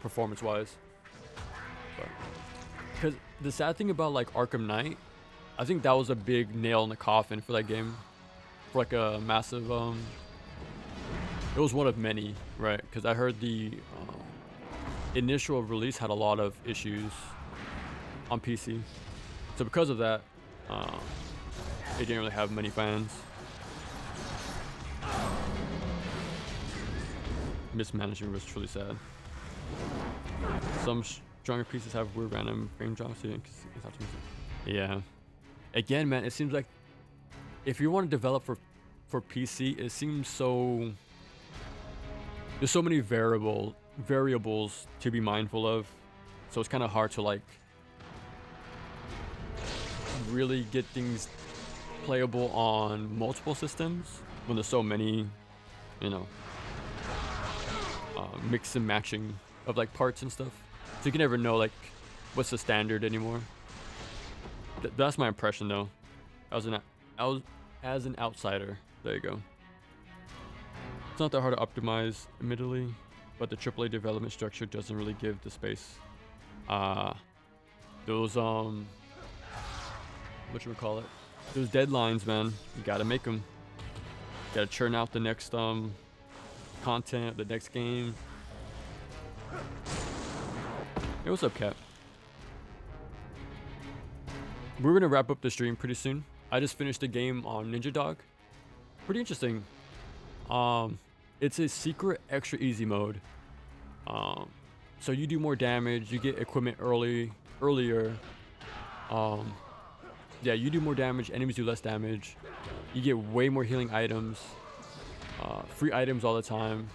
performance-wise. Because the sad thing about like Arkham Knight, I think that was a big nail in the coffin for that game. For like a massive, it was one of many, right? Because I heard the initial release had a lot of issues on PC. So because of that, it didn't really have many fans. Mismanagement was truly sad. Some stronger pieces have weird random frame drops. Yeah. Again, man, it seems like if you want to develop for PC, it seems so. There's so many variables to be mindful of, so it's kind of hard to like really get things playable on multiple systems when there's so many, you know, mix and matching of like parts and stuff. So you can never know like what's the standard anymore. That's my impression though. As an outsider. There you go. It's not that hard to optimize, admittedly, but the AAA development structure doesn't really give the space. Those whatchamacallit? Those deadlines, man. You gotta make them. You gotta churn out the next content, the next game. Hey, what's up, Cat? We're gonna wrap up the stream pretty soon. I just finished a game on Ninja Dog. Pretty interesting. It's a secret extra easy mode. So you do more damage, you get equipment earlier. Yeah, you do more damage, enemies do less damage. You get way more healing items. Free items all the time.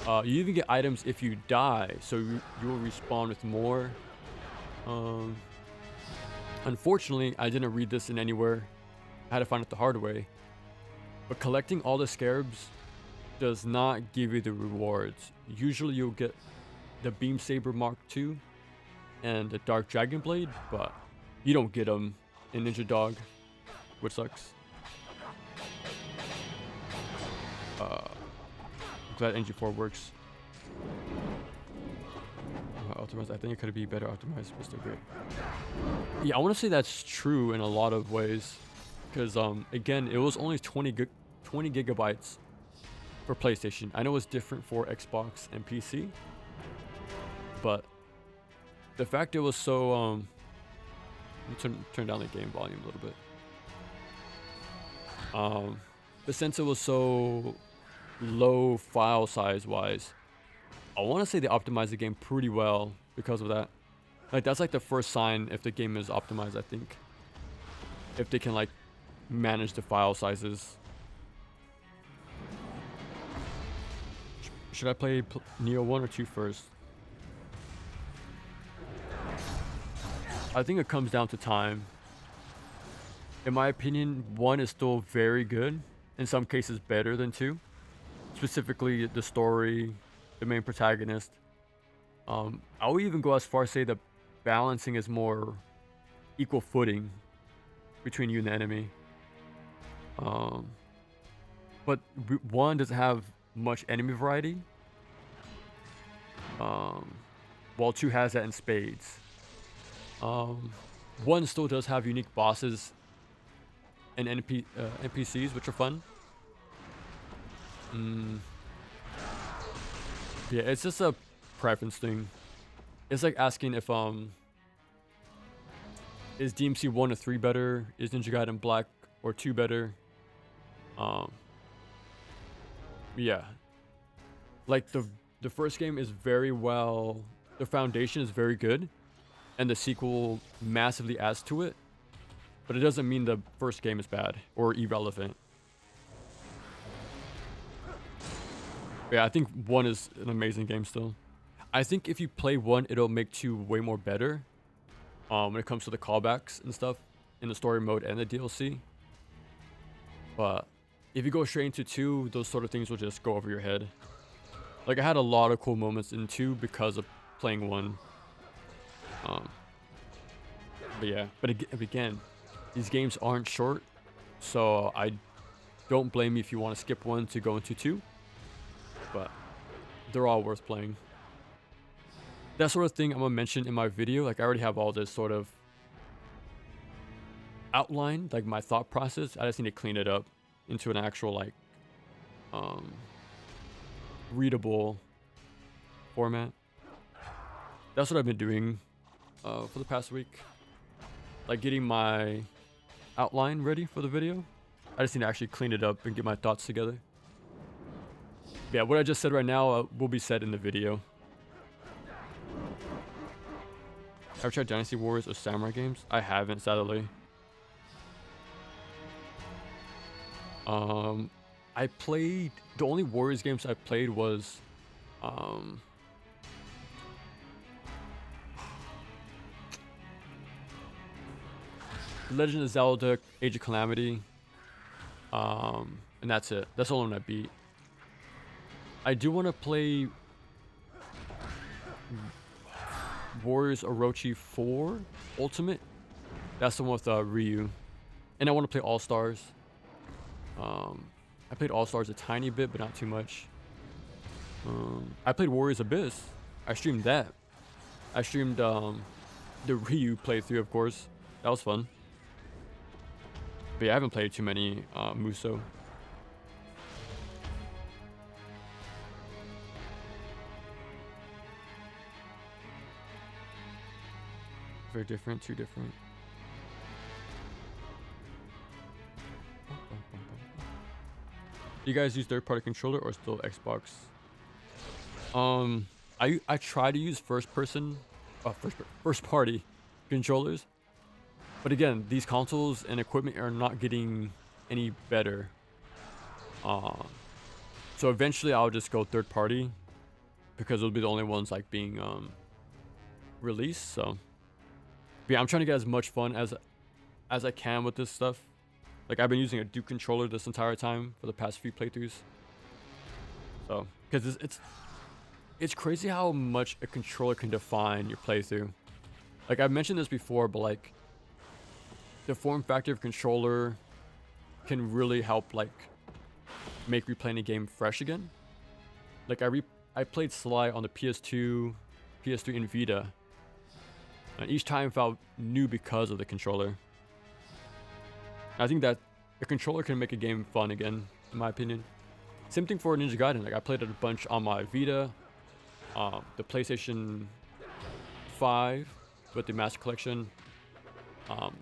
You even get items if you die, so you will respawn with more. Unfortunately, I didn't read this in anywhere. I had to find it the hard way. But collecting all the scarabs does not give you the rewards. Usually you'll get the Beam Saber Mark II and the Dark Dragon Blade, but you don't get them in Ninja Dog, which sucks. I'm glad NG4 works. Optimized. I think it could be better optimized, but still great. Yeah, I want to say that's true in a lot of ways, because again, it was only 20 gigabytes for PlayStation. I know it's different for Xbox and PC, but the fact it was so let me turn down the game volume a little bit. But since it was so low file size wise, I want to say they optimized the game pretty well because of that. Like, that's like the first sign if the game is optimized, I think. If they can like manage the file sizes. Should I play Neo 1 or 2 first? I think it comes down to time. In my opinion, 1 is still very good. In some cases better than 2. Specifically the story, the main protagonist. I would even go as far as say the balancing is more equal footing between you and the enemy. But 1 doesn't have much enemy variety, while 2 has that in spades. 1 still does have unique bosses and NPCs, which are fun. Yeah, it's just a preference thing. It's like asking if is DMC 1 or 3 better? Is Ninja Gaiden Black or 2 better? Yeah. Like the first game is very well, the foundation is very good, and the sequel massively adds to it, but it doesn't mean the first game is bad or irrelevant. Yeah, I think 1 is an amazing game still. I think if you play 1, it'll make 2 way more better when it comes to the callbacks and stuff in the story mode and the DLC. But if you go straight into 2, those sort of things will just go over your head. Like, I had a lot of cool moments in 2 because of playing 1. But yeah, but again, these games aren't short, so I don't blame you if you want to skip 1 to go into 2. But they're all worth playing. That sort of thing I'm gonna mention in my video. Like, I already have all this sort of outlined, like my thought process. I just need to clean it up into an actual like readable format. That's what I've been doing for the past week. Like, getting my outline ready for the video. I just need to actually clean it up and get my thoughts together. Yeah, what I just said right now will be said in the video. Have you tried Dynasty Warriors or Samurai games? I haven't, sadly. I played, the only Warriors games I played was Legend of Zelda, Age of Calamity, and that's it. That's the only one I beat. I do want to play Warriors Orochi 4 Ultimate. That's the one with Ryu. And I want to play All Stars. I played All Stars a tiny bit, but not too much. I played Warriors Abyss. I streamed that. I streamed the Ryu playthrough, of course. That was fun. But yeah, I haven't played too many Muso. Very different, too different. You guys use third-party controller or still Xbox? I try to use first party controllers, but again, these consoles and equipment are not getting any better. So eventually I'll just go third party because it'll be the only ones like being released. So but yeah, I'm trying to get as much fun as I can with this stuff. Like, I've been using a Duke controller this entire time for the past few playthroughs. So, because it's crazy how much a controller can define your playthrough. Like, I've mentioned this before, but like, the form factor of controller can really help like make replaying a game fresh again. Like, I played Sly on the PS2, PS3, and Vita, and each time felt new because of the controller. I think that a controller can make a game fun again, in my opinion. Same thing for Ninja Gaiden. Like, I played it a bunch on my Vita, the PlayStation 5 with the Master Collection, and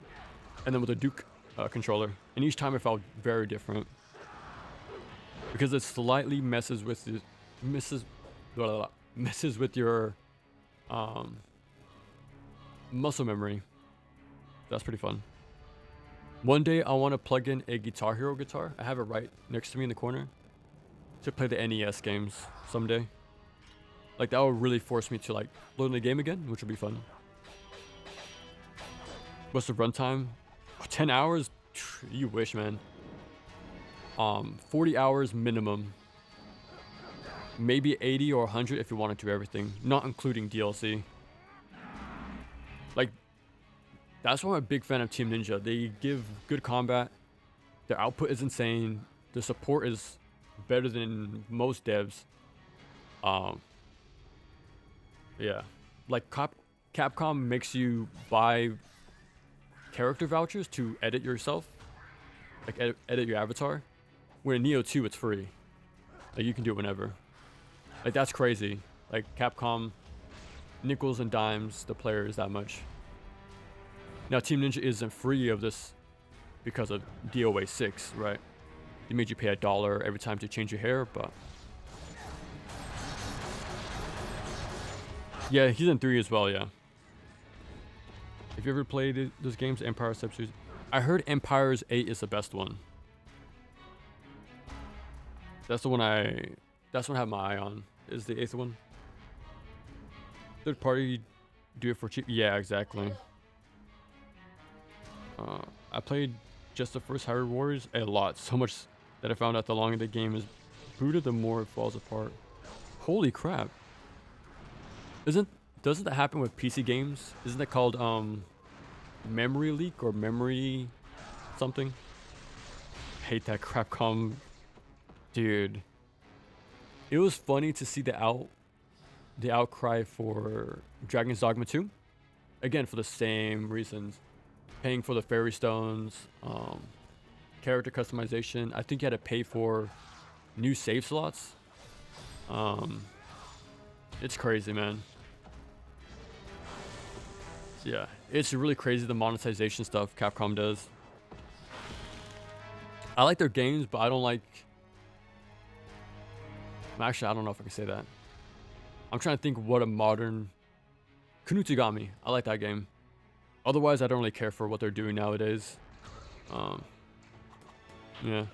then with the Duke controller. And each time it felt very different because it slightly messes with your muscle memory. That's pretty fun. One day I want to plug in a Guitar Hero guitar. I have it right next to me in the corner to play the NES games someday. Like, that will really force me to like learn the game again, which will be fun. What's the runtime? 10 hours? You wish, man. 40 hours minimum. Maybe 80 or 100 if you want to do everything, not including DLC. Like, that's why I'm a big fan of Team Ninja. They give good combat. Their output is insane. The support is better than most devs. Yeah. Like, Capcom makes you buy character vouchers to edit yourself. Like, edit your avatar. When in Neo 2, it's free. Like, you can do it whenever. Like, that's crazy. Like, Capcom nickels and dimes the players that much. Now, Team Ninja isn't free of this because of DOA 6, right? they made you pay $1 every time to change your hair, but yeah, he's in 3 as well. Yeah. If you ever played those games, Empire Series, I heard Empire's 8 is the best one. That's the one I have my eye on. Is the 8th one? Third party, do it for cheap. Yeah, exactly. I played just the first Hyrule Warriors a lot, so much that I found out the longer the game is booted, the more it falls apart. Holy crap! Doesn't that happen with PC games? Isn't that called memory leak or memory something? Hate that Crapcom, dude. It was funny to see the outcry for Dragon's Dogma 2. Again, for the same reasons. Paying for the fairy stones, character customization. I think you had to pay for new save slots. It's crazy, man. Yeah, it's really crazy the monetization stuff Capcom does. I like their games, but I don't like... Actually, I don't know if I can say that. I'm trying to think what a modern... Kunutagami. I like that game. Otherwise, I don't really care for what they're doing nowadays. Yeah.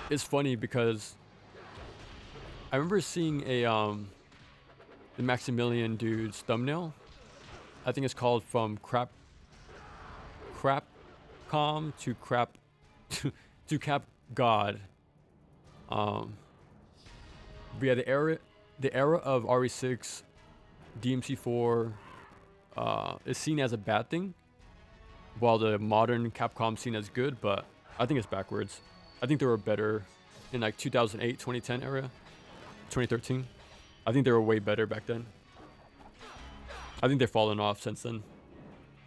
It's funny because I remember seeing a the Maximilian dude's thumbnail. I think it's called From Crapcom to Crap to Cap God. But yeah, the era of RE6, DMC4 is seen as a bad thing, while the modern Capcom seen as good. But I think it's backwards. I think they were better in like 2008, 2010 era, 2013. I think they were way better back then. I think they've fallen off since then.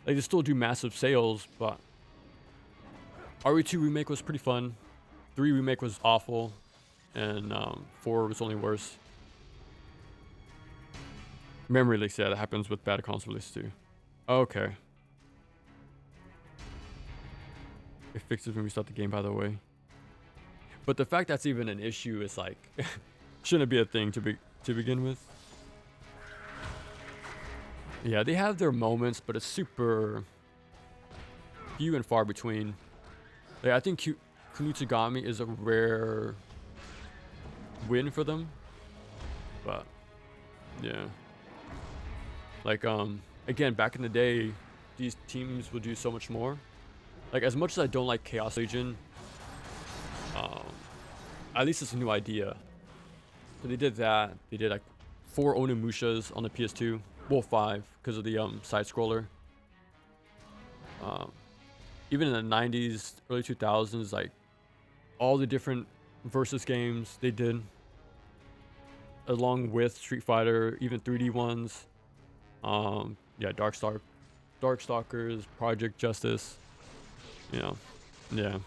Like, they still do massive sales, but RE2 remake was pretty fun. 3 remake was awful, and 4 was only worse. Memory leaks, yeah, that happens with bad console release too. Okay. It fixes when we start the game, by the way. But the fact that's even an issue is like, shouldn't be a thing to begin with. Yeah, they have their moments, but it's super few and far between. Like, I think Kunutagami is a rare win for them. But yeah. Like, again, back in the day, these teams would do so much more. Like, as much as I don't like Chaos Legion, at least it's a new idea. So they did that. They did like 4 Onimushas on the PS2. Well, 5, because of the side-scroller. Even in the 90s, early 2000s, like, all the different versus games they did, along with Street Fighter, even 3D ones. Yeah, Darkstalkers, Project Justice. You know, yeah.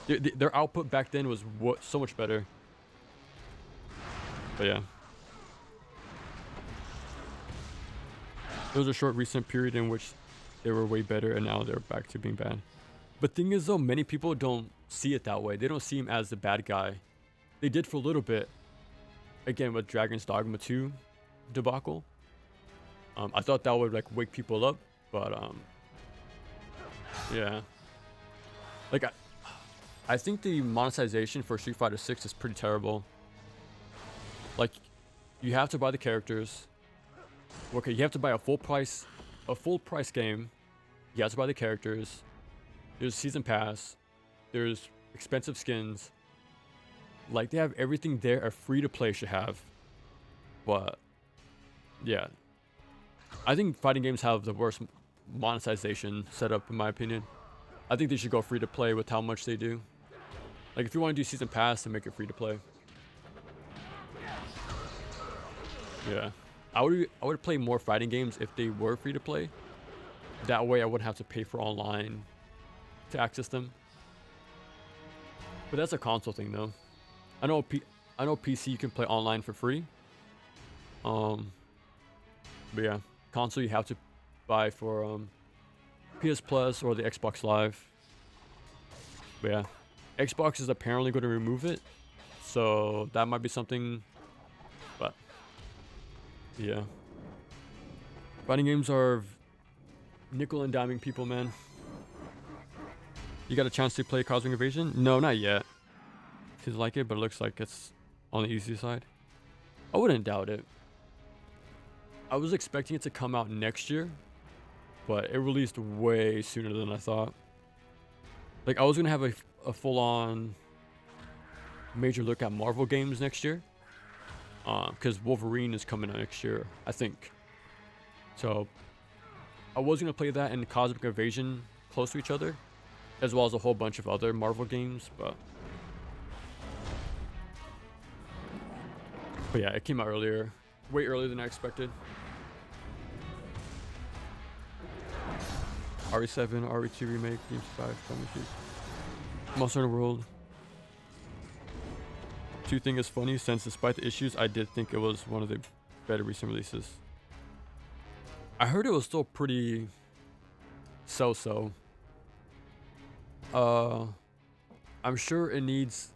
Their output back then was so much better. But yeah. There was a short recent period in which they were way better, and now they're back to being bad. But thing is, though, many people don't see it that way. They don't see him as the bad guy. They did for a little bit. Again, with Dragon's Dogma 2 debacle. I thought that would like wake people up, but yeah. Like, I think the monetization for Street Fighter 6 is pretty terrible. Like, you have to buy the characters. Okay, you have to buy a full price game. You have to buy the characters. There's season pass. There's expensive skins. Like, they have everything there a free-to-play should have. But yeah, I think fighting games have the worst monetization setup, in my opinion. I think they should go free-to-play with how much they do. Like, if you want to do season pass, then make it free-to-play. Yeah. I would play more fighting games if they were free to play. That way I wouldn't have to pay for online to access them. But that's a console thing, though. I know PC you can play online for free. But yeah, console you have to buy for PS Plus or the Xbox Live. But yeah, Xbox is apparently going to remove it, so that might be something. But yeah, fighting games are nickel and diming people, man. You got a chance to play Cosmic Invasion? No, not yet. Seems like it, but it looks like it's on the easy side. I wouldn't doubt it. I was expecting it to come out next year, but it released way sooner than I thought. Like, I was gonna have a full-on major look at Marvel games next year, because Wolverine is coming out next year, I think. So I was gonna play that and Cosmic Invasion close to each other, as well as a whole bunch of other Marvel games, but yeah, it came out earlier, way earlier than I expected. RE7, RE2 remake, Games 5, Monster Hunter World. 2 thing is funny, since despite the issues, I did think it was one of the better recent releases. I heard it was still pretty so-so. I'm sure it needs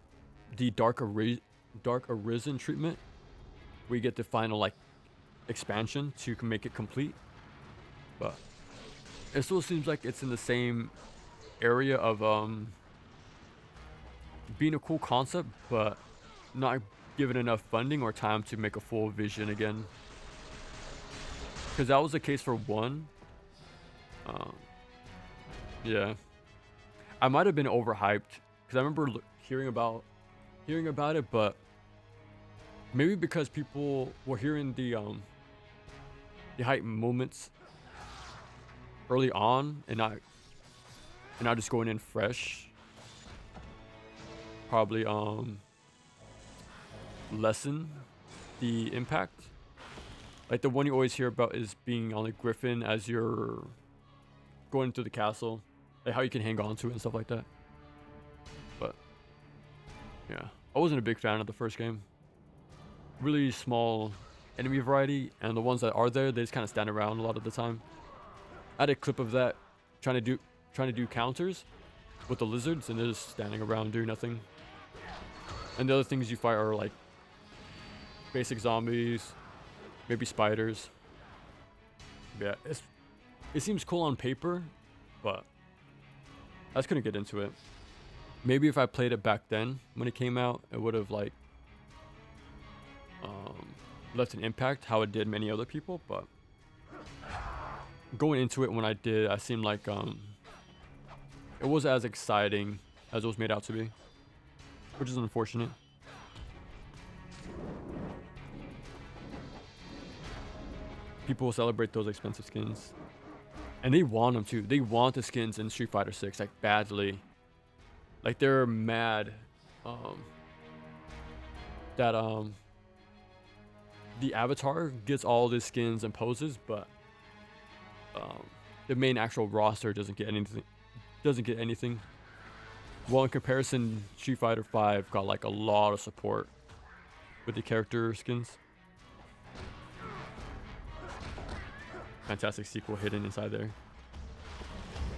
the Dark Arisen treatment. We get the final like expansion to make it complete, but it still seems like it's in the same area of being a cool concept, but not given enough funding or time to make a full vision again. Because that was the case for 1. Yeah, I might have been overhyped because I remember hearing about it, but maybe because people were hearing the hype moments early on and not just going in fresh, probably lessen the impact. Like the one you always hear about is being on the Griffin as you're going through the castle, like how you can hang on to it and stuff like that. But yeah, I wasn't a big fan of the first game. Really small enemy variety, and the ones that are there, they just kind of stand around a lot of the time. I had a clip of that trying to do counters with the lizards, and they're just standing around doing nothing. And the other things you fight are like basic zombies, maybe spiders. Yeah, it seems cool on paper, but I just couldn't get into it. Maybe if I played it back then when it came out, it would have like left an impact how it did many other people. But going into it when I did, I seemed like it wasn't as exciting as it was made out to be, which is unfortunate. People will celebrate those expensive skins, and they want them to. They want the skins in Street Fighter 6 like badly. Like they're mad that the avatar gets all the skins and poses, but the main actual roster doesn't get anything. Well, in comparison, Street Fighter 5 got like a lot of support with the character skins. Fantastic sequel hidden inside there.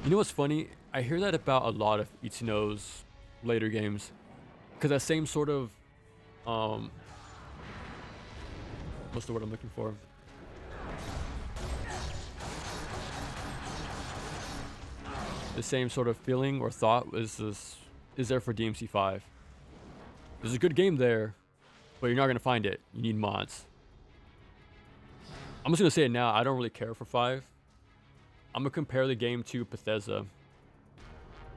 You know what's funny? I hear that about a lot of Itsuno's later games, because that same sort of what's the word I'm looking for? The same sort of feeling or thought is there for DMC5. There's a good game there, but you're not gonna find it. You need mods. I'm just gonna say it now. I don't really care for 5. I'm gonna compare the game to Bethesda.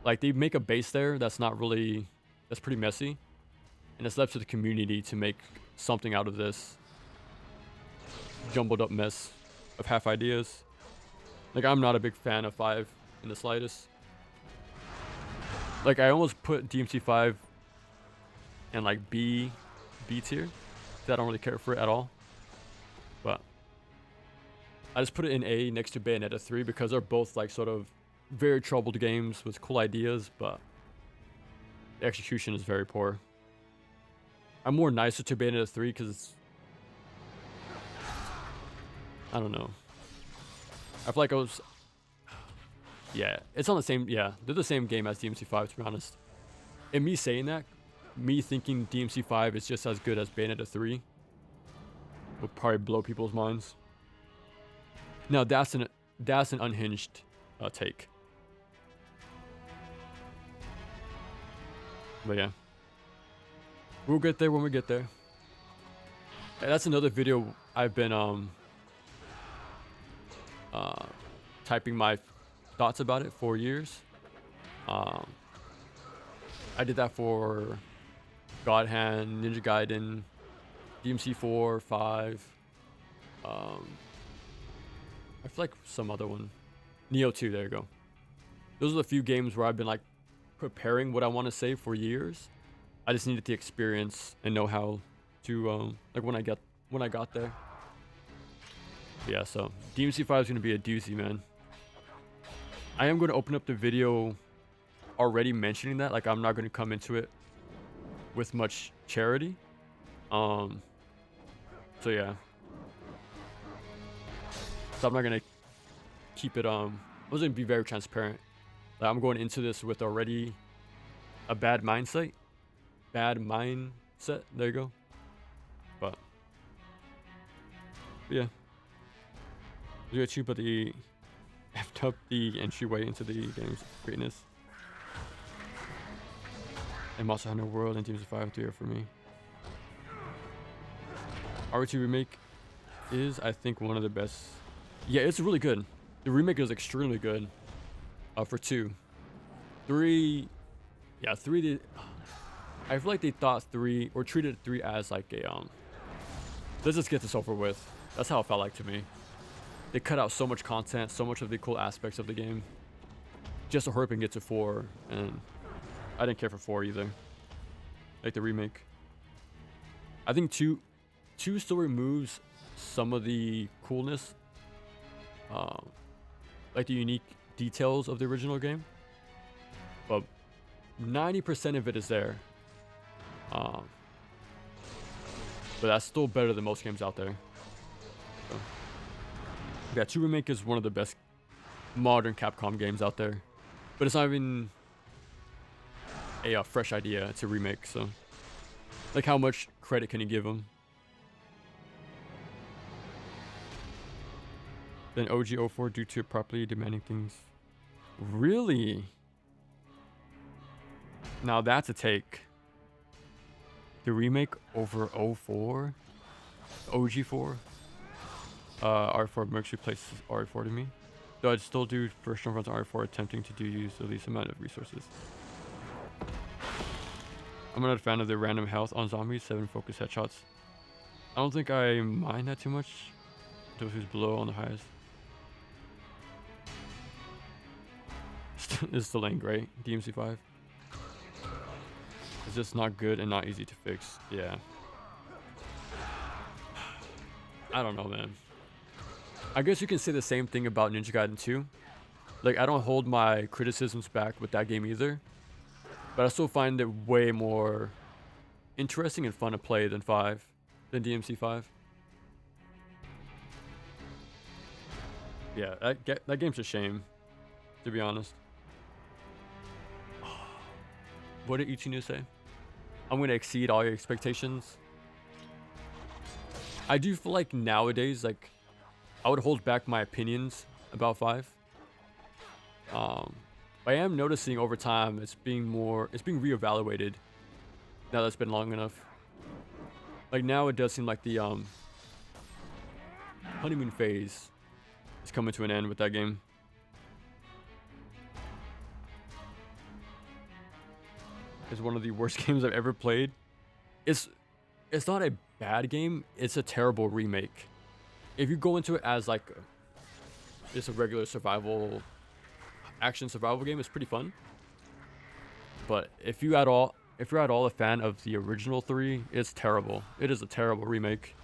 Like they make a base there that's pretty messy, and it's left to the community to make something out of this jumbled up mess of half ideas. Like I'm not a big fan of 5 in the slightest. Like I almost put DMC5 in like B tier, because I don't really care for it at all. But I just put it in A next to Bayonetta 3 because they're both like sort of very troubled games with cool ideas, but the execution is very poor. I'm more nicer to Bayonetta 3 because it's, I don't know. I feel like it's on the same, they're the same game as DMC5, to be honest. And me saying that, me thinking DMC5 is just as good as Bayonetta 3 would probably blow people's minds. Now that's an unhinged take. But yeah, we'll get there when we get there. And that's another video I've been typing my thoughts about it for years. I did that for God Hand, Ninja Gaiden, DMC 4, 5. I feel like some other one. Neo 2, there you go. Those are the few games where I've been like preparing what I want to say for years. I just needed the experience and know how to like when I got there. But yeah, so DMC 5 is gonna be a doozy, man. I am gonna open up the video already mentioning that. Like I'm not gonna come into it with much charity. So yeah. So I'm not gonna keep it I was gonna be very transparent. Like I'm going into this with already a bad mindset. There you go. But yeah. You achieve but the effed up the entryway into the game's greatness. And Monster Hunter World and Teams of 5 3 are for me. RE2 remake is, I think, one of the best. Yeah, it's really good. The remake is extremely good. For 2. 3, yeah, 3 did. I feel like they thought 3 or treated 3 as like a let's just get this over with. That's how it felt like to me. They cut out so much content, so much of the cool aspects of the game, just to hurry up and get to 4, and I didn't care for 4 either. Like the remake. I think 2 still removes some of the coolness, like the unique details of the original game, but 90% of it is there. But that's still better than most games out there. So. Yeah, 2 Remake is one of the best modern Capcom games out there, but it's not even a fresh idea. It's a remake, so like how much credit can you give them? Then OG 04 due to properly demanding things. Really? Now that's a take. The remake over 04? OG4? R4 makes replaces RE4 to me. Though I'd still do first runs on RE4 attempting to use the least amount of resources. I'm not a fan of the random health on zombies, 7 focus headshots. I don't think I mind that too much. Those who's below on the highest. It's still ain't great. DMC5. It's just not good and not easy to fix. Yeah. I don't know, man. I guess you can say the same thing about Ninja Gaiden 2. Like, I don't hold my criticisms back with that game either. But I still find it way more interesting and fun to play than DMC5. Yeah, that game's a shame, to be honest. What did Ichinu say? I'm going to exceed all your expectations. I do feel like nowadays, like, I would hold back my opinions about 5. I am noticing over time it's being reevaluated now that it's been long enough. Like now it does seem like the honeymoon phase is coming to an end with that game. It's one of the worst games I've ever played. It's not a bad game, it's a terrible remake. If you go into it as like just a regular action survival game, it's pretty fun. But if you're at all a fan of the original 3, it's terrible. It is a terrible remake.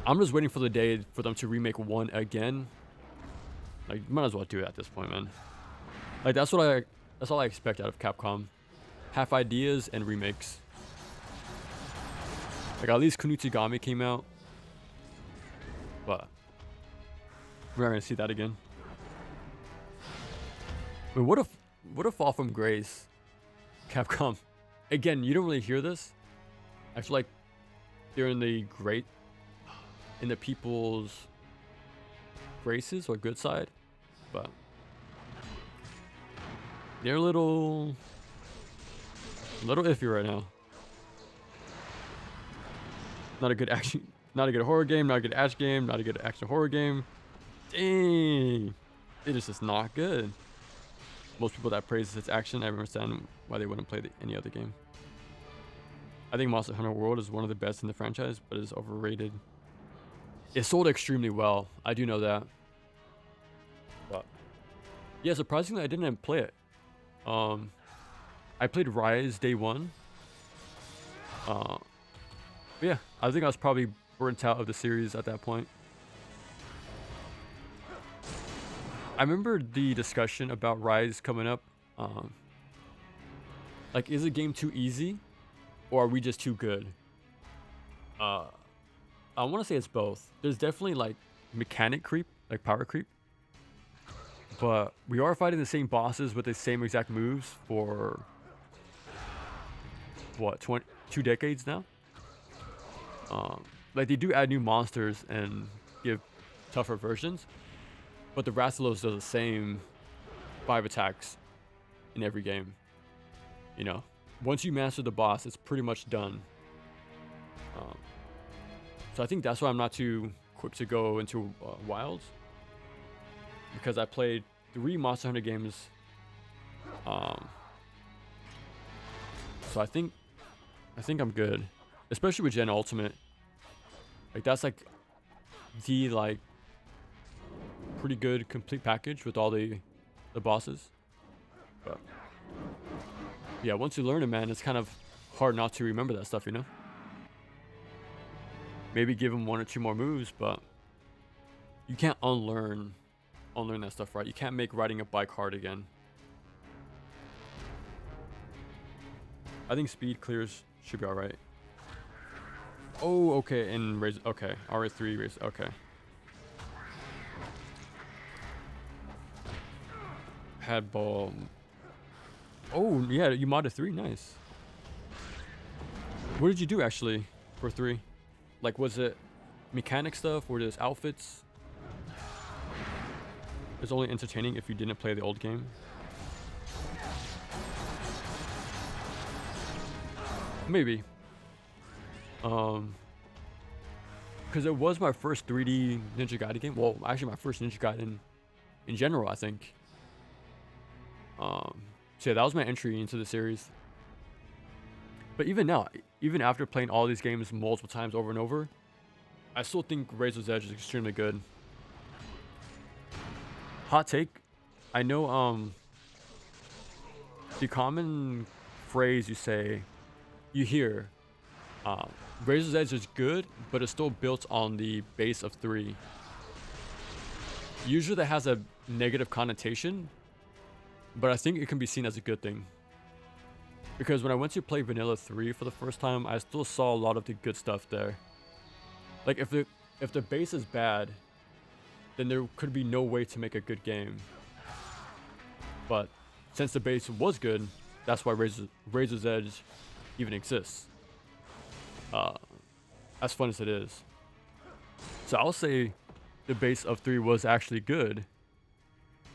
I'm just waiting for the day for them to remake 1 again. Like, might as well do it at this point, man. Like that's all I expect out of Capcom. Half ideas and remakes. Like at least Kunutsigami came out. But we're not gonna see that again. I mean, what if what a fall from grace, Capcom. Again, you don't really hear this. I feel like they're in the people's graces or good side, but they're a little iffy right now. Not a good action, not a good horror game, not a good action game, not a good action horror game. Dang, it is just not good. Most people that praise its action, I understand why they wouldn't play any other game. I think Monster Hunter World is one of the best in the franchise, but is overrated. It sold extremely well. I do know that. But yeah, surprisingly, I didn't play it. I played Rise day one. But yeah, I think I was probably burnt out of the series at that point. I remember the discussion about Rise coming up. Like, is the game too easy, or are we just too good? I want to say it's both. There's definitely like mechanic creep, like power creep, but we are fighting the same bosses with the same exact moves for what, 2 decades now. Like, they do add new monsters and give tougher versions, but the Rathalos does the same 5 attacks in every game. You know, once you master the boss, it's pretty much done. So I think that's why I'm not too quick to go into Wilds, because I played 3 Monster Hunter games. So I think I'm good, especially with Gen Ultimate. Like, that's like the pretty good complete package with all the bosses. But yeah, once you learn it, man, it's kind of hard not to remember that stuff, you know? Maybe give him 1 or 2 more moves, but you can't unlearn that stuff, right? You can't make riding a bike hard again. I think speed clears should be alright. Oh, okay, and raise, okay, RA3 raise, okay. Pad ball. Oh, yeah, you modded 3, nice. What did you do actually for 3? Like, was it mechanic stuff or just outfits? It's only entertaining if you didn't play the old game. Maybe. Because it was my first 3D Ninja Gaiden game. Well, actually my first Ninja Gaiden in general, I think. So yeah, that was my entry into the series. But even now, even after playing all these games multiple times over and over, I still think Razor's Edge is extremely good. Hot take, I know the common phrase you hear, Razor's Edge is good, but it's still built on the base of 3. Usually that has a negative connotation, but I think it can be seen as a good thing. Because when I went to play Vanilla 3 for the first time, I still saw a lot of the good stuff there. Like, if the base is bad, then there could be no way to make a good game. But since the base was good, that's why Razor's Edge even exists. As fun as it is. So I'll say the base of 3 was actually good.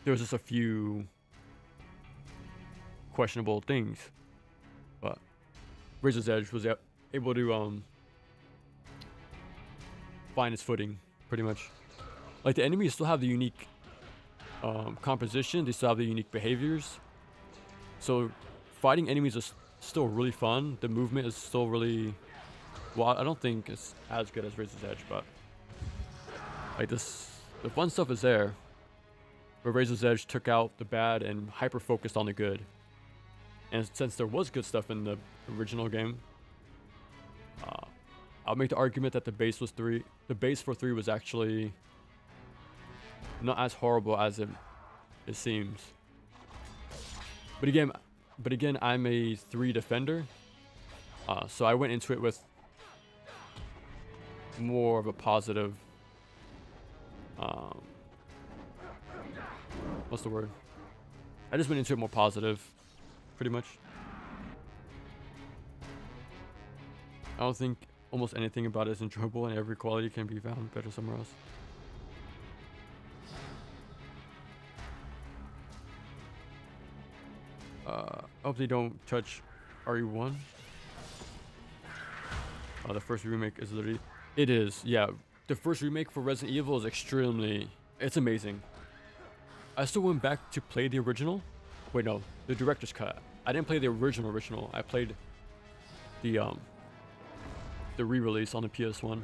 There was just a few questionable things. But Razor's Edge was able to find its footing, pretty much. Like, the enemies still have the unique composition, they still have the unique behaviors. So fighting enemies is still really fun. The movement is still really, well, I don't think it's as good as Razor's Edge, but like, the fun stuff is there. But Razor's Edge took out the bad and hyper focused on the good. And since there was good stuff in the original game, I'll make the argument that the base for 3 was actually not as horrible as it seems. But again, I'm a 3 defender, so I went into it with more of a positive, what's the word? I just went into it more positive, pretty much. I don't think almost anything about it is enjoyable, and every quality can be found better somewhere else. I hope they don't touch RE1. The first remake is literally... It is, yeah. The first remake for Resident Evil is extremely... It's amazing. I still went back to play the original. Wait, no. The director's cut. I didn't play the original. I played the re-release on the PS1.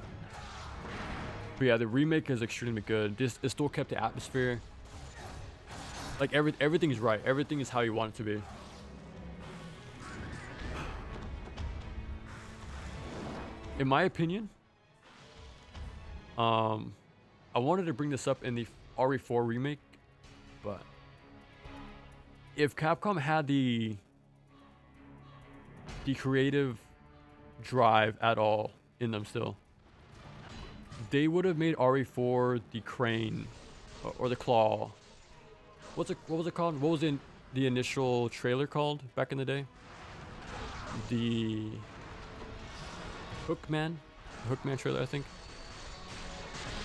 But yeah, the remake is extremely good. It still kept the atmosphere. Like, everything is right. Everything is how you want it to be. In my opinion, I wanted to bring this up in the RE4 remake, but if Capcom had the creative drive at all in them still, they would have made RE4 the crane or the claw. What was it called? What was in the initial trailer called back in the day? The Hookman trailer, I think.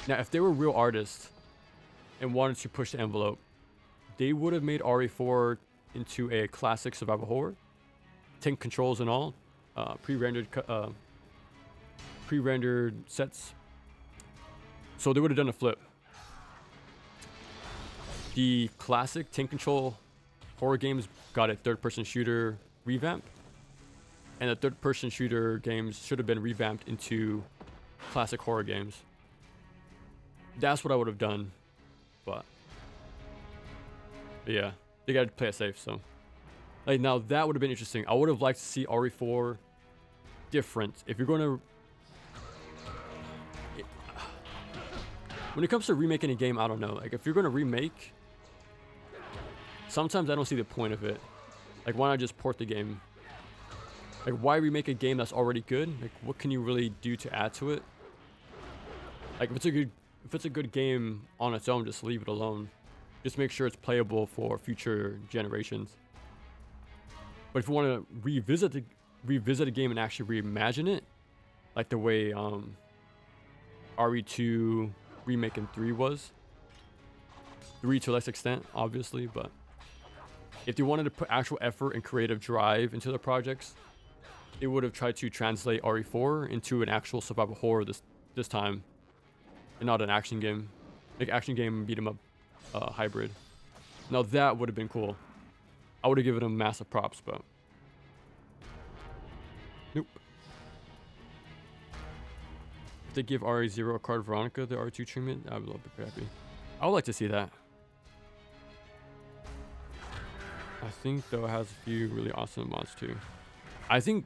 Now, if they were real artists and wanted to push the envelope, they would have made RE4 into a classic survival horror, tank controls and all, pre-rendered sets. So they would have done a flip. The classic tank control horror games got a third-person shooter revamp, and the third-person shooter games should have been revamped into classic horror games. That's what I would have done, but yeah, they gotta play it safe. So, like, now that would have been interesting. I would have liked to see RE4 different. If you're going to, when it comes to remaking a game, I don't know. Like, if you're going to remake, sometimes I don't see the point of it. Like, why not just port the game? Like, why remake a game that's already good? Like, what can you really do to add to it? Like, if it's a good game on its own, just leave it alone. Just make sure it's playable for future generations. But if you want to revisit a game and actually reimagine it, like the way RE2 remake and 3 was. 3 to a less extent, obviously, but if they wanted to put actual effort and creative drive into the projects, they would have tried to translate RE4 into an actual survival horror this time, and not an action game, like action game beat 'em up hybrid. Now that would have been cool. I would have given them massive props, but nope. If they give RE0 a Card Veronica the R2 treatment, I would be happy. I would like to see that. I think though it has a few really awesome mods too. I think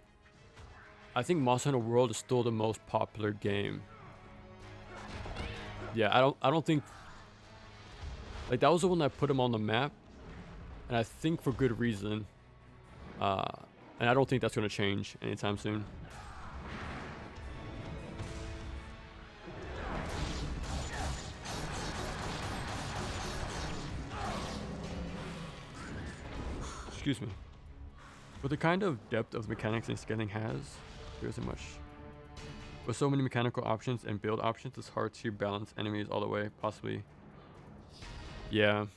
Monster Hunter World is still the most popular game. Yeah, I don't think, like, that was the one that put him on the map, and I think for good reason. And I don't think that's going to change anytime soon. Excuse me. With the kind of depth of mechanics and scaling has, there isn't much. With so many mechanical options and build options, it's hard to balance enemies all the way, possibly. Yeah.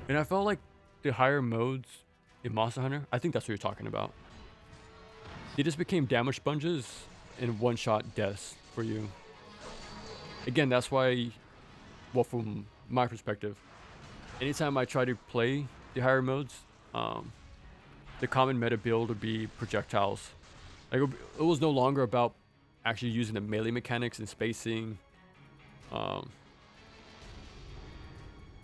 And I felt like the higher modes in Monster Hunter, I think that's what you're talking about. They just became damage sponges and one-shot deaths for you. Again, that's why, well, from my perspective, anytime I try to play the higher modes, the common meta build would be projectiles. Like, it was no longer about actually using the melee mechanics and spacing,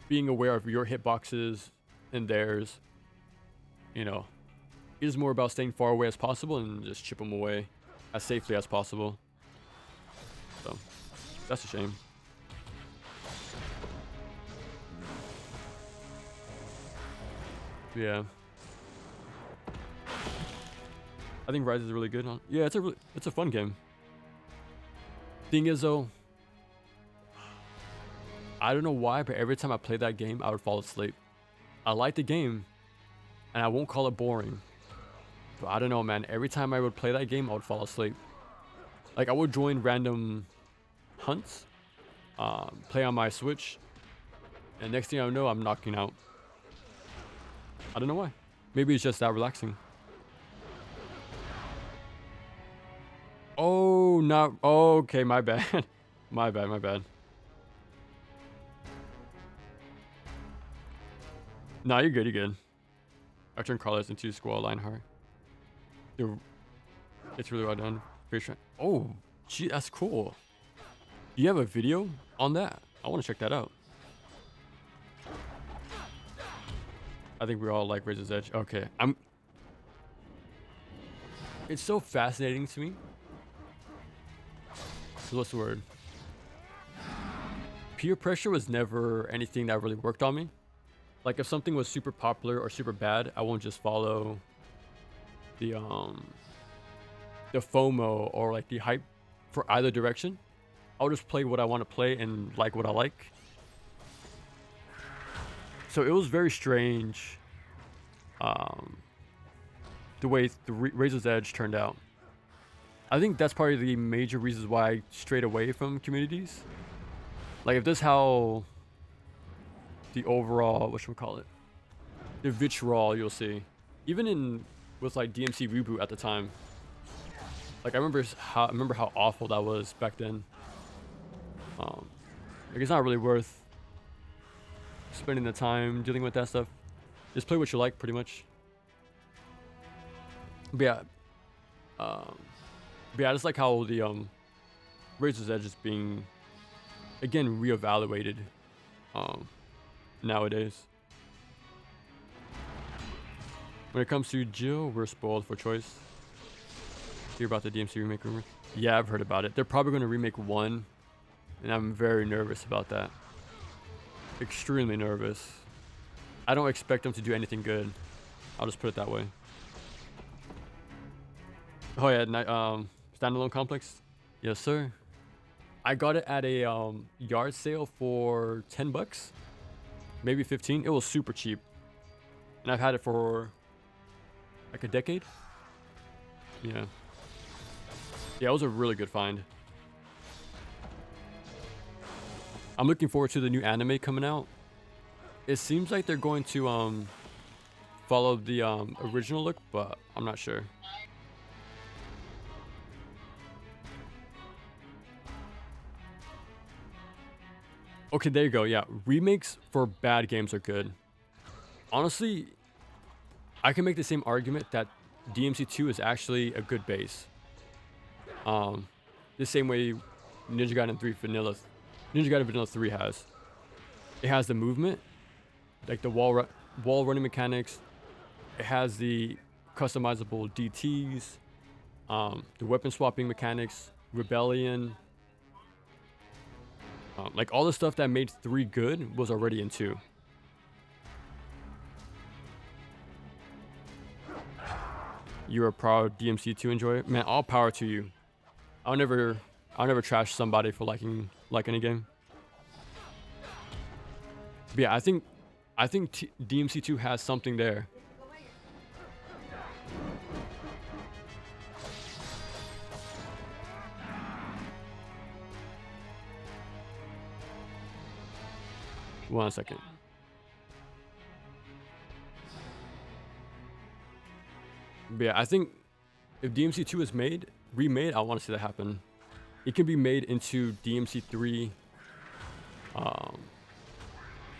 being aware of your hitboxes and theirs. You know, it is more about staying far away as possible and just chip them away as safely as possible. So, that's a shame. Yeah. I think Rise is really good. Yeah, it's a fun game. Thing is though, I don't know why, but every time I played that game, I would fall asleep. I like the game, and I won't call it boring. But I don't know, man. Every time I would play that game, I would fall asleep. Like, I would join random hunts, play on my Switch, and next thing I know, I'm knocking out. I don't know why. Maybe it's just that relaxing. Oh, not... Oh, okay, my bad. My bad. No, you're good. I turned colors into Squall Lionheart. Dude, it's really well done. Very sure. Oh, gee, that's cool. Do you have a video on that? I want to check that out. I think we all like Razor's Edge. Okay, It's so fascinating to me. So what's the word? Peer pressure was never anything that really worked on me. Like, if something was super popular or super bad, I won't just follow the FOMO or like the hype for either direction. I'll just play what I want to play and like what I like. So it was very strange the way Razor's Edge turned out. I think that's probably the major reasons why I strayed away from communities. Like, if this is how the overall, whatchamacallit, the vitriol you'll see, even with like DMC Reboot at the time. Like, I remember how awful that was back then. Like, it's not really worth spending the time dealing with that stuff. Just play what you like, pretty much. But yeah, I just like how the Razor's Edge is being again reevaluated nowadays. When it comes to Jill, we're spoiled for choice. Hear about the DMC remake rumor? Yeah, I've heard about it. They're probably going to remake 1, and I'm very nervous about that. Extremely nervous. I don't expect them to do anything good. I'll just put it that way. Oh yeah, standalone complex. Yes, sir. I got it at a yard sale for $10, maybe 15. It was super cheap, and I've had it for like a decade. Yeah, it was a really good find. I'm looking forward to the new anime coming out. It seems like they're going to follow the original look, but I'm not sure. Okay, there you go. Yeah, remakes for bad games are good. Honestly, I can make the same argument that DMC2 is actually a good base. The same way Ninja Gaiden Vanilla 3 has. It has the movement, like the wall running mechanics. It has the customizable DTs, the weapon swapping mechanics, Rebellion. Like, all the stuff that made 3 good was already in 2. You're a proud DMC2 enjoyer? Man, all power to you. I'll never trash somebody for liking a game. But yeah, I think DMC2 has something there. One second. But yeah, I think if DMC2 is remade, I want to see that happen. It can be made into DMC3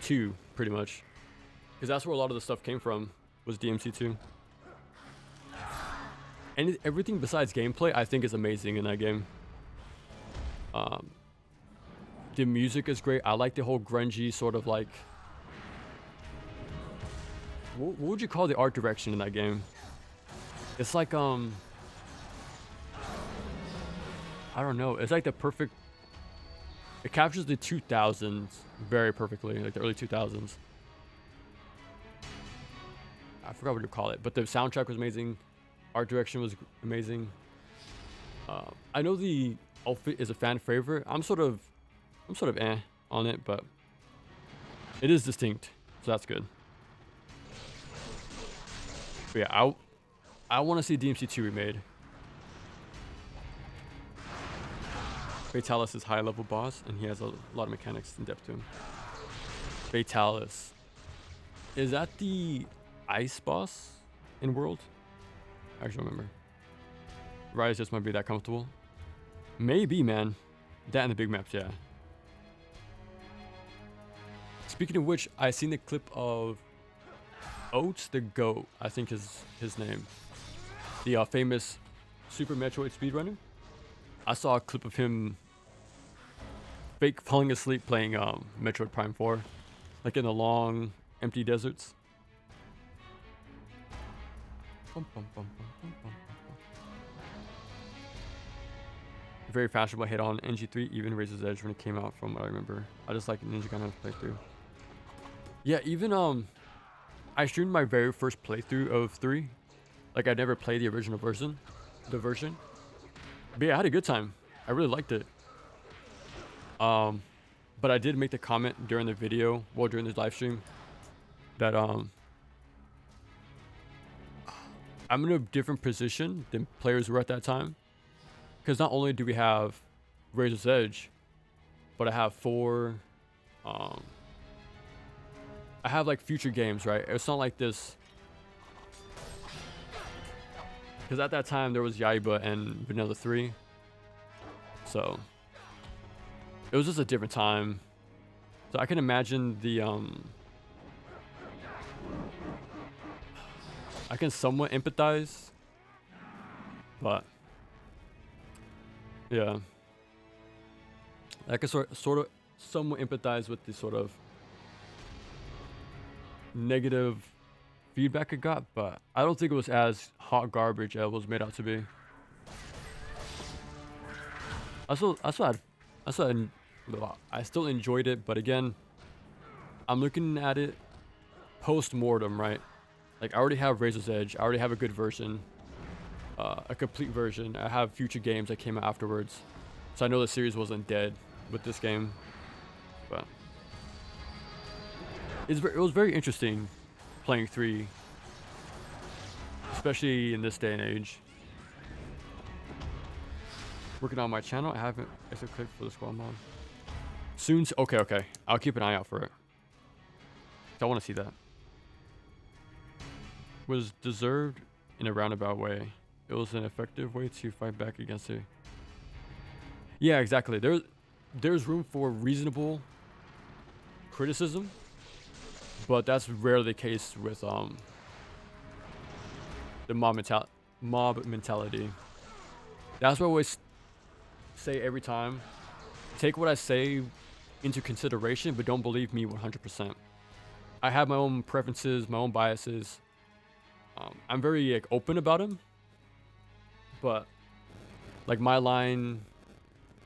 2, pretty much. Because that's where a lot of the stuff came from, was DMC2. And everything besides gameplay, I think, is amazing in that game. The music is great. I like the whole grungy sort of like... What would you call the art direction in that game? It's like, I don't know. It's like the perfect... It captures the 2000s very perfectly, like the early 2000s. I forgot what you call it, but the soundtrack was amazing. Art direction was amazing. I know the outfit is a fan favorite. I'm sort of eh on it, but It is distinct, so that's good. But yeah, I want to see DMC2 remade. Fatalis is high level boss, and he has a lot of mechanics in depth to him. Fatalis. Is that the ice boss in World? I actually don't remember. Rise just might be that comfortable. Maybe, man. That and the big maps, yeah. Speaking of which, I seen the clip of Oats the Goat, I think is his name. The famous Super Metroid speedrunner. I saw a clip of him fake falling asleep playing Metroid Prime 4. Like in the long, empty deserts. Very fashionable hit on NG3, even Razor's Edge when it came out from what I remember. I just like Ninja Gaiden playthrough. Yeah, even I streamed my very first playthrough of 3. Like I never played the original version. But yeah, I had a good time. I really liked it. But I did make the comment during the video, well during the live stream, that I'm in a different position than players were at that time. Because not only do we have Razor's Edge, but I have 4 I have like future games, right? It's not like this. Because at that time there was Yaiba and Vanilla 3. So it was just a different time. So I can imagine the I can somewhat empathize. But yeah. I can sort of somewhat empathize with the sort of negative feedback I got, but I don't think it was as hot garbage as it was made out to be. I still enjoyed it, but again, I'm looking at it post-mortem, right? Like I already have Razor's Edge, I already have a good version, a complete version. I have future games that came out afterwards, so I know the series wasn't dead with this game. But it was very interesting playing 3, especially in this day and age. Working on my channel, I haven't clicked for the squad mod. Soon, okay. I'll keep an eye out for it. I want to see that. Was deserved in a roundabout way. It was an effective way to fight back against it. Yeah, exactly. There's room for reasonable criticism, but that's rarely the case with the mob mentality. That's what I always say every time. Take what I say into consideration, but don't believe me 100%. I have my own preferences, my own biases. I'm very like open about them, but like my line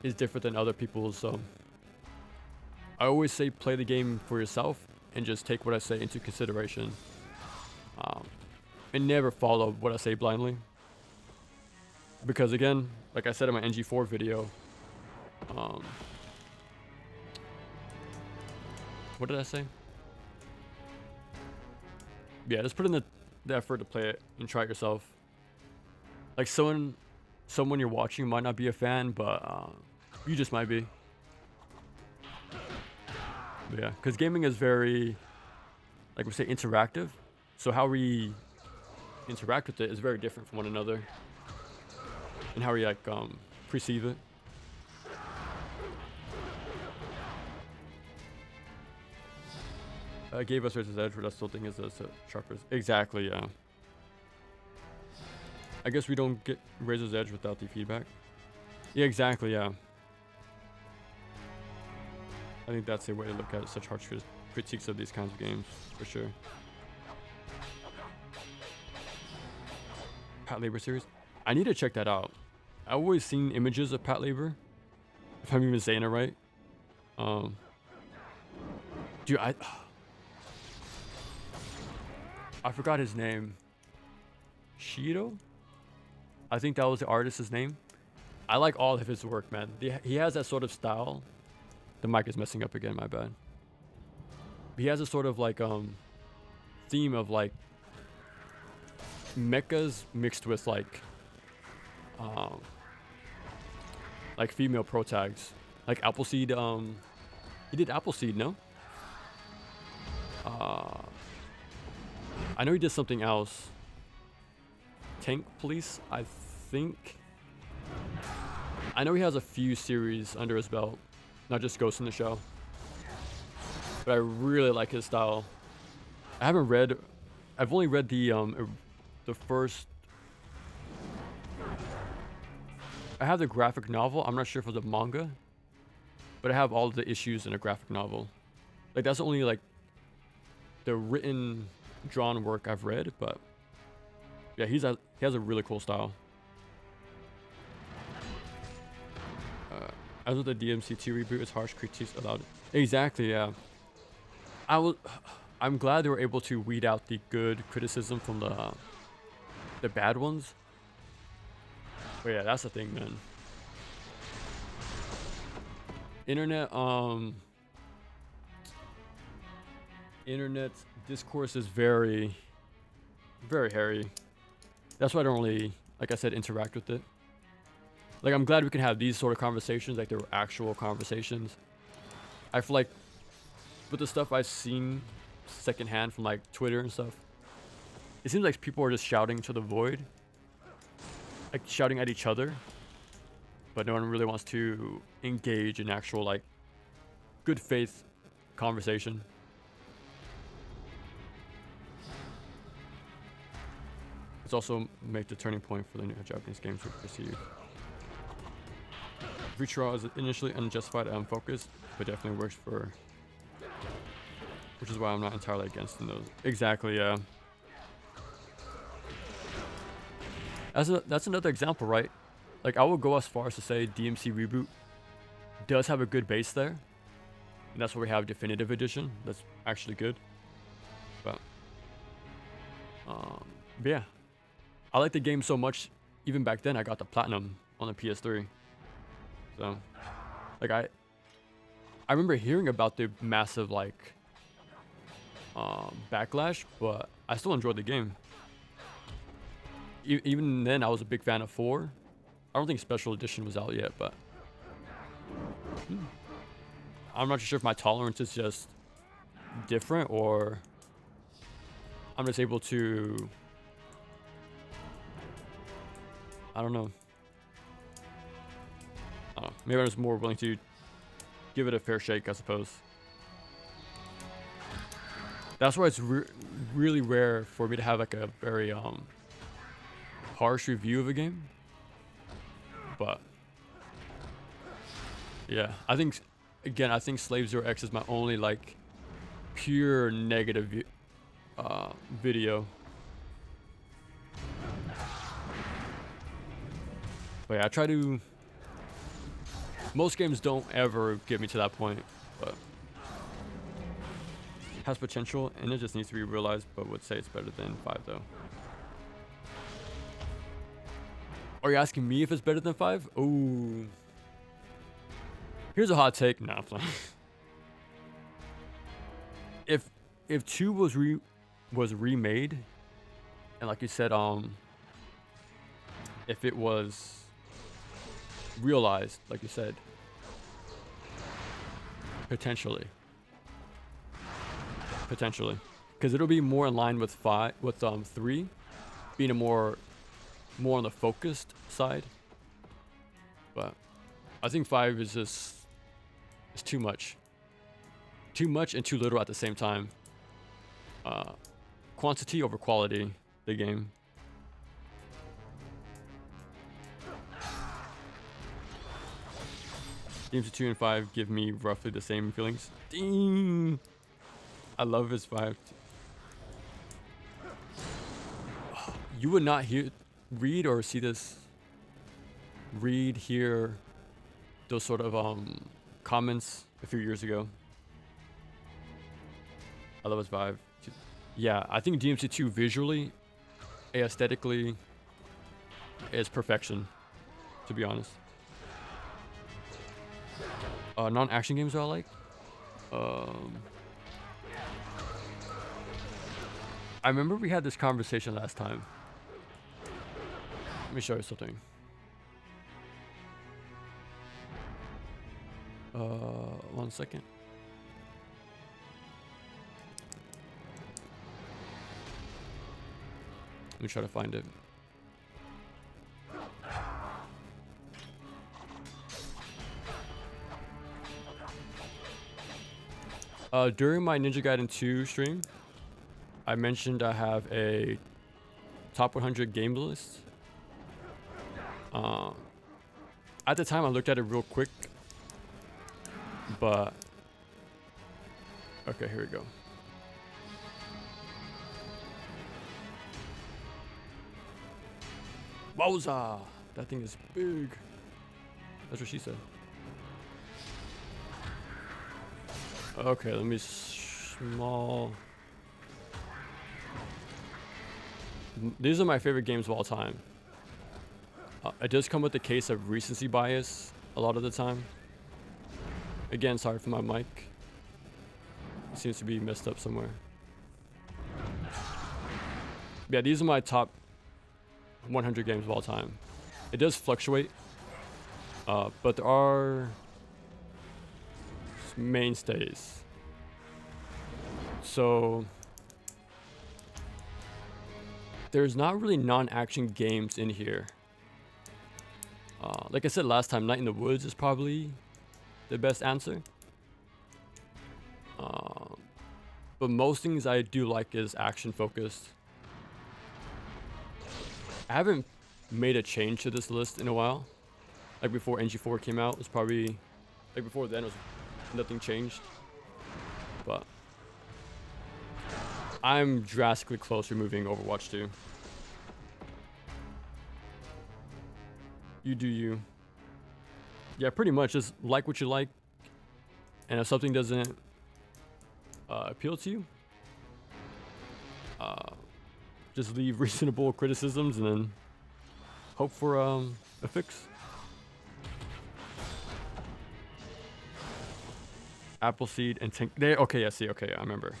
is different than other people's. So I always say play the game for yourself and just take what I say into consideration, and never follow what I say blindly. Because again, like I said in my NG4 video, what did I say? Yeah, just put in the effort to play it and try it yourself. Like someone you're watching might not be a fan, but you just might be. But yeah, because gaming is very, like we say, interactive. So how we interact with it is very different from one another, and how we like perceive it. Gave us Razor's Edge, but I still think it's a sharper. Exactly, yeah. I guess we don't get Razor's Edge without the feedback. Yeah, exactly, yeah. I think that's a way to look at it, such harsh critiques of these kinds of games, for sure. Pat Labor series? I need to check that out. I've always seen images of Pat Labor, if I'm even saying it right. Dude, I forgot his name. Shido? I think that was the artist's name. I like all of his work, man. He has that sort of style. The mic is messing up again, my bad. he has a sort of like theme of like mechas mixed with like female pro tags, like Appleseed. He did Appleseed, no? I know he did something else. Tank Police, I think. I know he has a few series under his belt, not just Ghost in the Shell. But I really like his style. I've only read the first. I have the graphic novel. I'm not sure if it's a manga, but I have all the issues in a graphic novel. Like that's only like the written, drawn work I've read. But yeah, he has a really cool style. As with the DMC2 reboot, it's harsh critiques allowed. Exactly, yeah. I'm glad they were able to weed out the good criticism from the bad ones. But yeah, that's the thing, man. Internet discourse is very, very hairy. That's why I don't really, like I said, interact with it. Like, I'm glad we can have these sort of conversations, like they were actual conversations. I feel like with the stuff I've seen secondhand from like Twitter and stuff, it seems like people are just shouting to the void, like shouting at each other, but no one really wants to engage in actual like good faith conversation. It's also make the turning point for the new Japanese games we perceive. Free trial is initially unjustified and unfocused, but definitely works for, which is why I'm not entirely against those. Exactly, yeah. That's another example, right? Like I would go as far as to say DMC Reboot does have a good base there, and that's why we have Definitive Edition. That's actually good. But yeah, I like the game so much. Even back then, I got the platinum on the PS3. So, like I remember hearing about the massive like backlash, but I still enjoyed the game. Even then, I was a big fan of 4. I don't think Special Edition was out yet, but I'm not sure if my tolerance is just different or I'm just able to, I don't know. Maybe I'm just more willing to give it a fair shake, I suppose. That's why it's really rare for me to have like a very harsh review of a game. But yeah, I think Slave Zero X is my only like pure negative video. But yeah, I try to. Most games don't ever get me to that point, but has potential and it just needs to be realized, but would say it's better than 5 though. Are you asking me if it's better than 5? Ooh. Here's a hot take. Nah, I'm playing. If 2 was remade, and like you said, if it was realized, like you said, potentially, because it'll be more in line with 3 being a more on the focused side. But I think 5 is just too much and too little at the same time. Quantity over quality, the game. Games 2 and 5 give me roughly the same feelings. Ding! I love his 5. You would not read or see this. Hear those sort of comments a few years ago. I love his 5. Yeah, I think DMC2 visually, aesthetically, is perfection, to be honest. Non-action games that I like. I remember we had this conversation last time. Let me show you something. 1 second. Let me try to find it. During my Ninja Gaiden 2 stream, I mentioned I have a top 100 game list. At the time, I looked at it real quick, but okay, here we go. Wowza! That thing is big. That's what she said. Okay, let me small. These are my favorite games of all time. It does come with a case of recency bias a lot of the time. Again, sorry for my mic. It seems to be messed up somewhere. Yeah, these are my top 100 games of all time. It does fluctuate, but there are mainstays. So there's not really non-action games in here. Like I said last time, Night in the Woods is probably the best answer. But most things I do like is action focused. I haven't made a change to this list in a while. Like before NG4 came out, it was probably like before then it was nothing changed. But I'm drastically close to removing Overwatch 2. You do you. Yeah, pretty much just like what you like, and if something doesn't appeal to you, just leave reasonable criticisms and then hope for a fix. Appleseed and Tank. Okay, yeah, see, okay, I remember.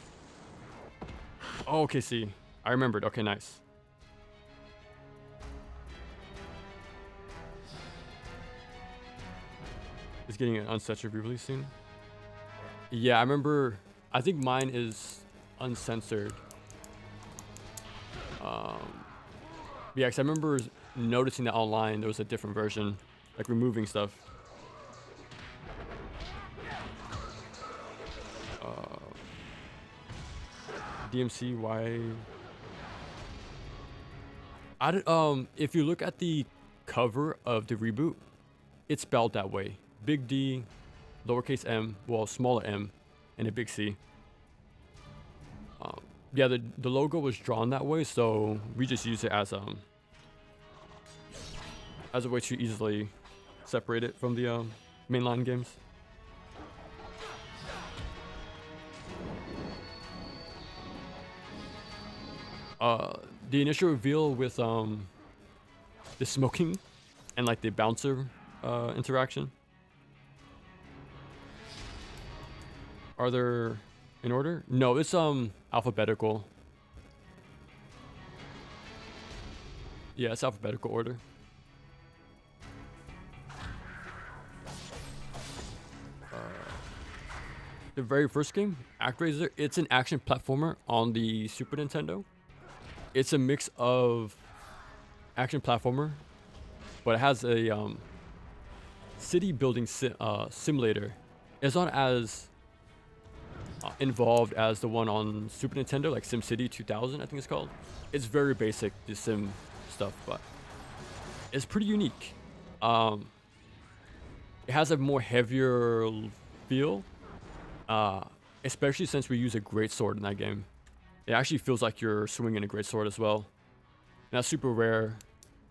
Oh, okay, see, I remembered. Okay, nice. Is getting an uncensored re-release soon. Yeah, I remember. I think mine is uncensored. Yeah, because I remember noticing that online there was a different version, like removing stuff. DMC, why? If you look at the cover of the reboot, it's spelled that way. Big D, lowercase m, well, smaller m, and a big C. Yeah, the logo was drawn that way, so we just use it as a way to easily separate it from the mainline games. The initial reveal with the smoking and like the bouncer interaction. Are there in order? No, it's alphabetical. Yeah, it's alphabetical order. The very first game, ActRaiser, it's an action platformer on the Super Nintendo. It's a mix of action platformer, but it has a city building simulator. It's not as involved as the one on Super Nintendo, like SimCity 2000, I think it's called. It's very basic, the sim stuff, but it's pretty unique. It has a more heavier feel, especially since we use a greatsword in that game. It actually feels like you're swinging a greatsword as well. And that's super rare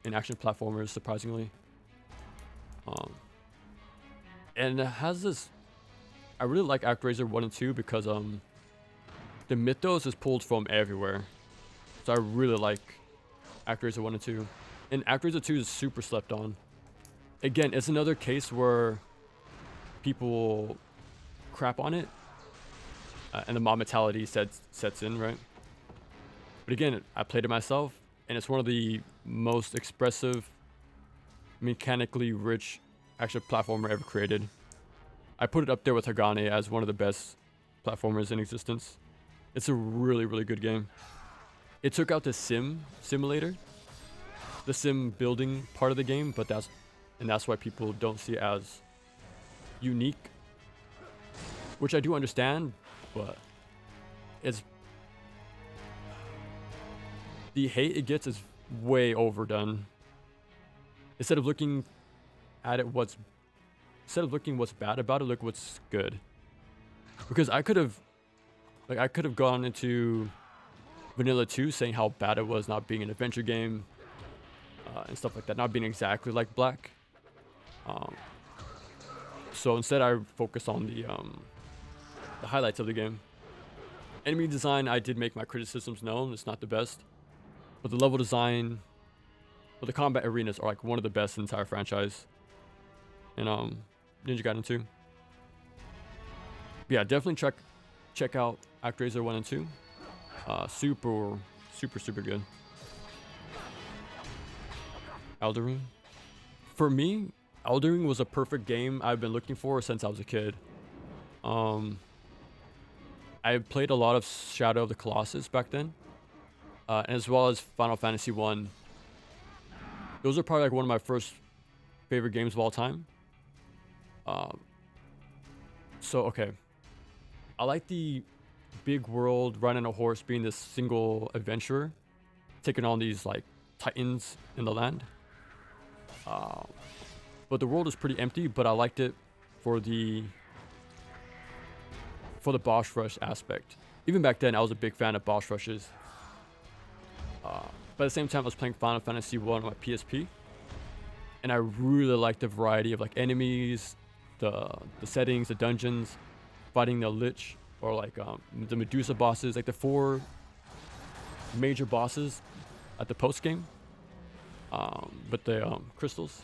in action platformers, surprisingly. And it has this. I really like ActRaiser 1 and 2 because the mythos is pulled from everywhere. So I really like ActRaiser 1 and 2. And ActRaiser 2 is super slept on. Again, it's another case where people crap on it, and the mob mentality sets in, right? But again, I played it myself, and it's one of the most expressive, mechanically rich action platformer ever created. I put it up there with Hagane as one of the best platformers in existence. It's a really, really good game. It took out the simulator, the sim building part of the game, but that's why people don't see it as unique, which I do understand, but it's the hate it gets is way overdone. Instead of looking what's bad about it, look what's good. Because I could have gone into Vanilla 2 saying how bad it was not being an adventure game and stuff like that, not being exactly like Black. So instead I focused on the highlights of the game. Enemy design, I did make my criticisms known. It's not the best, but the level design, the combat arenas are like one of the best in the entire franchise. And Ninja Gaiden 2. But yeah, definitely check out ActRaiser 1 and 2. Super good. Elden Ring. For me, Elden Ring was a perfect game I've been looking for since I was a kid. I played a lot of Shadow of the Colossus back then, as well as Final Fantasy 1. Those are probably like one of my first favorite games of all time. So okay, I like the big world, riding a horse, being this single adventurer, taking on these like titans in the land. But the world is pretty empty, but I liked it for the boss rush aspect. Even back then, I was a big fan of boss rushes. But at the same time, I was playing Final Fantasy 1 on my PSP, and I really liked the variety of like enemies, the settings, the dungeons, fighting the Lich, or like the Medusa bosses, like the 4 major bosses at the post game. But the crystals,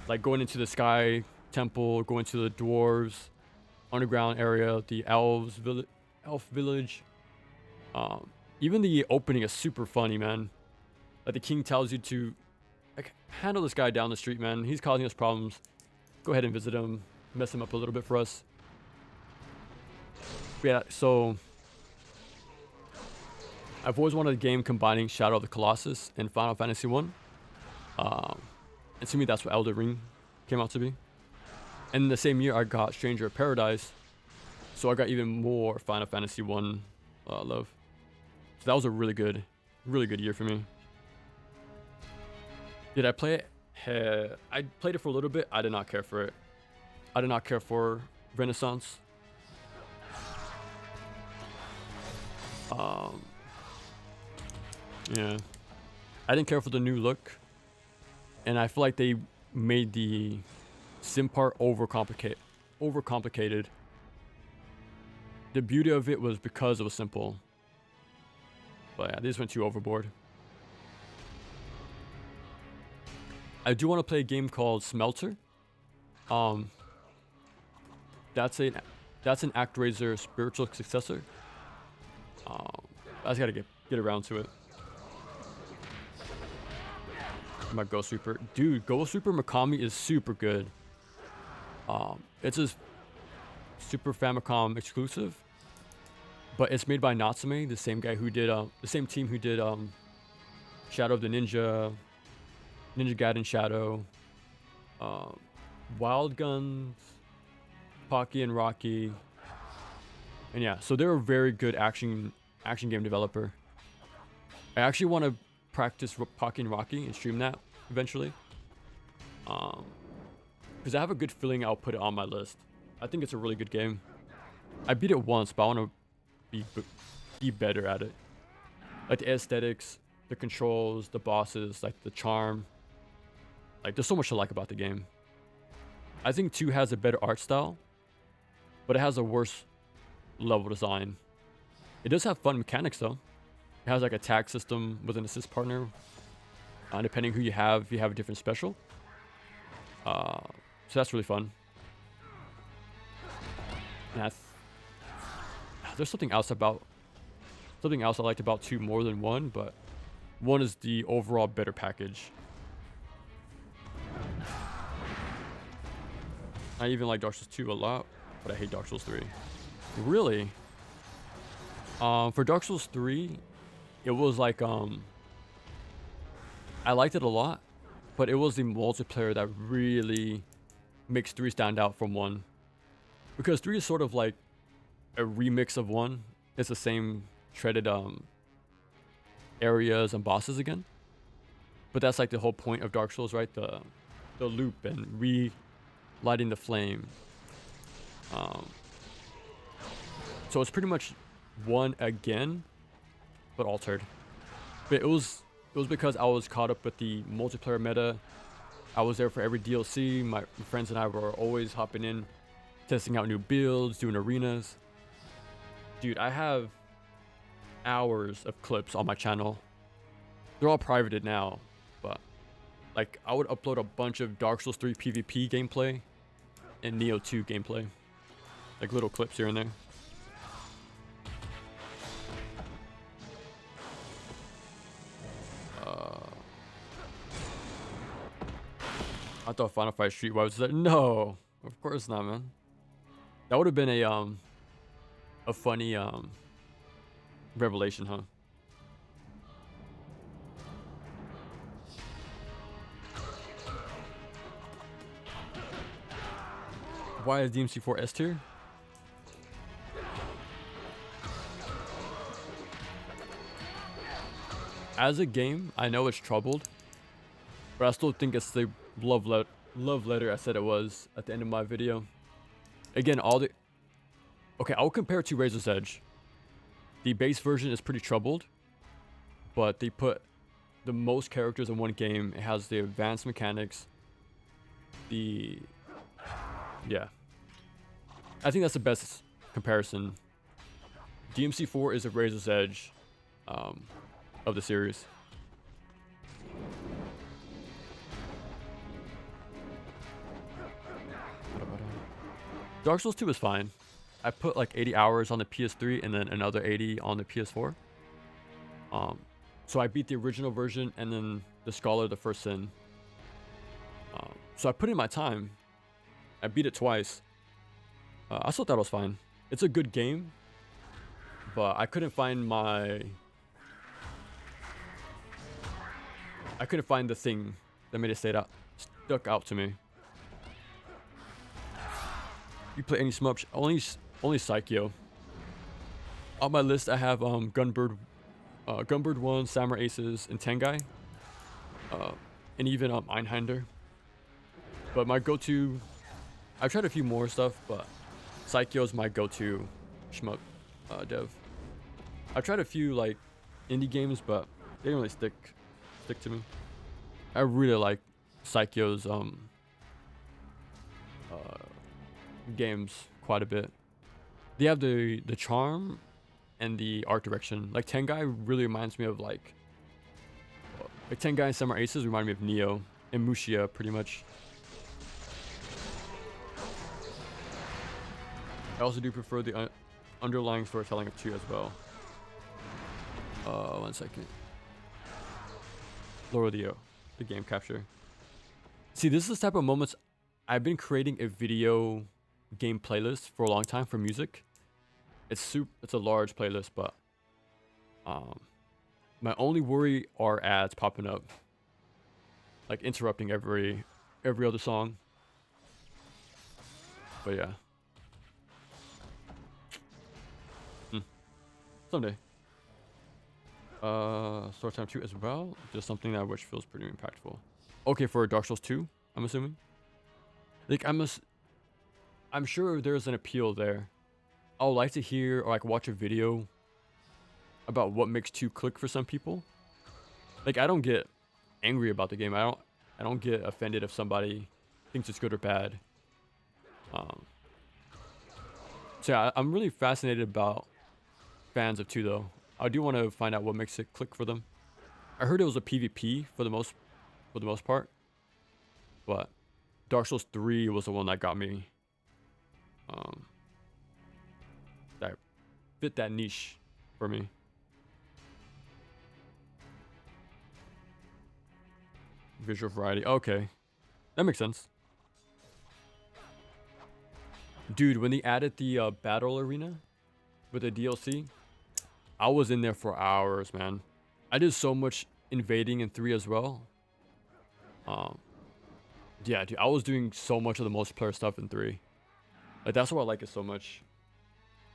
like going into the Sky Temple, going to the dwarves underground area, the elf village. Even the opening is super funny, man. Like the king tells you to like handle this guy down the street, man. He's causing us problems. Go ahead and visit him, mess him up a little bit for us. But yeah, so I've always wanted a game combining Shadow of the Colossus and Final Fantasy 1. And to me, that's what Elden Ring came out to be. And in the same year, I got Stranger of Paradise, so I got even more Final Fantasy 1 love. So that was a really good year for me. Did I play it? I played it for a little bit. I did not care for it. I did not care for Renaissance. Yeah, I didn't care for the new look, and I feel like they made the sim part overcomplicated. The beauty of it was because it was simple, but yeah, they just went too overboard. I do want to play a game called Smelter. That's an ActRaiser spiritual successor. I just gotta get around to it. My Ghost Reaper, dude. Ghost Reaper Mikami is super good. It's a Super Famicom exclusive, but it's made by Natsume, the same guy who did the same team who did Shadow of the Ninja Gaiden Shadow, Wild Guns, Pocky and Rocky, and yeah, so they're a very good action game developer. I actually want to practice Pocky and Rocky and stream that eventually, because I have a good feeling I'll put it on my list. I think it's a really good game. I beat it once, but I want to be better at it. Like the aesthetics, the controls, the bosses, like the charm. Like there's so much to like about the game. I think 2 has a better art style, but it has a worse level design. It does have fun mechanics though. It has like a tag system with an assist partner. Depending who you have, if you have a different special. So that's really fun. And there's something else about something else I liked about 2 more than 1, but 1 is the overall better package. I even like Dark Souls 2 a lot, but I hate Dark Souls 3. Really? For Dark Souls 3, it was like, I liked it a lot, but it was the multiplayer that really makes 3 stand out from 1. Because 3 is sort of like a remix of 1. It's the same treaded areas and bosses again. But that's like the whole point of Dark Souls, right? The loop and relighting the flame. So it's pretty much 1 again, but altered. But it was because I was caught up with the multiplayer meta. I was there for every DLC. My friends and I were always hopping in, testing out new builds, doing arenas. Dude, I have hours of clips on my channel. They're all privated now, but like I would upload a bunch of Dark Souls 3 PvP gameplay and Neo 2 gameplay. Like little clips here and there. I thought Final Fight Streetwise was like, no, of course not, man. That would have been a funny revelation, huh? Why is DMC4 S tier? As a game, I know it's troubled, but I still think it's the love letter I said it was at the end of my video. Again, okay, I'll compare it to Razor's Edge. The base version is pretty troubled, but they put the most characters in one game. It has the advanced mechanics. Yeah. I think that's the best comparison. DMC4 is a Razor's Edge of the series. Dark Souls 2 is fine. I put like 80 hours on the PS3 and then another 80 on the PS4. So I beat the original version and then the Scholar of the First Sin. So I put in my time. I beat it twice. I still thought it was fine. It's a good game, but I couldn't find the thing that made it stuck out to me. You play any shmup? Only Psycho. On my list, I have Gunbird 1, Samurai Aces, and Tengai, and even Einhander. But my go-to, I've tried a few more stuff, but Psycho is my go-to shmup dev. I've tried a few like indie games, but they didn't really stick to me. I really like Psycho's games quite a bit. They have the charm and the art direction. Like Tengai really reminds me of like Tengai and Samurai Aces remind me of Neo and Mushia pretty much. I also do prefer the underlying storytelling of 2 as well. 1 second. Lower the game capture. See, this is the type of moments I've been creating a video game playlist for a long time for music. It's a large playlist, but my only worry are ads popping up, like interrupting every other song. But yeah. Someday. Story time 2 as well. Just something that which feels pretty impactful. Okay, for Dark Souls 2, I'm assuming. Like I'm sure there's an appeal there. I would like to hear or like watch a video about what makes 2 click for some people. Like I don't get angry about the game. I don't get offended if somebody thinks it's good or bad. So yeah, I'm really fascinated about fans of 2 though. I do want to find out what makes it click for them. I heard it was a PvP for the most part, but Dark Souls 3 was the one that got me. That fit that niche for me. Visual variety. Okay. That makes sense. Dude, when they added the battle arena with the DLC, I was in there for hours, man. I did so much invading in 3 as well. Yeah, dude, I was doing so much of the multiplayer stuff in 3. Like, that's why I like it so much.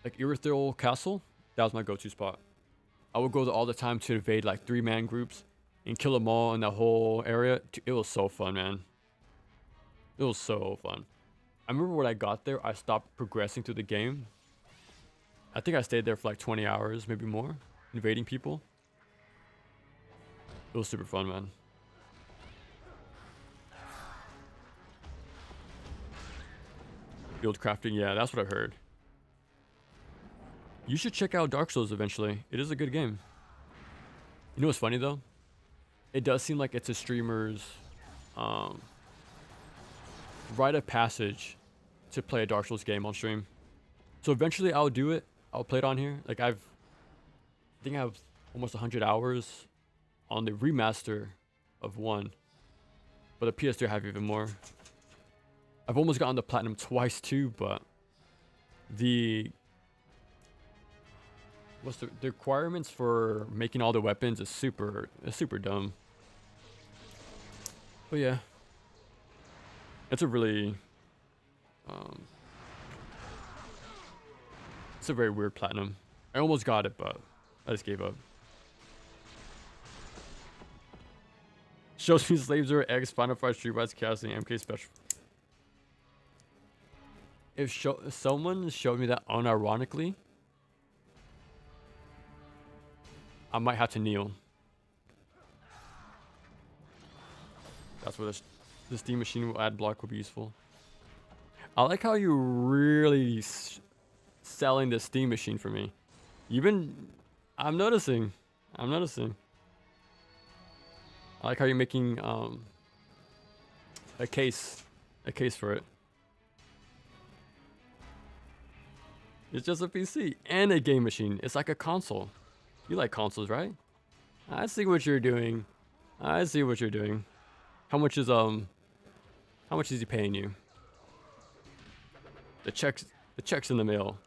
Like, Irithyll Castle, that was my go-to spot. I would go there all the time to invade, like, 3-man groups and kill them all in that whole area. Dude, it was so fun, man. It was so fun. I remember when I got there, I stopped progressing through the game. I think I stayed there for like 20 hours, maybe more, invading people. It was super fun, man. Build crafting, yeah, that's what I've heard. You should check out Dark Souls eventually. It is a good game. You know what's funny though? It does seem like it's a streamer's rite of passage to play a Dark Souls game on stream. So eventually I'll do it. I'll play it on here. Like I think I have almost 100 hours on the remaster of 1. But the PS3 I have even more. I've almost gotten the platinum twice too, but the requirements for making all the weapons is super dumb. But yeah. It's a really it's a very weird platinum. I almost got it, but I just gave up. Shows me slaves are X Final Fight Street Fights casting MK special. If someone showed me that unironically, I might have to kneel. That's where the Steam machine will add block will be useful. I like how you really selling the Steam machine for me. I'm noticing. I like how you're making a case for it. It's just a PC and a game machine. It's like a console. You like consoles, right? I see what you're doing. How much is he paying you? The check's in the mail.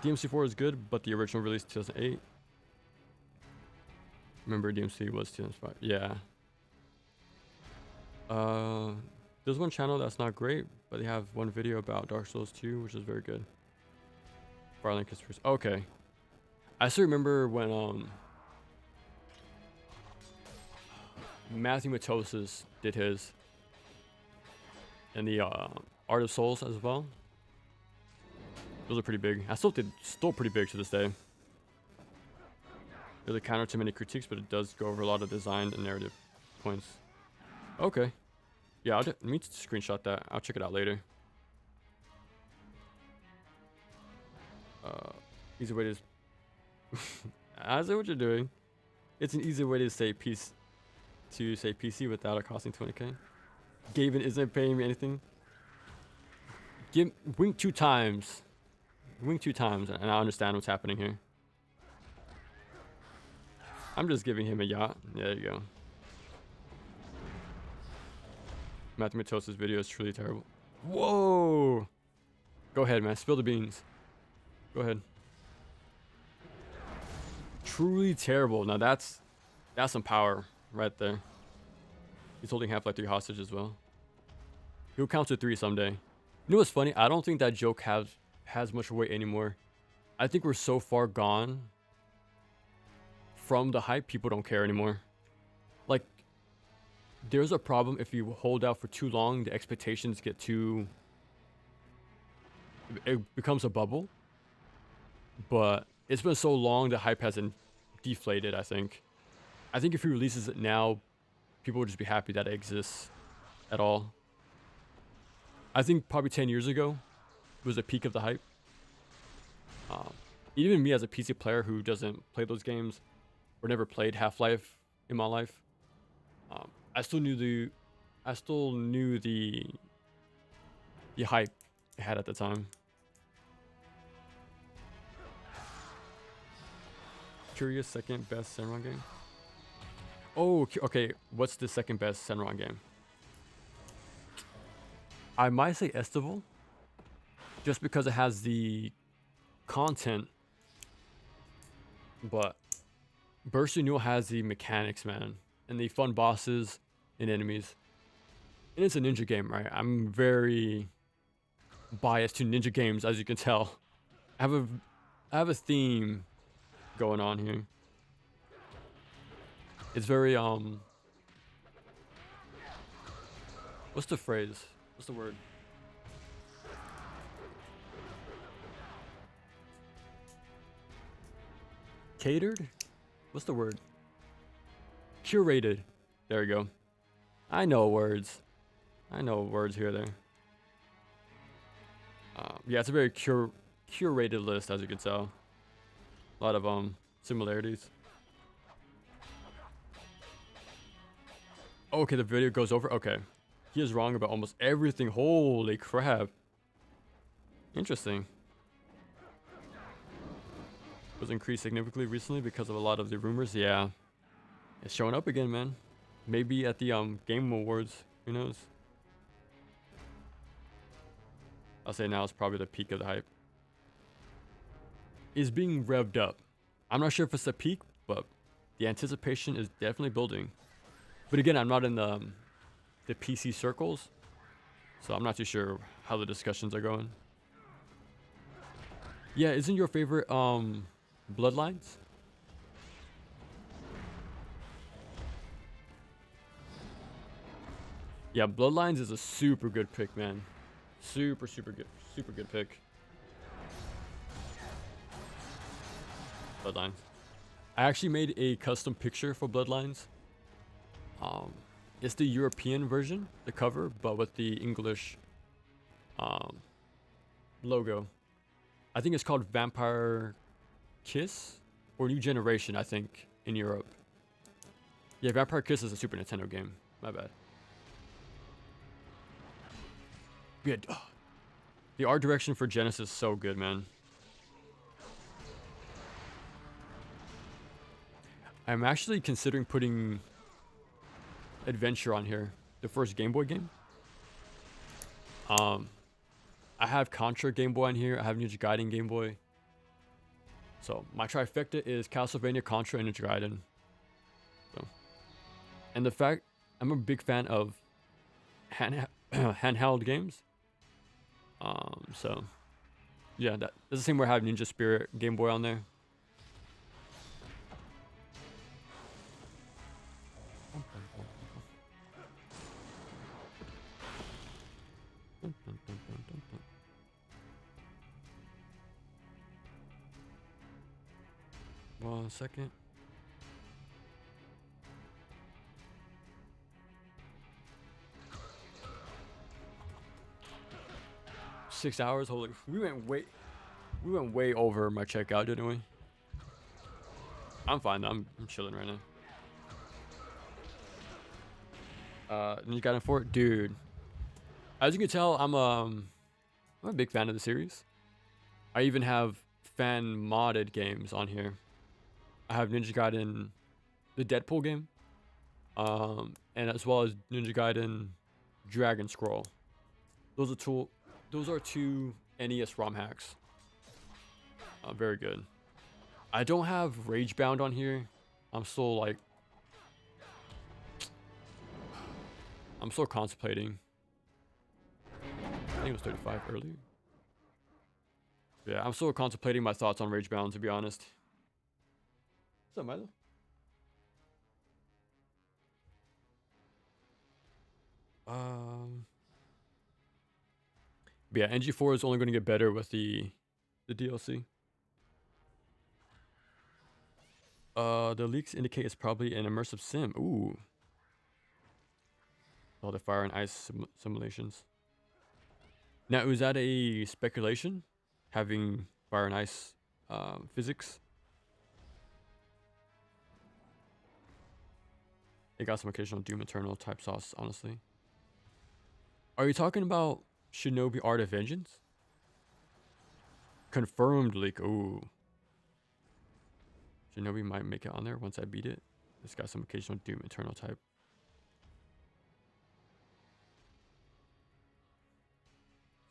DMC4 is good, but the original release 2008. Remember DMC was 2005. Yeah. There's one channel that's not great, but they have one video about Dark Souls 2, which is very good. Firelink Conspiracy. Okay. I still remember when Matthew Matosis did his, and the Art of Souls as well. Those are pretty big. Still pretty big to this day. There's a counter to many critiques, but it does go over a lot of design and narrative points. Okay. Yeah, let me screenshot that. I'll check it out later. Easy way to... I see what you're doing. It's an easy way to say PC without it costing 20k. Gaiden isn't paying me anything. Wink 2 times. Wink 2 times, and I understand what's happening here. I'm just giving him a yacht. Yeah, there you go. Matthew Matosis' video is truly terrible. Whoa! Go ahead, man. Spill the beans. Go ahead. Truly terrible. Now that's some power right there. He's holding Half-Life 3 hostage as well. He'll count to 3 someday. You know what's funny? I don't think that joke has much weight anymore. I think we're so far gone from the hype, people don't care anymore. Like, there's a problem if you hold out for too long, the expectations get too... It becomes a bubble. But it's been so long, the hype hasn't deflated, I think. I think if he releases it now, people would just be happy that it exists at all. I think probably 10 years ago was the peak of the hype. Even me as a PC player who doesn't play those games or never played Half-Life in my life, I still knew the hype it had at the time. Curious second best Samurai game. Oh, okay. What's the second best Senran game? I might say Estival, just because it has the content, but Burst Renewal has the mechanics, man, and the fun bosses and enemies. And it's a ninja game, right? I'm very biased to ninja games, as you can tell. I have a theme going on here. It's very what's the phrase? What's the word? Catered? What's the word? Curated. There we go. I know words. I know words here or there. Yeah, it's a very curated list, as you can tell. A lot of similarities. Okay, the video goes over. Okay, he is wrong about almost everything. Holy crap! Interesting. Was increased significantly recently because of a lot of the rumors. Yeah, it's showing up again, man. Maybe at the Game Awards. Who knows? I'll say now it's probably the peak of the hype. Is being revved up. I'm not sure if it's the peak, but the anticipation is definitely building. But again, I'm not in the PC circles, so I'm not too sure how the discussions are going. Yeah, isn't your favorite Bloodlines? Yeah, Bloodlines is a super good pick, man. Super good pick. Bloodlines. I actually made a custom picture for Bloodlines. It's the European version, the cover, but with the English logo. I think it's called Vampire Kiss or New Generation, I think, in Europe. Yeah, Vampire Kiss is a Super Nintendo game. My bad. Yeah, the art direction for Genesis is so good, man. I'm actually considering putting Adventure on here, the first Game Boy game. I have Contra Game Boy on here. I have Ninja Gaiden Game Boy. So my trifecta is Castlevania, Contra, and Ninja Gaiden. So, and the fact I'm a big fan of handheld games. So yeah, that's the same way I have Ninja Spirit Game Boy on there. One second. Six hours. Holy, we went way over my checkout, didn't we? I'm fine. I'm chilling right now. Ninja Gaiden 4, dude. As you can tell, I'm a big fan of the series. I even have fan modded games on here. I have Ninja Gaiden, the Deadpool game, and as well as Ninja Gaiden Dragon Scroll. Those are two NES ROM hacks. Very good. I don't have Ragebound on here. I'm still contemplating. I think it was 35 earlier. Yeah, I'm still contemplating my thoughts on Ragebound, to be honest. What's up, Milo? But yeah, NG4 is only going to get better with the DLC. The leaks indicate it's probably an immersive sim. Ooh. All the fire and ice simulations. Now, is that a speculation? Having fire and ice physics? It got some occasional Doom Eternal type sauce, honestly. Are you talking about Shinobi Art of Vengeance? Confirmed leak. Ooh. Shinobi might make it on there once I beat it. This got some occasional Doom Eternal type.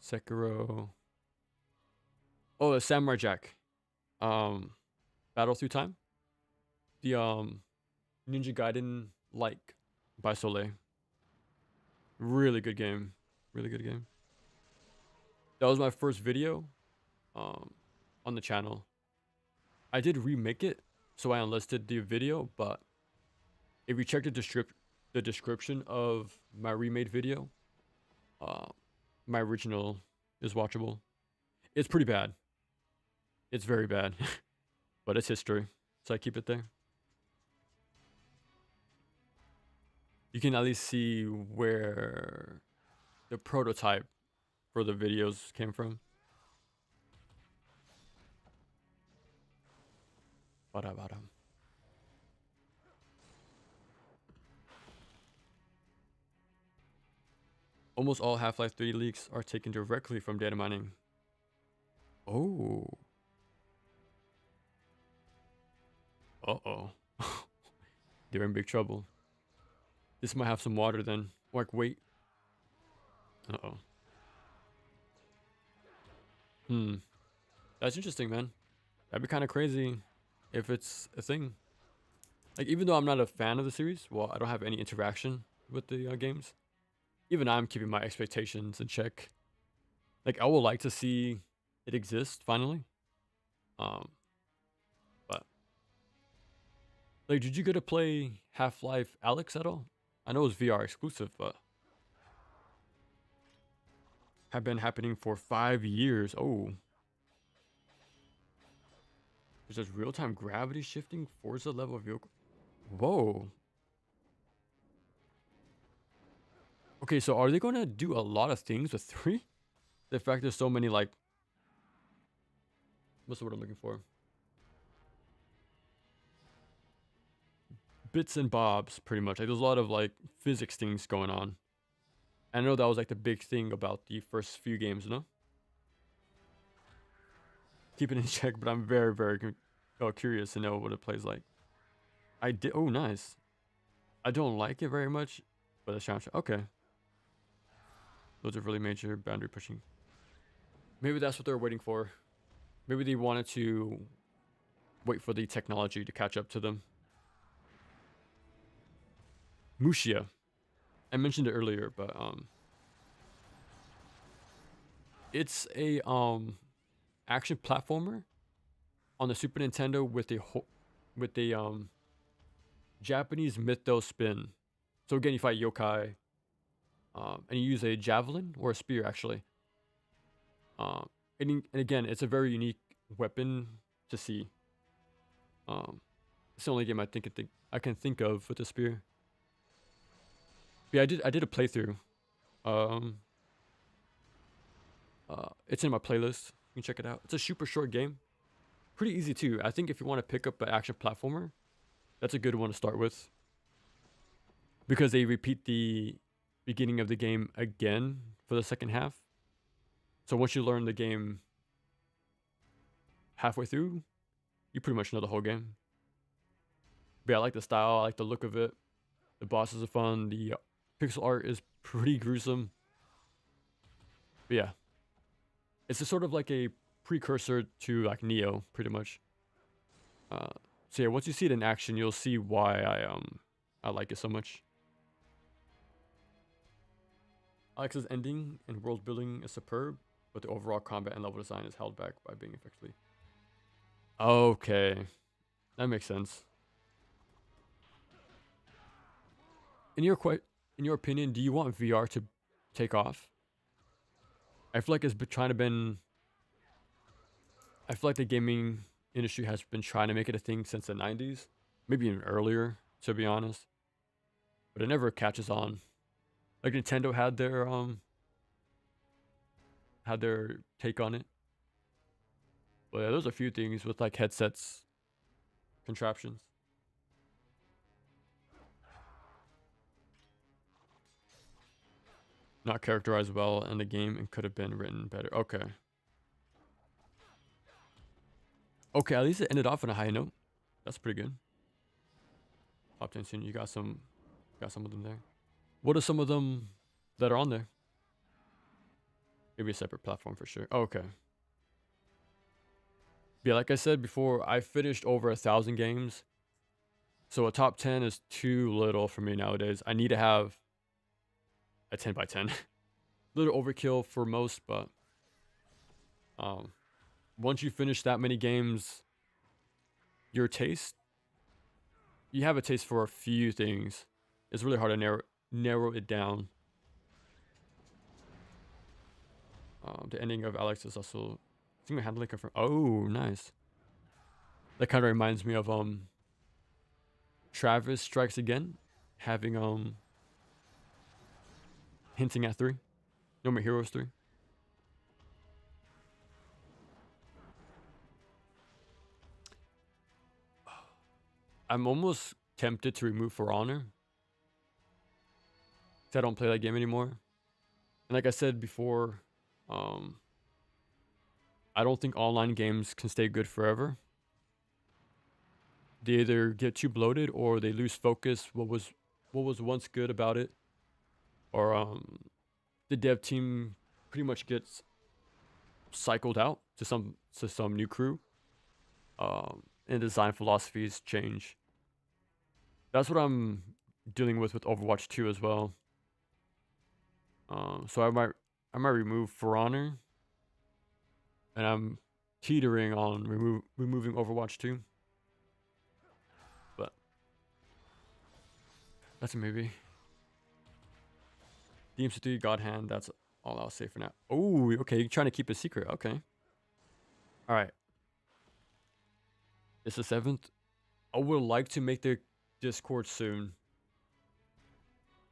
Sekiro. Oh, the Samurai Jack. Battle Through Time. The Ninja Gaiden like by Soleil. Really good game. Really good game. That was my first video on the channel. I did remake it, so I unlisted the video, but if you check the description of my remade video, my original is watchable. It's pretty bad. It's very bad, but it's history, so I keep it there. You can at least see where the prototype for the videos came from. Ba-da-ba-dum. Almost all Half-Life 3 leaks are taken directly from data mining. Oh. Uh-oh. They're in big trouble. This might have some water then. Like, wait. Uh-oh. That's interesting, man. That'd be kind of crazy if it's a thing. Like, even though I'm not a fan of the series, well, I don't have any interaction with the games. Even I'm keeping my expectations in check. Like, I would like to see it exist finally. But like, did you get to play Half-Life Alyx at all? I know it's VR exclusive, but have been happening for 5 years. Oh. There's this real-time gravity shifting Forza level vehicle. Whoa. Okay, so are they going to do a lot of things with 3? The fact there's so many, like, what's the word I'm looking for? Bits and bobs, pretty much. Like, there's a lot of, like, physics things going on. I know that was, like, the big thing about the first few games, you know? Keep it in check, but I'm very, very curious to know what it plays like. I did. Oh, nice. I don't like it very much, but the soundtrack. Okay. Those are really major boundary pushing. Maybe that's what they're waiting for. Maybe they wanted to wait for the technology to catch up to them. Mushia. I mentioned it earlier, but it's a action platformer on the Super Nintendo with a Japanese mythos spin. So again, you fight yokai, and you use a javelin or a spear actually. And again, it's a very unique weapon to see. It's the only game I can think of with a spear. Yeah, I did a playthrough. It's in my playlist. You can check it out. It's a super short game. Pretty easy too. I think if you want to pick up an action platformer, that's a good one to start with. Because they repeat the beginning of the game again for the second half. So once you learn the game halfway through, you pretty much know the whole game. But yeah, I like the style, I like the look of it. The bosses are fun. The pixel art is pretty gruesome. But yeah. It's a sort of like a precursor to like Neo, pretty much. So yeah, once you see it in action, you'll see why I like it so much. Alex's ending and world building is superb, but the overall combat and level design is held back by being effectively. Okay, that makes sense. In your opinion, do you want VR to take off? I feel like it's been I feel like the gaming industry has been trying to make it a thing since the 90s, maybe even earlier, to be honest. But it never catches on. Like Nintendo had their take on it. But yeah, there's a few things with like headsets, contraptions. Not characterized well in the game and could have been written better. Okay. Okay, at least it ended off on a high note. That's pretty good. top 10 soon. You got some of them there. What are some of them that are on there? Maybe a separate platform for sure. Oh, okay. Yeah, like I said before, I finished over 1,000 games. So a top 10 is too little for me nowadays. I need to have a 10 by 10. Little overkill for most, but once you finish that many games, you have a taste for a few things. It's really hard to narrow it down. The ending of Alex is also, I think my handling confirmed. Oh, nice. That kind of reminds me of Travis Strikes Again, having hinting at 3. No More Heroes 3. I'm almost tempted to remove For Honor, because I don't play that game anymore. And like I said before, I don't think online games can stay good forever. They either get too bloated or they lose focus. What was once good about it, or the dev team pretty much gets cycled out to some new crew. And design philosophies change. That's what I'm dealing with Overwatch 2 as well. So I might remove For Honor, and I'm teetering on removing Overwatch 2. But that's a maybe. DMC3 God Hand, that's all I'll say for now. Oh, okay, you're trying to keep a secret. Okay. All right. It's the 7th. I would like to make the Discord soon,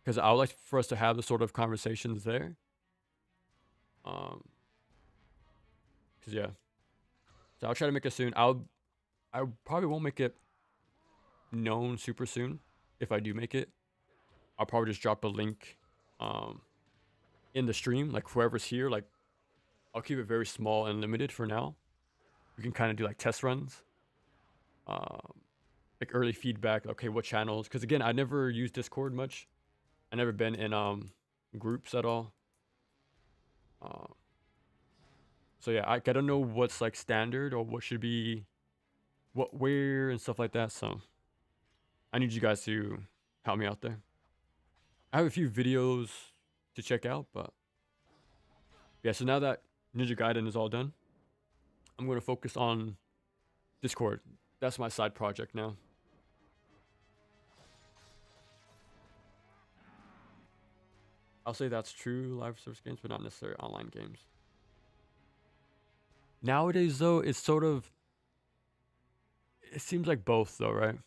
because I would like for us to have the sort of conversations there. Because yeah, so I'll try to make it soon. I probably won't make it known super soon. If I do make it, I'll probably just drop a link in the stream, like whoever's here. Like, I'll keep it very small and limited for now. We can kind of do like test runs, like early feedback. Okay, what channels? Because again, I never used Discord much. I never been in groups at all. So yeah, I don't know what's like standard or what should be where and stuff like that. So I need you guys to help me out there. I have a few videos to check out, but yeah, so now that Ninja Gaiden is all done, I'm going to focus on Discord. That's my side project now. I'll say that's true, live service games, but not necessarily online games. Nowadays, though, it's sort of, it seems like both, though, right?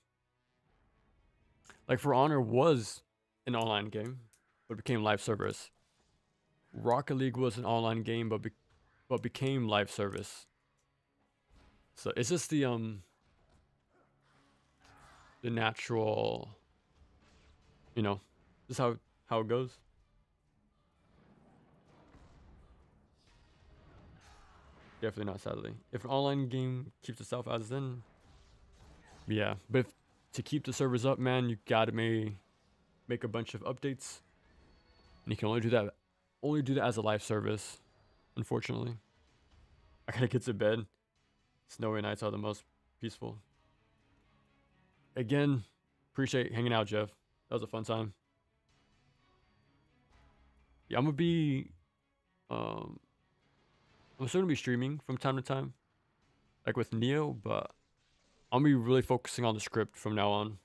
Like, For Honor was an online game, but became live service. Rocket League was an online game, but became live service. So it's just the natural, you know, just how it goes. Definitely not, sadly. If an online game keeps itself as then, yeah. But if, to keep the servers up, man, you gotta make a bunch of updates, and you can only do that as a live service. Unfortunately, I gotta get to bed. Snowy nights are the most peaceful. Again, appreciate hanging out, Jeff. That was a fun time. Yeah, I'm still gonna be streaming from time to time, like with Neo, but I'm gonna be really focusing on the script from now on.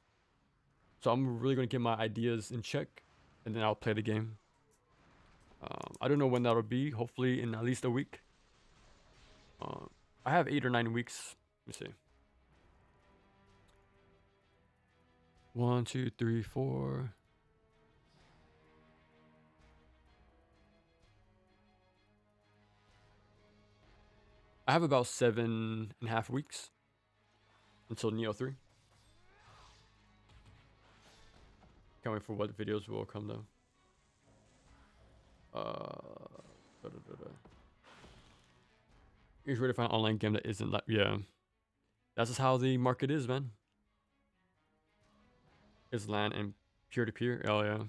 So I'm really gonna get my ideas in check, and then I'll play the game. I don't know when that'll be. Hopefully in at least a week. I have 8 or 9 weeks. Let me see. 1, 2, 3, 4. I have about 7.5 weeks until Neo 3. Can't wait for what videos will come though. He's ready to find an online game that isn't like, yeah. That's just how the market is, man. is LAN and peer-to-peer. Oh yeah.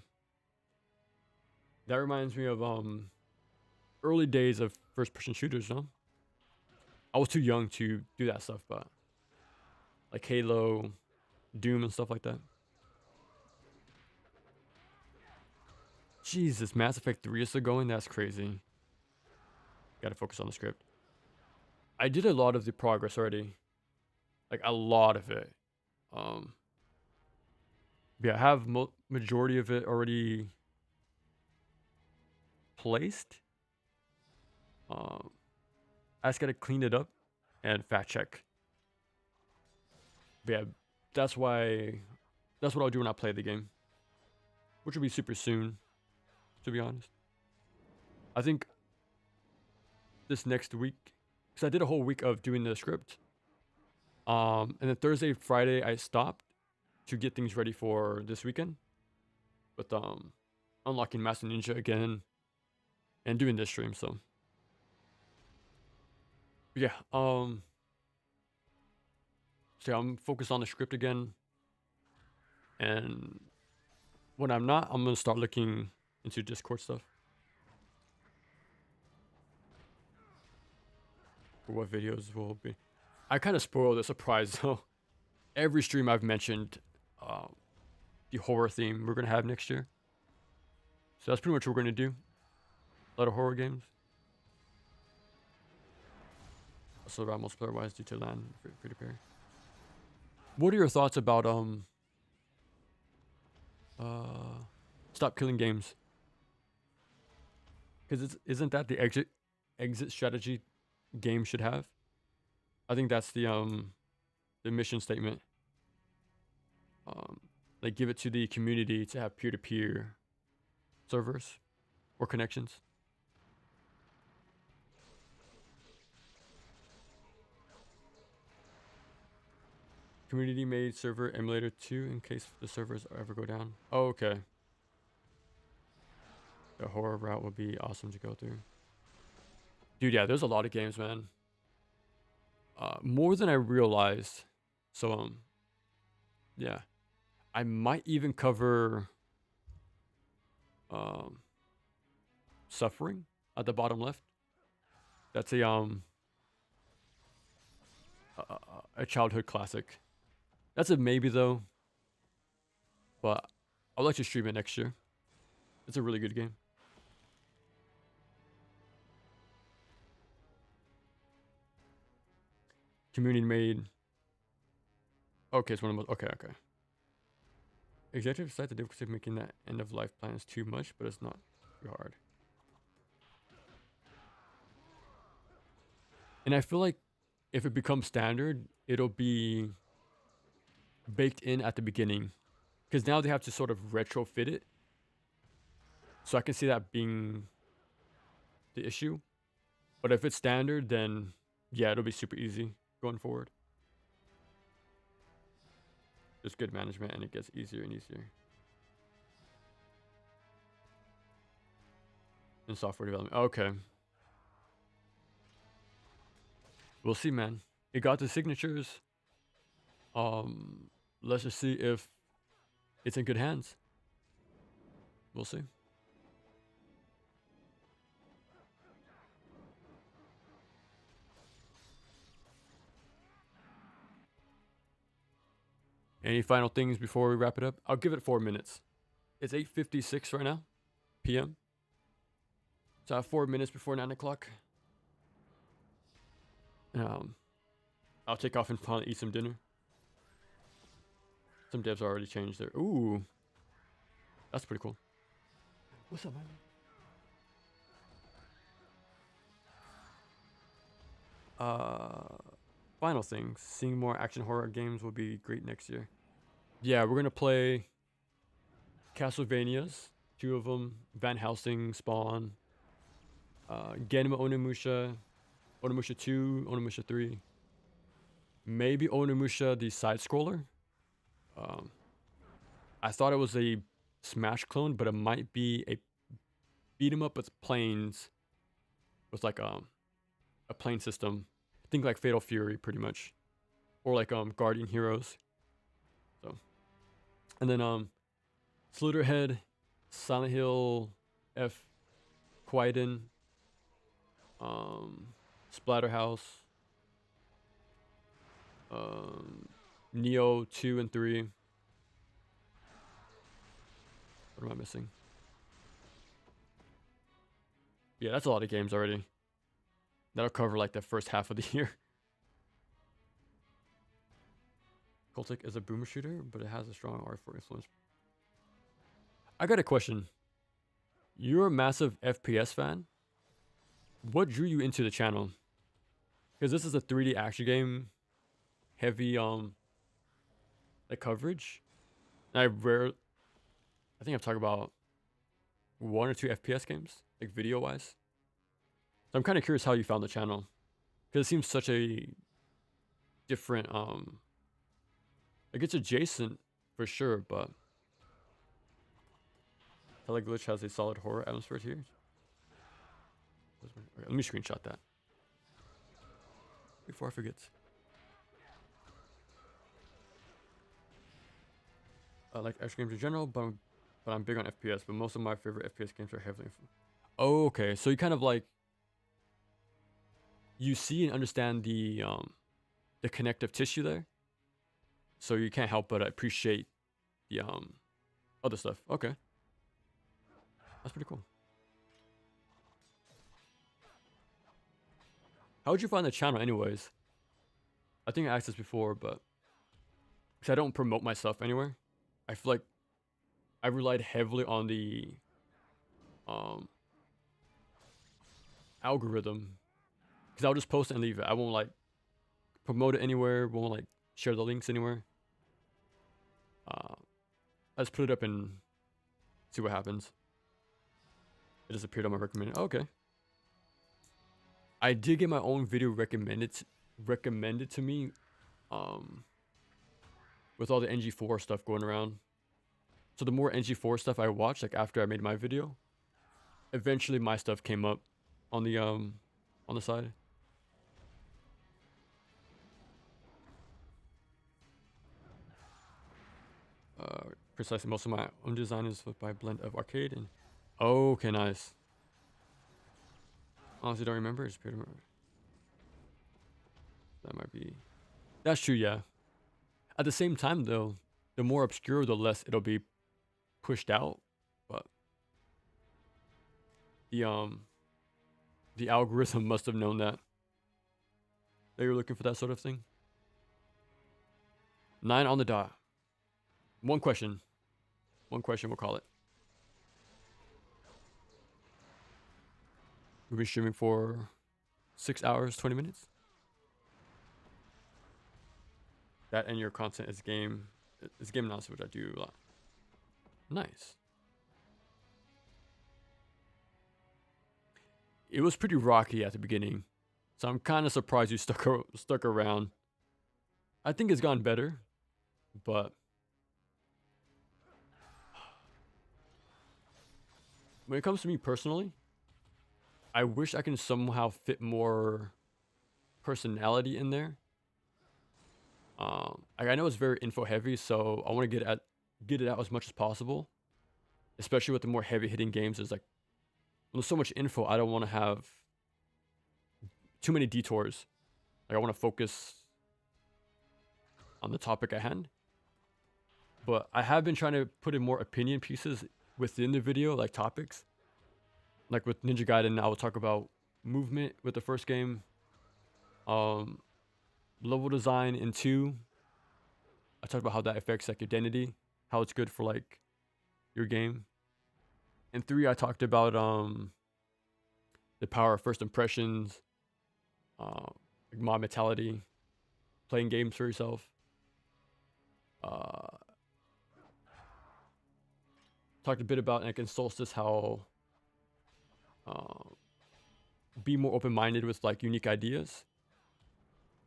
That reminds me of early days of first-person shooters, no? I was too young to do that stuff, but like Halo, Doom, and stuff like that. Jesus, Mass Effect 3 is still going? That's crazy. Gotta focus on the script. I did a lot of the progress already. Like, a lot of it. Yeah, I have majority of it already placed. I just gotta clean it up and fact check. But yeah, that's what I'll do when I play the game. Which will be super soon, to be honest. I think this next week, because I did a whole week of doing the script. And then Thursday, Friday, I stopped to get things ready for this weekend. With unlocking Master Ninja again and doing this stream, so. But yeah, so yeah, I'm focused on the script again. And when I'm not, I'm gonna start looking into Discord stuff. For what videos will be. I kind of spoiled the surprise though. Every stream I've mentioned the horror theme we're gonna have next year. So that's pretty much what we're gonna do. A lot of horror games. Also around multiplayer wise due to LAN free to pair. What are your thoughts about stop killing games? Because isn't that the exit strategy game should have? I think that's the mission statement. Like give it to the community to have peer-to-peer servers or connections. Community made server emulator 2 in case the servers ever go down. Oh, okay. The horror route would be awesome to go through. Dude, yeah, there's a lot of games, man. More than I realized. So, yeah. I might even cover Suffering at the bottom left. That's a childhood classic. That's a maybe though. But I'll let you stream it next year. It's a really good game. Community made. Okay, it's one of the most. Okay. Executive decide the difficulty of making that end of life plan is too much, but it's not too hard. And I feel like if it becomes standard, it'll be baked in at the beginning. Because now they have to sort of retrofit it. So I can see that being the issue. But if it's standard, then yeah, it'll be super easy going forward. There's good management and it gets easier and easier. In software development. Okay. We'll see, man. It got the signatures. Let's just see if it's in good hands. We'll see. Any final things before we wrap it up? I'll give it 4 minutes. It's 8:56 right now, p.m. So I have 4 minutes before 9 o'clock. I'll take off and probably eat some dinner. Some devs already changed their. Ooh, that's pretty cool. What's up, man? Final things. Seeing more action horror games will be great next year. Yeah, we're gonna play Castlevanias, 2 of them. Van Helsing, Spawn, Genma Onimusha, Onimusha 2, Onimusha 3. Maybe Onimusha the side scroller. I thought it was a Smash clone, but it might be a beat 'em up with planes, with like a plane system. Think like Fatal Fury, pretty much, or like Guardian Heroes. So And then Slitterhead, Silent Hill F, Gaiden, Splatterhouse, Neo 2 and 3. What am I missing? Yeah, that's a lot of games already. That'll cover like the first half of the year. Cultic is a boomer shooter, but it has a strong R4 influence. I got a question. You're a massive FPS fan. What drew you into the channel? Because this is a 3D action game, heavy like coverage. And I think I've talked about 1 or 2 FPS games, like video wise. So I'm kind of curious how you found the channel, because it seems such a different like it's adjacent for sure, but Teleglitch has a solid horror atmosphere here. Okay, let me screenshot that before I forget. I like action games in general, but I'm big on FPS. But most of my favorite FPS games are heavily influenced. Oh, okay. So you kind of like you see and understand the connective tissue there. So you can't help but appreciate the other stuff. Okay, that's pretty cool. How would you find the channel, anyways? I think I asked this before, but because I don't promote myself anywhere, I feel like I relied heavily on the algorithm, because I'll just post it and leave it. I won't like promote it anywhere. Won't like share the links anywhere. I just put it up and see what happens. It just appeared on my recommended. Oh, okay. I did get my own video recommended to me, with all the NG4 stuff going around. So the more NG4 stuff I watched, like after I made my video, eventually my stuff came up on the side. Precisely, most of my own design is by a blend of arcade and... Oh, okay, nice. Honestly, don't remember. It's pretty much... That might be... That's true, yeah. At the same time, though, the more obscure, the less it'll be pushed out. But the algorithm must have known that you were looking for that sort of thing. 9 on the dot. One question, we'll call it. We've been streaming for 6 hours, 20 minutes. That and your content is game analysis, which I do a lot. Nice. It was pretty rocky at the beginning, so I'm kind of surprised you stuck around. I think it's gotten better, but when it comes to me personally, I wish I can somehow fit more personality in there. I know it's very info heavy, so I want to get it out as much as possible. Especially with the more heavy hitting games, there's so much info. I don't want to have too many detours. Like, I want to focus on the topic at hand. But I have been trying to put in more opinion pieces within the video, like topics. Like with Ninja Gaiden, I will talk about movement with the first game. Level design in 2. I talked about how that affects like identity, how it's good for like your game. In 3, I talked about the power of first impressions, like mob mentality, playing games for yourself. Talked a bit about like in Solstice how be more open-minded with like unique ideas.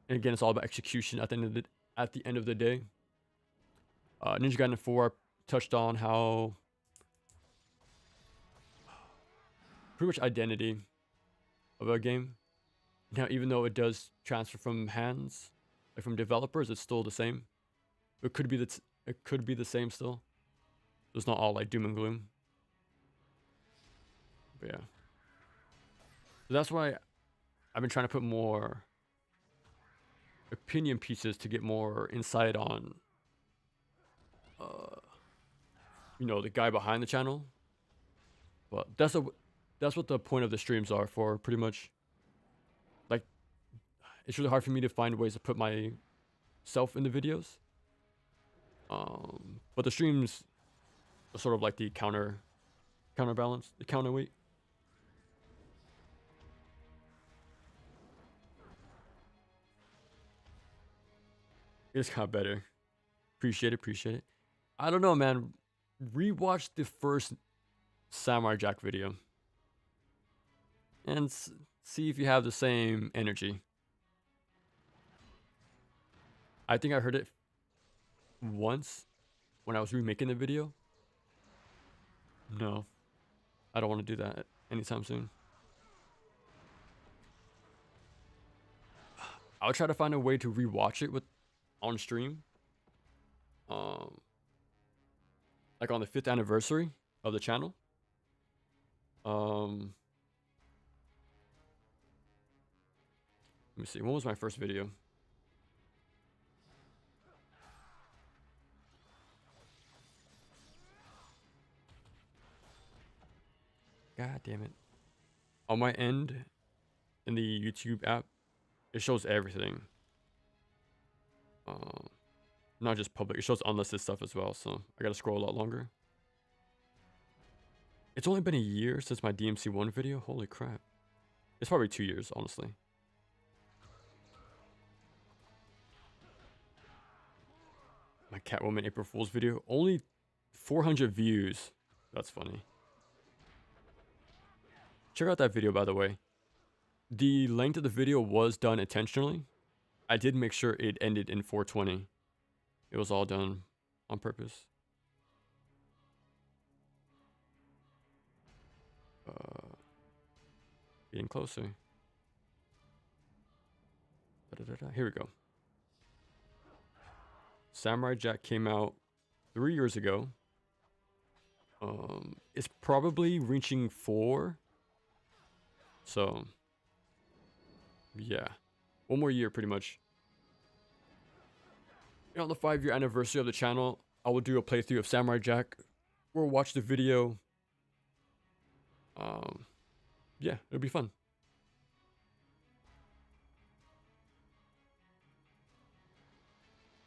And again, it's all about execution at the end of the day. Ninja Gaiden 4, I touched on how pretty much identity of a game. Now, even though it does transfer from hands, like from developers, it's still the same. It could be it could be the same still. It's not all like doom and gloom. But yeah. So that's why I've been trying to put more opinion pieces to get more insight on, you know, the guy behind the channel. But that's what the point of the streams are for, pretty much. Like, it's really hard for me to find ways to put myself in the videos. But the streams are sort of like the counterbalance, the counterweight. It's kind of better. Appreciate it. I don't know, man. Rewatch the first Samurai Jack video and see if you have the same energy. I think I heard it once when I was remaking the video. No, I don't want to do that anytime soon. I'll try to find a way to rewatch it on stream. Like on the 5th anniversary of the channel. Let me see. When was my first video? God damn it. On my end, in the YouTube app, it shows everything. Not just public. It shows unlisted stuff as well, so I gotta scroll a lot longer. It's only been a year since my DMC1 video. Holy crap. It's probably 2 years, honestly. My Catwoman April Fool's video. Only 400 views. That's funny. Check out that video, by the way. The length of the video was done intentionally. I did make sure it ended in 420. It was all done on purpose. Getting closer. Here we go. Samurai Jack came out 3 years ago. It's probably reaching 4. So, yeah. 1 more year, pretty much. On the 5-year anniversary of the channel, I will do a playthrough of Samurai Jack. We'll watch the video. Yeah, it'll be fun.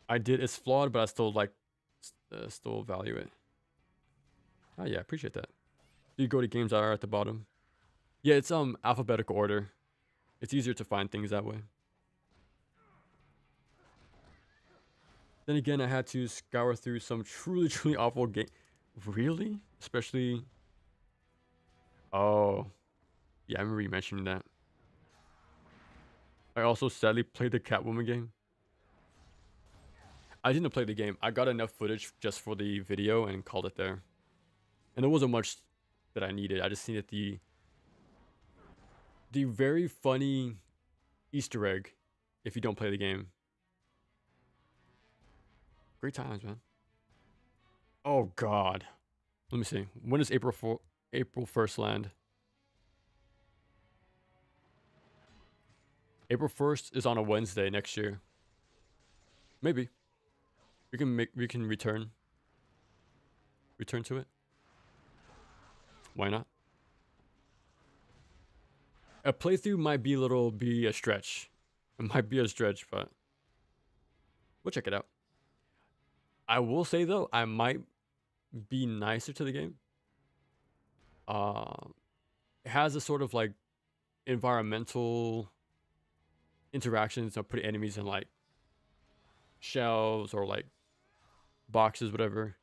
I did. It's flawed, but I still still value it. Oh yeah, appreciate that. You go to games that are at the bottom. Yeah, it's alphabetical order. It's easier to find things that way. Then again, I had to scour through some truly awful game. Really? Especially. Oh, yeah, I remember you mentioning that. I also sadly played the Catwoman game. I didn't play the game. I got enough footage just for the video and called it there. And there wasn't much that I needed. I just needed the very funny Easter egg if you don't play the game. Great times, man. Oh God. Let me see. When does April 1st land? April 1st is on a Wednesday next year. Maybe. We can return to it. Why not? A playthrough might be a stretch. It might be a stretch, but we'll check it out. I will say though, I might be nicer to the game. It has a sort of like environmental interactions of putting enemies in like shelves or like boxes, whatever.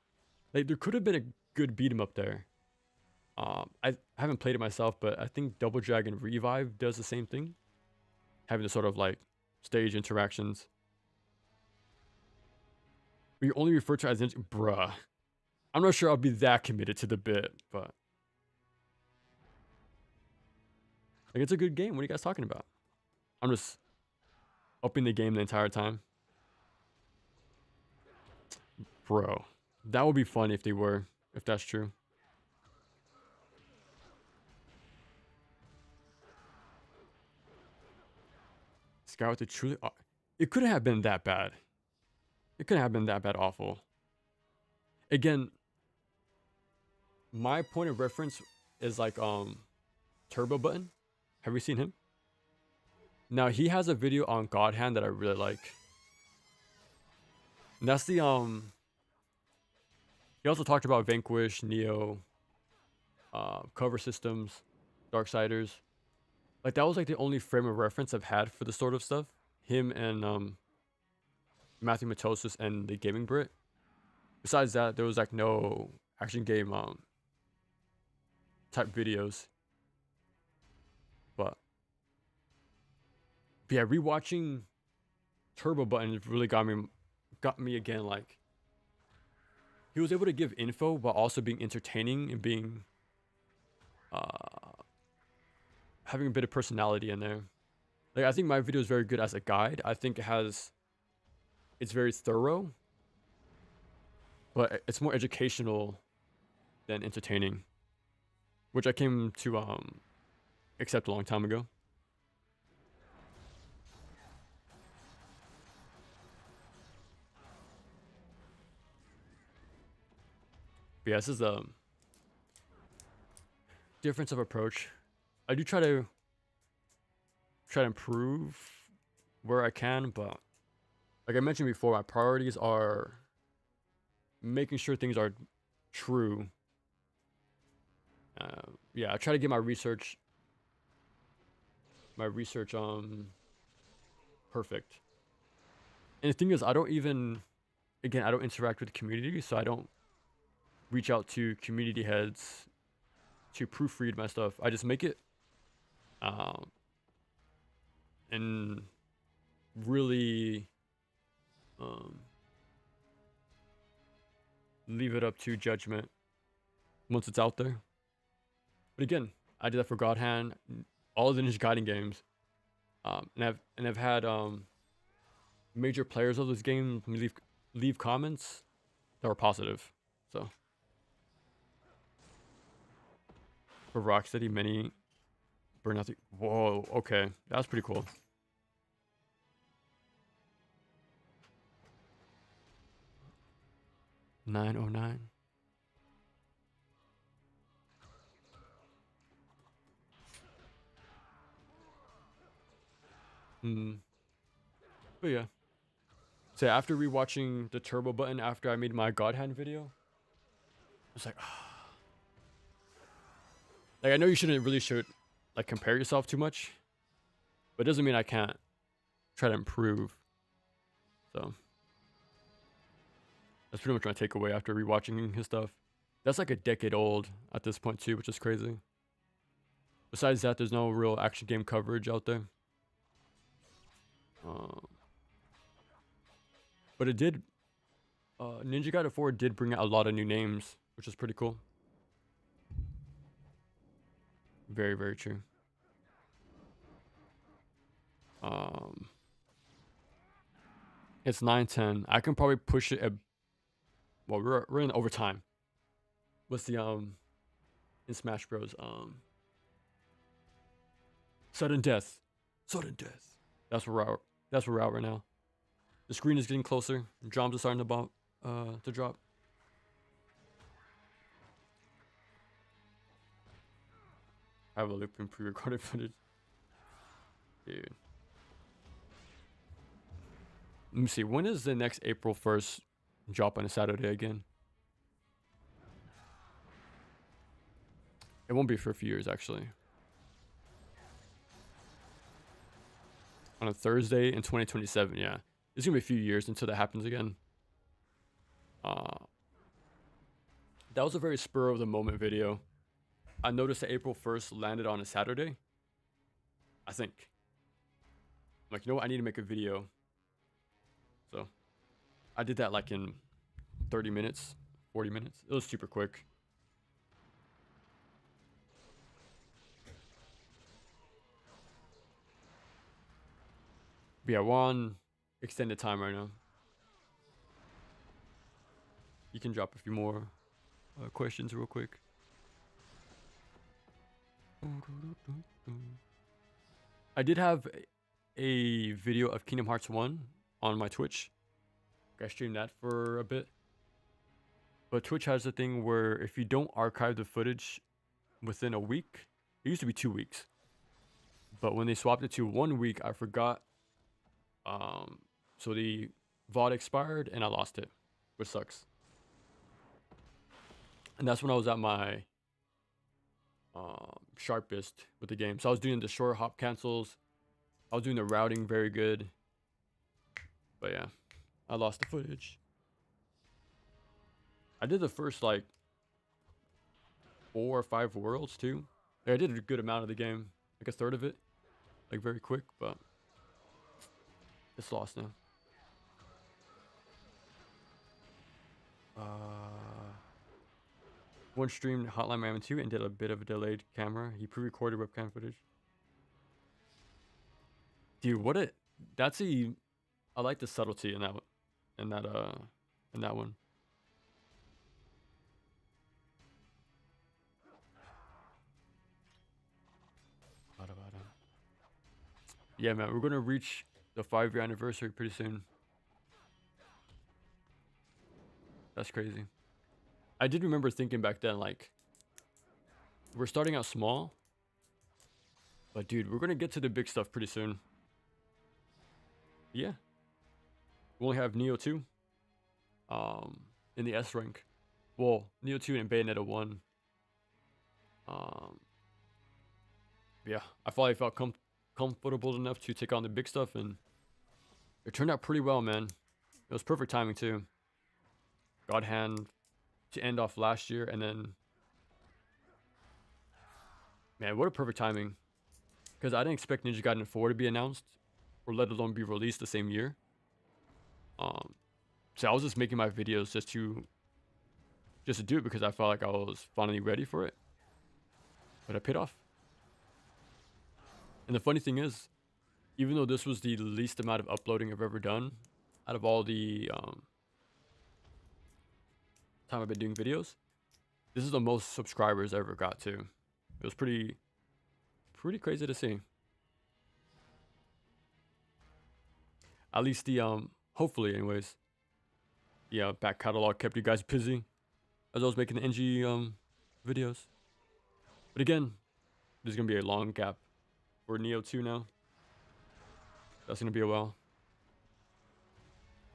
Like there could have been a good beat 'em up there. I haven't played it myself, but I think Double Dragon Revive does the same thing, having the sort of like stage interactions. We only refer to it as bruh. I'm not sure I'll be that committed to the bit, but like it's a good game. What are you guys talking about? I'm just upping the game the entire time. Bro, that would be funny if they were, if that's true. Sky with the truly... it couldn't have been that bad. It couldn't have been that bad awful. Again, my point of reference is like Turbo Button. Have you seen him? Now he has a video on God Hand that I really like. And that's the he also talked about Vanquish, Neo, cover systems, Darksiders. Like that was like the only frame of reference I've had for this sort of stuff. Him and Matthew Matosis and the Gaming Brit. Besides that, there was like no action game type videos. But yeah, rewatching Turbo Button really got me again. Like he was able to give info while also being entertaining and being having a bit of personality in there. Like I think my video is very good as a guide. I think it's very thorough, but it's more educational than entertaining, which I came to accept a long time ago. But yeah, this is a difference of approach. I do try to improve where I can, but like I mentioned before, my priorities are making sure things are true. Yeah, I try to get my research perfect. And the thing is, I don't interact with the community, so I don't reach out to community heads to proofread my stuff. I just make it and really leave it up to judgment once it's out there. But again, I did that for God Hand, all the Ninja Gaiden games, and I've had major players of this game leave comments that were positive. So for Rocksteady, many burn out. Whoa, okay, that's pretty cool. $9.09. But yeah. So after rewatching the Turbo Button after I made my God Hand video, I was like, like I know you should like compare yourself too much, but it doesn't mean I can't try to improve. So that's pretty much my takeaway after rewatching his stuff. That's like a decade old at this point too, which is crazy. Besides that, there's no real action game coverage out there. But it did, Ninja Gaiden 4 did bring out a lot of new names, which is pretty cool. Very, very true. It's 9:10. I can probably push it. Well, we're in overtime. What's the in Smash Bros? Sudden death. Sudden death. That's where we're at right now. The screen is getting closer. Drums are starting to drop. I have a loop in pre-recorded footage. Dude. Let me see. When is the next April 1st drop on a Saturday again? It won't be for a few years, actually. On a Thursday in 2027, yeah. It's gonna be a few years until that happens again. That was a very spur of the moment video. I noticed that April 1st landed on a Saturday. I think. I'm like, you know what? I need to make a video. So I did that like in 30 minutes, 40 minutes. It was super quick. But yeah, we're on extended time right now. you can drop a few more questions real quick. I did have a video of Kingdom Hearts 1 on my Twitch. I streamed that for a bit. But Twitch has a thing where if you don't archive the footage within a week, it used to be 2 weeks. But when they swapped it to 1 week, I forgot. So the VOD expired and I lost it, which sucks. And that's when I was at my sharpest with the game. So I was doing the short hop cancels. I was doing the routing very good. But yeah, I lost the footage. I did the first like 4 or 5 worlds too. Like, I did a good amount of the game, like a third of it, like very quick, but it's lost now. One streamed Hotline Miami 2 and did a bit of a delayed camera. He pre-recorded webcam footage. Dude, I like the subtlety in that one. Yeah, man, we're gonna reach the 5-year anniversary pretty soon. That's crazy. I did remember thinking back then, like, we're starting out small, but dude, we're gonna get to the big stuff pretty soon. Yeah. We only have Neo 2 in the S rank. Well, Neo 2 and Bayonetta 1. Yeah, I finally felt comfortable enough to take on the big stuff, and it turned out pretty well, man. It was perfect timing too. God Hand to end off last year, and then, man, what a perfect timing. Because I didn't expect Ninja Gaiden 4 to be announced, or let alone be released the same year. So I was just making my videos just to do it because I felt like I was finally ready for it. But it paid off. And the funny thing is, even though this was the least amount of uploading I've ever done, out of all the time I've been doing videos, this is the most subscribers I ever got to. It was pretty crazy to see. At least the hopefully anyways, the back catalog kept you guys busy as I was making the NG videos. But again, there's gonna be a long gap for Neo 2 now. That's gonna be a while.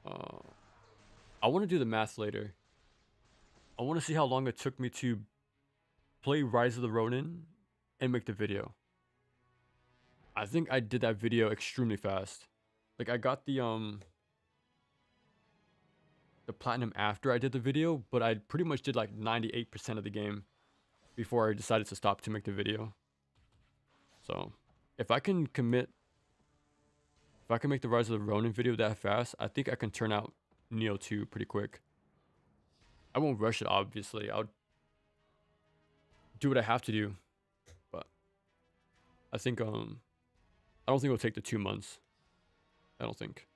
I want to do the math later. I want to see how long it took me to play Rise of the Ronin and make the video. I think I did that video extremely fast. Like, I got the platinum after I did the video, but I pretty much did like 98% of the game before I decided to stop to make the video. So if I can make the Rise of the Ronin video that fast, I think I can turn out Neo 2 pretty quick. I won't rush it, obviously. I'll do what I have to do, but I think I don't think it'll take the 2 months. I don't think.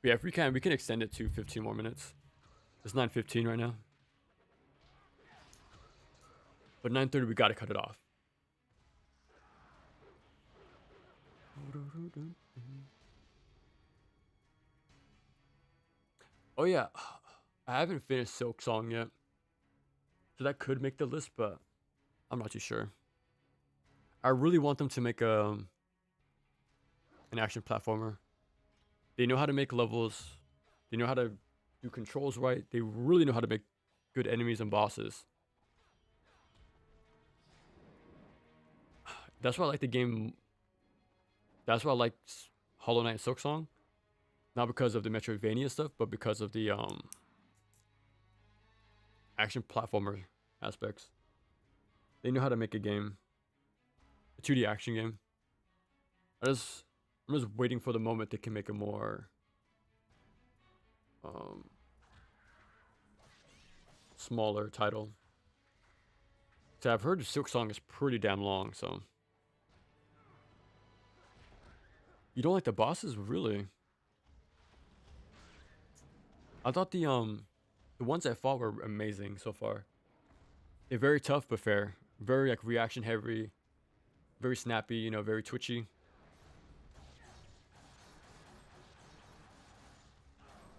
But yeah, if we can extend it to 15 more minutes. It's 9:15 right now. But 9:30 we gotta cut it off. Oh yeah, I haven't finished Silk Song yet. So that could make the list, but I'm not too sure. I really want them to make an action platformer. They know how to make levels. They know how to do controls right. They really know how to make good enemies and bosses. That's why I like the game. That's why I like Hollow Knight and Silk Song. Not because of the Metroidvania stuff, but because of the action platformer aspects. They know how to make a game. A 2D action game. I'm just waiting for the moment they can make a more smaller title. So I've heard Silk Song is pretty damn long, so You don't like the bosses, really? I thought the ones I fought were amazing so far. They're very tough but fair. Very like reaction heavy, very snappy, you know, very twitchy.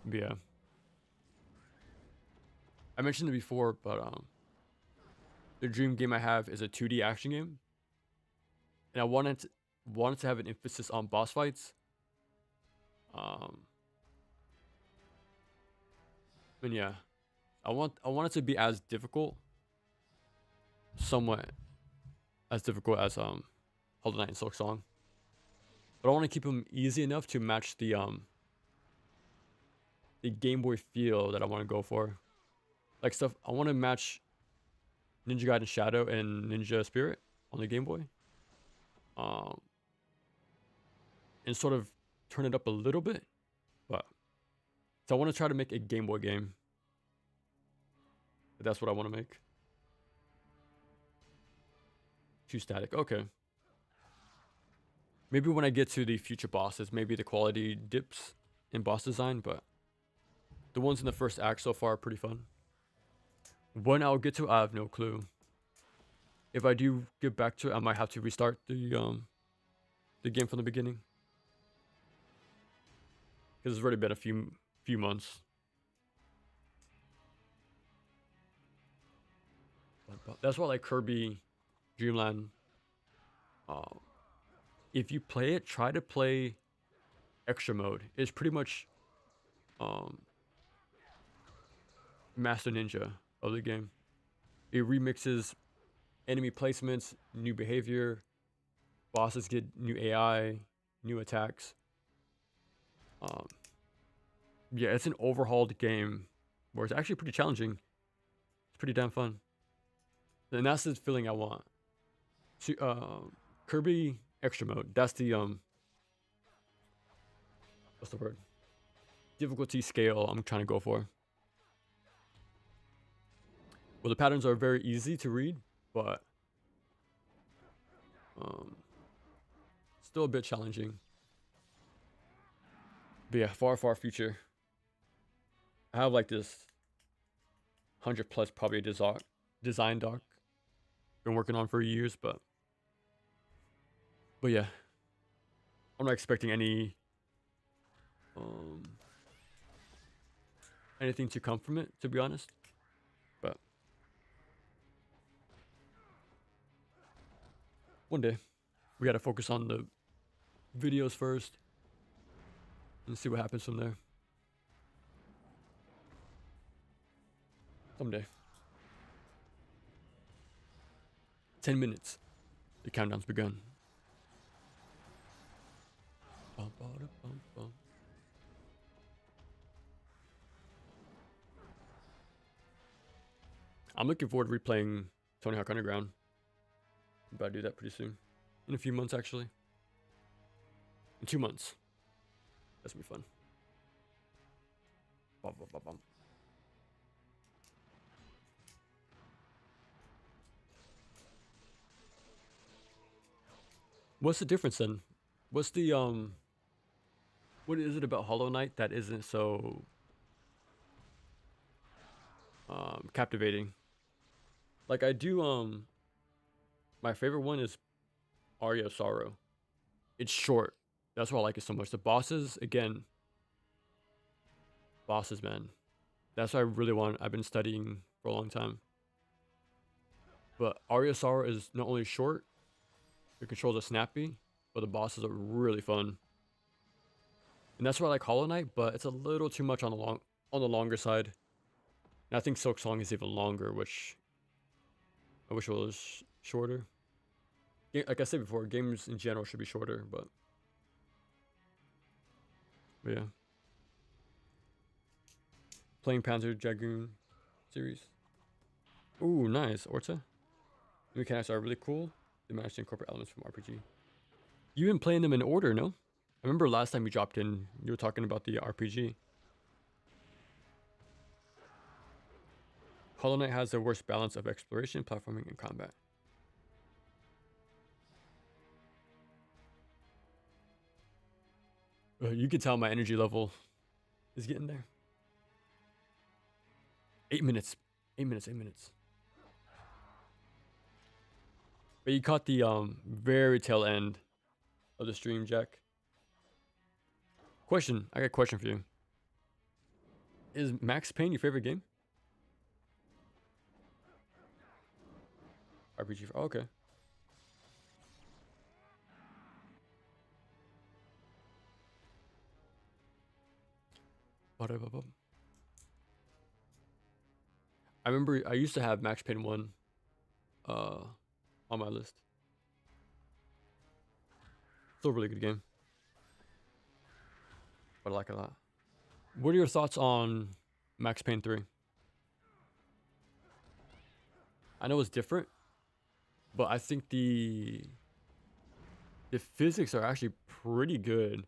But yeah. I mentioned it before, but the dream game I have is a 2D action game. And I wanted to have an emphasis on boss fights. And yeah. I want it to be as difficult, somewhat as difficult as Hollow Knight and Silk Song. But I want to keep them easy enough to match the Game Boy feel that I want to go for. Like stuff I want to match Ninja Gaiden Shadow and Ninja Spirit on the Game Boy. And sort of turn it up a little bit. But so I want to try to make a Game Boy game. But that's what I want to make. Too static. Okay. Maybe when I get to the future bosses, maybe the quality dips in boss design, but the ones in the first act so far are pretty fun. When I'll get to, I have no clue. If I do get back to it, I might have to restart the game from the beginning. Because it's already been a few months. That's why I like Kirby Dreamland. If you play it, try to play extra mode. It's pretty much Master Ninja of the game. It remixes enemy placements, new behavior, bosses get new AI, new attacks. Yeah, it's an overhauled game where it's actually pretty challenging. It's pretty damn fun. And that's the feeling I want. So, Kirby Extra Mode. That's the what's the word? Difficulty scale I'm trying to go for. Well, the patterns are very easy to read, but still a bit challenging. But yeah, far future. I have like this 100+ probably design doc. Been working on for years, but yeah. I'm not expecting any anything to come from it, to be honest. But one day we gotta focus on the videos first and see what happens from there. Someday. 10 minutes. The countdown's begun. Bum, bada, bum, bum. I'm looking forward to replaying Tony Hawk Underground. I'm about to do that pretty soon. In a few months, actually. In 2 months. That's gonna be fun. Bum, bum, bum, bum. What's the difference then? What's the what is it about Hollow Knight that isn't so captivating? Like I do my favorite one is Aria of Sorrow. It's short. That's why I like it so much. The bosses, again, bosses, man. That's what I really want. I've been studying for a long time. But Aria of Sorrow is not only short, the controls are snappy, but the bosses are really fun. And that's why I like Hollow Knight, but it's a little too much on the longer side. And I think Silk Song is even longer, which I wish it was shorter. Like I said before, games in general should be shorter, but yeah. Playing Panzer Dragoon series. Ooh, nice. Orta. The mechanics are really cool. They managed to incorporate elements from RPG. You've been playing them in order, no? I remember last time you dropped in, you were talking about the RPG. Hollow Knight has the worst balance of exploration, platforming, and combat. You can tell my energy level is getting there. 8 minutes. 8 minutes. 8 minutes. But you caught the very tail end of the stream, Jack. Question. I got a question for you. Is Max Payne your favorite game? RPG. Oh, okay. I remember I used to have Max Payne 1 on my list. Still a really good game. But I like it a lot. What are your thoughts on Max Payne 3? I know it's different, but I think the physics are actually pretty good.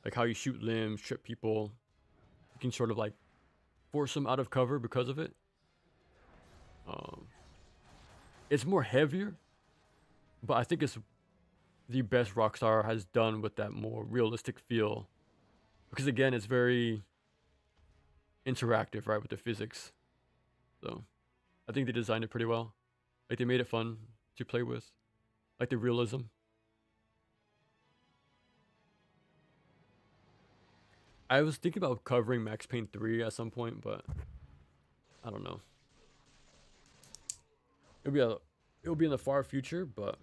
Like how you shoot limbs, trip people. You can sort of like force them out of cover because of it. It's more heavier, but I think it's the best Rockstar has done with that more realistic feel. Because again, it's very interactive, right, with the physics. So I think they designed it pretty well. Like they made it fun to play with. Like the realism. I was thinking about covering Max Payne 3 at some point, but I don't know. It'll be in the far future, but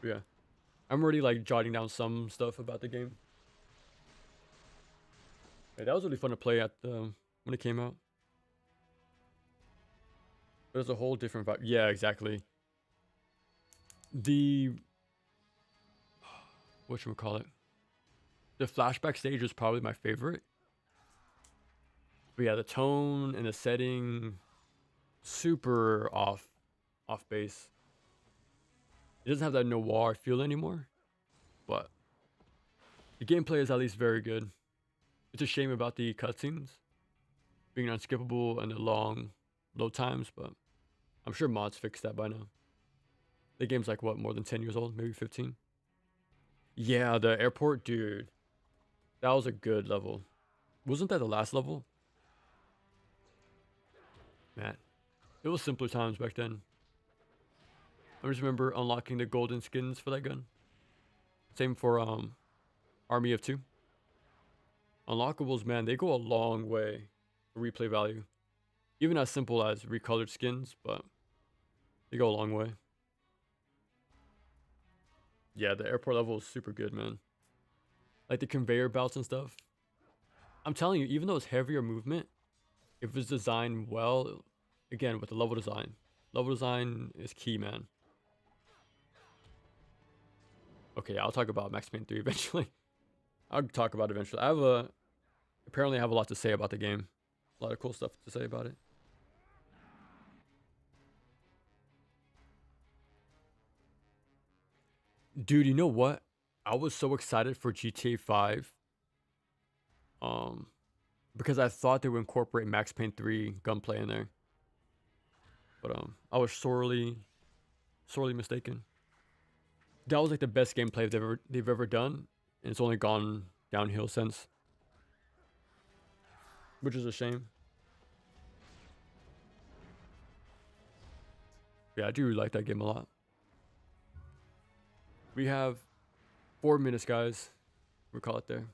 yeah. I'm already like jotting down some stuff about the game. Yeah, that was really fun to play at when it came out. There's a whole different vibe. Yeah, exactly. The whatchamacallit? The flashback stage was probably my favorite. But yeah, the tone and the setting, super off base. It doesn't have that noir feel anymore, but the gameplay is at least very good. It's a shame about the cutscenes being unskippable and the long load times, but I'm sure mods fixed that by now. The game's like, what, more than 10 years old? Maybe 15? Yeah, the airport, dude. That was a good level. Wasn't that the last level? Man, it was simpler times back then. I just remember unlocking the golden skins for that gun. Same for Army of Two. Unlockables, man, they go a long way for replay value. Even as simple as recolored skins, but they go a long way. Yeah, the airport level is super good, man. Like the conveyor belts and stuff. I'm telling you, even though it's heavier movement, if it's designed well, again, with the level design is key, man. Okay, I'll talk about Max Payne 3 eventually. I'll talk about it eventually. Apparently I have a lot to say about the game. A lot of cool stuff to say about it. Dude, you know what? I was so excited for GTA 5. Because I thought they would incorporate Max Payne 3 gunplay in there. But I was sorely mistaken. That was like the best gameplay they've ever done, and it's only gone downhill since. Which is a shame. Yeah, I do really like that game a lot. We have 4 minutes, guys. We'll call it there.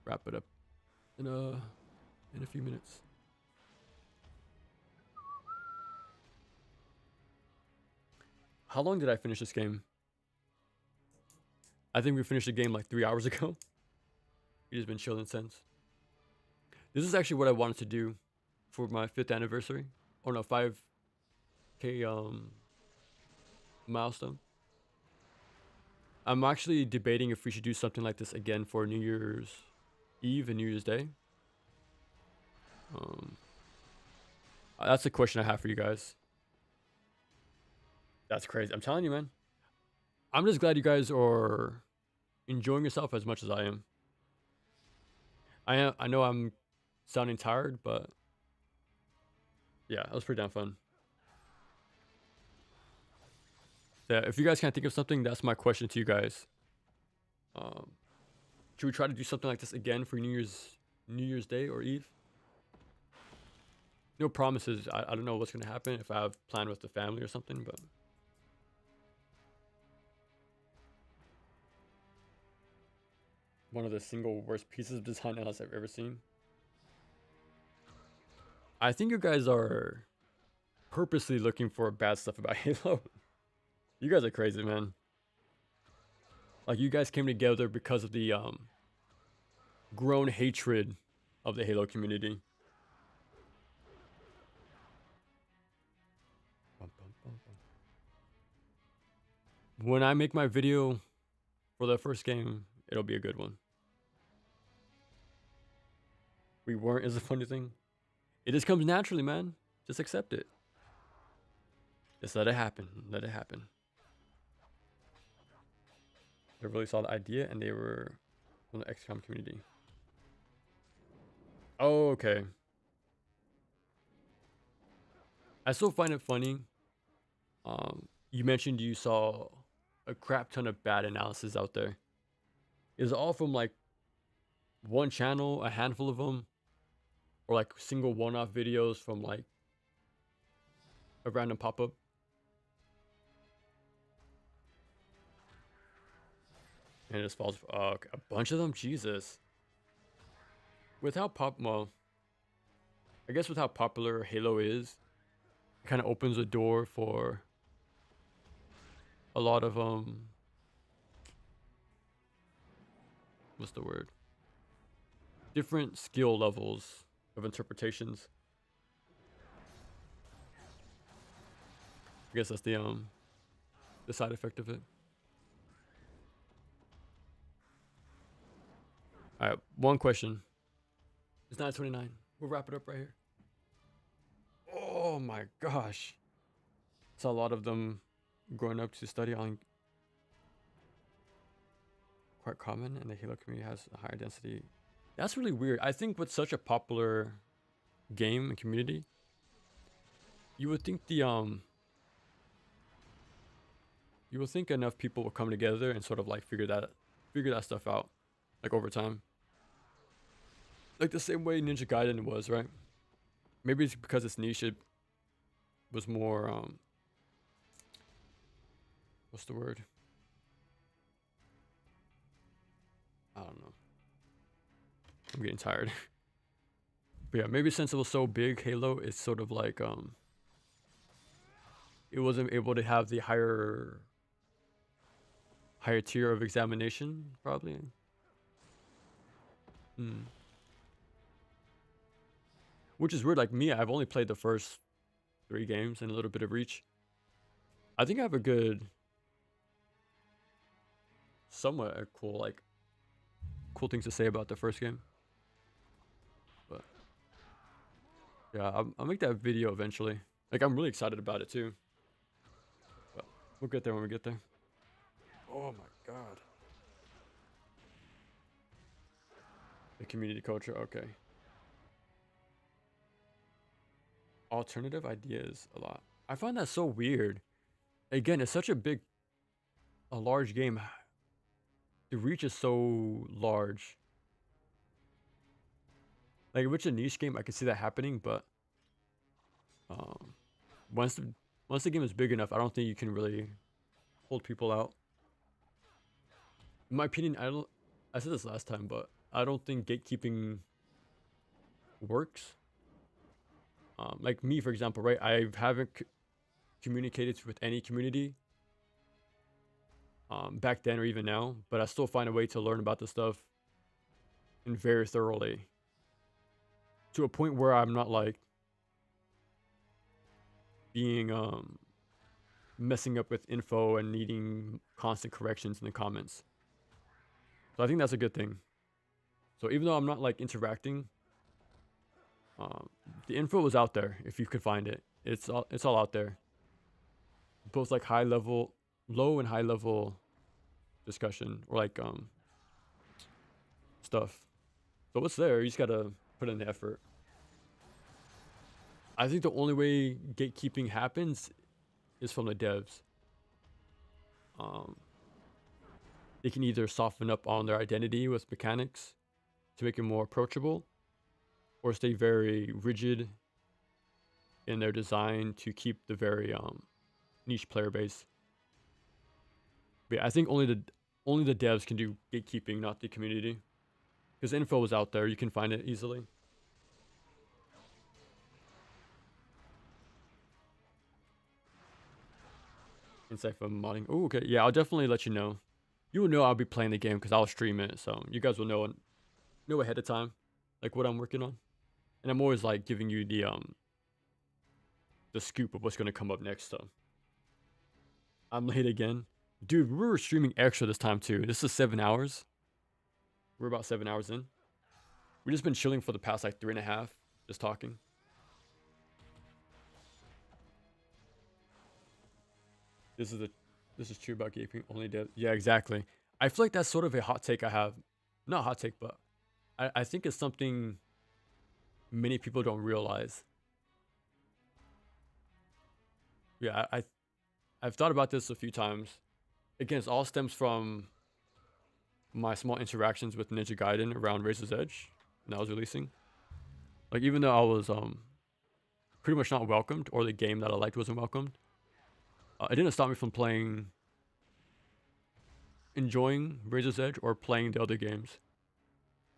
Wrap it up in a few minutes. How long did I finish this game? I think we finished the game like 3 hours ago. It has been chilling since. This is actually what I wanted to do for my 5th anniversary. Oh no, 5K milestone. I'm actually debating if we should do something like this again for New Year's Eve and New Year's Day. That's a question I have for you guys. That's crazy. I'm telling you, man. I'm just glad you guys are enjoying yourself as much as I am. I know I'm sounding tired, but yeah, it was pretty damn fun. Yeah, if you guys can't think of something, that's my question to you guys. Should we try to do something like this again for New Year's Day or Eve? No promises. I don't know what's gonna happen if I have planned with the family or something, but one of the single worst pieces of design else I've ever seen. I think you guys are purposely looking for bad stuff about Halo. You guys are crazy, man. Like, you guys came together because of the grown hatred of the Halo community. When I make my video for the first game, it'll be a good one. We weren't is a funny thing. It just comes naturally, man. Just accept it. Just let it happen. Let it happen. They really saw the idea and they were from the XCOM community. Oh, okay. I still find it funny. You mentioned you saw a crap ton of bad analysis out there. Is it all from like one channel, a handful of them, or like single one-off videos from like a random pop-up? And it just falls. Okay, a bunch of them. Jesus. With how I guess with how popular Halo is, it kind of opens a door for a lot of what's the word? Different skill levels of interpretations. I guess that's the side effect of it. All right, one question. It's 9:29. We'll wrap it up right here. Oh my gosh. It's a lot of them growing up to study on quite common, and the Halo community has a higher density. That's really weird. I think with such a popular game and community, you would think you would think enough people will come together and sort of like figure that stuff out, like over time. Like the same way Ninja Gaiden was, right? Maybe it's because its niche was more what's the word? I don't know. I'm getting tired. But yeah, maybe since it was so big, Halo, it's sort of like it wasn't able to have the higher tier of examination, probably. Which is weird. Like me, I've only played the first 3 games and a little bit of Reach. I think I have a good, somewhat cool things to say about the first game. But yeah, I'll make that video eventually. Like, I'm really excited about it too. But we'll get there when we get there. Oh my god. The community culture, okay. Alternative ideas a lot. I find that so weird. Again, it's such a large game. The reach is so large. Like, if it's a niche game, I can see that happening, but once the game is big enough, I don't think you can really hold people out. In my opinion, I said this last time, but I don't think gatekeeping works. Like me, for example, right? I haven't communicated with any community back then or even now, but I still find a way to learn about the stuff and very thoroughly, to a point where I'm not like being messing up with info and needing constant corrections in the comments. So I think that's a good thing. So even though I'm not like interacting, the info was out there if you could find it. It's all out there. Both like low and high level discussion, or like stuff. So it's there. You just gotta put in the effort. I think the only way gatekeeping happens is from the devs. They can either soften up on their identity with mechanics to make it more approachable, or stay very rigid in their design to keep the very niche player base. But yeah, I think only the devs can do gatekeeping, not the community, because info is out there. You can find it easily. Insight from modding. Oh, okay. Yeah, I'll definitely let you know. You will know I'll be playing the game because I'll stream it, so you guys will know ahead of time, like what I'm working on. And I'm always like giving you the scoop of what's gonna come up next. So I'm late again, dude. We were streaming extra this time too. This is 7 hours. We're about 7 hours in. We've just been chilling for the past like 3.5, just talking. This is true about gaping only dev. Yeah, exactly. I feel like that's sort of a hot take I have. Not hot take, but I think it's something many people don't realize. Yeah, I've thought about this a few times. Again, it all stems from my small interactions with Ninja Gaiden around Razor's Edge when I was releasing. Like, even though I was pretty much not welcomed, or the game that I liked wasn't welcomed, it didn't stop me from enjoying Razor's Edge or playing the other games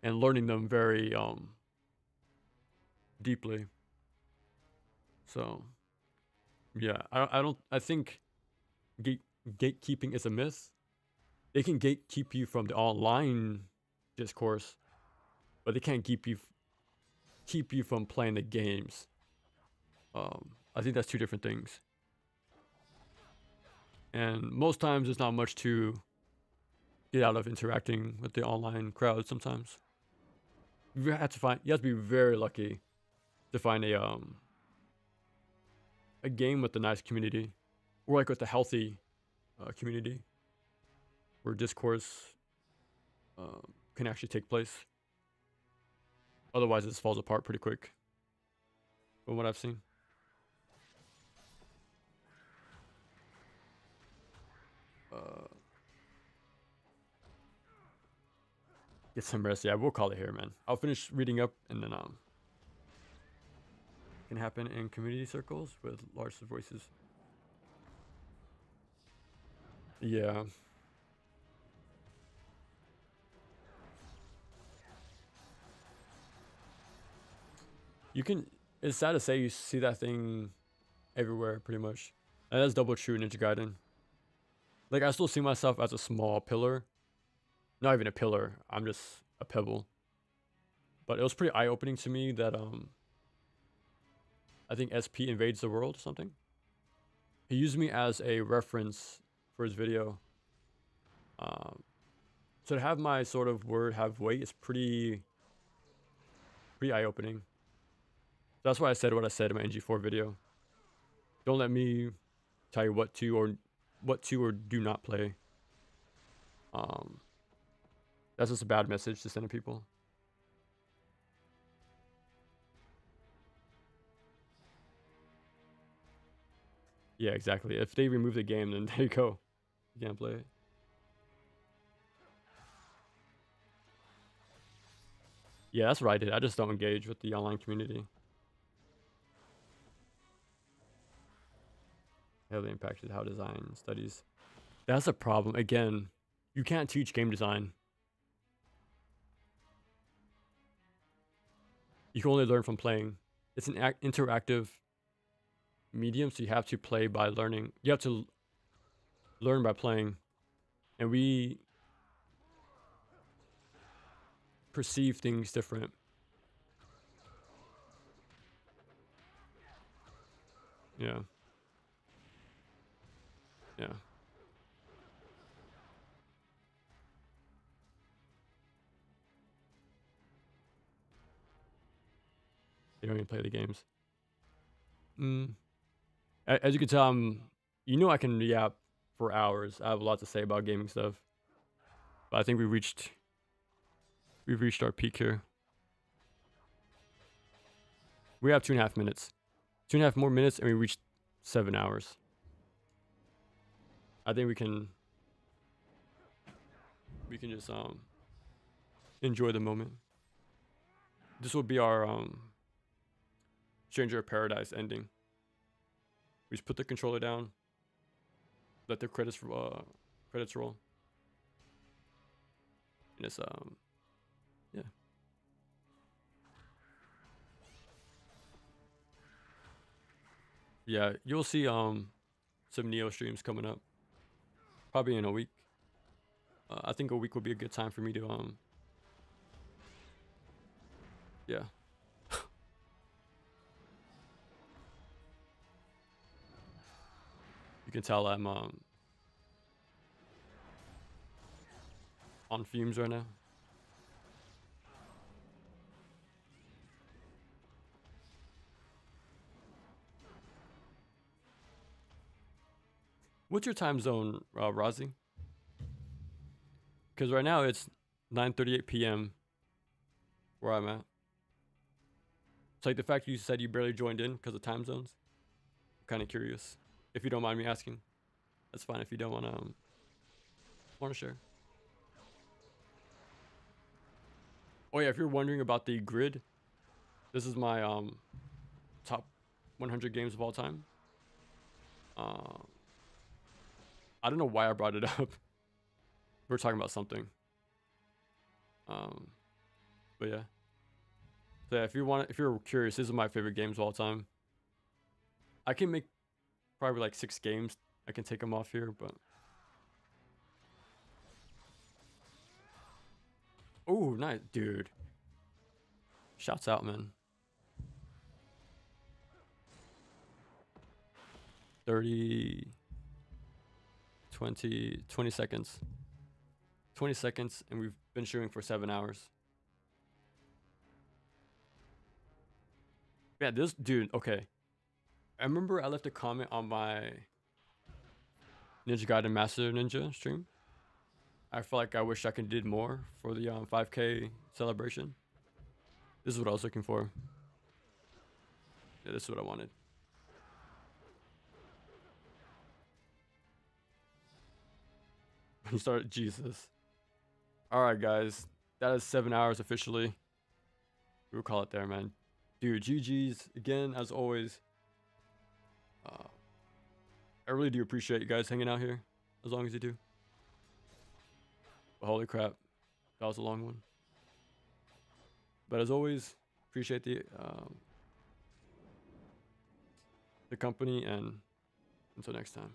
and learning them very deeply. So yeah, I think gatekeeping is a myth. They can gatekeep you from the online discourse, but they can't keep you from playing the games. I think that's two different things. And most times there's not much to get out of interacting with the online crowd sometimes. You have to be very lucky to find a game with a nice community, or like with a healthy community where discourse can actually take place. Otherwise, it just falls apart pretty quick from what I've seen. Get some rest. Yeah, we'll call it here, man. I'll finish reading up, and then can happen in community circles with large voices. Yeah. You can. It's sad to say you see that thing everywhere, pretty much. And that's double true, Ninja Gaiden. Like, I still see myself as a small pillar. Not even a pillar. I'm just a pebble. But it was pretty eye-opening to me that I think SP invades the world or something. He used me as a reference for his video. So to have my sort of word have weight is pretty eye-opening. That's why I said what I said in my NG4 video. Don't let me tell you what to or do not play. That's just a bad message to send to people. Yeah, exactly. If they remove the game, then there you go. You can't play it. Yeah, that's what I did. I just don't engage with the online community. Heavily impacted how design studies. That's a problem. Again, you can't teach game design. You can only learn from playing. It's an interactive medium, so you have to play by learning. You have to learn by playing. And we perceive things different. Yeah. Yeah. They don't even play the games. As you can tell, you know I can yap for hours. I have a lot to say about gaming stuff. But I think we've reached our peak here. We have 2.5 minutes. 2.5 more minutes and we reached 7 hours. I think we can just enjoy the moment. This will be our Stranger of Paradise ending. We just put the controller down, let the credits roll, and it's yeah. Yeah, you'll see some Neo streams coming up, probably in a week. I think a week would be a good time for me to yeah. You can tell I'm on fumes right now. What's your time zone, Rozzy? Because right now it's 9:38 p.m. where I'm at. It's like the fact you said you barely joined in because of time zones. I'm kind of curious. If you don't mind me asking, that's fine. If you don't want to share. Oh yeah, if you're wondering about the grid, this is my top 100 games of all time. I don't know why I brought it up. We're talking about something. But yeah. So yeah, if you're curious, this is my favorite games of all time. I can make probably like 6 games. I can take them off here, but oh, nice, dude. Shouts out, man. 30, 20 seconds. 20 seconds, and we've been shooting for 7 hours. Yeah, this dude, okay. I remember I left a comment on my Ninja Gaiden Master Ninja stream. I feel like I wish I could did more for the 5K celebration. This is what I was looking for. Yeah, this is what I wanted. You started, Jesus. All right, guys, that is 7 hours officially. We'll call it there, man. Dude, GG's again, as always. I really do appreciate you guys hanging out here as long as you do. But holy crap, that was a long one. But as always, appreciate the company, and until next time.